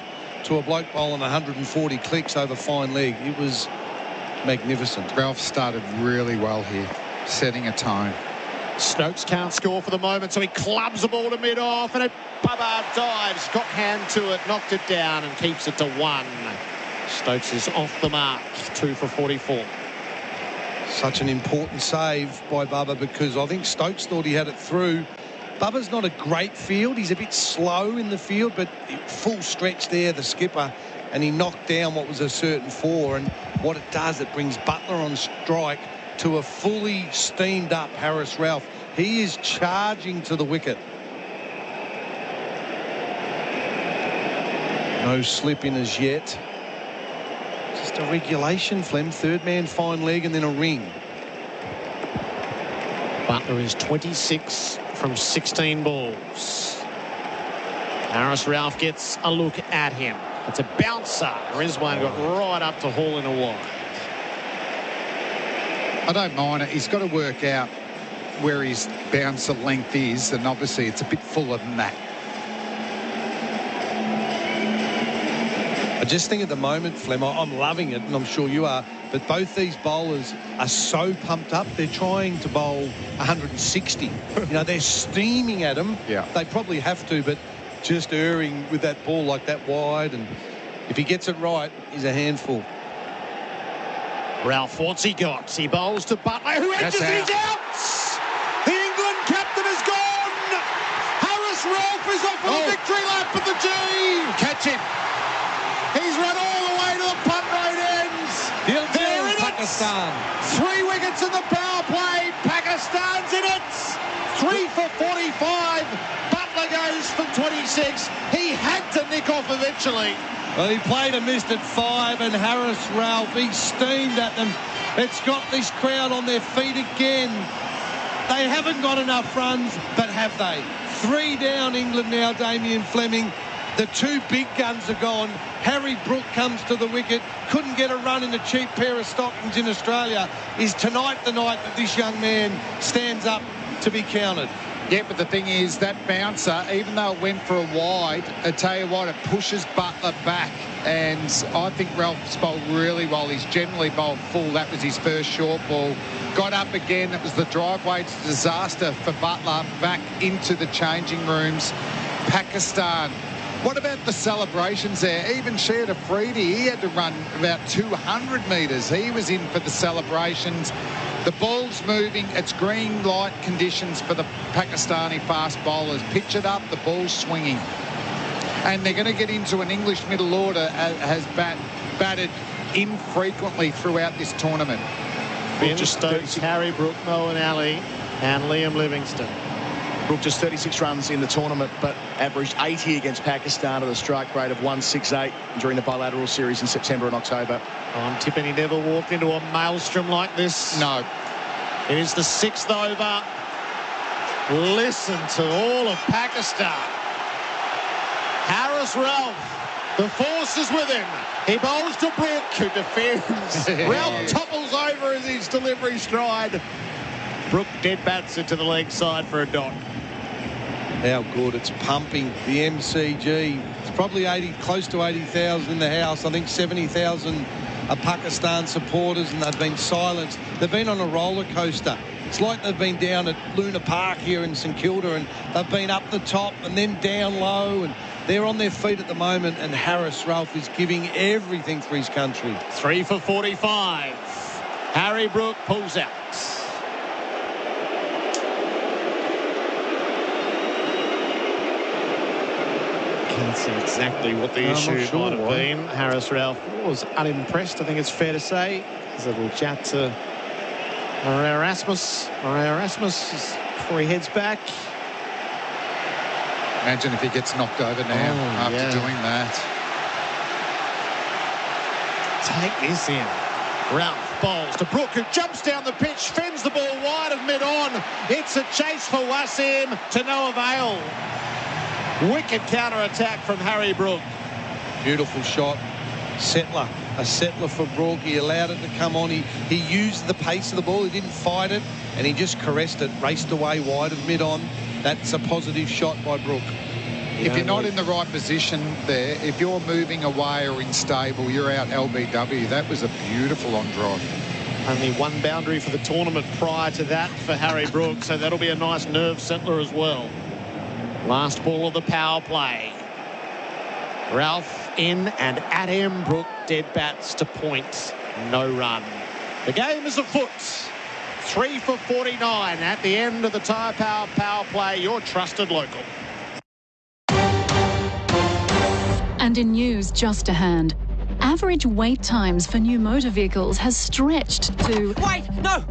to a bloke bowling 140 clicks over fine leg. It was magnificent. Ralph started really well here, setting a tone. Stokes can't score for the moment, so he clubs the ball to mid-off, and Bubba dives, got hand to it, knocked it down, and keeps it to 1. Stokes is off the mark, 2 for 44. Such an important save by Bubba, because I think Stokes thought he had it through. Bubba's not a great field. He's a bit slow in the field, but full stretch there, the skipper, and he knocked down what was a certain 4. And what it does, it brings Butler on strike to a fully steamed up Harris Ralph. He is charging to the wicket. No slip in as yet. Just a regulation, Flem. Third man, fine leg, and then a ring. Butler is 26 from 16 balls. Harris Ralph gets a look at him. It's a bouncer. Rizwan got right up to haul in a wide. I don't mind it. He's got to work out where his bouncer length is, and obviously it's a bit fuller than that. I just think at the moment, Flem, I'm loving it, and I'm sure you are, but both these bowlers are so pumped up. They're trying to bowl 160. You know, they're steaming at him. Yeah. They probably have to, but just erring with that ball like that wide, and if he gets it right, he's a handful. Ralph, what's he got? He bowls to Butler, who edges his outs! The England captain is gone! Harris Ralph is off with a victory lap at the G! Catch him! He's run all the way to the punt road ends! They're in Pakistan. 3 wickets in the power play. Pakistan's in it! 3 for 45. Butler goes for 26. He had to nick off eventually. Well, he played and missed at 5, and Harris Ralph, he steamed at them. It's got this crowd on their feet again. They haven't got enough runs, but have they? 3 down England now, Damien Fleming. The 2 big guns are gone. Harry Brook comes to the wicket. Couldn't get a run in a cheap pair of stockings in Australia. Is tonight the night that this young man stands up to be counted? Yeah, but the thing is, that bouncer, even though it went for a wide, I tell you what, it pushes Butler back. And I think Ralph's bowled really well. He's generally bowled full. That was his first short ball. Got up again. It was the driveway disaster for Butler back into the changing rooms. Pakistan. What about the celebrations there? Even Sheer Afridi, he had to run about 200 metres. He was in for the celebrations. The ball's moving. It's green light conditions for the Pakistani fast bowlers. Pitch it up. The ball's swinging. And they're going to get into an English middle order has batted infrequently throughout this tournament. Ben Stokes, Harry Brook, Moeen Ali and Liam Livingstone. Brook just 36 runs in the tournament, but averaged 80 against Pakistan at a strike rate of 168 during the bilateral series in September and October. I'm tipping he never walked into a maelstrom like this. No. It is the 6th over. Listen to all of Pakistan. Harris Ralph, the force is with him. He bowls to Brook, who defends. Ralph topples over as his delivery stride. Brook dead bats it to the leg side for a dot. How good. It's pumping. The MCG. It's probably close to 80,000 in the house. I think 70,000 are Pakistan supporters, and they've been silenced. They've been on a roller coaster. It's like they've been down at Luna Park here in St Kilda, and they've been up the top and then down low, and they're on their feet at the moment, and Harris Ralph is giving everything for his country. 3 for 45. Harry Brook pulls out. Can't see exactly what the issue might have been. Harris Ralph was unimpressed, I think it's fair to say. There's a little chat to Erasmus before he heads back. Imagine if he gets knocked over now after doing that. Take this in. Ralph bowls to Brook, who jumps down the pitch, fends the ball wide of mid-on. It's a chase for Wasim to no avail. Wicked counter-attack from Harry Brook. Beautiful shot. Settler. A settler for Brook. He allowed it to come on. He used the pace of the ball. He didn't fight it, and he just caressed it. Raced away wide of mid-on. That's a positive shot by Brook. If you're not in the right position there, if you're moving away or unstable, you're out LBW. That was a beautiful on drive. Only one boundary for the tournament prior to that for Harry Brook, so that'll be a nice nerve settler as well. Last ball of the power play. Ralph in and at him. Brook dead bats to point. No run. The game is afoot. 3 for 49 at the end of the Tyre Power power play. Your trusted local. And in news just to hand, average wait times for new motor vehicles has stretched to... Wait, no!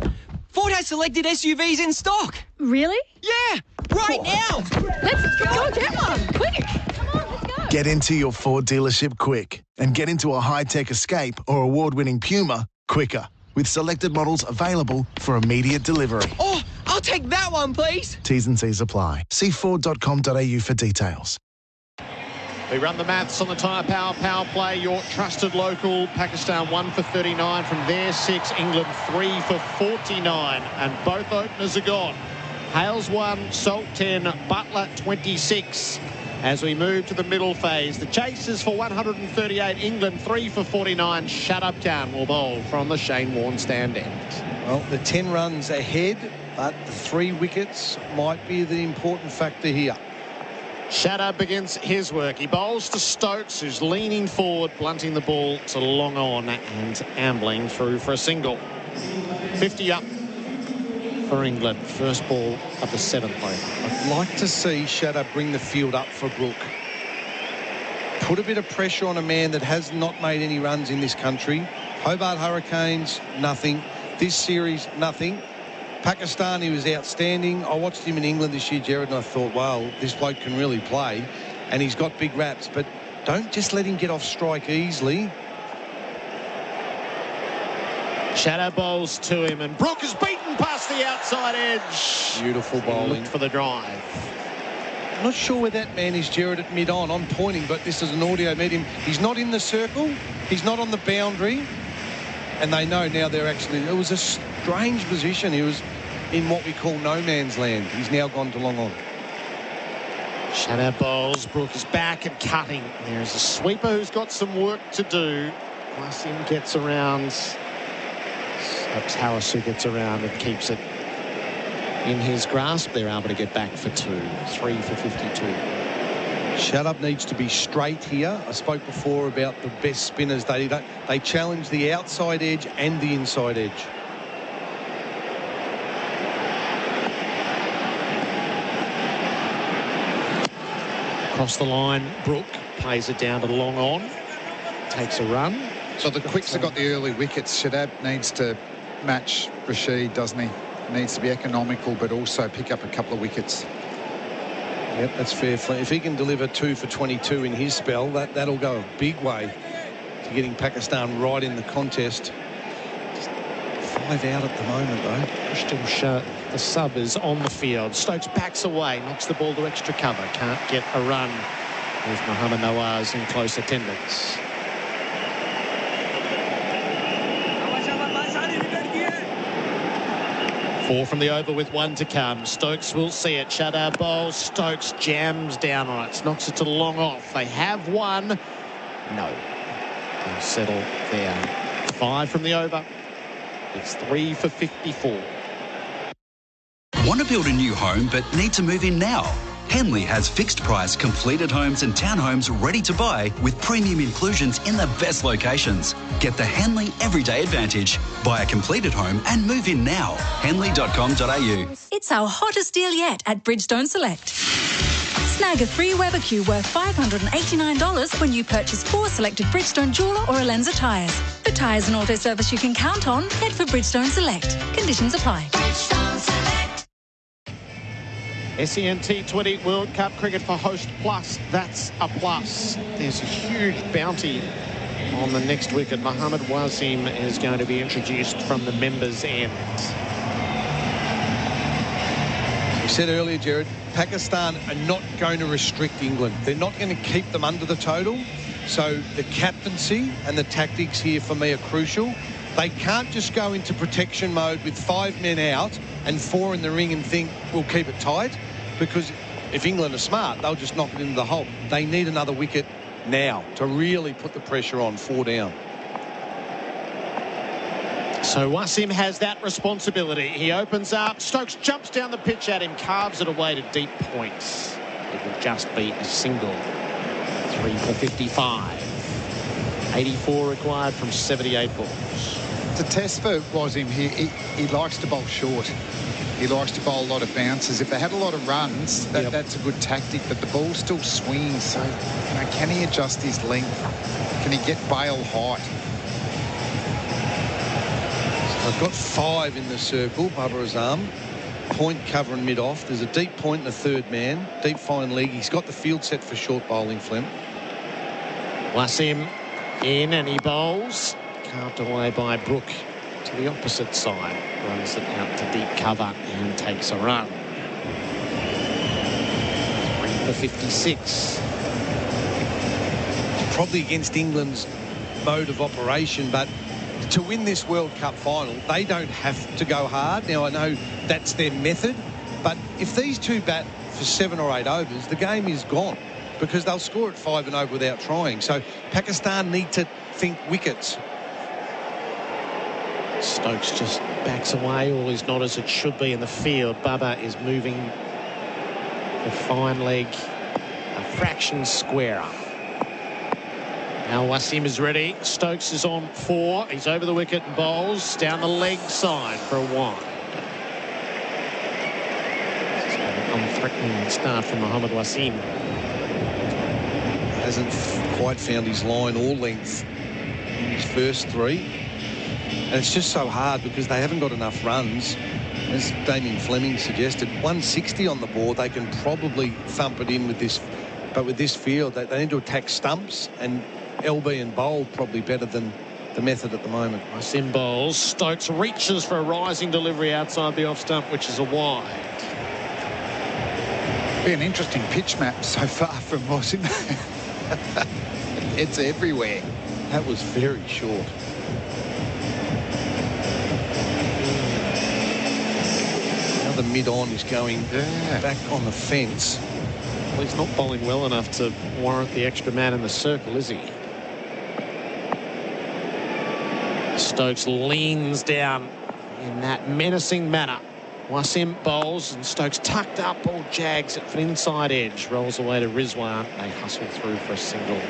Ford has selected SUVs in stock. Really? Yeah, right now. Let's go get one, quick. Come on, let's go. Get into your Ford dealership quick and get into a high-tech Escape or award-winning Puma quicker with selected models available for immediate delivery. Oh, I'll take that one, please. T's and C's apply. See Ford.com.au for details. We run the maths on the Tyre Power power play. Your trusted local. Pakistan 1 for 39 from their 6. England 3 for 49. And both openers are gone. Hales 1, Salt 10, Butler 26. As we move to the middle phase, the chasers for 138. England 3 for 49. Shut Up Khan will bowl from the Shane Warne stand end. Well, the 10 runs ahead, but the 3 wickets might be the important factor here. Shadab begins his work. He bowls to Stokes, who's leaning forward, blunting the ball to long on and ambling through for a single. 50 up for England. First ball of the 7th over. I'd like to see Shadab bring the field up for Brook. Put a bit of pressure on a man that has not made any runs in this country. Hobart Hurricanes, nothing. This series, nothing. Pakistan, he was outstanding. I watched him in England this year, Gerard, and I thought, wow, this bloke can really play. And he's got big raps, but don't just let him get off strike easily. Shadow bowls to him, and Brook is beaten past the outside edge. Beautiful bowling. Looked for the drive. I'm not sure where that man is, Gerard, at mid-on. I'm pointing, but this is an audio medium. He's not in the circle. He's not on the boundary. And they know now they're actually... It was a strange position. He was in what we call no man's land. He's now gone to long on. Shadow bowls. Brooke is back and cutting. There's a sweeper who's got some work to do. Wasim gets around. Tarasu gets around and keeps it in his grasp. They're able to get back for 2. 3 for 52. Shut-up needs to be straight here. I spoke before about the best spinners. They challenge the outside edge and the inside edge. Across the line, Brooke plays it down to the long on. Takes a run. So the Quicks have got the early wickets. Shadab needs to match Rashid, doesn't he? Needs to be economical, but also pick up a couple of wickets. Yep, that's fair. If he can deliver 2 for 22 in his spell, that'll go a big way to getting Pakistan right in the contest. Just 5 out at the moment, though. Still shut. The sub is on the field. Stokes backs away, knocks the ball to extra cover. Can't get a run with Mohammad Nawaz in close attendance. Four from the over with 1 to come. Stokes will see it. Shadow bowl. Stokes jams down on it. Knocks it to the long off. They have one. No. They'll settle there. 5 from the over. It's 3 for 54. Want to build a new home but need to move in now? Henley has fixed price completed homes and townhomes ready to buy with premium inclusions in the best locations. Get the Henley Everyday Advantage. Buy a completed home and move in now. Henley.com.au. It's our hottest deal yet at Bridgestone Select. Snag a 3 Weber Q worth $589 when you purchase 4 selected Bridgestone Jeweler or Alenza tyres. For tyres and auto service you can count on, head for Bridgestone Select. Conditions apply. Bridgestone Select. SEN T20 World Cup Cricket for Host Plus. That's a plus. There's a huge bounty on the next wicket. Mohammad Wasim is going to be introduced from the members' end. We said earlier, Gerard, Pakistan are not going to restrict England. They're not going to keep them under the total. So the captaincy and the tactics here for me are crucial. They can't just go into protection mode with 5 men out and 4 in the ring and think we'll keep it tight, because if England are smart, they'll just knock it into the hole. They need another wicket now to really put the pressure on. 4 down. So Wasim has that responsibility. He opens up. Stokes jumps down the pitch at him, carves it away to deep points. It will just be a single. 3 for 55. 84 required from 78 balls. It's a test for Wasim. He likes to bowl short. He likes to bowl a lot of bounces. If they had a lot of runs, that's a good tactic, but the ball's still swinging. So, can he adjust his length? Can he get bail height? I've got 5 in the circle. Babar Azam, point, cover and mid-off. There's a deep point and a third man. Deep fine leg. He's got the field set for short bowling, Flem. Wasim in and he bowls. Carved away by Brooke to the opposite side. Runs it out to deep cover and takes a run. 3 for 56. Probably against England's mode of operation, but to win this World Cup final, they don't have to go hard. Now, I know that's their method, but if these two bat for 7 or 8 overs, the game is gone, because they'll score at 5 and over without trying. So Pakistan need to think wickets. Stokes just backs away. All is not as it should be in the field. Bubba is moving the fine leg a fraction squarer. Now Wasim is ready. Stokes is on 4. He's over the wicket and bowls down the leg side for a wide. It's an unthreatening start from Mohammad Wasim. Hasn't quite found his line or length in his first 3. And it's just so hard because they haven't got enough runs. As Damien Fleming suggested, 160 on the board. They can probably thump it in with this. But with this field, they need to attack stumps, and LB and bowl probably better than the method at the moment. Wasim bowls. Stokes reaches for a rising delivery outside the off stump, which is a wide. Be an interesting pitch map so far from Wasim. It's everywhere. That was very short. Now the mid-on is going back on the fence. Well, he's not bowling well enough to warrant the extra man in the circle, is he? Stokes leans down in that menacing manner. Wasim bowls and Stokes tucked up, ball jags at an inside edge, rolls away to Rizwan. They hustle through for a single. 3-59.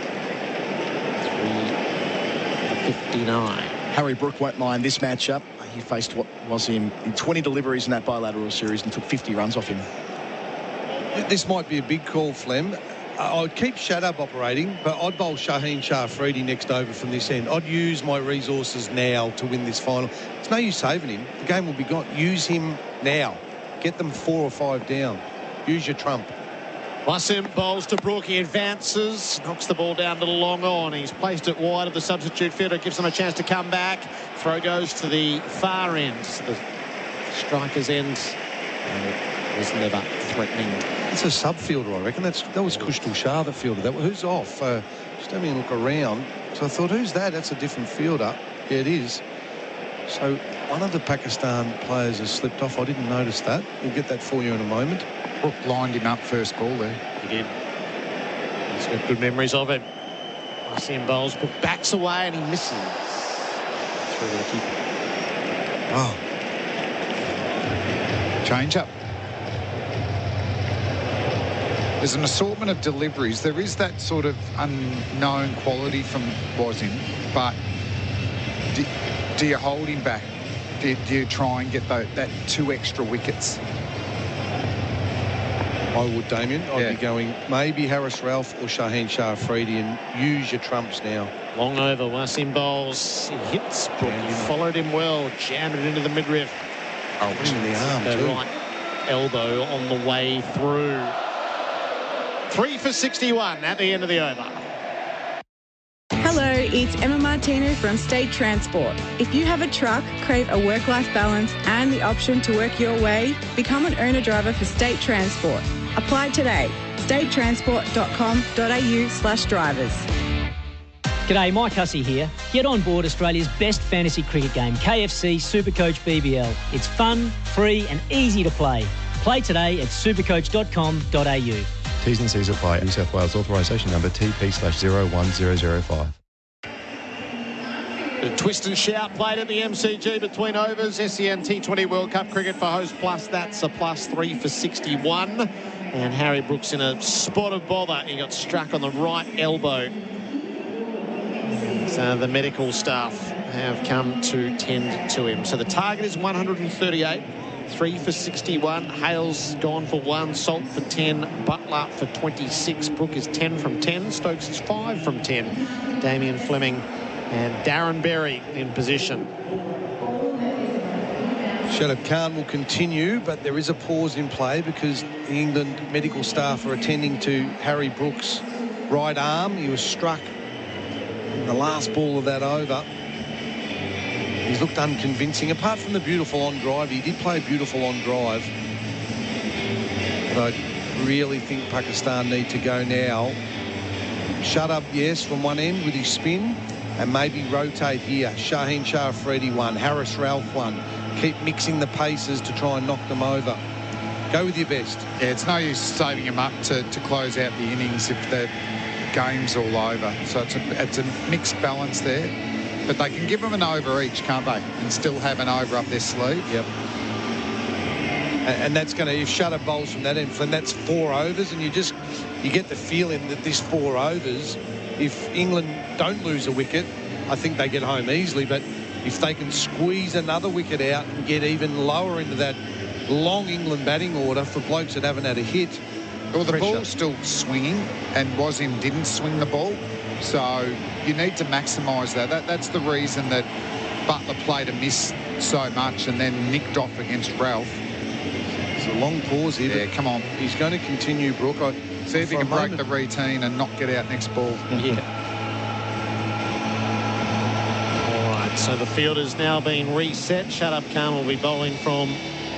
Harry Brook won't mind this matchup. He faced what was him in 20 deliveries in that bilateral series and took 50 runs off him. This might be a big call, Flem. I'd keep Shadab operating, but I'd bowl Shaheen Shah Afridi next over from this end. I'd use my resources now to win this final. It's no use saving him. The game will be gone. Use him now. Get them 4 or 5 down. Use your trump. Wasim bowls to Brook. He advances, knocks the ball down to the long on. He's placed it wide of the substitute fielder, gives them a chance to come back. Throw goes to the far end, to the striker's end. And it was never threatening. It's a sub-fielder, I reckon. That was Kushtal Shah that fielded that. Who's off? Just having a look around. So I thought, who's that? That's a different fielder. Yeah, it is. So one of the Pakistan players has slipped off. I didn't notice that. We'll get that for you in a moment. Brook lined him up first ball there. He did. He's got good memories of him. Wasim bowls, Brook backs away and he misses. Through the keeper. Oh. Change up. There's an assortment of deliveries. There is that sort of unknown quality from Wasim, but do you hold him back? Do you try and get that 2 extra wickets? I would, Damien. I'd be going maybe Harris Ralph or Shaheen Shah Afridi and use your trumps now. Long over, Wasim bowls. He hits Brook. He followed him well, jammed it into the midriff. Oh, in the arm the too. Right elbow on the way through. 3 for 61 at the end of the over. Hello, it's Emma Martino from State Transport. If you have a truck, crave a work-life balance and the option to work your way, become an owner driver for State Transport. Apply today. statetransport.com.au/drivers. G'day, Mike Hussey here. Get on board Australia's best fantasy cricket game, KFC Supercoach BBL. It's fun, free and easy to play. Play today at supercoach.com.au. T's and C's apply. New South Wales authorisation number TP/01005. A twist and shout played at the MCG between overs. SEN T20 World Cup cricket for Host Plus. That's a plus 3 for 61. And Harry Brooks in a spot of bother. He got struck on the right elbow. So the medical staff have come to tend to him. So the target is 138. 3 for 61. Hale's gone for 1. Salt for 10. Butler for 26. Brook is 10 from 10. Stokes is 5 from 10. Damien, Fleming and Darren Berry in position. Shadab Khan will continue, but there is a pause in play because the England medical staff are attending to Harry Brooks' right arm. He was struck in the last ball of that over. He's looked unconvincing. Apart from the beautiful on drive, he did play beautiful on drive. But I really think Pakistan need to go now. Shadab, yes, from one end with his spin, and maybe rotate here. Shaheen Shah Afridi 1, Harris Ralph 1. Keep mixing the paces to try and knock them over. Go with your best. Yeah, it's no use saving him up to close out the innings if the game's all over. So it's a mixed balance there. But they can give them an over each, can't they? And still have an over up their sleeve. Yep. And that's going to, if Shadab bowls from that end, Flynn, that's 4 overs, and you get the feeling that this 4 overs, if England don't lose a wicket, I think they get home easily. But if they can squeeze another wicket out and get even lower into that long England batting order for blokes that haven't had a hit. Well, the ball's still swinging, and Wasim didn't swing the ball. So you need to maximise that. That's the reason that Butler played a miss so much and then nicked off against Ralph. It's a long pause here. Yeah, come on. He's going to continue, Brook. See if he can break the routine and not get out next ball. Yeah. All right, so the field has now been reset. Shadab Khan will be bowling from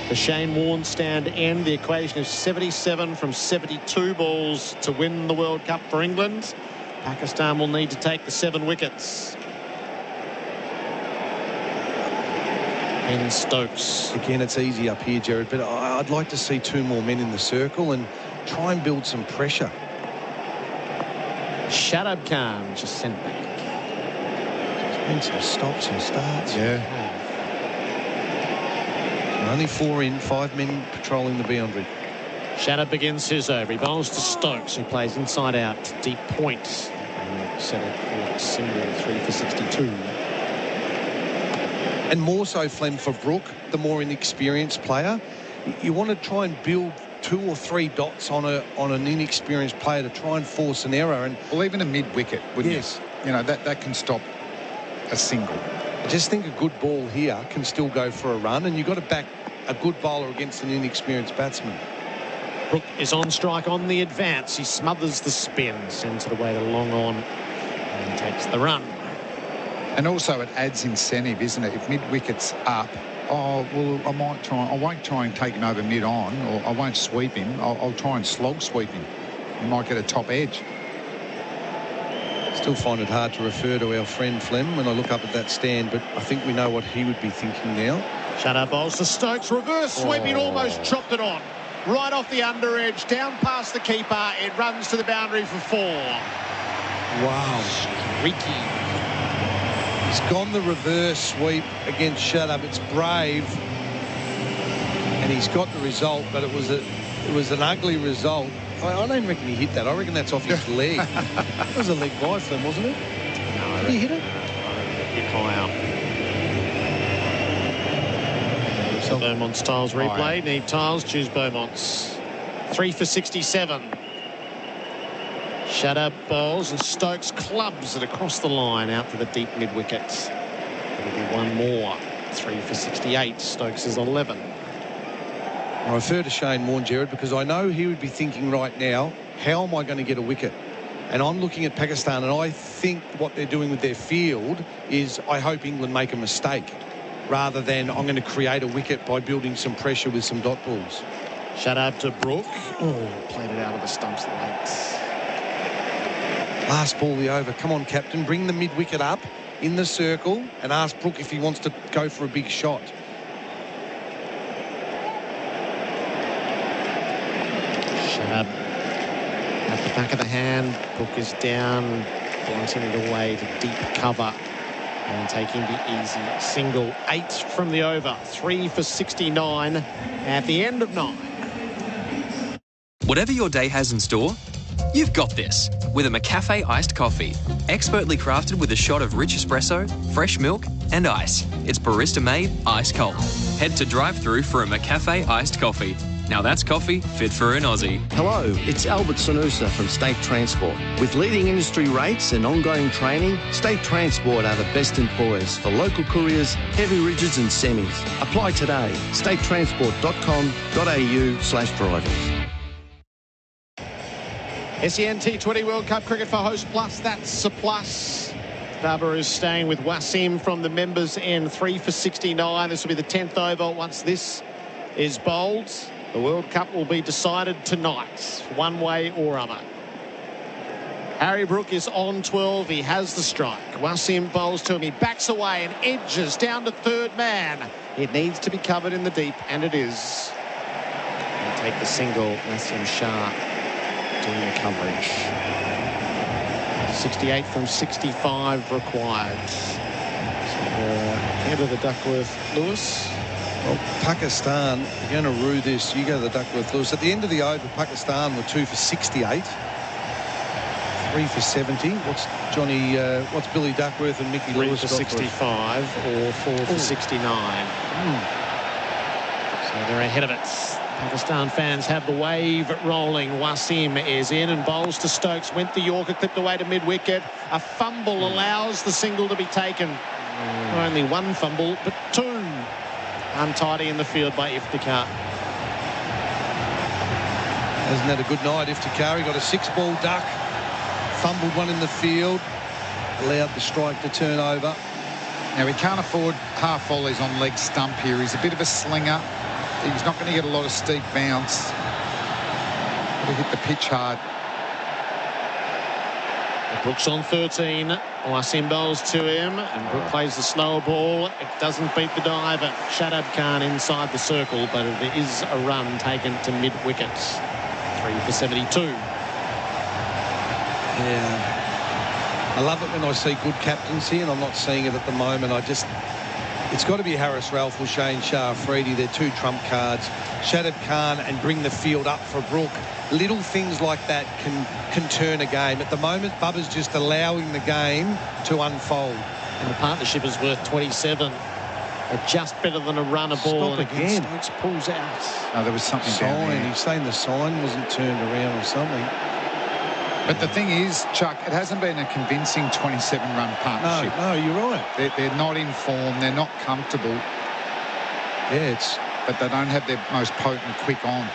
The Shane Warne stand end. The equation is 77 from 72 balls to win the World Cup for England. Pakistan will need to take the 7 wickets. Ben Stokes. Again, it's easy up here, Gerard, but I'd like to see 2 more men in the circle and try and build some pressure. Shadab Khan just sent back. There's been some stops and starts. Yeah. Only 4 in, 5 men patrolling the boundary. Shadab begins his over. He bowls to Stokes, who plays inside out, deep point. And set it for a single 3 for 62. And more so, Flem, for Brook, the more inexperienced player. You want to try and build 2 or 3 dots on an inexperienced player to try and force an error. And well, even a mid-wicket, wouldn't yes, you know, that can stop a single. I just think a good ball here can still go for a run, and you've got to back a good bowler against an inexperienced batsman. Brook is on strike on the advance. He smothers the spin, sends it away to long on, and takes the run. And also it adds incentive, isn't it? If mid-wicket's up, oh, well, I won't try and take him over mid-on, or I won't sweep him. I'll try and slog sweep him. He might get a top edge. Still find it hard to refer to our friend Flem when I look up at that stand, but I think we know what he would be thinking now. Shadab bowls to Stokes. Reverse sweeping, almost chopped it on. Right off the under edge, down past the keeper. It runs to the boundary for 4. Wow. Streaky. He's gone the reverse sweep against Shadab. It's brave. And he's got the result, but it was an ugly result. I don't reckon he hit that. I reckon that's off his leg. That was a leg by Flem, wasn't it? No, did he hit it? Hit high up. So Beaumont's tiles replay. Need tiles, choose Beaumont's. 3 for 67. Shadab bowls and Stokes clubs it across the line out to the deep mid-wicket. It'll be 1 more. 3 for 68. Stokes is 11. I refer to Shane Warne, Gerard, because I know he would be thinking right now, how am I going to get a wicket? And I'm looking at Pakistan, and I think what they're doing with their field is I hope England make a mistake rather than I'm going to create a wicket by building some pressure with some dot balls. Shadab to Brook. Oh, played it out of the stumps late. Last ball the over. Come on, captain. Bring the mid-wicket up in the circle and ask Brook if he wants to go for a big shot. Shadab at the back of the hand. Brook is down, bouncing it away to deep cover and taking the easy single. 8 from the over. 3 for 69 at the end of 9. Whatever your day has in store, you've got this with a McCafe iced coffee. Expertly crafted with a shot of rich espresso, fresh milk and ice. It's barista made ice cold. Head to drive-thru for a McCafe iced coffee. Now that's coffee fit for an Aussie. Hello, it's Albert Sanusa from State Transport. With leading industry rates and ongoing training, State Transport are the best employers for local couriers, heavy rigids and semis. Apply today. statetransport.com.au/drivers. SEN T20 World Cup Cricket for Host Plus. That's a plus. Dabur is staying with Wasim from the members end. 3 for 69. This will be the 10th over once this is bowled. The World Cup will be decided tonight, one way or other. Harry Brook is on 12. He has the strike. Wasim bowls to him. He backs away and edges down to third man. It needs to be covered in the deep, and it is. And take the single. Wasim Shah doing the coverage. 68 from 65 required. So head of the Duckworth-Lewis. Well, Pakistan, you're going to rue this. You go to the Duckworth-Lewis. At the end of the over, Pakistan were 2 for 68. 3 for 70. What's Billy Duckworth and Mickey Lewis? 3 for 65 or 4 for 69. So they're ahead of it. Pakistan fans have the wave rolling. Wasim is in and bowls to Stokes. Went the Yorker, clipped away to mid-wicket. A fumble allows the single to be taken. Not only 1 fumble, but 2. Untidy in the field by Iftikhar. Hasn't had a good night, Iftikhar. He got a 6-ball duck. Fumbled one in the field. Allowed the strike to turn over. Now, he can't afford half volleys on leg stump here. He's a bit of a slinger. He's not going to get a lot of steep bounce. Got to hit the pitch hard. Brooks on 13. Wasim bowls to him, and Brook plays the slower ball. It doesn't beat the diver. Shadab Khan inside the circle, but it is a run taken to mid-wicket. 3 for 72. Yeah. I love it when I see good captaincy, and I'm not seeing it at the moment. It's got to be Harris Ralph or Shane Shah Afridi. They're two trump cards. Shadab Khan and bring the field up for Brook. Little things like that can turn a game. At the moment, Bubba's just allowing the game to unfold. And the partnership is worth 27. They're just better than a run a ball. Stop again. Stokes pulls out. No, there was something down there. He's saying the sign wasn't turned around or something. But the thing is, Chuck, it hasn't been a convincing 27-run partnership. No, you're right. They're not in form. They're not comfortable. Yeah, but they don't have their most potent quick on.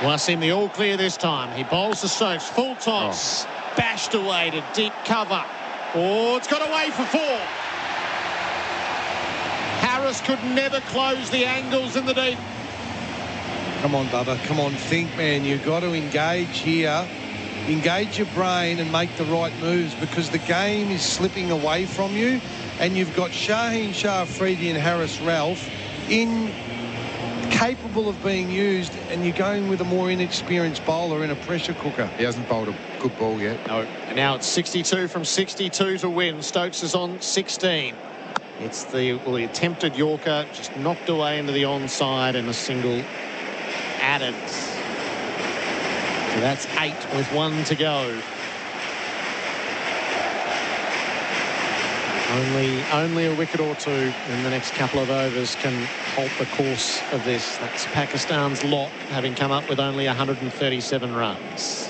Wasim the all clear this time. He bowls to Stokes. Full toss. Bashed away to deep cover. Oh, it's got away for 4. Harris could never close the angles in the deep. Come on, Bubba. Come on, think, man. You've got to engage here. Engage your brain and make the right moves, because the game is slipping away from you, and you've got Shaheen Shah Afridi and Harris Ralph capable of being used, and you're going with a more inexperienced bowler in a pressure cooker. He hasn't bowled a good ball yet. No. And now it's 62 from 62 to win. Stokes is on 16. It's the attempted Yorker, just knocked away into the onside, and a single added. So that's 8 with 1 to go. Only a wicket or 2 in the next couple of overs can halt the course of this. That's Pakistan's lot, having come up with only 137 runs.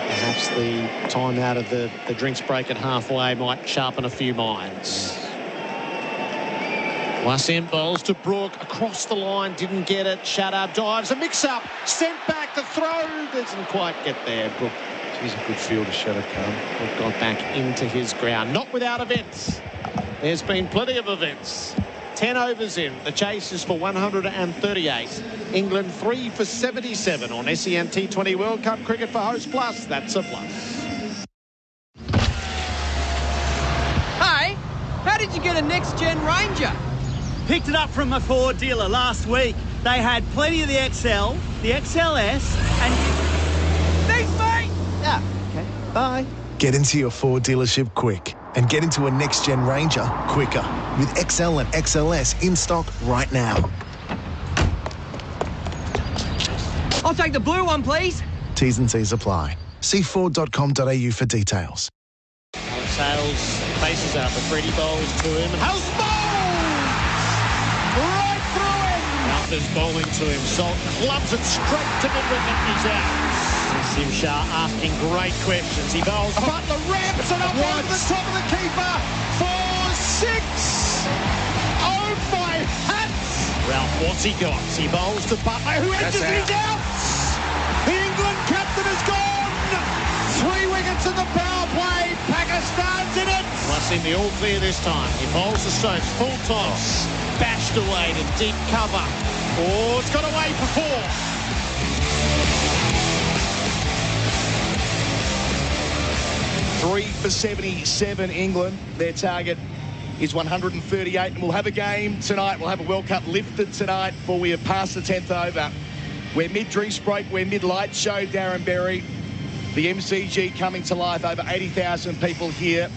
Perhaps the time out of the drinks break at halfway might sharpen a few minds. Wasim bowls to Brook, across the line, didn't get it. Shadab dives, a mix-up, sent back, the throw doesn't quite get there. Brook. He's a good fielder, Shadab Khan. Brook got back into his ground, not without events. There's been plenty of events. 10 overs in, the chase is for 138. England 3 for 77 on SEN T20 World Cup Cricket for Host Plus. That's a plus. Hey, how did you get a next-gen Ranger? Picked it up from my Ford dealer last week. They had plenty of the XL, the XLS, and... Thanks, mate! Yeah, okay, bye. Get into your Ford dealership quick and get into a next-gen Ranger quicker with XL and XLS in stock right now. I'll take the blue one, please. T's and C's apply. See Ford.com.au for details. Alex Hales faces out the Freddie bowls to him. Hales bowls! Right through him! Ralph is bowling to him. Salt clubs it straight to mid-wicket. He's out. Wasim Shah asking great questions. He bowls. Butler ramps it up over the top of the keeper for 6. Oh my hats! Ralph, what's he got? He bowls to Butler, who edges and he's out. The England captain has gone. 3 wickets in the power play. Pakistan's in it. Wasim the all clear this time. He bowls to Stokes. Full toss. Bashed away to deep cover. Oh, it's got away for 4. 3 for 77 England. Their target is 138, and we'll have a game tonight. We'll have a World Cup lifted tonight before we have passed the 10th over. We're mid-drinks break, we're mid-light show, Darren Berry. The MCG coming to life, over 80,000 people here,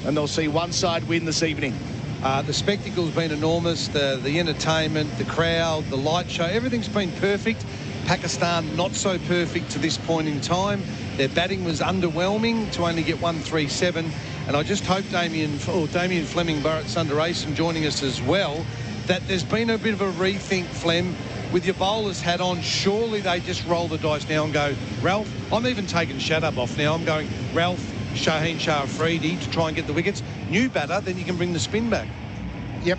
and they'll see one side win this evening. The spectacle's been enormous, the entertainment, the crowd, the light show, everything's been perfect. Pakistan not so perfect to this point in time. Their batting was underwhelming to only get 137, and I just hope Damien Fleming, Bharat, Sundaresan joining us as well, that there's been a bit of a rethink, Flem, with your bowlers hat on. Surely they just roll the dice now and go, Ralph, I'm even taking Shadab off now. I'm going Ralph, Shaheen Shah Afridi to try and get the wickets. New batter, then you can bring the spin back. Yep,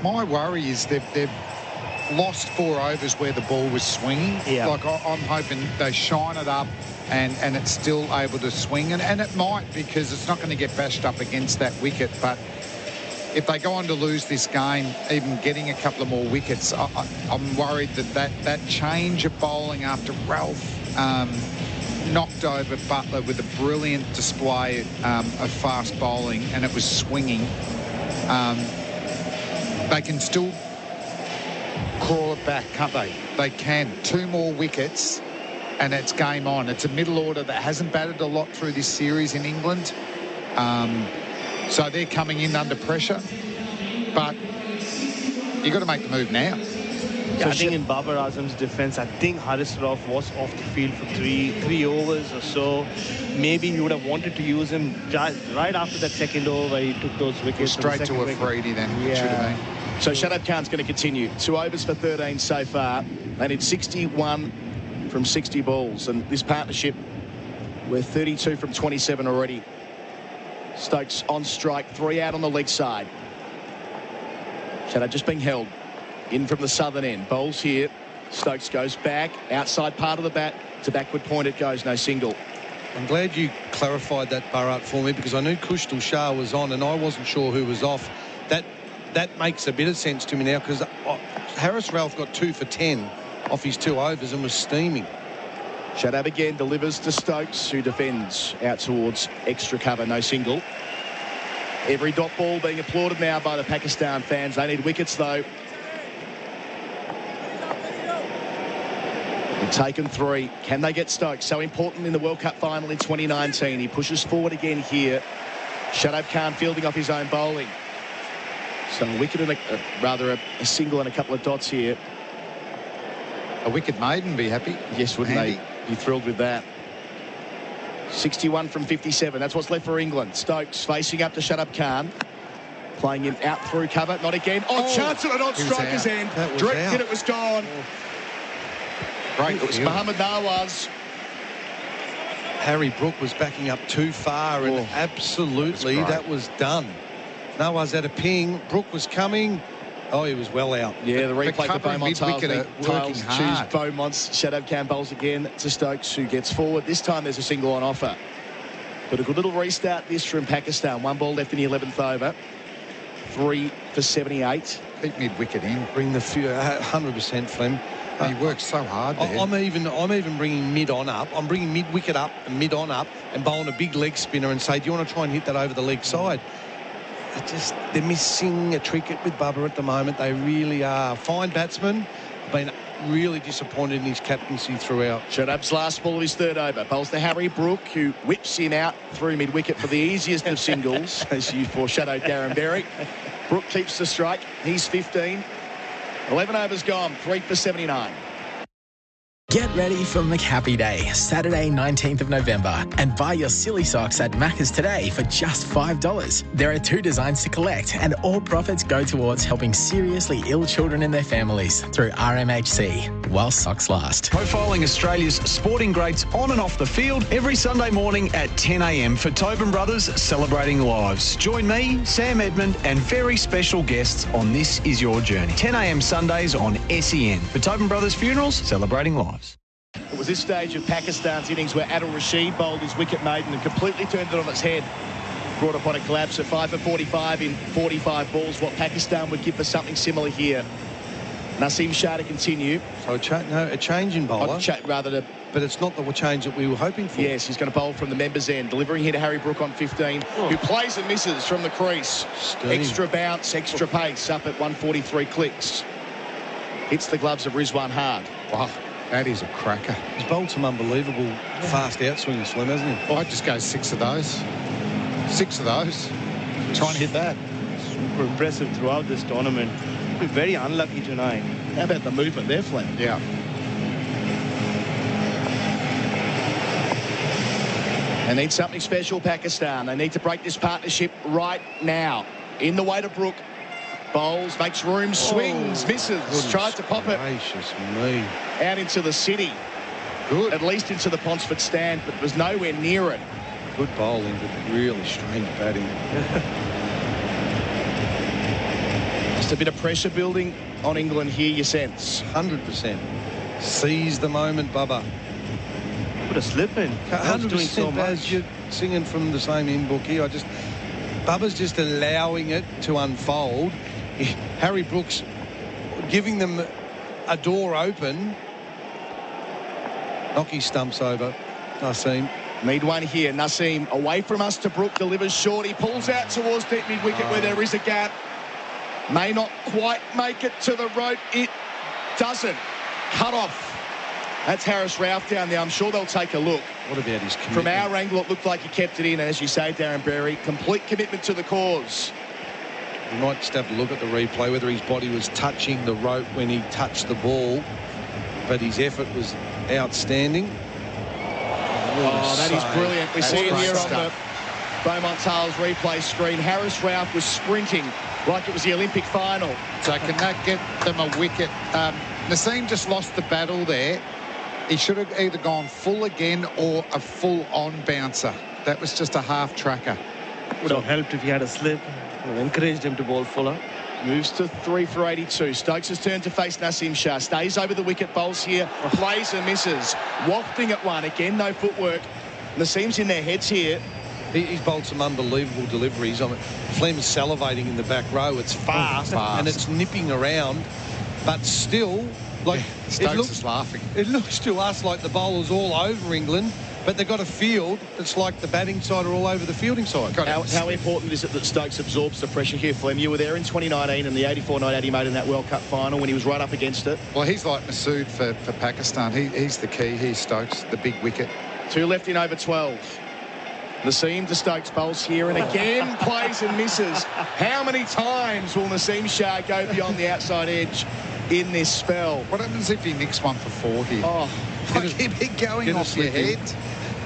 my worry is they've lost 4 overs where the ball was swinging. Yeah. Like, I'm hoping they shine it up and it's still able to swing. And it might, because it's not going to get bashed up against that wicket. But if they go on to lose this game, even getting a couple of more wickets, I'm worried that change of bowling after Ralph knocked over Butler with a brilliant display of fast bowling, and it was swinging. They can still crawl it back, can't they? They can. 2 more wickets and it's game on. It's a middle order that hasn't batted a lot through this series in England. So they're coming in under pressure. But you've got to make the move now. Yeah, I think in Babar Azam's defence, I think Haris Rauf was off the field for three overs or so. Maybe he would have wanted to use him right after that second over. He took those wickets. Straight to Afridi then. Yeah. Should have been. So Shadab Khan's going to continue. 2 overs for 13 so far. They need 61 from 60 balls. And this partnership, we're 32 from 27 already. Stokes on strike, 3 out on the leg side. Shadab just being held. In from the southern end. Bowls here. Stokes goes back. Outside part of the bat. To backward point it goes. No single. I'm glad you clarified that, Bharat, for me, because I knew Kushal Shah was on and I wasn't sure who was off. That makes a bit of sense to me now, because Haris Rauf got 2 for 10 off his 2 overs and was steaming. Shadab again delivers to Stokes, who defends out towards extra cover. No single. Every dot ball being applauded now by the Pakistan fans. They need wickets, though. They've taken 3. Can they get Stokes? So important in the World Cup final in 2019. He pushes forward again here. Shadab Khan fielding off his own bowling. So a wicket and a single and a couple of dots here. A wicket maiden be happy. Yes, wouldn't they? Be thrilled with that. 61 from 57. That's what's left for England. Stokes facing up to Shadab Khan. Playing him out through cover. Not again. Chance at an on-striker's end. Direct hit, it was gone. Great. It was Mohammad Nawaz. Harry Brook was backing up too far, and absolutely that was done. Nawaz had a ping. Brook was coming. Oh, he was well out. Yeah, the replay for Beaumont working hard. Beaumont's Shadab Khan bowls again to Stokes, who gets forward. This time there's a single on offer. But a good little restart this from Pakistan. 1 ball left in the 11th over. 3 for 78. Keep mid-wicket in. Bring the 100%, Flem. He works so hard there. I'm even bringing mid on up. I'm bringing mid-wicket up and mid on up and bowling a big leg spinner and say, do you want to try and hit that over the leg side? They're missing a trick with Bubba at the moment. They really are. Fine batsman. Been really disappointed in his captaincy throughout. Shadab's last ball of his 3rd over. Bowls to Harry Brook, who whips him out through mid-wicket for the easiest of singles, as you foreshadowed, Darren Berry. Brook keeps the strike. He's 15. 11 overs gone. 3 for 79. Get ready for McHappy Day, Saturday 19th of November, and buy your silly socks at Macca's today for just $5. There are 2 designs to collect, and all profits go towards helping seriously ill children and their families through RMHC, while socks last. Profiling Australia's sporting greats on and off the field every Sunday morning at 10 a.m. for Tobin Brothers Celebrating Lives. Join me, Sam Edmund, and very special guests on This Is Your Journey. 10 a.m. Sundays on SEN for Tobin Brothers Funerals Celebrating Lives. It was this stage of Pakistan's innings where Adil Rashid bowled his wicket maiden and completely turned it on its head. Brought upon a collapse at 5 for 45 in 45 balls, what Pakistan would give for something similar here. Naseem Shah to continue. So a change in bowler. But it's not the change that we were hoping for. Yes, he's going to bowl from the members' end. Delivering here to Harry Brook on 15, who plays and misses from the crease. Extra bounce, extra pace, up at 143 clicks. Hits the gloves of Rizwan hard. Wow. That is a cracker. He's bowled some unbelievable fast outswings, Slim, hasn't he? I'd just go 6 of those. 6 of those. Try and hit that. Super impressive throughout this tournament. Be very unlucky tonight. How about the movement there, Flem? Yeah. They need something special, Pakistan. They need to break this partnership right now. In the way to Brook. Bowls, makes room, swings, misses, tried to pop it. Gracious me. Out into the city. Good. At least into the Ponsford stand, but it was nowhere near it. Good bowling, but really strange batting. Just a bit of pressure building on England here, you sense. 100%. Seize the moment, Bubba. Put a slip in. 100% doing so much. As you're singing from the same in book here, Bubba's just allowing it to unfold. Harry Brooks giving them a door open. Nocky stumps over Naseem. Need one here. Naseem away from us to Brook, delivers short. He pulls out towards deep mid-wicket where there is a gap. May not quite make it to the rope. It doesn't. Cut off. That's Harris Ralph down there. I'm sure they'll take a look. What about his commitment? From our angle, it looked like he kept it in. As you say, Darren Berry, complete commitment to the cause. We might just have a look at the replay, whether his body was touching the rope when he touched the ball. But his effort was outstanding. Oh, that is brilliant. We see it here on the Beaumont Tales replay screen. Harris Ralph was sprinting like it was the Olympic final. So can that get them a wicket? Naseem just lost the battle there. He should have either gone full again or a full-on bouncer. That was just a half-tracker. Would have helped if he had a slip. Would have encouraged him to bowl fuller. Moves to 3 for 82. Stokes' turn to face Naseem Shah. Stays over the wicket, bowls here, plays and misses. Wafting at one. Again, no footwork. Naseem's in their heads here. He's bowled some unbelievable deliveries. I mean, Fleming's salivating in the back row. It's fast, and it's nipping around. But still, like, Stokes is laughing. It looks to us like the bowlers all over England, but they've got a field that's like the batting side are all over the fielding side. How important is it that Stokes absorbs the pressure here, Flem? You were there in 2019 and the 84 not out he made in that World Cup final when he was right up against it. Well, he's like Masood for Pakistan. He's the key. He's Stokes, the big wicket. 2 left in over 12. Naseem to Stokes bowls here and again plays and misses. How many times will Naseem Shah go beyond the outside edge in this spell? What happens if he nicks one for 40? Oh, I keep it going off your head.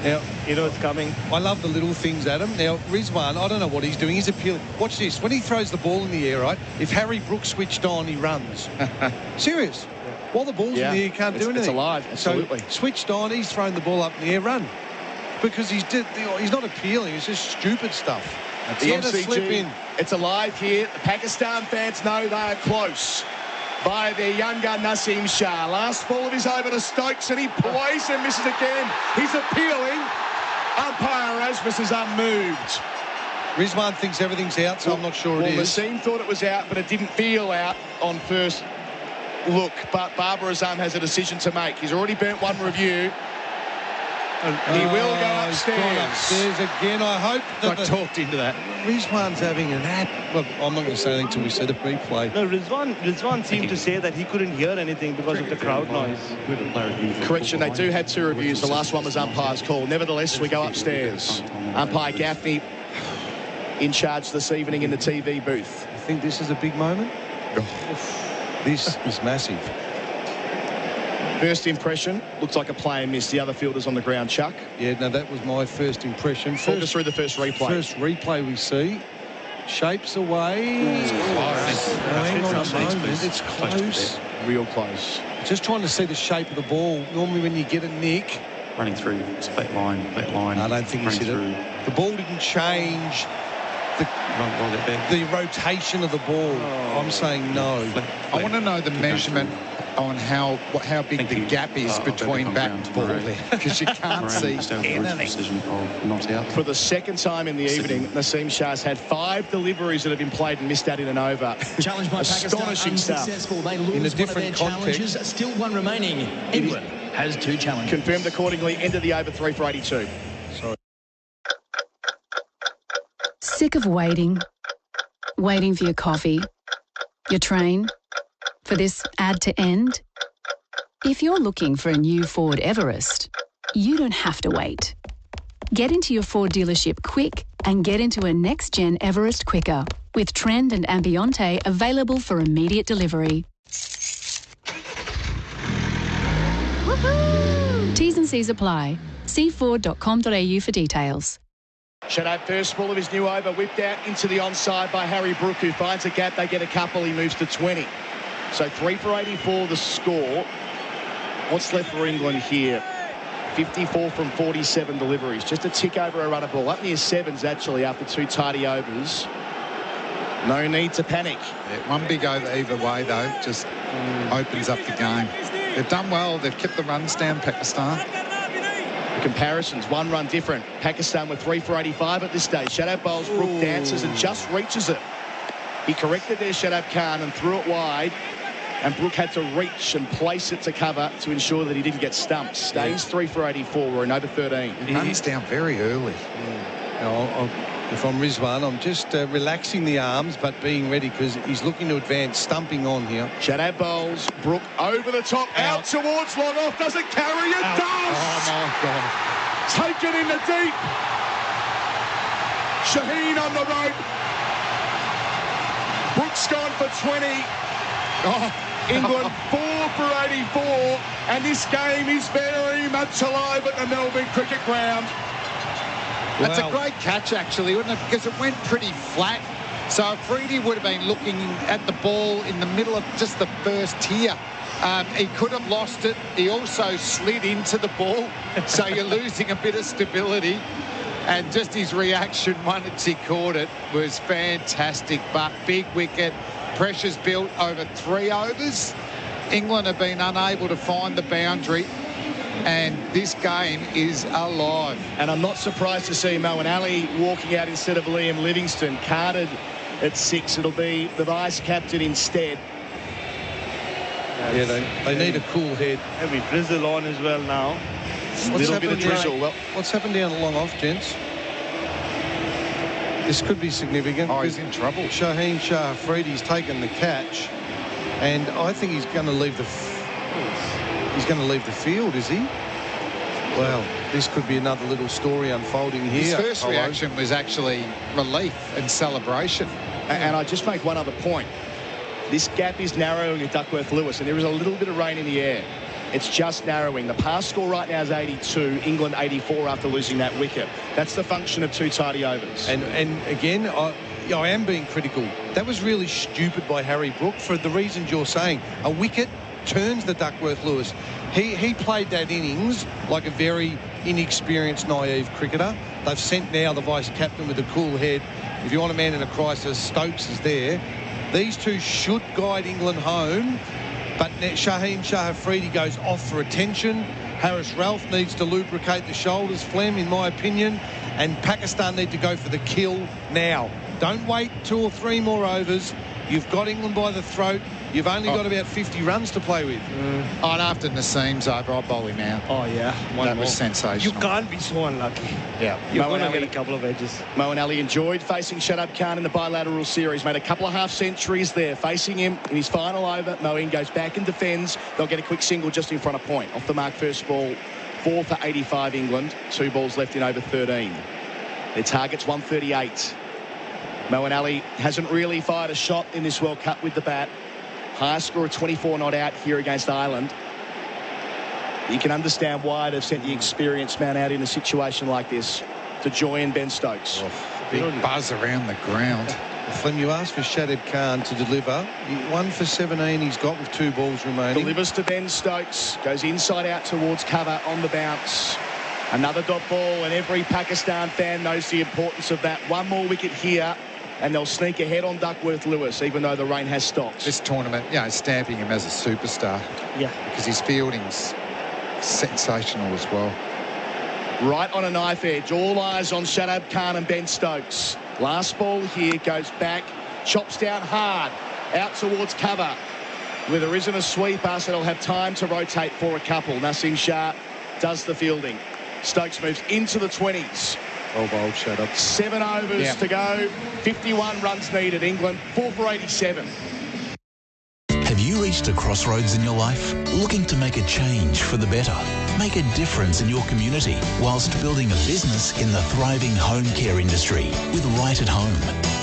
Now, you know it's coming. I love the little things, Adam. Now, Rizwan, I don't know what he's doing. He's appealing. Watch this. When he throws the ball in the air, right, if Harry Brooks switched on, he runs. Serious. While the ball's in the air, you can't do anything. It's alive, absolutely. So, switched on, he's thrown the ball up in the air, run. Because he's not appealing. It's just stupid stuff. The MCG, it's alive here. The Pakistan fans know they are close by their young gun Naseem Shah. Last ball of his over to Stokes and he plays and misses again. He's appealing. Umpire Erasmus is unmoved. Rizwan thinks everything's out, so I'm not sure it is. Naseem thought it was out, but it didn't feel out on first look. But Babar Azam has a decision to make. He's already burnt one review. He will go upstairs again. I hope that I talked into that. Rizwan's having an app. Look, I'm not going to say anything until we see the replay. No, Rizwan seemed to say that he couldn't hear anything because of the crowd noise. Correction, they do have 2 reviews. The last one was umpire's call. Nevertheless, we go upstairs. Umpire Gaffney in charge this evening in the TV booth. I think this is a big moment. This is massive. First impression, looks like a player missed. The other fielder's on the ground, Chuck. Yeah, no, that was my first impression. Talk us through the first replay. First replay we see. Shapes away. It's close. Hang on a moment. It's close. Real close. Just trying to see the shape of the ball. Normally when you get a nick. Running through. It's flat line. I don't think he's hit it. The ball didn't change the rotation of the ball. I'm saying no. I want to know the measurement on how big the gap is between bat and ball there, because you can't see anything. For the second time in the evening, Naseem Shah's had 5 deliveries that have been played and missed out in an over. Challenge by Astonishing Pakistan stuff. unsuccessful. They lose in a different one of their challenges. Still one remaining. England has 2 challenges. Confirmed accordingly. End of the over 3 for 82. Sorry. Sick of waiting? Waiting for your coffee, your train, for this ad to end? If you're looking for a new Ford Everest, you don't have to wait. Get into your Ford dealership quick and get into a next-gen Everest quicker with Trend and Ambiente available for immediate delivery. Woohoo! T's and C's apply. See Ford.com.au for details. Shadow first ball of his new over, whipped out into the onside by Harry Brook, who finds a gap. They get a couple. He moves to 20. So 3 for 84 the score. What's left for England here? 54 from 47 deliveries. Just a tick over a runner ball. Up near 7s actually after 2 tidy overs. No need to panic. Yeah, one big over either way though just opens up the game. They've done well. They've kept the runs down, Pakistan. Comparisons, 1 run different. Pakistan with 3 for 85 at this stage. Shadab bowls, Brook dances and just reaches it. He corrected there, Shadab Khan, and threw it wide. And Brook had to reach and place it to cover to ensure that he didn't get stumped. Stays 3 for 84. We're in over 13. He runs down very early. If I'm Rizwan, I'm just relaxing the arms but being ready because he's looking to advance, stumping on here. Shadab bowls, Brook over the top, out towards long off. Does it carry? It does! Oh, my God. Taken in the deep. Shaheen on the rope. Brook's gone for 20. Oh, England 4 for 84. And this game is very much alive at the Melbourne Cricket Ground. That's a great catch, actually, wouldn't it? Because it went pretty flat. So Afridi would have been looking at the ball in the middle of just the first tier. He could have lost it. He also slid into the ball. So you're losing a bit of stability. And just his reaction once he caught it was fantastic. But big wicket. Pressure's built over 3 overs. England have been unable to find the boundary. And this game is alive. And I'm not surprised to see Moeen Ali walking out instead of Liam Livingstone. Carded at 6. It'll be the vice-captain instead. Yeah, they need a cool head. Heavy drizzle on as well now. What's happened down the long off, gents? This could be significant. Oh, he's in trouble. Shaheen Shah Afridi's taken the catch, and I think he's going to leave the field, is he? Well, this could be another little story unfolding here. His first reaction was actually relief and celebration. And I just make one other point. This gap is narrowing at Duckworth-Lewis, and there is a little bit of rain in the air. It's just narrowing. The pass score right now is 82. England 84 after losing that wicket. That's the function of 2 tidy overs. And again, I am being critical. That was really stupid by Harry Brook for the reasons you're saying. A wicket turns the Duckworth-Lewis. He played that innings like a very inexperienced, naive cricketer. They've sent now the vice-captain with a cool head. If you want a man in a crisis, Stokes is there. These two should guide England home, but Shaheen Shah Afridi goes off for attention. Harris Ralph needs to lubricate the shoulders, Flem, in my opinion, and Pakistan need to go for the kill now. Don't wait 2 or 3 more overs. You've got England by the throat. You've only got about 50 runs to play with. Oh, and after Naseem's over, I'll bowl him out. Oh, yeah. That was sensational. You can't be so unlucky. Yeah. You're going to get a couple of edges. Moeen Ali enjoyed facing Shadab Khan in the bilateral series. Made a couple of half-centuries there. Facing him in his final over, Moeen goes back and defends. They'll get a quick single just in front of point. Off the mark first ball. 4 for 85 England. 2 balls left in over 13. Their target's 138. Moeen Ali hasn't really fired a shot in this World Cup with the bat. High score of 24 not out here against Ireland. You can understand why they've sent the experienced man out in a situation like this to join Ben Stokes. Big buzz around the ground. Flem, you asked for Shadab Khan to deliver. 1 for 17 he's got with 2 balls remaining. Delivers to Ben Stokes. Goes inside out towards cover on the bounce. Another dot ball, and every Pakistan fan knows the importance of that. 1 more wicket here, and they'll sneak ahead on Duckworth-Lewis, even though the rain has stopped. This tournament, stamping him as a superstar. Yeah. Because his fielding's sensational as well. Right on a knife edge. All eyes on Shadab Khan and Ben Stokes. Last ball here goes back. Chops down hard. Out towards cover. Where there isn't a sweeper, so they'll have time to rotate for a couple. Naseem Shah does the fielding. Stokes moves into the 20s. Oh, bowled, Shadab. 7 overs to go. 51 runs needed. England 4 for 87. Have you reached a crossroads in your life? Looking to make a change for the better? Make a difference in your community whilst building a business in the thriving home care industry with Right at Home.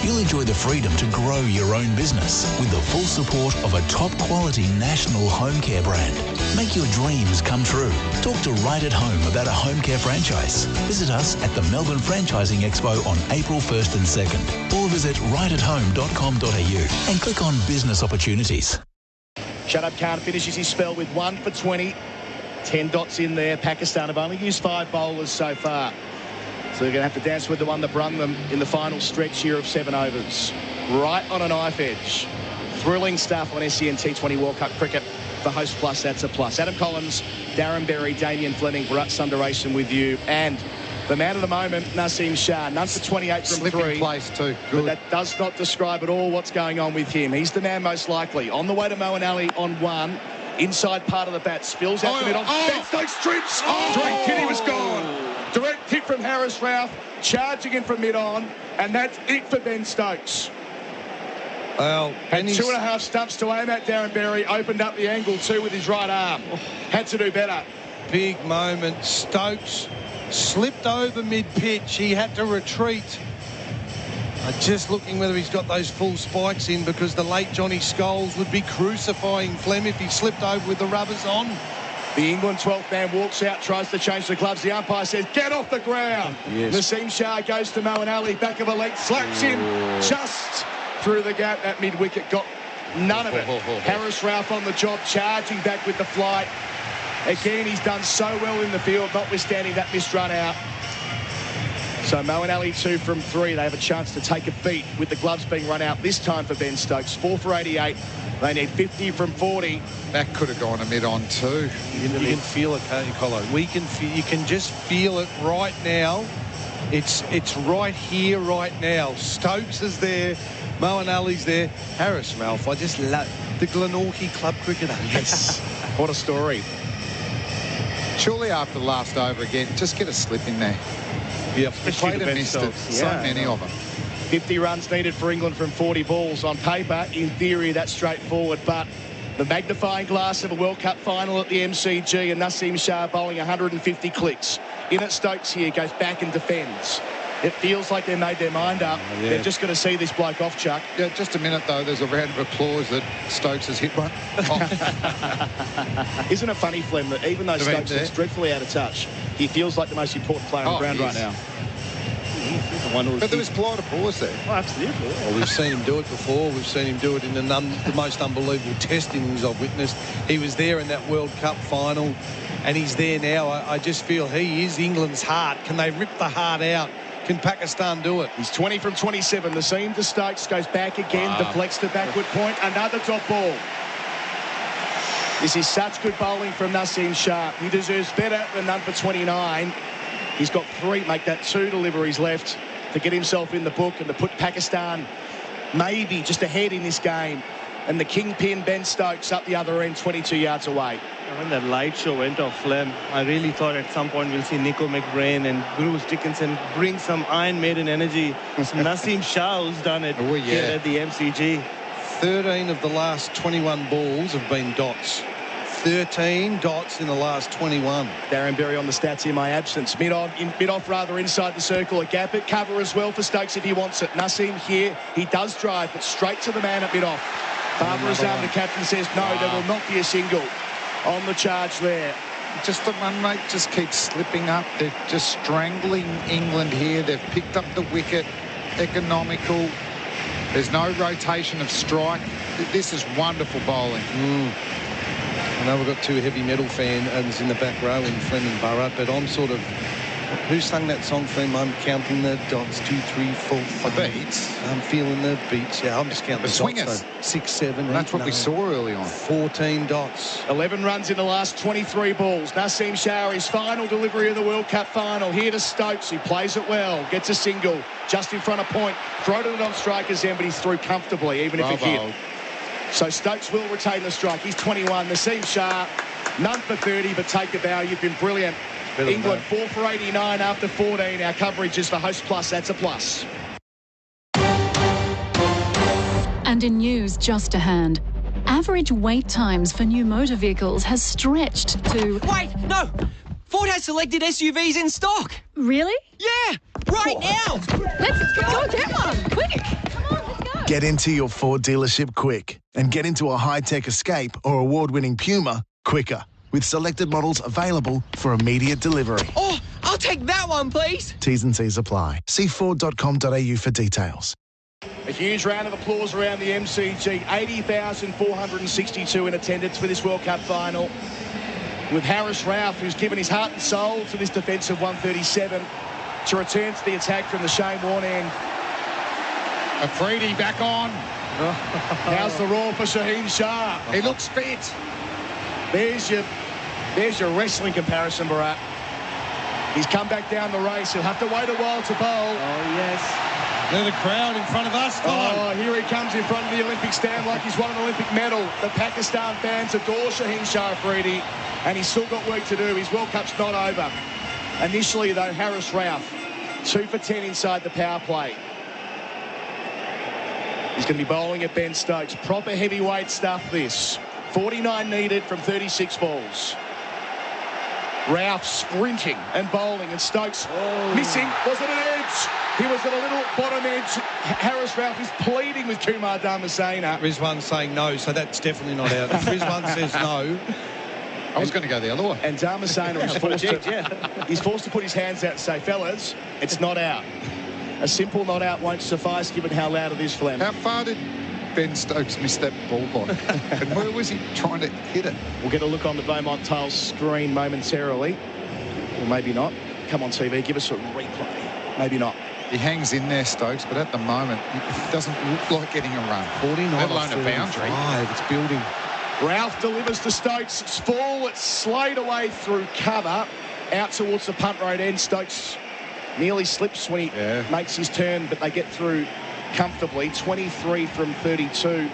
You'll enjoy the freedom to grow your own business with the full support of a top quality national home care brand. Make your dreams come true. Talk to Right at Home about a home care franchise. Visit us at the Melbourne Franchising Expo on April 1st and 2nd, or visit rightathome.com.au and click on business opportunities. Shadab Khan finishes his spell with 1 for 20. 10 dots in there. Pakistan have only used 5 bowlers so far. So they're going to have to dance with the one that brung them in the final stretch here of 7 overs. Right on a knife edge. Thrilling stuff on SEN T20 World Cup cricket. For Host Plus, that's a plus. Adam Collins, Darren Berry, Damien Fleming, Bharat Sundaresan with you. And the man of the moment, Naseem Shah. None for 28 from Slipping 3. place too. But Good. that does not describe at all what's going on with him. He's the man most likely. On the way to Moeen Ali on 1. Inside part of the bat. Spills out the middle. Ben Stokes strips. Direct hit, he was gone. Direct hit from Harris Ralph. Charging in from mid-on. And that's it for Ben Stokes. Well, had 2.5 stumps to aim at. Darren Berry opened up the angle too with his right arm. Had to do better. Big moment. Stokes slipped over mid-pitch. He had to retreat. Just looking whether he's got those full spikes in, because the late Johnny Scholes would be crucifying Flem if he slipped over with the rubbers on. The England 12th man walks out, tries to change the gloves. The umpire says, get off the ground. Yes. Naseem Shah goes to Moeen Ali, back of a leg, slaps him just through the gap at mid-wicket. Got none of it. Harris Ralph on the job, charging back with the flight. Again, he's done so well in the field, notwithstanding that missed run out. So Moeen Ali 2 from 3. They have a chance to take a beat with the gloves being run out this time for Ben Stokes. 4 for 88. They need 50 from 40. That could have gone a mid-on too. You can feel it, can't you, Colo? You can just feel it right now. It's right here, right now. Stokes is there. Moeen Ali's there. Harris Ralph. I just love the Glenorchy club cricketer. Yes. What a story. Surely after the last over again, just get a slip in there. Yep. He played and missed it. So many of them. 50 runs needed for England from 40 balls. On paper, in theory, that's straightforward, but the magnifying glass of a World Cup final at the MCG, and Naseem Shah bowling 150 clicks. In at Stokes here, goes back and defends. It feels like they've made their mind up. Yeah. They're just going to see this bloke off, Chuck. Yeah, just a minute, though. There's a round of applause that Stokes has hit one. Isn't it funny, Flem, that even though Stokes is dreadfully out of touch, he feels like the most important player on the ground right now. But there was polite applause there. Oh, absolutely. Well, we've seen him do it before. We've seen him do it in the most unbelievable test innings I've witnessed. He was there in that World Cup final, and he's there now. I just feel he is England's heart. Can they rip the heart out? Can Pakistan do it? He's 20 from 27. The seam to Stokes goes back again, deflects to backward point. Another top ball. This is such good bowling from Naseem Shah. He deserves better than none for 29. He's got 3, make that 2 deliveries left to get himself in the book and to put Pakistan maybe just ahead in this game. And the kingpin, Ben Stokes, up the other end, 22 yards away. When that light show went off Flem, I really thought at some point we'll see Nico McBrain and Bruce Dickinson bring some Iron Maiden energy. Naseem Shah, who's done it here at the MCG. 13 of the last 21 balls have been dots. 13 dots in the last 21. Darren Berry on the stats in my absence. Mid-off rather inside the circle. A gap at cover as well for Stokes if he wants it. Naseem here, he does drive, but straight to the man at mid-off. Barbara Azam, the captain, says no, there will not be a single on the charge there. Just the run rate just keeps slipping up. They're just strangling England here. They've picked up the wicket. Economical. There's no rotation of strike. This is wonderful bowling. I know we've got 2 heavy metal fans in the back row in Fleming Bharat, but I'm sort of... Who sung that song, Flem? I'm counting the dots, 2, 3, 4, 5. The beats? I'm feeling the beats. Yeah, I'm just counting the swingers. Dots, so 6, 7, That's 8, what 9, we saw early on. 14 dots. 11 runs in the last 23 balls. Naseem Shah, his final delivery of the World Cup final. Here to Stokes, who plays it well. Gets a single just in front of point. Throated it on striker's end, but he's through comfortably, even if it hit. So Stokes will retain the strike. He's 21. Naseem Shah, none for 30, but take a bow. You've been brilliant. England 4 for 89 after 14. Our coverage is for Host Plus. That's a plus. And in news just to hand, average wait times for new motor vehicles has stretched to... Wait, no! Ford has selected SUVs in stock. Really? Yeah, right now. Let's go get one, quick. Come on, let's go. Get into your Ford dealership quick and get into a high-tech Escape or award-winning Puma quicker, with selected models available for immediate delivery. Oh, I'll take that one, please. T's and C's apply. See Ford.com.au for details. A huge round of applause around the MCG. 80,462 in attendance for this World Cup final. With Harris Ralph, who's given his heart and soul to this defensive 137, to return to the attack from the Shane Warne end. Afridi back on. How's the roar for Shaheen Shah? He looks fit. There's your wrestling comparison, Bharat. He's come back down the race. He'll have to wait a while to bowl. Oh, yes. They're the crowd in front of us. Oh, here he comes in front of the Olympic stand like he's won an Olympic medal. The Pakistan fans adore Shaheen Shah Afridi, and he's still got work to do. His World Cup's not over. Initially, though, Haris Rauf, 2 for 10 inside the power play. He's going to be bowling at Ben Stokes. Proper heavyweight stuff, this. 49 needed from 36 balls. Rauf sprinting and bowling, and Stokes missing. Was it an edge? He was at a little bottom edge. Haris Rauf is pleading with Kumar Dharmasena. Rizwan saying no, so that's definitely not out. If Rizwan says no... I was going to go the other way. And Dharmasena is forced to put his hands out and say, fellas, it's not out. A simple not out won't suffice given how loud it is, Flem. How far did Ben Stokes missed that ball by? And where was he trying to hit it? We'll get a look on the Beaumont Tiles screen momentarily. Or maybe not. Come on, TV, give us a replay. Maybe not. He hangs in there, Stokes, but at the moment, it doesn't look like getting a run. 49 let alone a boundary. It's building. Rauf delivers to Stokes. It's full. It's slayed away through cover. Out towards the punt road end. Stokes nearly slips when he makes his turn, but they get through comfortably. 23 from 32.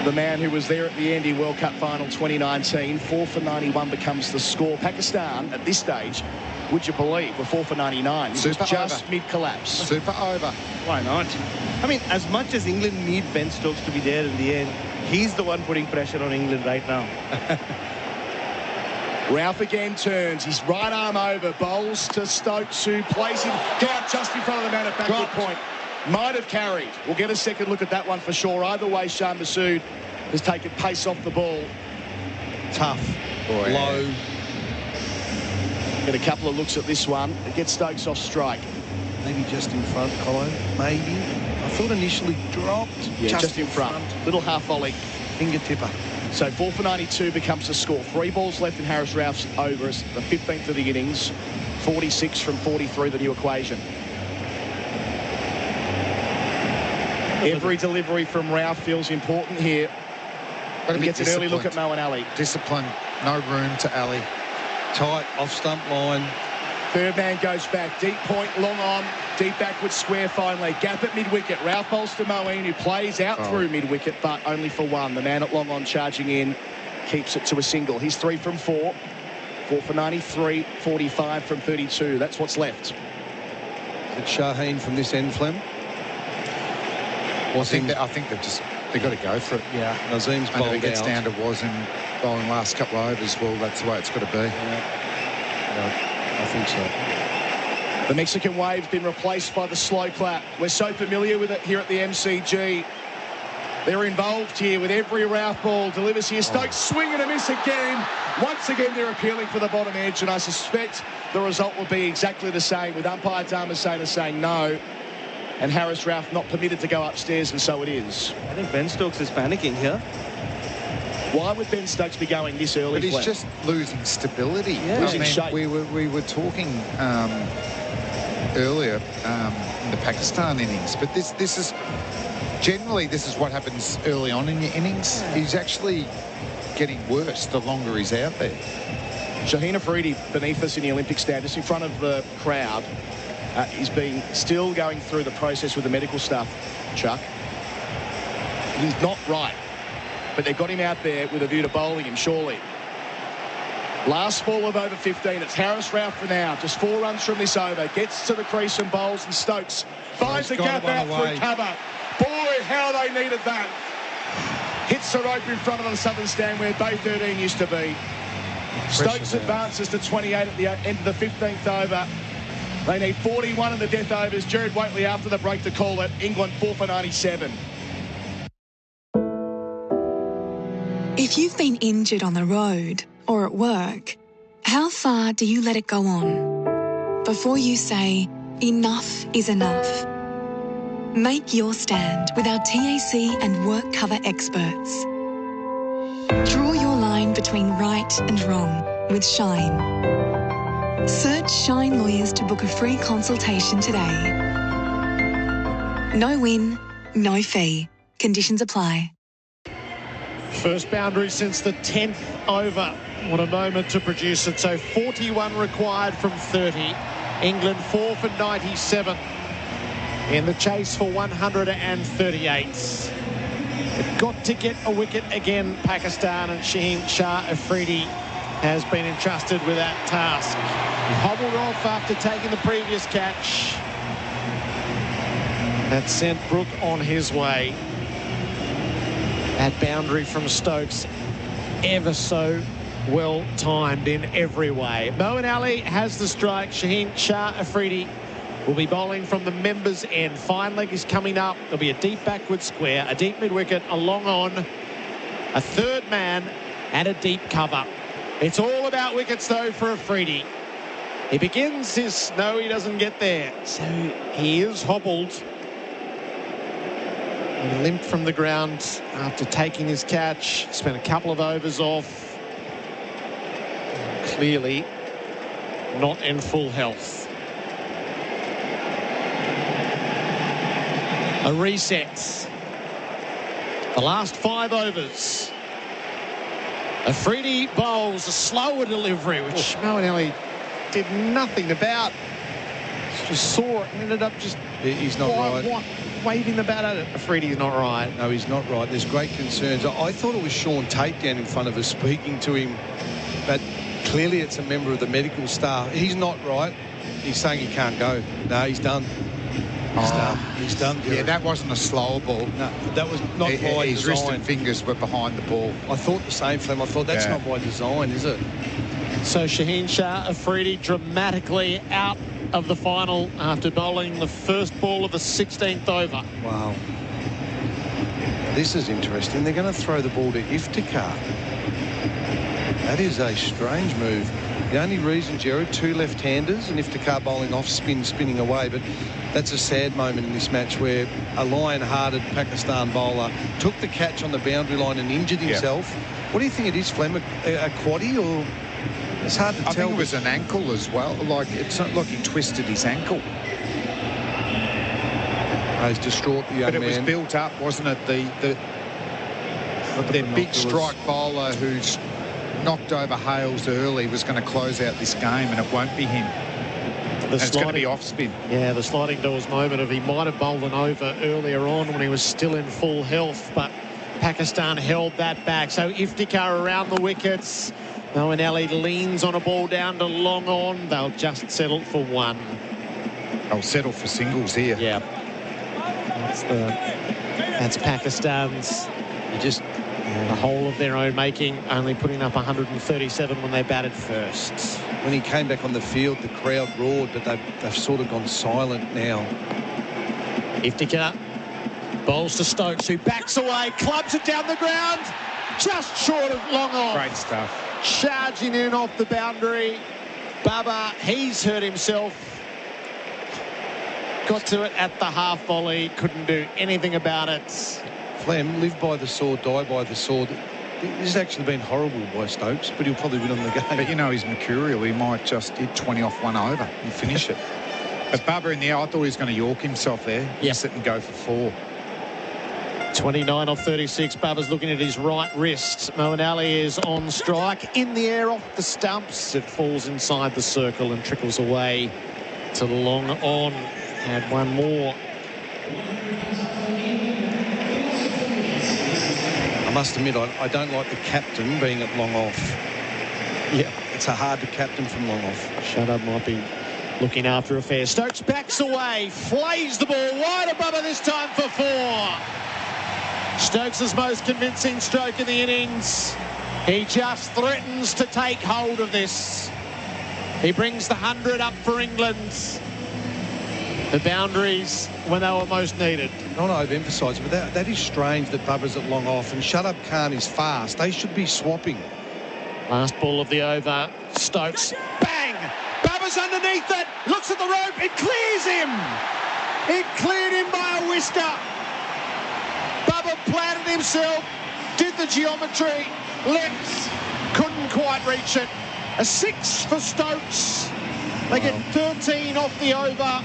The man who was there at the Andy World Cup final 2019. 4 for 91 becomes the score. Pakistan, at this stage, would you believe, were 4 for 99. It was just mid-collapse. Super over. Why not? I mean, as much as England need Ben Stokes to be there in the end, he's the one putting pressure on England right now. Rauf again turns. His right arm over. Bowls to Stokes, who plays him down just in front of the man at backward point. Might have carried. We'll get a second look at that one for sure. Either way, Shah Massoud has taken pace off the ball. Tough. Low. Get a couple of looks at this one. It gets Stokes off strike. Maybe just in front, Colo. Maybe. I thought initially dropped. Yeah, just in front. Little half volley. Finger tipper. So 4 for 92 becomes the score. 3 balls left in Haris Rauf's overs. The 15th of the innings. 46 from 43, the new equation. Every delivery from Rauf feels important here. He gets an early look at Moeen Ali. Discipline. No room to Ali. Tight, off-stump line. Third man goes back. Deep point, long on. Deep backward square finally. Gap at mid-wicket. Rauf bowls to Moeen, who plays out through mid-wicket, but only for one. The man at long on charging in keeps it to a single. He's 3 from 4. 4 for 93. 45 from 32. That's what's left. Is it Shaheen from this end, Flem? I think they've got to go for it. Yeah. Nazim's bowled out. If it gets down to was and bowling last couple of overs, well, that's the way it's got to be. Yeah. I think so. The Mexican wave's been replaced by the slow clap. We're so familiar with it here at the MCG. They're involved here with every Rauf ball. Delivers here. Stokes swing and a miss again. Once again, they're appealing for the bottom edge, and I suspect the result will be exactly the same, with umpire Dharmasena saying no, and Haris Rauf not permitted to go upstairs, and so it is. I think Ben Stokes is panicking here. Why would Ben Stokes be going this early? But he's just losing stability. Yeah. Losing shape. We were talking earlier in the Pakistan innings, but this is generally what happens early on in your innings. He's actually getting worse the longer he's out there. Shaheen Afridi beneath us in the Olympic stand, just in front of the crowd. He's been still going through the process with the medical staff, Chuck. He's not right, but they've got him out there with a view to bowling him, surely. Last ball of over 15. It's Haris Rauf for now. Just 4 runs from this over. Gets to the crease and bowls, and Stokes finds the gap out through cover. Boy, how they needed that. Hits the rope in front of the southern stand where Bay 13 used to be. Stokes advances to 28 at the end of the 15th over. They need 41 in the death overs. Gerard Wheatley after the break to call it. England 4 for 97. If you've been injured on the road or at work, how far do you let it go on before you say, enough is enough? Make your stand with our TAC and work cover experts. Draw your line between right and wrong with Shine. Search Shine Lawyers to book a free consultation today. No win, no fee. Conditions apply. First boundary since the 10th over. What a moment to produce it. So 41 required from 30. England 4 for 97 in the chase for 138. They've got to get a wicket again, Pakistan, and Shaheen Shah Afridi has been entrusted with that task. He hobbled off after taking the previous catch. That sent Brook on his way. That boundary from Stokes, ever so well timed in every way. Moeen Ali has the strike. Shaheen Shah Afridi will be bowling from the members' end. Fine leg is coming up. There'll be a deep backward square, a deep mid-wicket, a long on, a third man, and a deep cover. It's all about wickets, though, for Afridi. He begins his... No, he doesn't get there. So he is hobbled. And limped from the ground after taking his catch. Spent a couple of overs off. Clearly not in full health. A reset. The last 5 overs. Afridi bowls a slower delivery, which Moeen Ali did nothing about. Just saw it and ended up just... He's not right. Waving the bat at it. Afridi's not right. No, he's not right. There's great concerns. I thought it was Sean Tate down in front of us speaking to him, but clearly it's a member of the medical staff. He's not right. He's saying he can't go. No, he's done. He's done. Yeah, that wasn't a slow ball. No, that was not by design. His wrist and fingers were behind the ball. I thought the same, Flem. I thought that's not by design, is it? So Shaheen Shah Afridi dramatically out of the final after bowling the first ball of the 16th over. Wow. This is interesting. They're going to throw the ball to Iftikhar. That is a strange move. The only reason, Gerard, 2 left-handers and Iftikhar bowling off spin, spinning away, but that's a sad moment in this match where a lion-hearted Pakistan bowler took the catch on the boundary line and injured himself. What do you think it is, Flem? A quaddie or... It's hard to tell. I think it was an ankle as well. Like, it's not like he twisted his ankle. He's distraught, the young man. But it was built up, wasn't it? The big strike bowler who's knocked over Hales early was going to close out this game, and it won't be him. It's going to be off spin. Yeah, the sliding doors moment of he might have bowled an over earlier on when he was still in full health, but Pakistan held that back. So Iftikhar around the wickets. Moeen Ali leans on a ball down to long on. They'll just settle for 1. They'll settle for singles here. Yeah. That's Pakistan's a whole of their own making, only putting up 137 when they batted first. When he came back on the field, the crowd roared, but they've sort of gone silent now. Iftikhar bowls to Stokes, who backs away, clubs it down the ground, just short of long off. Great stuff. Charging in off the boundary. Baba, he's hurt himself. Got to it at the half volley. Couldn't do anything about it. Flem, live by the sword, die by the sword. This has actually been horrible by Stokes, but he'll probably win on the game. But, you know, he's mercurial. He might just hit 20 off 1 over and finish it. But Baba in the air, I thought he was going to york himself there. Yes. Sit and go for 4. 29 off 36. Baba's looking at his right wrist. Moeen Ali is on strike. In the air off the stumps. It falls inside the circle and trickles away to long on. Had 1 more. I must admit, I don't like the captain being at long off. Yeah. It's hard to captain from long off. Shadab might be looking after affairs. Stokes backs away. Flays the ball wide above it this time for 4. Stokes' most convincing stroke in the innings. He just threatens to take hold of this. He brings the 100 up for England. The boundaries when they were most needed. Not overemphasise, but that is strange that Bubba's at long off and Shadab Khan is fast. They should be swapping. Last ball of the over. Stokes. Bang! Bubba's underneath it. Looks at the rope. It clears him. It cleared him by a whisker. Bubba planted himself, did the geometry, leapt, couldn't quite reach it. A 6 for Stokes. They get 13 off the over,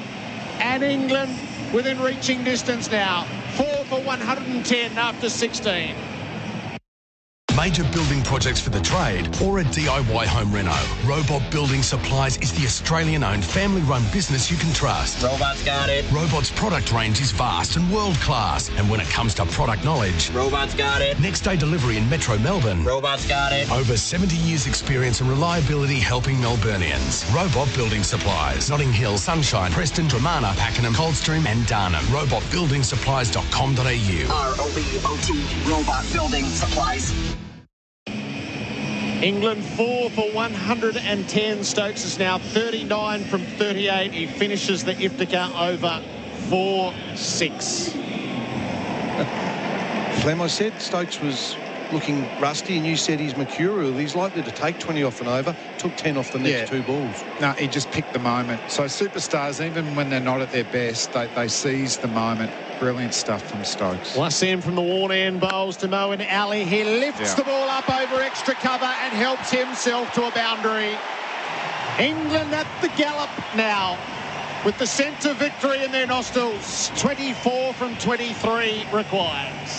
and England within reaching distance now. 4 for 110 after 16. major building projects for the trade, or a DIY home reno, Robot Building Supplies is the Australian-owned family-run business you can trust. Robot's got it. Robot's product range is vast and world-class, and when it comes to product knowledge, Robot's got it. next-day delivery in Metro Melbourne. Robot's got it. Over 70 years experience and reliability helping Melburnians. Robot Building Supplies. Notting Hill, Sunshine, Preston, Dramana, Pakenham, Coldstream and Darnham. robotbuildingsupplies.com.au. ROBOT, Robot Building Supplies. England 4 for 110. Stokes is now 39 from 38. He finishes the Iftikhar over 4-6. Flem, I said Stokes was looking rusty, and you said he's mercurial. He's likely to take 20 off and over. Took 10 off the next two balls. No, he just picked the moment. So superstars, even when they're not at their best, they seize the moment. Brilliant stuff from Stokes. Wasim from the worn end bowls to Moeen Ali. He lifts the ball up over extra cover and helps himself to a boundary. England at the gallop now with the centre victory in their nostrils. 24 from 23 required.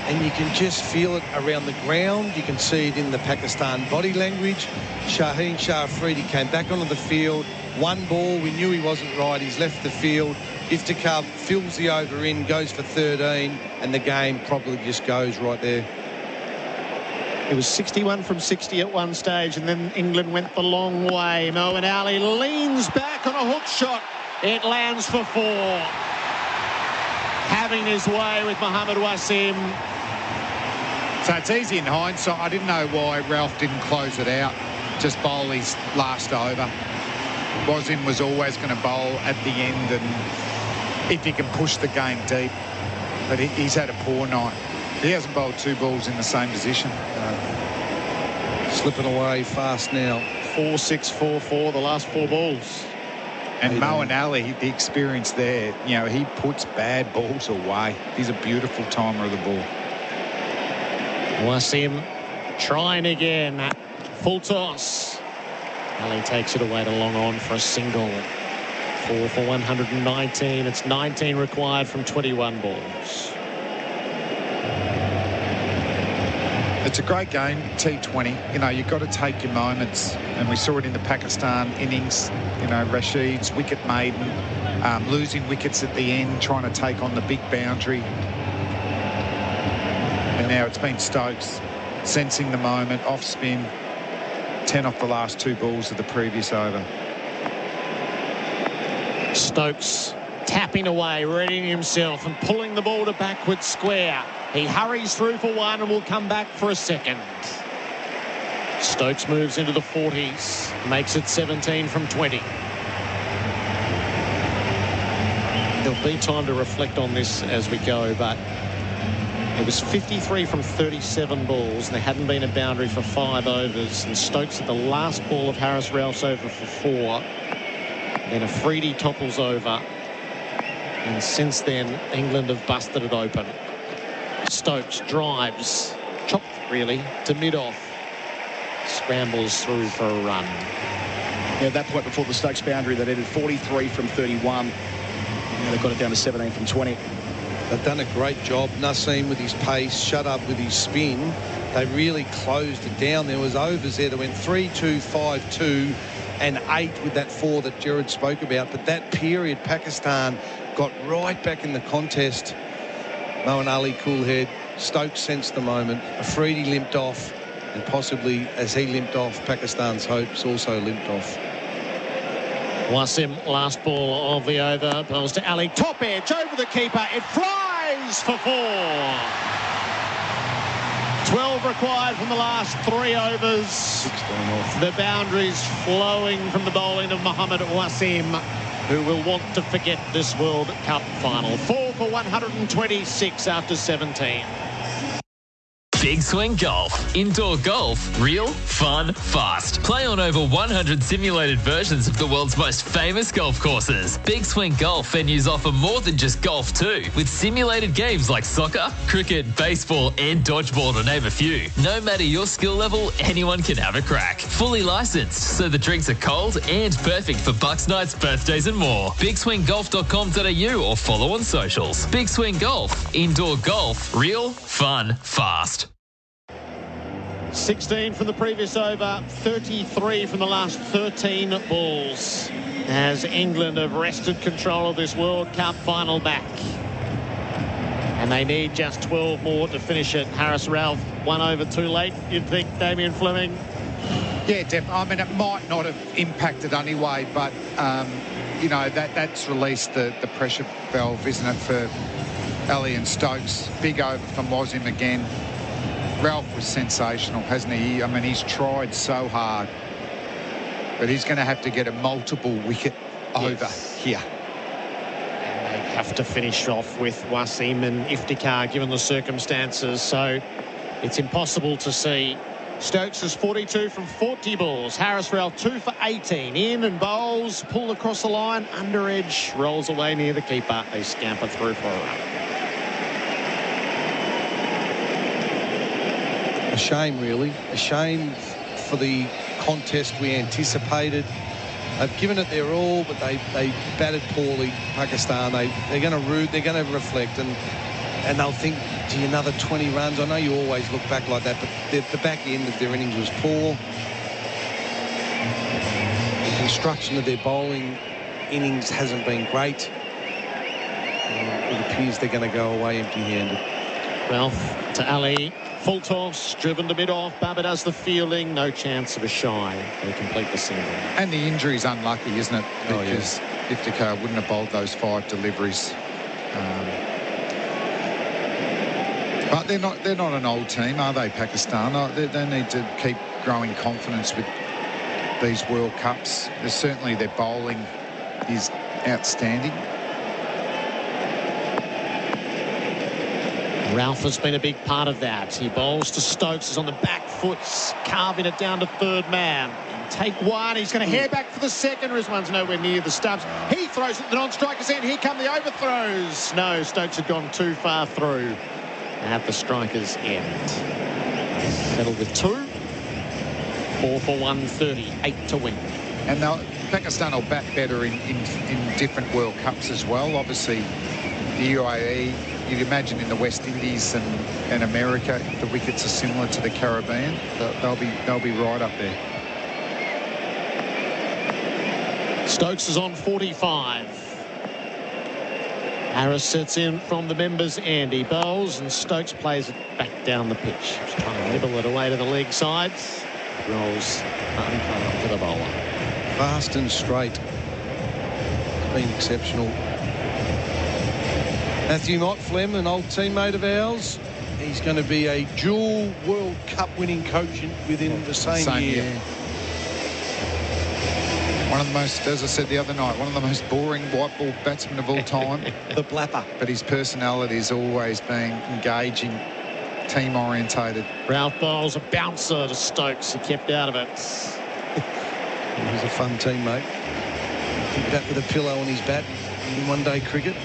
And you can just feel it around the ground. You can see it in the Pakistan body language. Shaheen Shah Afridi came back onto the field. One ball, we knew he wasn't right. He's left the field. Iftikhar fills the over in, goes for 13, and the game probably just goes right there. It was 61 from 60 at one stage, and then England went the long way. Moeen Ali leans back on a hook shot. It lands for 4. Having his way with Mohammad Wasim. So it's easy in hindsight. I didn't know why Ralph didn't close it out. Just bowl his last over. Wasim was always going to bowl at the end, and if he can push the game deep. But he's had a poor night. He hasn't bowled 2 balls in the same position. Slipping away fast now. 4-6, 4-4, the last 4 balls. And Moeen Ali, the experience there, you know, he puts bad balls away. He's a beautiful timer of the ball. Wasim trying again. Full toss. Ali takes it away to long on for a single. 4 for 119. It's 19 required from 21 balls. It's a great game, T20. You know, you've got to take your moments. And we saw it in the Pakistan innings. You know, Rashid's wicket maiden, losing wickets at the end, trying to take on the big boundary. And now it's been Stokes sensing the moment, off spin, 10 off the last 2 balls of the previous over. Stokes tapping away, readying himself and pulling the ball to backward square. He hurries through for 1 and will come back for a second. Stokes moves into the 40s, makes it 17 from 20. There'll be time to reflect on this as we go, but it was 53 from 37 balls, and there hadn't been a boundary for 5 overs. And Stokes at the last ball of Harris Ralph's over for 4. Then Afridi topples over. And since then, England have busted it open. Stokes drives, chopped really, to mid-off. Scrambles through for a run. Yeah, at that point before the Stokes boundary, they needed 43 from 31. And they've got it down to 17 from 20. They've done a great job. Naseem with his pace, shut up with his spin. They really closed it down. There was overs there that went 3-2, 5-2 and 8 with that 4 that Gerard spoke about. But that period, Pakistan got right back in the contest. Moeen Ali, cool head. Stokes sensed the moment. Afridi limped off, and possibly as he limped off, Pakistan's hopes also limped off. Wasim, last ball of the over, bowls to Ali, top edge over the keeper. It flies for 4. 12 required from the last 3 overs. 16 off. The boundaries flowing from the bowling of Mohammad Wasim, who will want to forget this World Cup final. 4 for 126 after 17. Big Swing Golf. Indoor golf. Real, fun, fast. Play on over 100 simulated versions of the world's most famous golf courses. Big Swing Golf venues offer more than just golf too, with simulated games like soccer, cricket, baseball and dodgeball to name a few. No matter your skill level, anyone can have a crack. Fully licensed, so the drinks are cold and perfect for Bucks nights, birthdays and more. BigSwingGolf.com.au or follow on socials. Big Swing Golf. Indoor golf. Real, fun, fast. 16 from the previous over, 33 from the last 13 balls, as England have wrested control of this World Cup final back. And they need just 12 more to finish it. Harris Ralph, 1 over too late, you'd think, Damien Fleming. Yeah, definitely. I mean, it might not have impacted anyway, but, you know, that's released the pressure valve, isn't it, for Ali and Stokes. Big over from Wasim again. Ralph was sensational, hasn't he? I mean, he's tried so hard, but he's going to have to get a multiple wicket over here. And they have to finish off with Wasim and Iftikhar, given the circumstances. So it's impossible to see. Stokes is 42 from 40 balls. Harris Ralph 2 for 18. In and bowls, pulled across the line, under edge, rolls away near the keeper. They scamper through for a run. A shame, really. A shame for the contest we anticipated. They've given it their all, but they batted poorly, Pakistan. They're going to reflect, and they'll think, gee, another 20 runs. I know you always look back like that, but the back end of their innings was poor. The construction of their bowling innings hasn't been great. And it appears they're going to go away empty-handed. Ralph to Ali. Full toss, driven to mid-off. Baba does the fielding. No chance of a shy. They complete the single. And the injury's unlucky, isn't it? Because Iftikhar wouldn't have bowled those 5 deliveries. But they're not an old team, are they, Pakistan? They need to keep growing confidence with these World Cups. Certainly their bowling is outstanding. Ralph has been a big part of that. He bowls to Stokes, is on the back foot, carving it down to third man. Take one, he's going to hair back for the second. Rizwan's nowhere near the stumps. He throws it to the non-striker's end. Here come the overthrows. No, Stokes had gone too far through at the striker's end. Settled with 2. 4 for 130, 8 to win. And Pakistan will bat better in different World Cups as well. Obviously, the UAE, you'd imagine in the West Indies and America, the wickets are similar to the Caribbean. They'll be right up there. Stokes is on 45. Harris sets in from the members' end. He bowls and Stokes plays it back down the pitch. He's trying to nibble it away to the leg sides. Rolls unclaimed to the bowler. Fast and straight. It's been exceptional. Matthew Mott, Flem, an old teammate of ours. He's going to be a dual World Cup winning coach within the same year. One of the most, as I said the other night, one of the most boring white ball batsmen of all time. The blapper. But his personality has always been engaging, team orientated. Ralph bowls a bouncer to Stokes. He kept out of it. He was a fun teammate. He bat with a pillow on his bat in one-day cricket.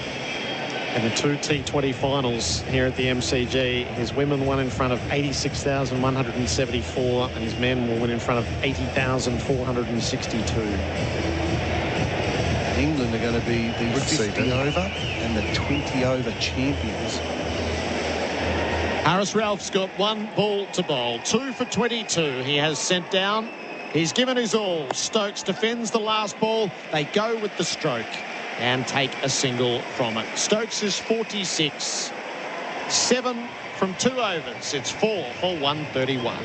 And the 2 T20 finals here at the MCG. His women won in front of 86,174 and his men will win in front of 80,462. England are going to be the 50 over and the 20 over champions. Harris Ralph's got 1 ball to bowl. 2 for 22 he has sent down. He's given his all. Stokes defends the last ball. They go with the stroke and take a single from it. Stokes is 46. 7 from 2 overs. It's 4 for 131.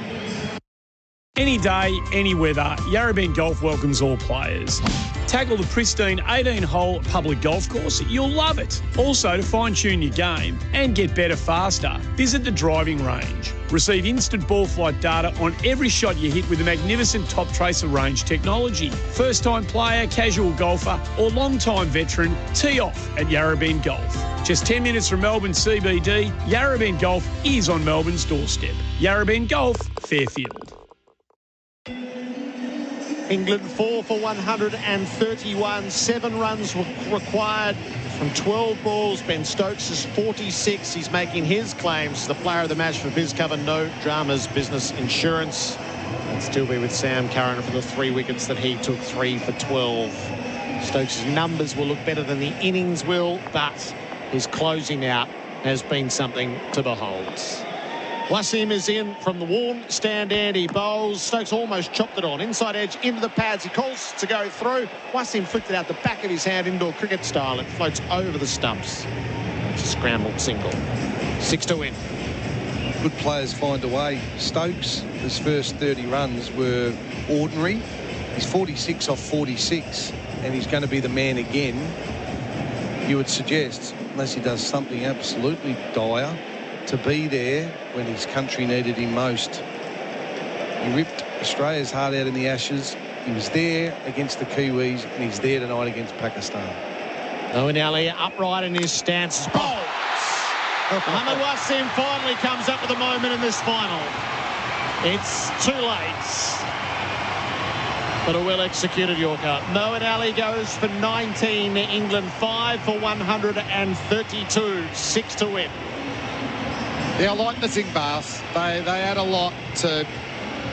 Any day, any weather, Yarrabeen Golf welcomes all players. Tackle the pristine 18-hole public golf course. You'll love it. Also, to fine-tune your game and get better faster, visit the driving range. Receive instant ball flight data on every shot you hit with the magnificent Top Tracer range technology. First-time player, casual golfer or long-time veteran, tee off at Yarrabeen Golf. Just 10 minutes from Melbourne CBD, Yarrabeen Golf is on Melbourne's doorstep. Yarrabeen Golf, Fairfield. England 4 for 131. 7 runs were required from 12 balls. Ben Stokes is 46. He's making his claims to the player of the match for BizCover No Dramas Business Insurance. And still be with Sam Curran for the 3 wickets that he took, 3 for 12. Stokes' numbers will look better than the innings will, but his closing out has been something to behold. Wasim is in from the warm stand and he bowls. Stokes almost chopped it on. Inside edge into the pads. He calls to go through. Wasim flicked it out the back of his hand, indoor cricket style. It floats over the stumps. It's a scrambled single. 6 to win. Good players find a way. Stokes, his first 30 runs were ordinary. He's 46 off 46, and he's going to be the man again. You would suggest, unless he does something absolutely dire, to be there when his country needed him most. He ripped Australia's heart out in the Ashes. He was there against the Kiwis, and he's there tonight against Pakistan. Owen Ali upright in his stance. Bowls! Mohammad Wasim finally comes up with a moment in this final. It's too late. But a well-executed Yorker. Moeen Ali goes for 19. England 5 for 132. 6 to win. Yeah, I like the Zingbars. They add a lot to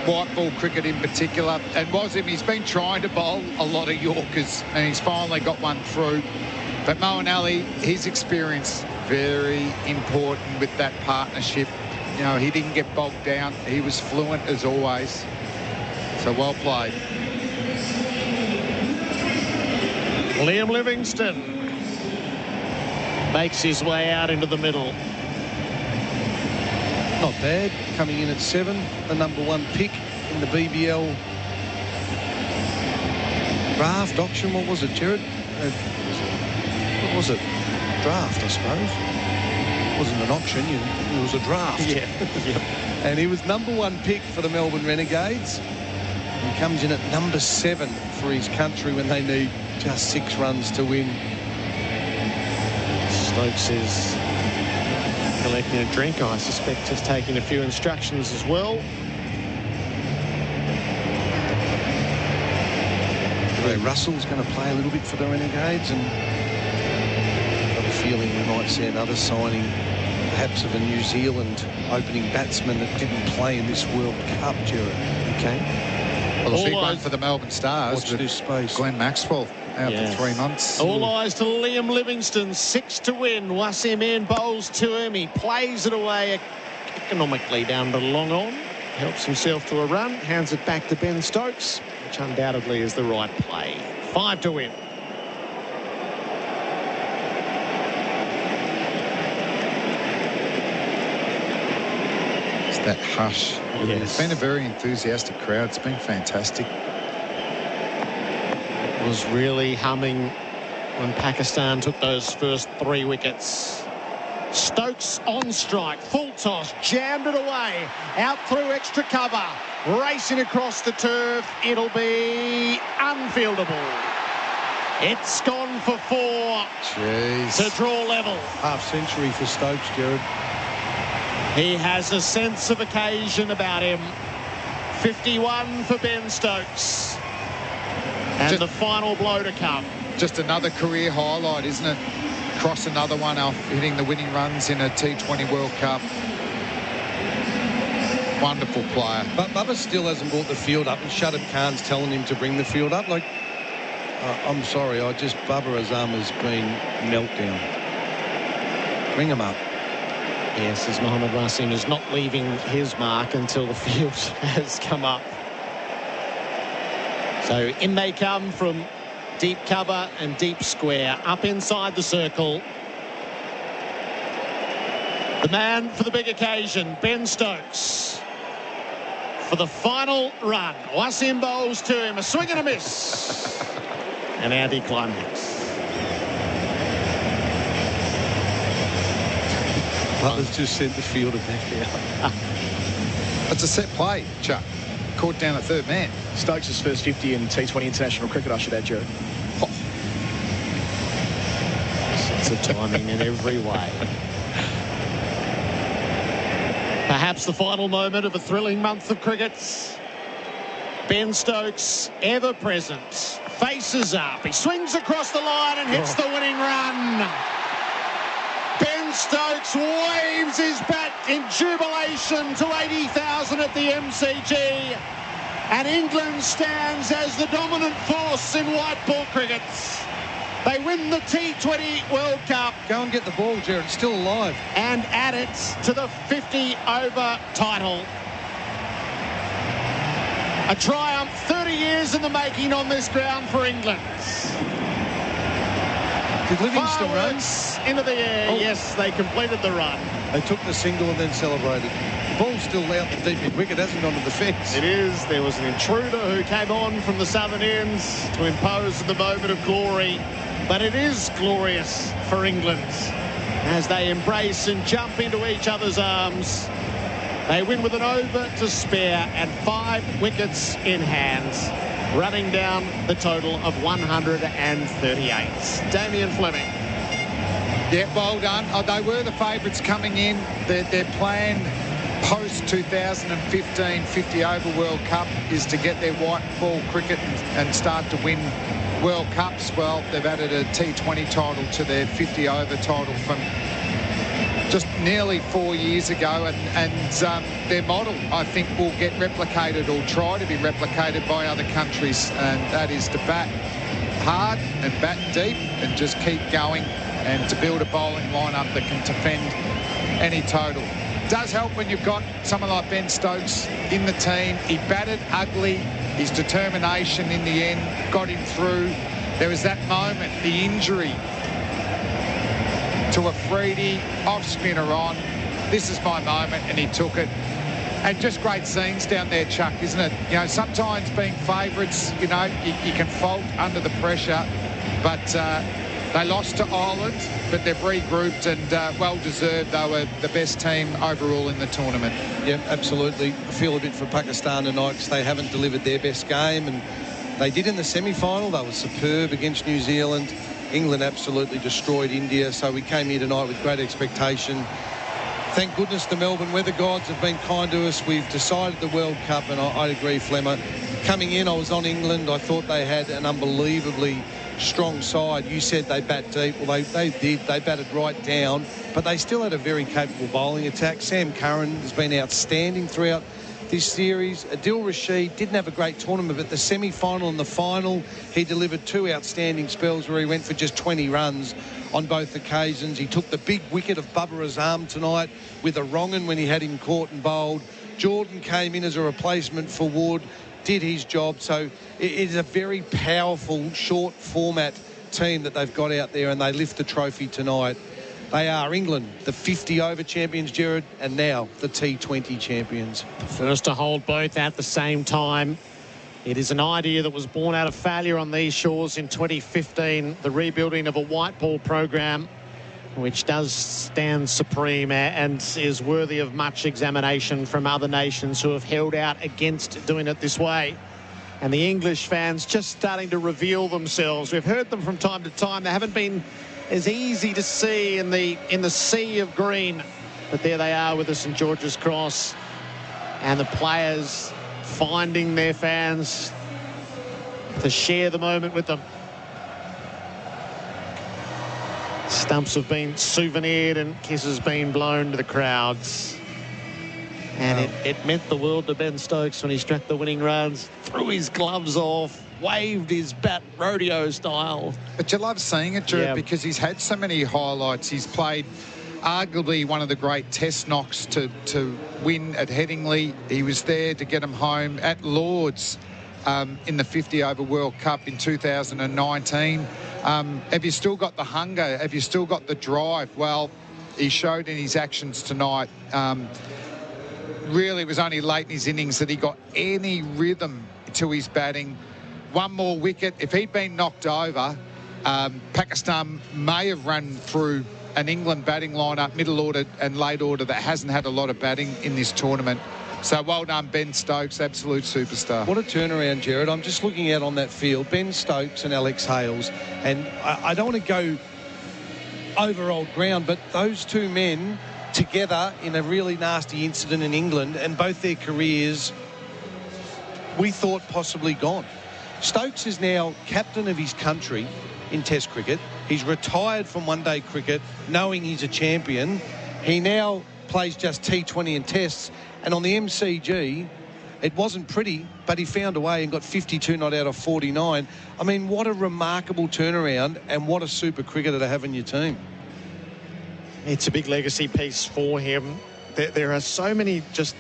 white ball cricket in particular. And Wasim, he's been trying to bowl a lot of Yorkers and he's finally got one through. But Moeen Ali, his experience, very important with that partnership. You know, he didn't get bogged down. He was fluent as always. So well played. Liam Livingstone makes his way out into the middle. Not bad, coming in at 7, the #1 pick in the BBL draft auction. What was it, Gerard? What was it? Draft, I suppose. It wasn't an auction, it was a draft. Yeah. And he was #1 pick for the Melbourne Renegades. He comes in at #7 for his country when they need just 6 runs to win. Stokes is collecting a drink, I suspect, just taking a few instructions as well. Ray Russell's going to play a little bit for the Renegades, and I've got a feeling we might see another signing, perhaps of a New Zealand opening batsman that didn't play in this World Cup, Gerard. Okay. Well, a big one for the Melbourne Stars. Watch this space. Glenn Maxwell out for 3 months. All eyes to Liam Livingstone. 6 to win. Wasim in bowls to him. He plays it away economically down to long on. Helps himself to a run. Hands it back to Ben Stokes, which undoubtedly is the right play. 5 to win. It's that hush. Yes. It's been a very enthusiastic crowd. It's been fantastic. It was really humming when Pakistan took those first 3 wickets. Stokes on strike, full toss, jammed it away, out through extra cover, racing across the turf. It'll be unfieldable. It's gone for 4. Jeez. To draw level. Half century for Stokes, Gerard. He has a sense of occasion about him. 51 for Ben Stokes. And the final blow to come. Just another career highlight, isn't it? Cross another one off, hitting the winning runs in a T20 World Cup. Wonderful player. But Bubba still hasn't brought the field up, and Shadab Khan's telling him to bring the field up. Like, I'm sorry, Bubba Azam has been meltdown. Bring him up. Yes, as Mohammad Wasim is not leaving his mark until the field has come up. So in they come from deep cover and deep square, up inside the circle. The man for the big occasion, Ben Stokes. For the final run, Wasim bowls to him, a swing and a miss. An anti-climax. Butler's just sent the fielder back out. It's a set play, Chuck. Caught down a third man. Stokes' first 50 in T20 international cricket, I should add, Gerard. Sense of timing in every way. Perhaps the final moment of a thrilling month of cricket. Ben Stokes, ever present, faces up. He swings across the line and hits the winning run. Ben Stokes waves his bat in jubilation to 80,000 at the MCG. And England stands as the dominant force in white ball cricket. They win the T20 World Cup. Go and get the ball, Gerard. It's still alive. And add it to the 50-over title. A triumph 30 years in the making on this ground for England. Did Livingston run? Into the air. Oh. Yes, they completed the run. They took the single and then celebrated. The ball's still out the deep mid-wicket. Hasn't gone to the fence. It is. There was an intruder who came on from the southern ends to impose the moment of glory. But it is glorious for England as they embrace and jump into each other's arms. They win with an over to spare and 5 wickets in hand, running down the total of 138. Damien Fleming. Yeah, well done. Oh, they were the favourites coming in. Their plan post-2015 50-over World Cup is to get their white ball cricket and start to win World Cups. Well, they've added a T20 title to their 50-over title from just nearly 4 years ago, and their model, I think, will get replicated or try to be replicated by other countries, and that is to bat hard and bat deep and just keep going and to build a bowling lineup that can defend any total. Does help when you've got someone like Ben Stokes in the team. He batted ugly. His determination in the end got him through. There was that moment, the injury to Afridi, off spinner on. This is my moment, and he took it. And just great scenes down there, Chuck, isn't it? You know, sometimes being favourites, you know, you can fault under the pressure, but they lost to Ireland, but they've regrouped and well-deserved. They were the best team overall in the tournament. Yeah, absolutely. I feel a bit for Pakistan tonight because they haven't delivered their best game, and they did in the semi-final. They were superb against New Zealand. England absolutely destroyed India, so we came here tonight with great expectation. Thank goodness the Melbourne weather gods have been kind to us. We've decided the World Cup, and I agree, Flemmer. Coming in, I was on England. I thought they had an unbelievably strong side. You said they bat deep. Well, they did. They batted right down, but they still had a very capable bowling attack. Sam Curran has been outstanding throughout this series. Adil Rashid didn't have a great tournament, but the semi-final and the final, he delivered 2 outstanding spells where he went for just 20 runs on both occasions. He took the big wicket of Babar Azam tonight with a wrong-un when he had him caught and bowled. Jordan came in as a replacement for Wood, did his job. So it is a very powerful, short format team that they've got out there, and they lift the trophy tonight. They are England, the 50-over champions, Gerard, and now the T20 champions. First to hold both at the same time. It is an idea that was born out of failure on these shores in 2015, the rebuilding of a white ball program, which does stand supreme and is worthy of much examination from other nations who have held out against doing it this way. And the English fans just starting to reveal themselves. We've heard them from time to time. They haven't been as easy to see in the sea of green, but there they are with the St George's Cross, and the players finding their fans to share the moment with them. Stumps have been souvenired and kisses been blown to the crowds. And it meant the world to Ben Stokes when he struck the winning runs, threw his gloves off, waved his bat rodeo style. But you love seeing it, Gerard, because he's had so many highlights. He's played arguably one of the great test knocks to win at Headingley. He was there to get him home at Lord's in the 50-over World Cup in 2019. Have you still got the hunger? Have you still got the drive? Well, he showed in his actions tonight. Really, it was only late in his innings that he got any rhythm to his batting. One more wicket. If he'd been knocked over, Pakistan may have run through an England batting lineup, middle order and late order, that hasn't had a lot of batting in this tournament. So well done, Ben Stokes, absolute superstar. What a turnaround, Gerard. I'm just looking out on that field. Ben Stokes and Alex Hales. And I don't want to go over old ground, but those two men together in a really nasty incident in England, and both their careers, we thought, possibly gone. Stokes is now captain of his country in Test cricket. He's retired from one-day cricket, knowing he's a champion. He now plays just T20 and Tests. And on the MCG, It wasn't pretty, but he found a way and got 52 not out of 49. I mean, what a remarkable turnaround and what a super cricketer to have in your team. It's a big legacy piece for him. There are so many just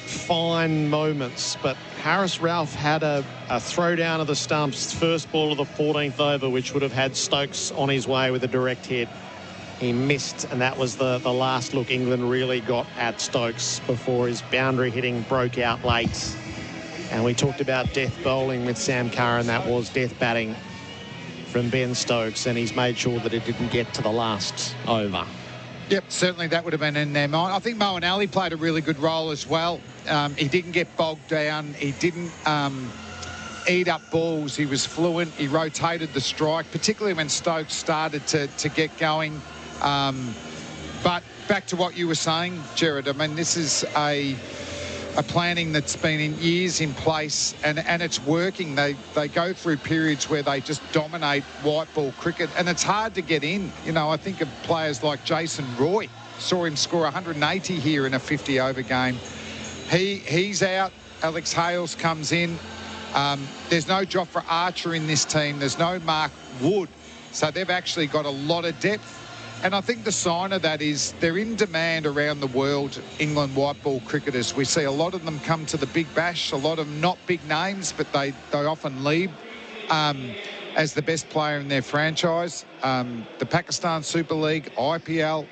fine moments, but Harris Ralph had a throwdown of the stumps, first ball of the 14th over, which would have had Stokes on his way with a direct hit. He missed, and that was the last look England really got at Stokes before his boundary hitting broke out late. And we talked about death bowling with Sam Curran. That was death batting from Ben Stokes, and he's made sure that it didn't get to the last over. Yep, certainly that would have been in their mind. I think Moeen Ali played a really good role as well. He didn't get bogged down. He didn't eat up balls. He was fluent. He rotated the strike, particularly when Stokes started to get going. But back to what you were saying, Gerard, I mean, this is a planning that's been in years in place, and it's working. They go through periods where they just dominate white ball cricket, and it's hard to get in. You know, I think of players like Jason Roy. Saw him score 180 here in a 50-over game. He's out. Alex Hales comes in. There's no Jofra Archer in this team. There's no Mark Wood. So they've actually got a lot of depth. And I think the sign of that is they're in demand around the world, England white ball cricketers. We see a lot of them come to the Big Bash, a lot of them not big names, but they often lead as the best player in their franchise. The Pakistan Super League, IPL,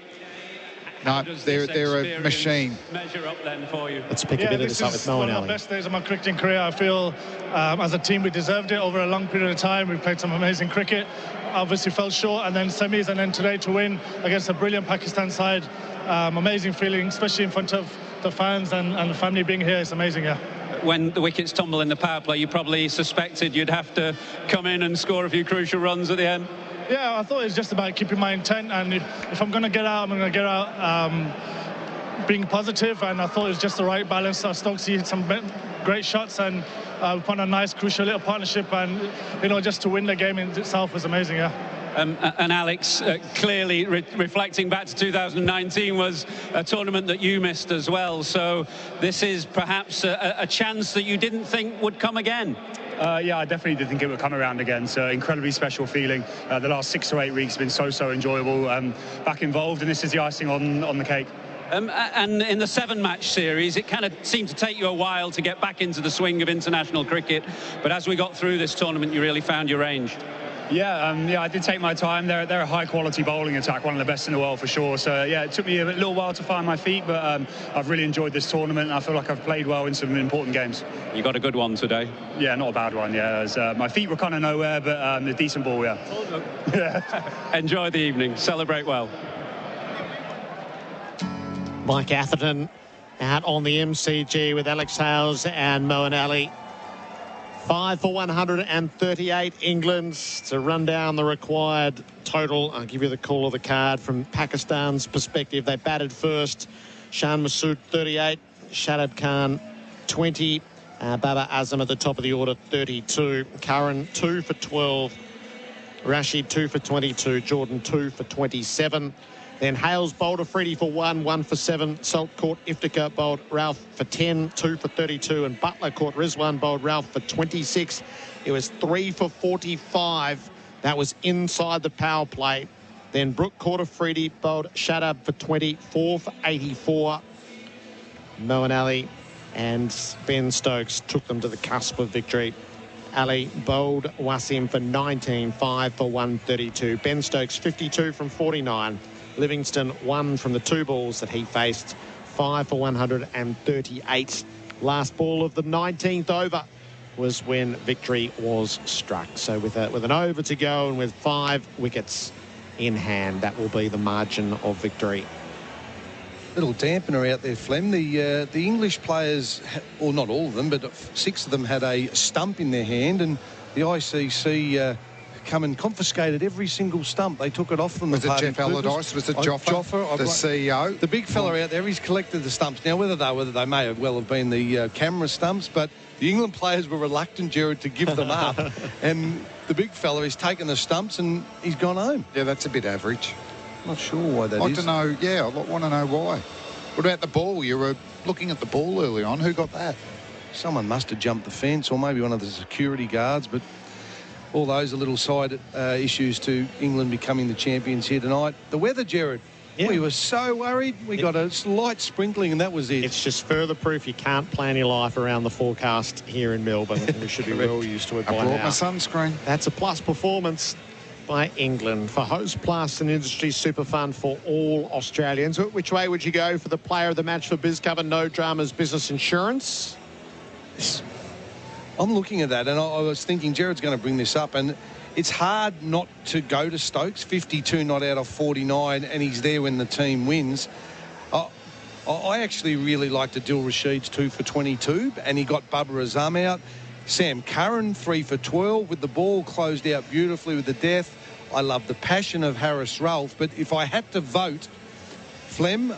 no, they're a machine. Measure up then for you. Let's pick a bit of this up with Moeen Ali. One of the best days of my cricketing career. I feel as a team we deserved it over a long period of time. We played some amazing cricket. Obviously fell short, and then semis, and then today to win against a brilliant Pakistan side. Amazing feeling, especially in front of the fans and the family being here. It's amazing, yeah. When the wickets tumble in the power play, you probably suspected you'd have to come in and score a few crucial runs at the end. Yeah, I thought it was just about keeping my intent, and if I'm going to get out, I'm going to get out being positive, and I thought it was just the right balance. Stokes hit some great shots, and we put on a nice, crucial little partnership, and, you know, just to win the game in itself was amazing, yeah. And Alex, clearly reflecting back to 2019 was a tournament that you missed as well. So this is perhaps a chance that you didn't think would come again. Yeah, I definitely did think it would come around again. So incredibly special feeling. The last 6 or 8 weeks have been so enjoyable. Back involved, and this is the icing on the cake. And in the 7-match series, it kind of seemed to take you a while to get back into the swing of international cricket. But as we got through this tournament, you really found your range. Yeah, I did take my time. They're a high-quality bowling attack, one of the best in the world for sure. So, yeah, it took me a little while to find my feet, but I've really enjoyed this tournament, and I feel like I've played well in some important games. You got a good one today? Yeah, not a bad one, yeah. My feet were kind of nowhere, but a decent ball, yeah. Yeah. Enjoy the evening. Celebrate well. Mike Atherton out on the MCG with Alex Hales and Moeen Ali. 5 for 138 England to run down the required total. I'll give you the call of the card from Pakistan's perspective. They batted first. Shan Masood 38, Shadab Khan 20, Babar Azam at the top of the order 32. Curran 2 for 12, Rashid 2 for 22, Jordan 2 for 27. Then Hales bowled Afridi for 1 for 7. Salt caught Iftikhar, bowled Ralph for 10, 2 for 32. And Butler caught Rizwan, bowled Ralph for 26. It was 3 for 45. That was inside the power play. Then Brook caught Afridi, bowled Shadab for 20, 4 for 84. Moeen Ali and Ben Stokes took them to the cusp of victory. Ali bowled Wasim for 19, 5 for 132. Ben Stokes 52 from 49. Livingston 1 from the 2 balls that he faced, 5 for 138. Last ball of the 19th over was when victory was struck. So with an over to go and with 5 wickets in hand, that will be the margin of victory. Little dampener out there, Flem. The English players, or not all of them, but 6 of them had a stump in their hand, and the ICC come and confiscated every single stump. They took it off from the party. Was it Jeff Allardyce? Was it Joffa, the CEO? The big fella out there, he's collected the stumps. Now, whether they may have been the camera stumps, but the England players were reluctant, Gerard, to give them up. And the big fella has taken the stumps and he's gone home. Yeah, that's a bit average. Not sure why that is. I'd like to know, yeah, I want to know why. What about the ball? You were looking at the ball early on. Who got that? someone must have jumped the fence, or maybe one of the security guards, but all those are little side issues to England becoming the champions here tonight. The weather, Gerard. Yeah. We were so worried. We got a slight sprinkling and that was it. It's just further proof you can't plan your life around the forecast here in Melbourne. We should be well used to it by now. I brought my sunscreen. That's a plus performance by England for Host Plus, an industry super fund for all Australians. Which way would you go for the player of the match for BizCover No Dramas Business Insurance? I'm looking at that and I was thinking Gerard's going to bring this up, and it's hard not to go to Stokes. 52 not out of 49, and he's there when the team wins. I actually really liked Adil Rashid's 2 for 22, and he got Bubba Azam out. Sam Curran 3 for 12 with the ball closed out beautifully with the death. I love the passion of Harris Ralph, but if I had to vote, Flem,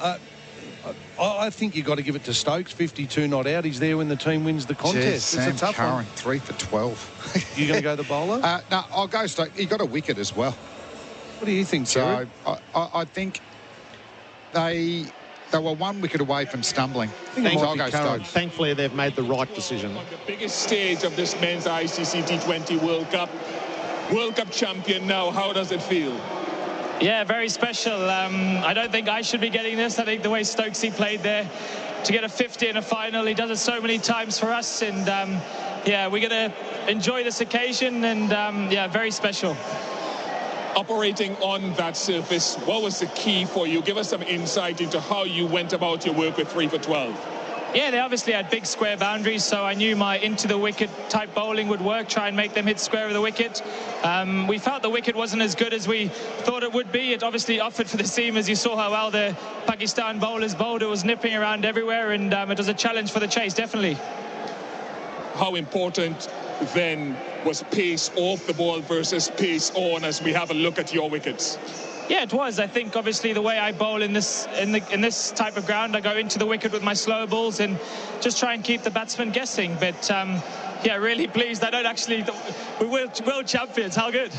I think you've got to give it to Stokes. 52 not out. He's there when the team wins the contest. Jeez, it's a tough Curran, one. 3 for 12. You going to go the bowler? No, I'll go Stokes. He got a wicket as well. What do you think, Gerard? So I think they were 1 wicket away from stumbling. I'll go Stokes. Thankfully, they've made the right decision. On the biggest stage of this men's ICC T20 World Cup champion now, how does it feel? Yeah, very special. I don't think I should be getting this. I think the way Stokesy played there to get a 50 in a final, he does it so many times for us. And yeah, we're going to enjoy this occasion, and yeah, very special. Operating on that surface, what was the key for you? Give us some insight into how you went about your work with 3 for 12. Yeah, they obviously had big square boundaries, so I knew my into-the-wicket type bowling would work, try and make them hit square of the wicket. We felt the wicket wasn't as good as we thought it would be. It obviously offered for the seamers. You saw how well the Pakistan bowlers bowled. It was nipping around everywhere, and it was a challenge for the chase, definitely. How important then was pace off the ball versus pace on, as we have a look at your wickets? Yeah, it was. I think obviously the way I bowl in this type of ground, I go into the wicket with my slow balls and just try and keep the batsman guessing. But yeah, really pleased. I don't actually. We're world champions. How good.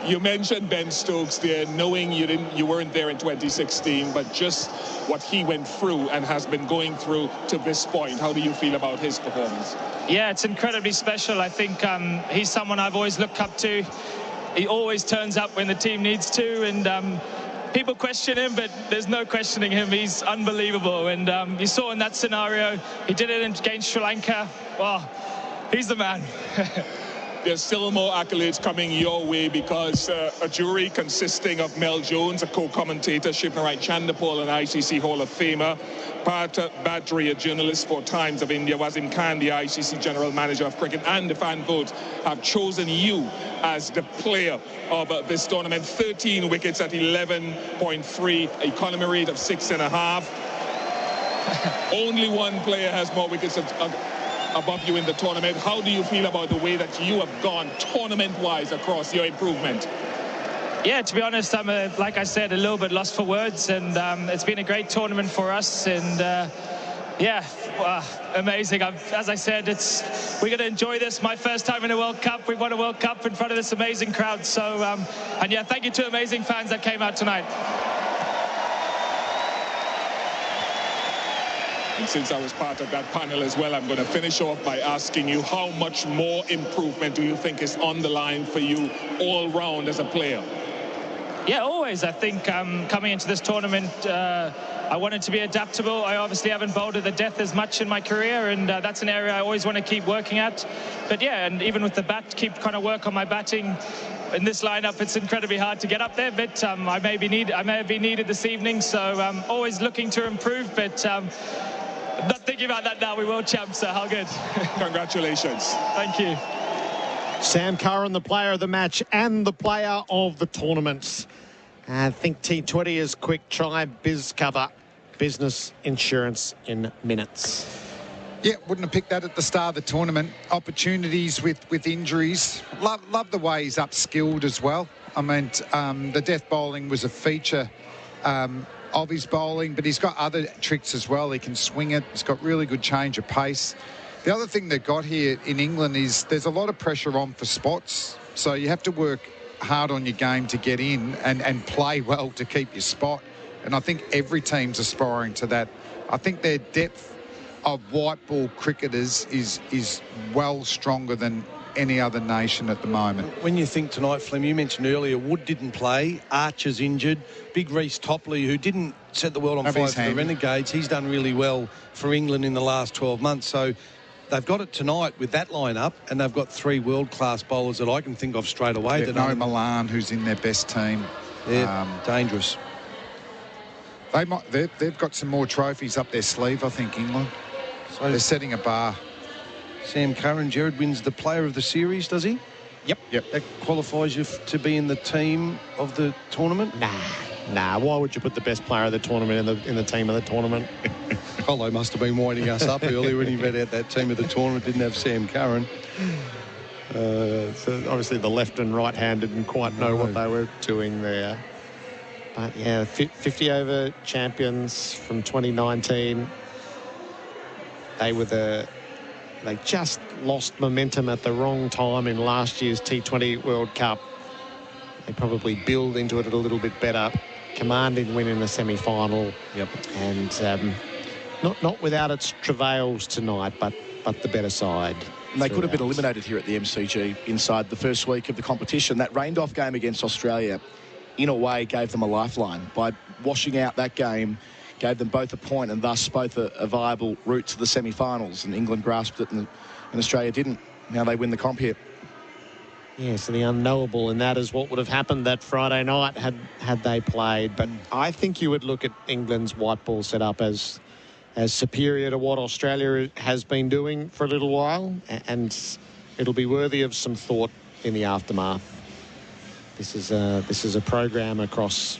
You mentioned Ben Stokes there, knowing you weren't there in 2016, but just what he went through and has been going through to this point. How do you feel about his performance? Yeah, it's incredibly special. I think he's someone I've always looked up to. He always turns up when the team needs to, and people question him, but there's no questioning him. He's unbelievable, and you saw in that scenario, he did it against Sri Lanka. Wow, he's the man. There's still more accolades coming your way, because a jury consisting of Mel Jones, a co-commentator, Shivnarai Chandapal, an ICC Hall of Famer, Bharat Badri, a journalist for Times of India, Wasim Khan, the ICC General Manager of Cricket, and the fan vote have chosen you as the player of this tournament. 13 wickets at 11.3, economy rate of 6.5. Only one player has more wickets above you in the tournament. How do you feel about the way that you have gone tournament-wise across your improvement? Yeah, to be honest, I'm, like I said, a little bit lost for words, and it's been a great tournament for us, and yeah, amazing. As I said, we're going to enjoy this. My first time in a World Cup. We've won a World Cup in front of this amazing crowd, so, and yeah, thank you to amazing fans that came out tonight. And since I was part of that panel as well, I'm going to finish off by asking you, how much more improvement do you think is on the line for you all round as a player? Yeah, always. I think coming into this tournament, I wanted to be adaptable. I obviously haven't bowled to the death as much in my career, and that's an area I always want to keep working at. But yeah, and even with the bat, keep trying to work on my batting. In this lineup, it's incredibly hard to get up there, but I may have been needed this evening, so I'm always looking to improve, but I'm not thinking about that now. We're world champs, so how good. Congratulations. Thank you. Sam Curran, the player of the match and the player of the tournament. I think T20 is quick try, BizCover, business insurance in minutes. Yeah, wouldn't have picked that at the start of the tournament. Opportunities with injuries. Love the way he's upskilled as well. I mean, the death bowling was a feature of his bowling, but he's got other tricks as well. He can swing it. He's got really good change of pace. The other thing they've got here in England is there's a lot of pressure on for spots. So you have to work hard on your game to get in and play well to keep your spot. And I think every team's aspiring to that. I think their depth of white ball cricketers is well stronger than any other nation at the moment. When you think tonight, Fleming, you mentioned earlier Wood didn't play, Archer's injured, Big Reece Topley, who didn't set the world on fire for the Renegades, he's done really well for England in the last 12 months. So they've got it tonight with that lineup, and they've got 3 world-class bowlers that I can think of straight away. No Milan, who's in their best team. Yeah, dangerous. They've got some more trophies up their sleeve, I think, England. So they're setting a bar. Sam Curran, Gerard wins the player of the series, does he? Yep. That qualifies you to be in the team of the tournament? Nah. Why would you put the best player of the tournament in the team of the tournament? Colo must have been winding us up earlier when he read out that team of the tournament didn't have Sam Curran. So obviously the left and right hand didn't quite know what they were doing there. But yeah, 50 over champions from 2019. They just lost momentum at the wrong time in last year's T20 World Cup. They probably build into it a little bit better. Commanding win in the semi-final. Yep. And not without its travails tonight, but the better side. And they could have been eliminated here at the MCG inside the first week of the competition. That rained-off game against Australia, in a way, gave them a lifeline. By washing out that game, gave them both a point and thus both a viable route to the semi-finals. And England grasped it and Australia didn't. Now they win the comp here. Yeah, so the unknowable, and that is what would have happened that Friday night had they played. But I think you would look at England's white ball setup as superior to what Australia has been doing for a little while, and it'll be worthy of some thought in the aftermath. This is a program across,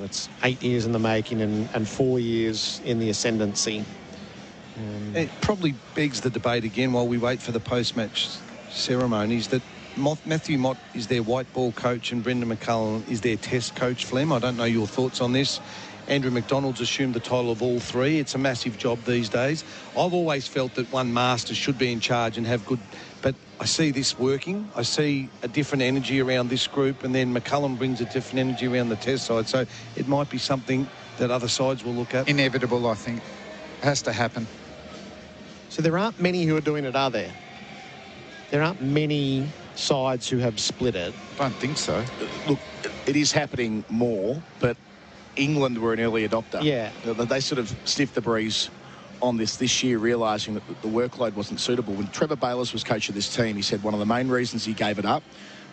it's 8 years in the making and 4 years in the ascendancy. It probably begs the debate again while we wait for the post-match ceremonies that Matthew Mott is their white ball coach and Brendan McCullum is their test coach, Flem. I don't know your thoughts on this. Andrew McDonald's assumed the title of all 3. It's a massive job these days. I've always felt that one master should be in charge and have good, but I see this working. I see a different energy around this group, and then McCullum brings a different energy around the test side. So it might be something that other sides will look at. Inevitable, I think. Has to happen. So there aren't many who are doing it, are there? There aren't many sides who have split it. I don't think so. Look, it is happening more, but England were an early adopter. Yeah. They sort of sniffed the breeze on this year, realising that the workload wasn't suitable. When Trevor Bayliss was coach of this team, he said one of the main reasons he gave it up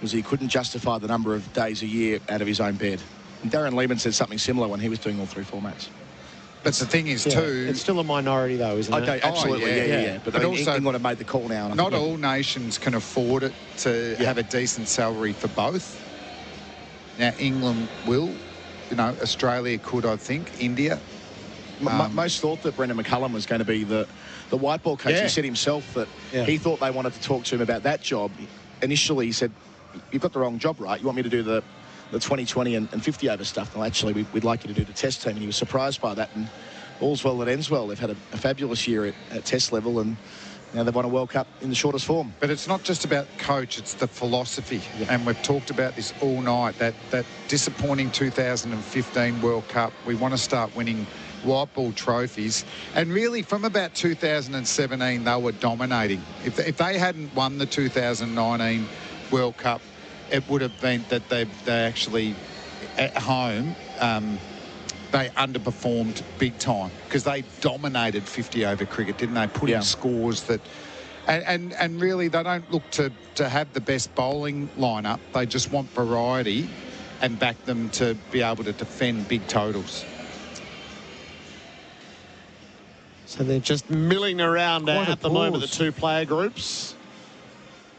was he couldn't justify the number of days a year out of his own bed. And Darren Lehman said something similar when he was doing all 3 formats. But the thing is, too... It's still a minority, though, isn't it? Okay, absolutely, yeah. But also, England have made the call now. Not all nations can afford it to have a decent salary for both. Now, England will. Australia could, I think. India. Most thought that Brendan McCullum was going to be the white ball coach. He said himself that he thought they wanted to talk to him about that job. Initially, he said, you've got the wrong job, right? You want me to do the 2020 and 50 over stuff? Well, actually, we'd like you to do the test team. And he was surprised by that. And all's well that ends well. They've had a fabulous year at test level, and now they've won a World Cup in the shortest form. But it's not just about coach, it's the philosophy. Yeah. And we've talked about this all night, that disappointing 2015 World Cup. We want to start winning white ball trophies. And really, from about 2017, they were dominating. If they hadn't won the 2019 World Cup, it would have been that they actually, at home, they underperformed big time because they dominated 50 over cricket, didn't they? Put in scores that... And really, they don't look to have the best bowling lineup. They just want variety and back them to be able to defend big totals. So they're just milling around at the moment, the 2 player groups.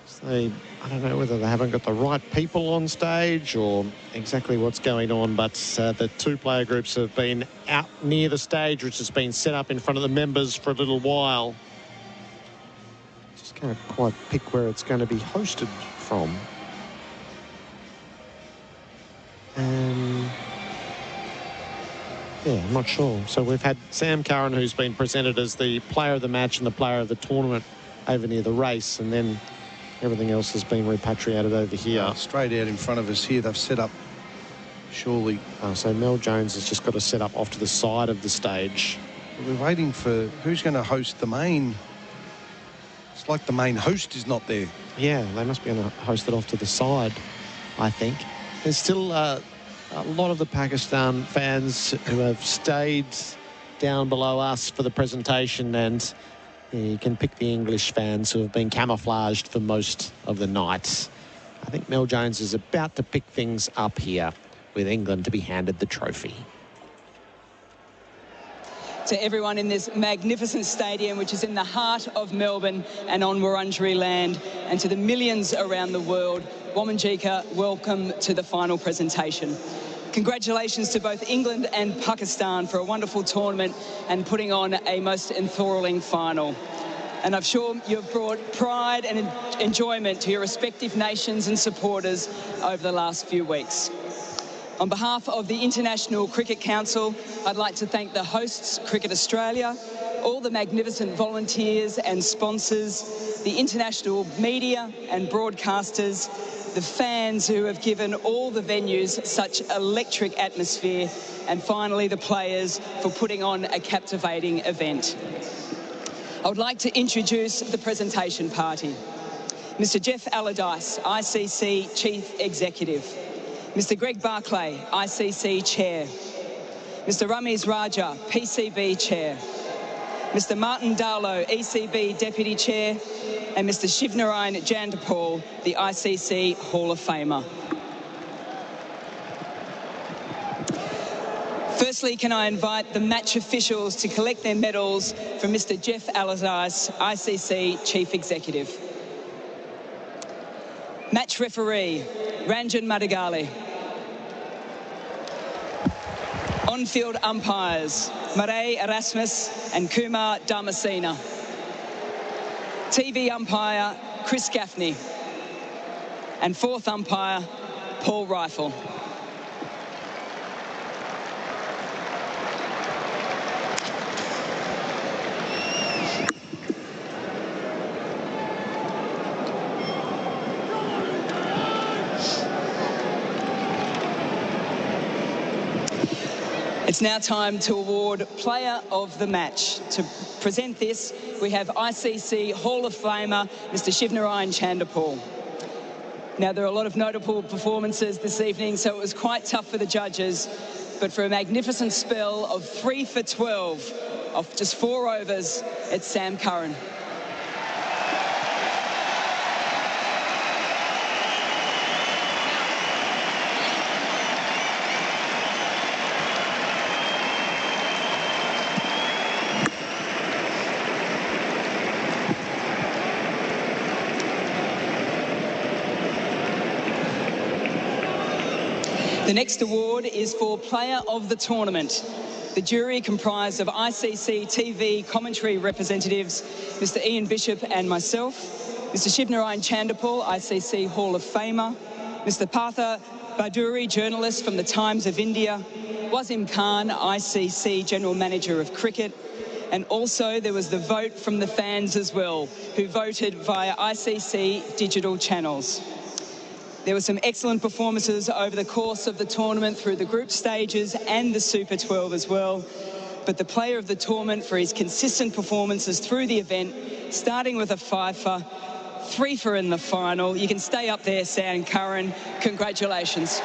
So I don't know whether they haven't got the right people on stage or exactly what's going on, but the 2 player groups have been out near the stage, which has been set up in front of the members for a little while. Just can't quite pick where it's going to be hosted from. Yeah, I'm not sure. So we've had Sam Curran, who's been presented as the player of the match and the player of the tournament over near the race, and then everything else has been repatriated over here. Straight out in front of us here, they've set up, surely. So Mel Jones has just got to set up off to the side of the stage. We're waiting for who's going to host the main. It's like the main host is not there. Yeah, they must be going to host it off to the side, I think. There's still a lot of the Pakistan fans who have stayed down below us for the presentation, and you can pick the English fans who have been camouflaged for most of the night. I think Mel Jones is about to pick things up here with England to be handed the trophy. To everyone in this magnificent stadium, which is in the heart of Melbourne and on Wurundjeri land, and to the millions around the world, Wominjeka, welcome to the final presentation. Congratulations to both England and Pakistan for a wonderful tournament and putting on a most enthralling final. And I'm sure you've brought pride and enjoyment to your respective nations and supporters over the last few weeks. On behalf of the International Cricket Council, I'd like to thank the hosts, Cricket Australia, all the magnificent volunteers and sponsors, the international media and broadcasters, the fans who have given all the venues such electric atmosphere, and finally the players for putting on a captivating event. I would like to introduce the presentation party. Mr. Jeff Allardyce, ICC Chief Executive. Mr. Greg Barclay, ICC Chair. Mr. Ramiz Raja, PCB Chair. Mr. Martin Darlow, ECB Deputy Chair. And Mr. Shivnarine Jandapal, the ICC Hall of Famer. Firstly, can I invite the match officials to collect their medals from Mr. Jeff Allardyce, ICC Chief Executive. Match referee, Ranjan Madigali. On-field umpires, Murray Erasmus and Kumar Damasina. TV umpire, Chris Gaffney. And fourth umpire, Paul Rifle. It's now time to award Player of the Match. To present this, we have ICC Hall of Famer, Mr. Shivnarine Jandapal. Now, there are a lot of notable performances this evening, so it was quite tough for the judges, but for a magnificent spell of 3 for 12 off just 4 overs, it's Sam Curran. The next award is for Player of the Tournament. The jury comprised of ICC TV commentary representatives, Mr. Ian Bishop and myself, Mr. Shivnarine Jandapal, ICC Hall of Famer, Mr. Partha Baduri, journalist from the Times of India, Wasim Khan, ICC General Manager of Cricket, and also there was the vote from the fans as well, who voted via ICC digital channels. There were some excellent performances over the course of the tournament through the group stages and the Super 12 as well. But the player of the tournament for his consistent performances through the event, starting with a 5-for, 3-for in the final. You can stay up there, Sam Curran. Congratulations.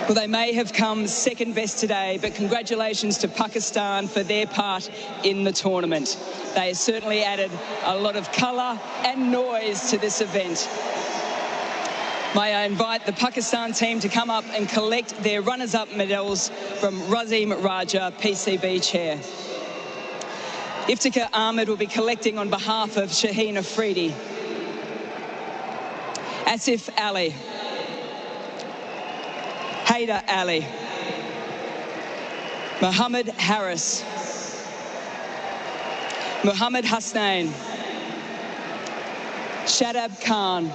Well, they may have come second best today, but congratulations to Pakistan for their part in the tournament. They certainly added a lot of colour and noise to this event. May I invite the Pakistan team to come up and collect their runners-up medals from Razim Raja, PCB Chair. Iftikhar Ahmed will be collecting on behalf of Shaheen Afridi. Asif Ali. Haider Ali, Muhammad Harris, Muhammad Hasnain, Shadab Khan,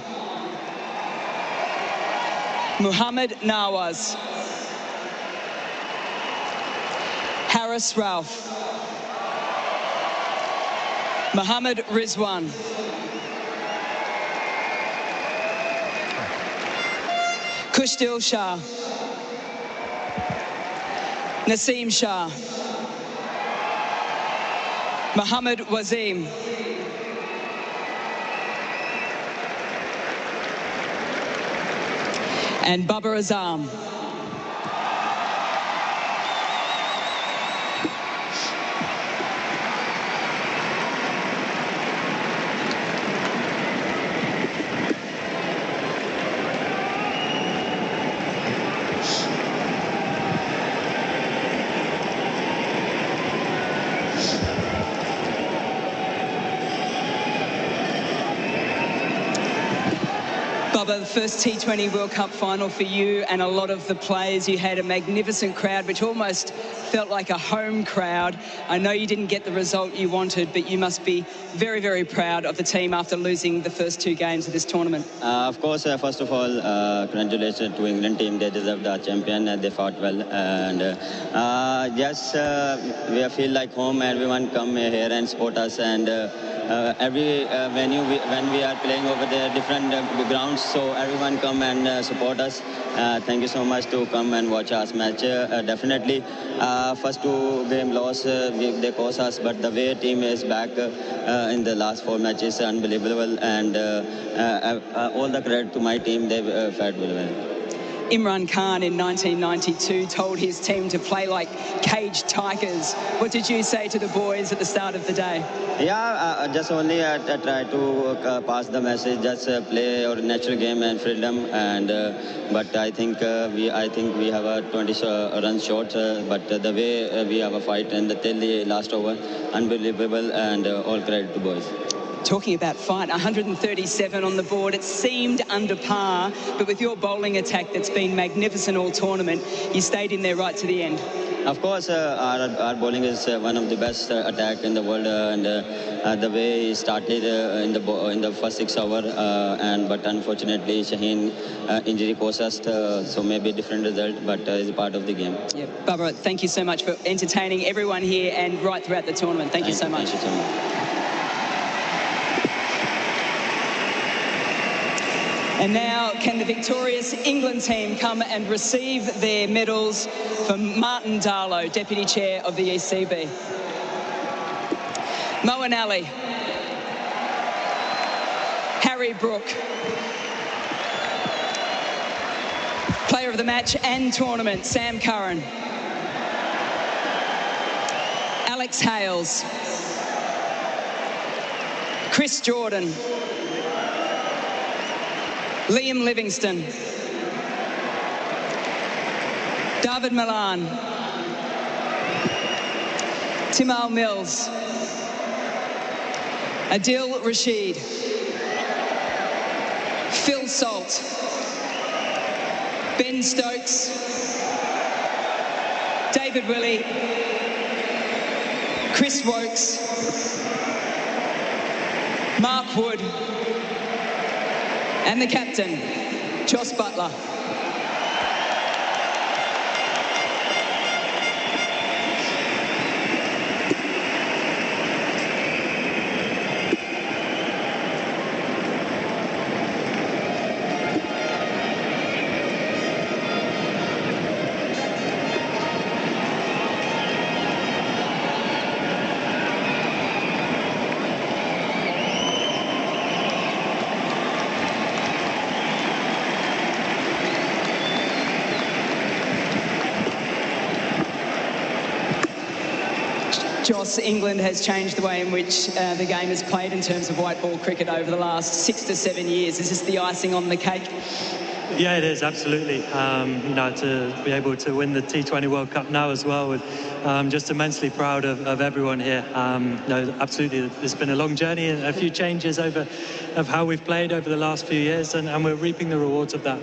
Muhammad Nawaz, Harris Ralph, Mohammed Rizwan. Kushdil Shah. Naseem Shah. Mohammed Wazim. And Babar Azam. The first T20 World Cup final for you and a lot of the players. You had a magnificent crowd, which almost felt like a home crowd. I know you didn't get the result you wanted, but you must be very, very proud of the team after losing the first two games of this tournament. Of course, first of all, congratulations to England team. They deserve the champion. They fought well. And yes, we feel like home. Everyone come here and support us. And every venue, when we are playing over there, different grounds, so everyone come and support us. Thank you so much to come and watch us match. Definitely, first two game loss, they cost us, but the way team is back in the last four matches, unbelievable. And all the credit to my team, they fared very well. Imran Khan in 1992 told his team to play like caged tigers. What did you say to the boys at the start of the day? Yeah, just only I try to pass the message, just play your natural game and freedom. And but I think we have a 20 run short. But the way we have a fight and till the last over, unbelievable, and all credit to boys. Talking about fight, 137 on the board. It seemed under par, but with your bowling attack that's been magnificent all tournament, you stayed in there right to the end. Of course, our bowling is one of the best attack in the world, and the way he started in the first 6 hours, but unfortunately Shaheen injury caused us, so maybe a different result, but it's a part of the game. Yeah, Bharat, thank you so much for entertaining everyone here and right throughout the tournament. Thank you so much. Thank you so much. And now, can the victorious England team come and receive their medals from Martin Darlow, Deputy Chair of the ECB. Moeen Ali. Harry Brook. Player of the match and tournament, Sam Curran. Alex Hales. Chris Jordan. Liam Livingston. David Milan. Timal Mills. Adil Rashid. Phil Salt. Ben Stokes. David Willey. Chris Wokes. Mark Wood. And the captain, Jos Buttler. Jos, England has changed the way in which the game is played in terms of white ball cricket over the last 6 to 7 years. Is this the icing on the cake? Yeah, it is, absolutely. You know, to be able to win the T20 World Cup now as well, just immensely proud of everyone here. You know, absolutely, it's been a long journey and a few changes of how we've played over the last few years, and we're reaping the rewards of that.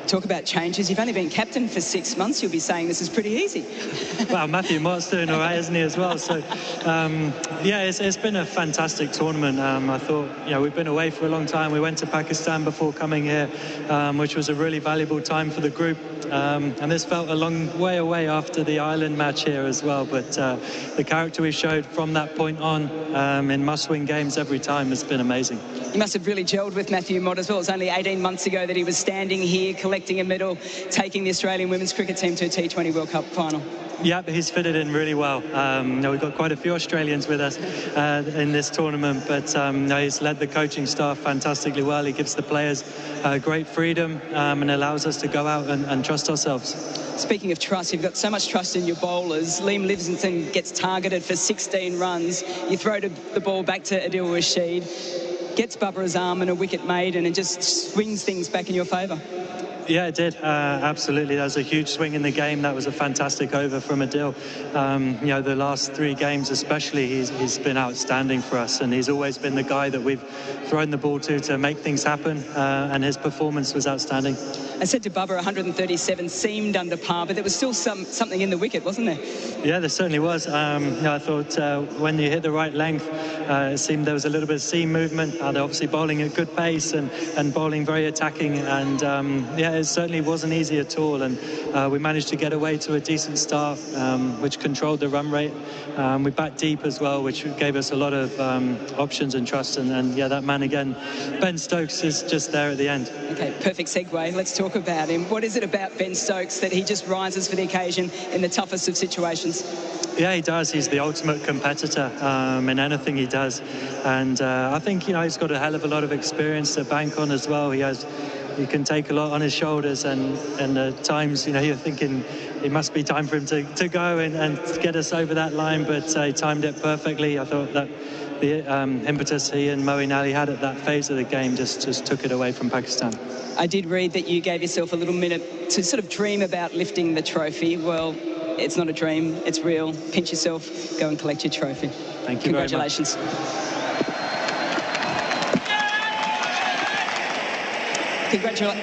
Talk about changes. You've only been captain for 6 months. You'll be saying this is pretty easy. Well, Matthew Mott's doing all right, isn't he, as well? So, yeah, it's been a fantastic tournament. I thought, you know, we've been away for a long time. We went to Pakistan before coming here, which was a really valuable time for the group. And this felt a long way away after the Ireland match here as well. But the character we showed from that point on in must-win games every time has been amazing. You must have really gelled with Matthew Mott as well. It was only 18 months ago that he was standing here collecting a medal, taking the Australian women's cricket team to a T20 World Cup final. Yeah, he's fitted in really well. We've got quite a few Australians with us in this tournament, but he's led the coaching staff fantastically well. He gives the players great freedom and allows us to go out and trust ourselves. Speaking of trust, you've got so much trust in your bowlers. Liam Livingstone gets targeted for 16 runs. You throw the ball back to Adil Rashid, gets Barbara's arm and a wicket made, and it just swings things back in your favour. Yeah, it did. Absolutely. That was a huge swing in the game. That was a fantastic over from Adil. The last 3 games especially, he's been outstanding for us, and he's always been the guy that we've thrown the ball to make things happen, and his performance was outstanding. I said to Bubba, 137 seemed under par, but there was still something in the wicket, wasn't there? Yeah, there certainly was. I thought when you hit the right length, it seemed there was a little bit of seam movement. They're obviously bowling at good pace and bowling very attacking, and it certainly wasn't easy at all, and we managed to get away to a decent start, which controlled the run rate. We backed deep as well, which gave us a lot of options and trust, and that man again, Ben Stokes, is just there at the end. Okay, perfect segue. Let's talk about him. What is it about Ben Stokes that he just rises for the occasion in the toughest of situations? Yeah, he does. He's the ultimate competitor in anything he does, and I think he's got a hell of a lot of experience to bank on as well. He can take a lot on his shoulders, and at times, you're thinking it must be time for him to go and get us over that line, but he timed it perfectly. I thought that the impetus he and Moeen Ali had at that phase of the game just took it away from Pakistan. I did read that you gave yourself a little minute to sort of dream about lifting the trophy. Well, it's not a dream, it's real. Pinch yourself, go and collect your trophy. Thank you very much. Congratulations. Congratulations.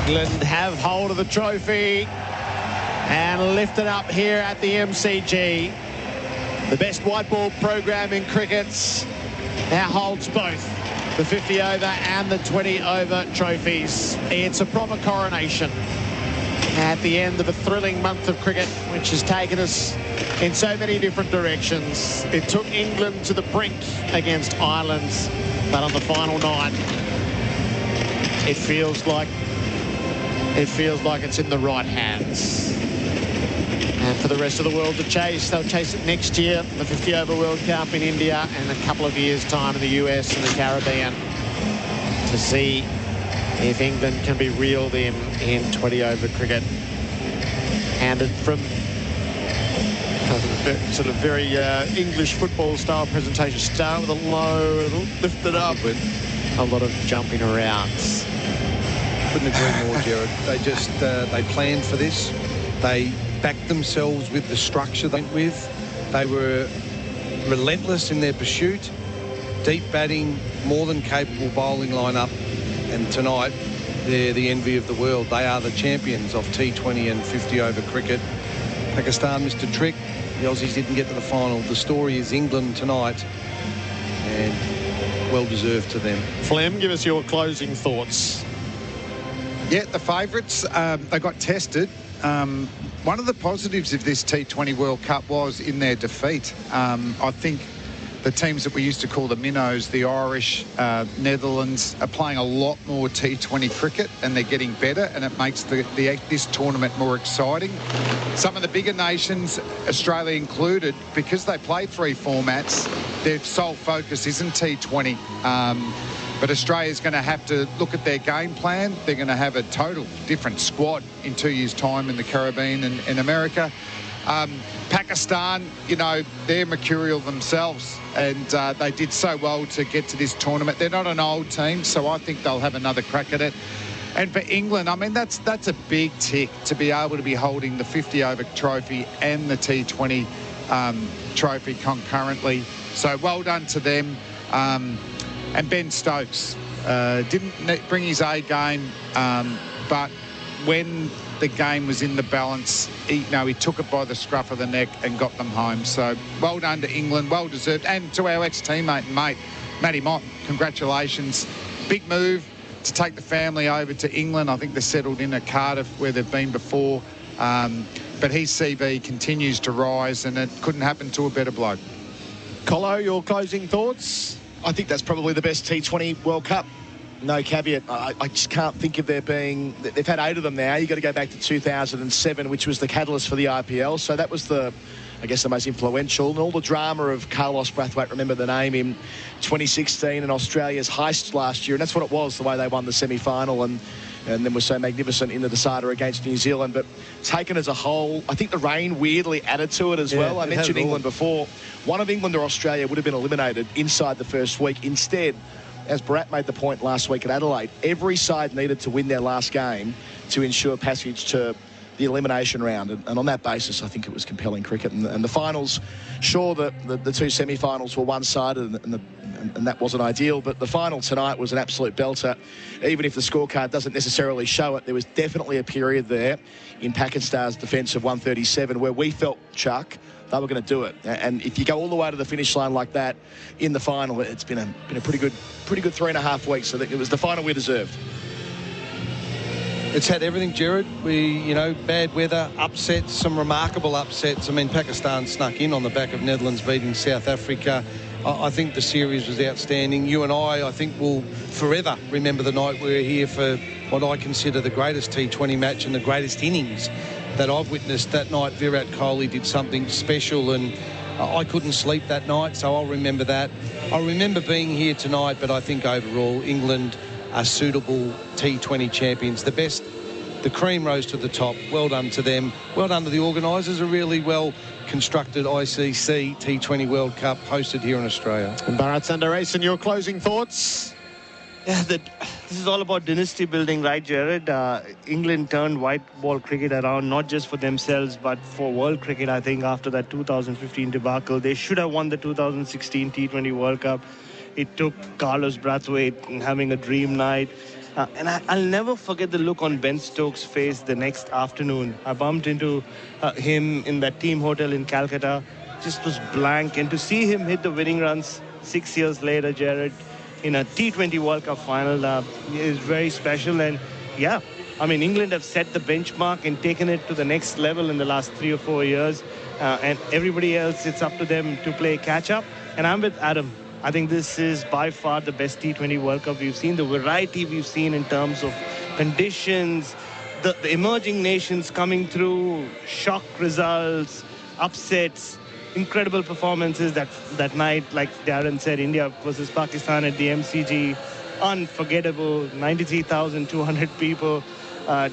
England have hold of the trophy and lift it up here at the MCG. The best white ball program in cricket now holds both the 50 over and the 20 over trophies. It's a proper coronation at the end of a thrilling month of cricket, which has taken us in so many different directions. It took England to the brink against Ireland, but on the final night, it feels like it's in the right hands. And for the rest of the world to chase, they'll chase it next year, the 50 over World Cup in India, and a couple of years' time in the US and the Caribbean, to see if England can be reeled in 20 over cricket. Handed from sort of very English football style presentation. Start with a low, lift it up with a lot of jumping around. Couldn't agree more, Gerard. They just they planned for this. They backed themselves with the structure they went with. They were relentless in their pursuit. Deep batting, more than capable bowling lineup, and tonight they're the envy of the world. They are the champions of T20 and 50 over cricket. Pakistan missed a trick. The Aussies didn't get to the final. The story is England tonight, and well deserved to them. Flem, give us your closing thoughts. Yeah, the favourites, they got tested. One of the positives of this T20 World Cup was in their defeat. I think the teams that we used to call the minnows, the Irish, Netherlands, are playing a lot more T20 cricket, and they're getting better, and it makes this tournament more exciting. Some of the bigger nations, Australia included, because they play 3 formats, their sole focus isn't T20. But Australia's going to have to look at their game plan. They're going to have a total different squad in 2 years' time in the Caribbean and in America. Pakistan, they're mercurial themselves, and they did so well to get to this tournament. They're not an old team, so I think they'll have another crack at it. And for England, I mean, that's a big tick to be able to be holding the 50 over trophy and the T20 trophy concurrently. So well done to them. And Ben Stokes didn't bring his A game, but when the game was in the balance, he took it by the scruff of the neck and got them home. So well done to England, well deserved. And to our ex-teammate and mate, Matty Mott, congratulations. Big move to take the family over to England. I think they're settled in at Cardiff where they've been before. But his CV continues to rise, and it couldn't happen to a better bloke. Colo, your closing thoughts? I think that's probably the best T20 World Cup. No caveat. I just can't think of there being... They've had 8 of them now. You've got to go back to 2007, which was the catalyst for the IPL. So that was the most influential. And all the drama of Carlos Brathwaite, remember the name, in 2016 and Australia's heist last year. And that's what it was, the way they won the semi-final and then were so magnificent in the decider against New Zealand. But taken as a whole, I think the rain weirdly added to it as well. I mentioned England before. One of England or Australia would have been eliminated inside the first week. Instead, as Bharat made the point last week at Adelaide, every side needed to win their last game to ensure passage to the elimination round. And on that basis, I think it was compelling cricket. And the finals, sure, the 2 semi-finals were one-sided and that wasn't ideal, but the final tonight was an absolute belter. Even if the scorecard doesn't necessarily show it, there was definitely a period there in Pakistan's defence of 137 where we felt, Chuck, they were going to do it. And if you go all the way to the finish line like that in the final, it's been a pretty good 3.5 weeks. So it was the final we deserved. It's had everything, Gerard. Bad weather, upsets, some remarkable upsets. I mean, Pakistan snuck in on the back of Netherlands beating South Africa. I think the series was outstanding. You and I think, will forever remember the night we were here for what I consider the greatest T20 match and the greatest innings that I've witnessed. That night, Virat Kohli did something special, and I couldn't sleep that night, so I'll remember that. I remember being here tonight, but I think overall England are suitable T20 champions. The cream rose to the top. Well done to them. Well done to the organisers. A really well-constructed ICC T20 World Cup hosted here in Australia. And Bharat, Sundaresan, your closing thoughts? Yeah, this is all about dynasty building, right, Gerard? England turned white ball cricket around, not just for themselves, but for world cricket. I think after that 2015 debacle, they should have won the 2016 T20 World Cup. It took Carlos Brathwaite having a dream night. And I'll never forget the look on Ben Stokes' face the next afternoon. I bumped into him in that team hotel in Calcutta. Just was blank. And to see him hit the winning runs 6 years later, Gerard, in a T20 World Cup final is very special. And yeah, I mean, England have set the benchmark and taken it to the next level in the last 3 or 4 years. And everybody else, it's up to them to play catch up. And I'm with Adam. I think this is by far the best T20 World Cup we've seen. The variety we've seen in terms of conditions, the emerging nations coming through, shock results, upsets, incredible performances that night. Like Darren said, India versus Pakistan at the MCG, unforgettable. 93,200 people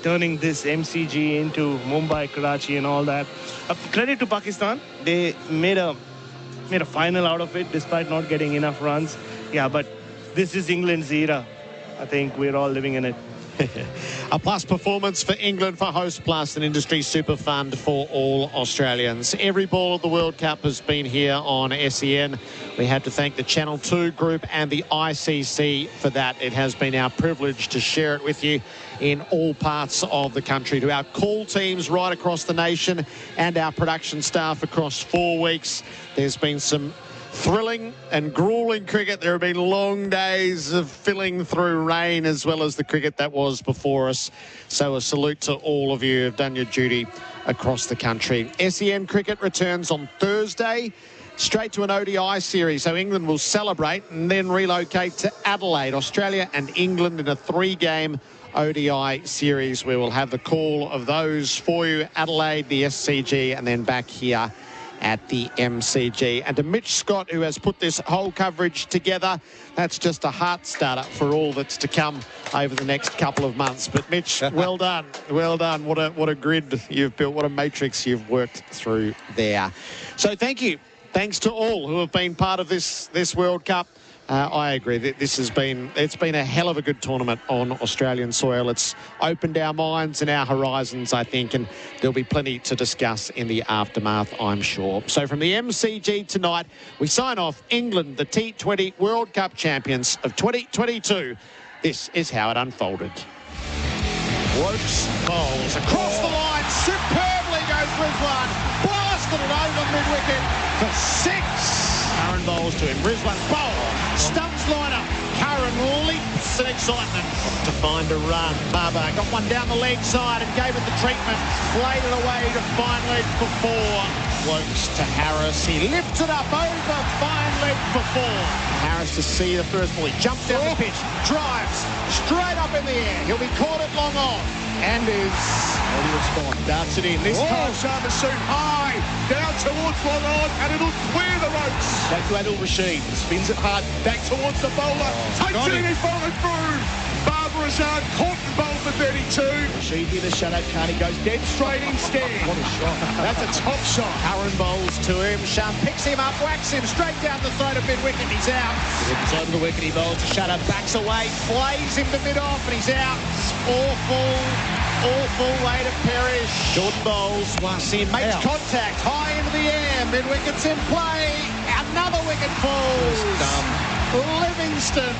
turning this MCG into Mumbai, Karachi and all that. Credit to Pakistan. They made a final out of it despite not getting enough runs. Yeah, but this is England's era. I think we're all living in it. A plus performance for England for Host Plus, an industry super fund for all Australians. Every ball of the World Cup has been here on SEN. We had to thank the Channel 2 group and the ICC for that. It has been our privilege to share it with you in all parts of the country. To our call teams right across the nation and our production staff across 4 weeks, there's been some thrilling and grueling cricket. There have been long days of filling through rain as well as the cricket that was before us. So a salute to all of you who have done your duty across the country. SEN cricket returns on Thursday, straight to an ODI series. So England will celebrate and then relocate to Adelaide. Australia and England in a 3-game ODI series. We will have the call of those for you. Adelaide, the SCG, and then back here at the MCG. And to Mitch Scott, who has put this whole coverage together, that's just a heart starter for all that's to come over the next couple of months. But Mitch, well done. Well done. What a grid you've built. What a matrix you've worked through there. So thank you. Thanks to all who have been part of this World Cup. I agree that it's been a hell of a good tournament on Australian soil. It's opened our minds and our horizons, I think, and there'll be plenty to discuss in the aftermath, I'm sure. So from the MCG tonight, we sign off England, the T20 World Cup champions of 2022. This is how it unfolded. Wokes bowls across the line. Superbly goes Rizwan. Blasted it over mid-wicket for 6. Curran bowls to him. Rizwan bowl. Stumps line up. Curran leaps in excitement to find a run. Baba got one down the leg side and gave it the treatment. Played it away to fine leg for 4. Wokes to Harris. He lifts it up over fine leg for 4. Harris to see the first ball. He jumps down the pitch. Drives straight up in the air. He'll be caught at long on. And is... How do you respond? Darts it in. This time Sharma shoot high. Down towards long on. And it'll clear the ropes. Back to Adil Rashid. Spins it hard. Back towards the bowler. Takes it in. He's followed through. Razan caught the ball for 32. Rashid here, the shadow card. He goes dead straight instead. What a shot. That's a top shot. Curran bowls to him. Shan picks him up, whacks him straight down the throat of mid-wicket. He's out. He's over the wicket. He bowls to Shadow, backs away, flays him to mid-off, and he's out. Awful way to perish. Jordan bowls, Wasim makes contact high into the air. Mid-wicket's in play. Another wicket falls. Livingston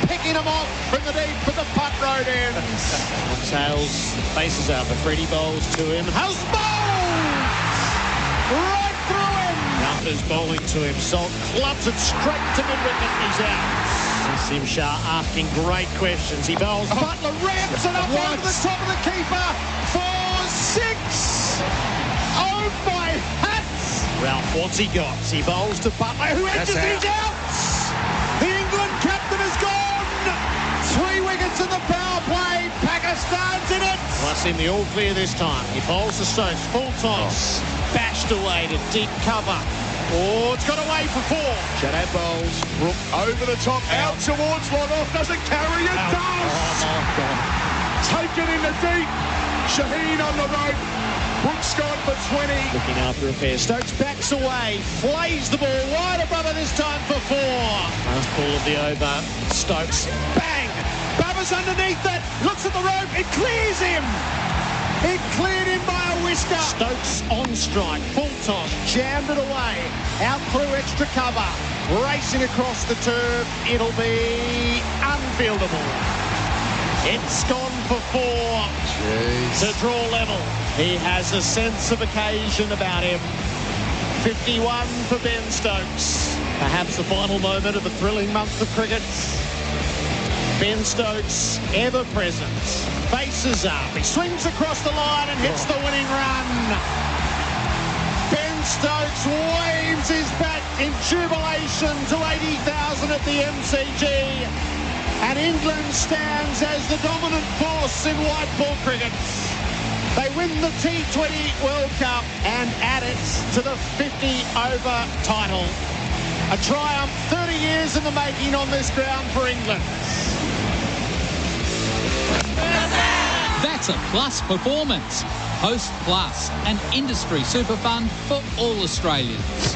picking him off from the deep for the punt road ends. Tails faces out, but Freddie bowls to him. Has bowled right through him. Numbers bowling to him. Salt clubs it straight to mid-wicket. He's out. Sim Shah asking great questions. He bowls. Butler ramps it up over the top of the keeper for 6. Oh my hats! Ralph, what's he got? He bowls to Butler, who edges his out. The England captain has gone. 3 wickets in the power play. Pakistan's in it. Wasim the all clear this time. He bowls to Stokes. Full toss. Bashed away to deep cover. Oh, it's got away for 4. Shadow bowls. Rook over the top. Out towards long off. Doesn't carry it. Does. Oh, my God. Taken in the deep. Shaheen on the rope. Brooks gone for 20. Looking after a pair. Stokes backs away. Flays the ball wide above it this time for 4. Last ball of the over. Stokes. Bang! Baba's underneath it. Looks at the rope. It clears him. It cleared him by a whisker. Stokes on strike. Full toss. Jammed it away. Out through extra cover. Racing across the turf. It'll be unfieldable. It's gone for 4. Jeez. To draw level. He has a sense of occasion about him. 51 for Ben Stokes. Perhaps the final moment of a thrilling month of cricket. Ben Stokes, ever present, faces up. He swings across the line and hits the winning run. Ben Stokes waves his bat in jubilation to 80,000 at the MCG. And England stands as the dominant force in white ball cricket. They win the T20 World Cup and add it to the 50-over title. A triumph 30 years in the making on this ground for England. That's a Plus performance. Host Plus, an industry super fund for all Australians.